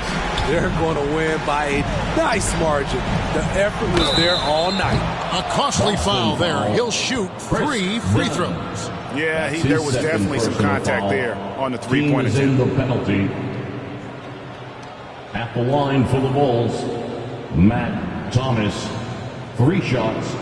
They're going to win by a nice margin. The effort was there all night. A costly foul there. He'll shoot 3 free throws. Yeah, there was definitely some contact there on the three-point attempt. The penalty. At the line for the Bulls, Matt Thomas. 3 shots.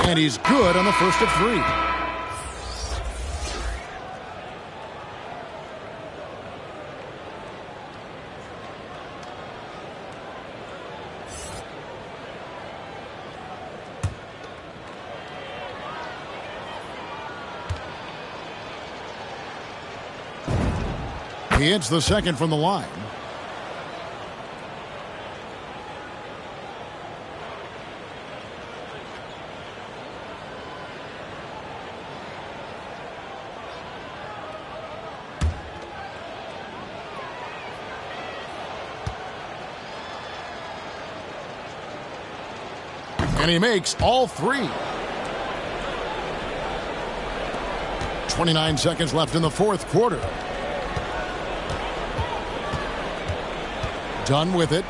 And he's good on the first of 3. He hits the second from the line. And he makes all 3. 29 seconds left in the fourth quarter. Done with it.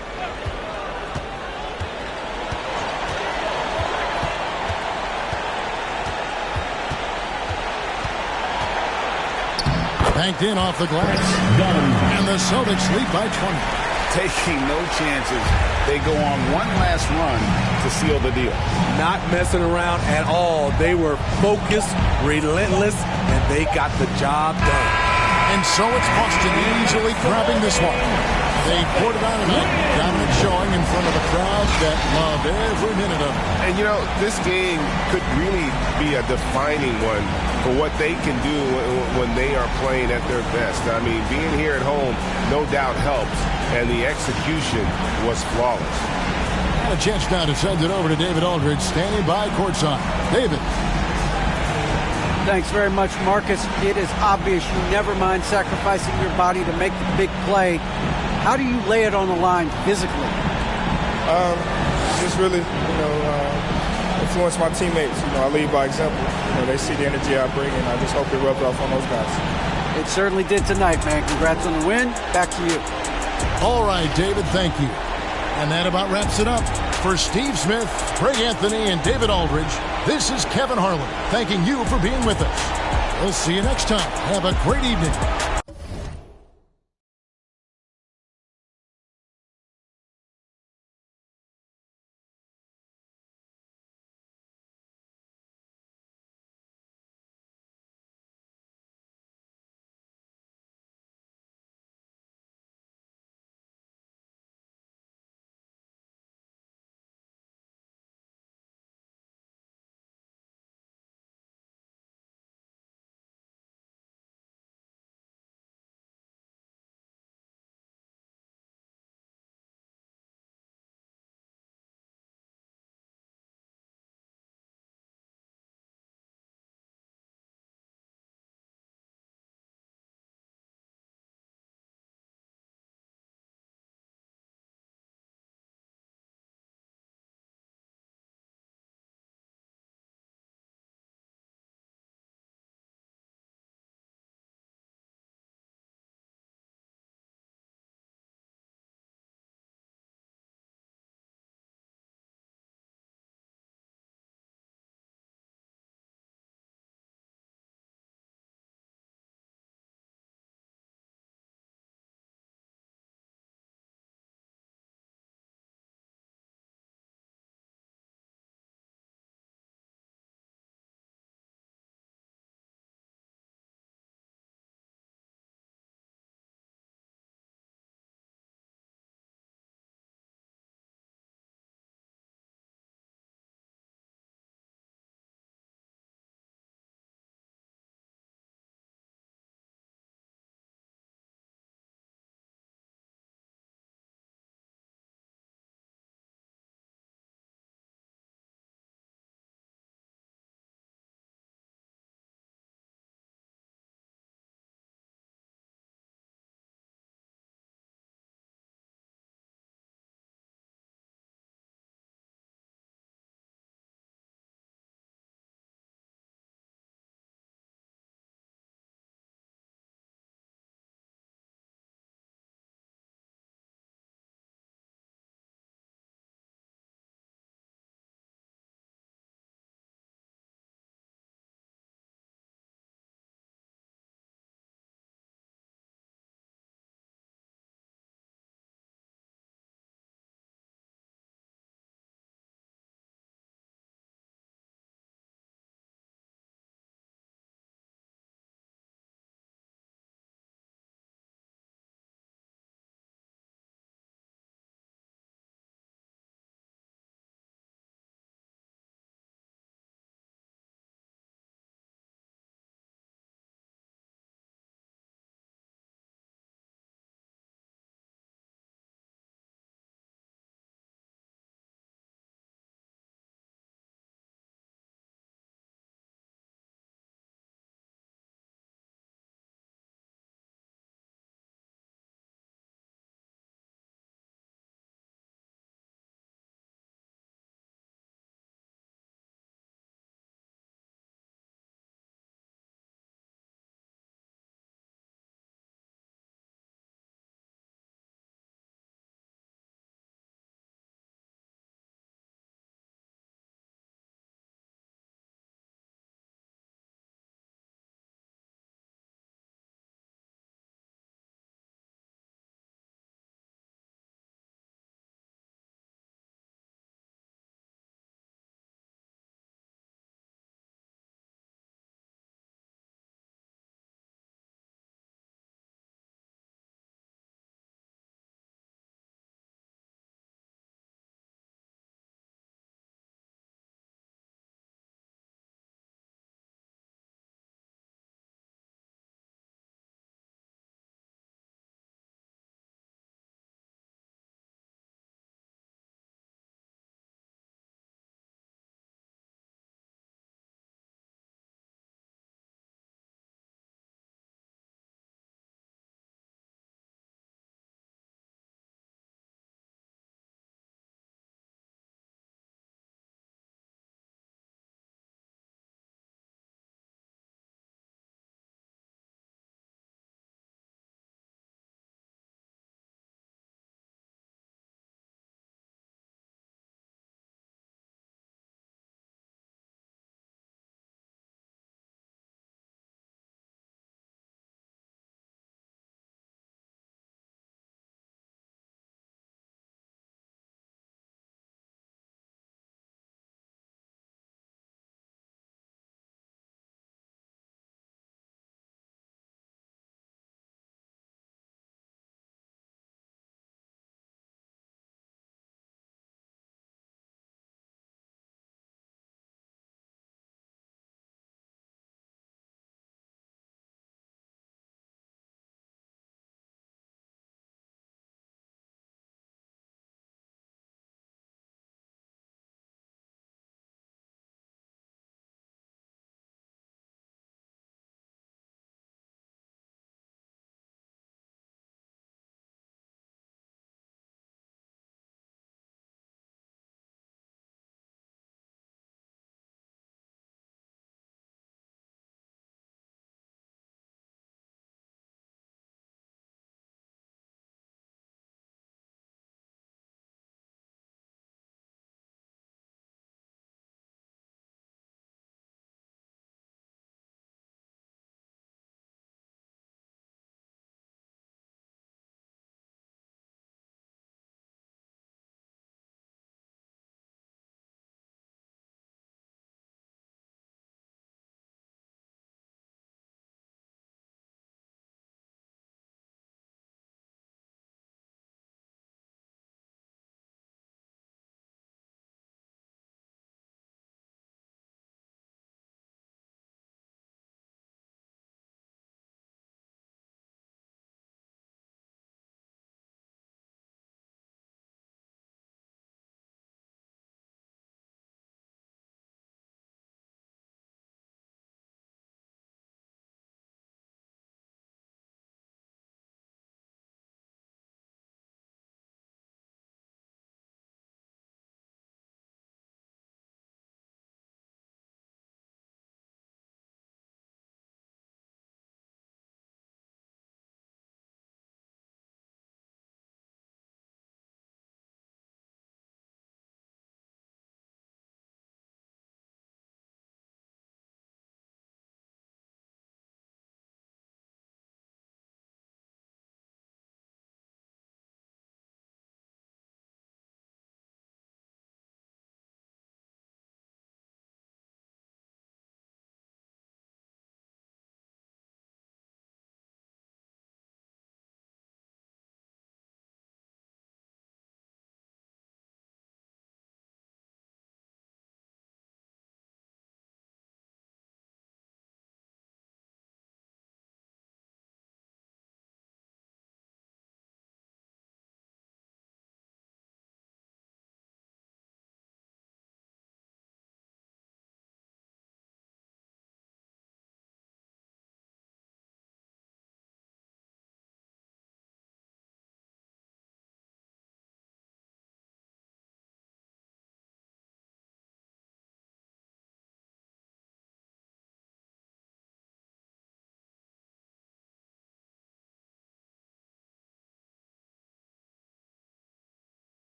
Banked in off the glass. And the Celtics lead by 20. Taking no chances. They go on one last run to seal the deal. Not messing around at all. They were focused, relentless, and they got the job done. And so it's Boston easily grabbing this one. They poured it on tonight. Dominant showing in front of a crowd that love every minute of it. And, you know, this game could really be a defining one for what they can do when they are playing at their best. I mean, being here at home no doubt helps, and the execution was flawless. And a chance now to send it over to David Aldridge, standing by courtside. David. Thanks very much, Marcus. It is obvious you never mind sacrificing your body to make the big play. How do you lay it on the line physically? Just really, influence my teammates. I lead by example. They see the energy I bring, and I just hope it rubs off on those guys. It certainly did tonight, man. Congrats on the win. Back to you. All right, David, thank you. And that about wraps it up. For Steve Smith, Craig Anthony, and David Aldridge, this is Kevin Harlan thanking you for being with us. We'll see you next time. Have a great evening.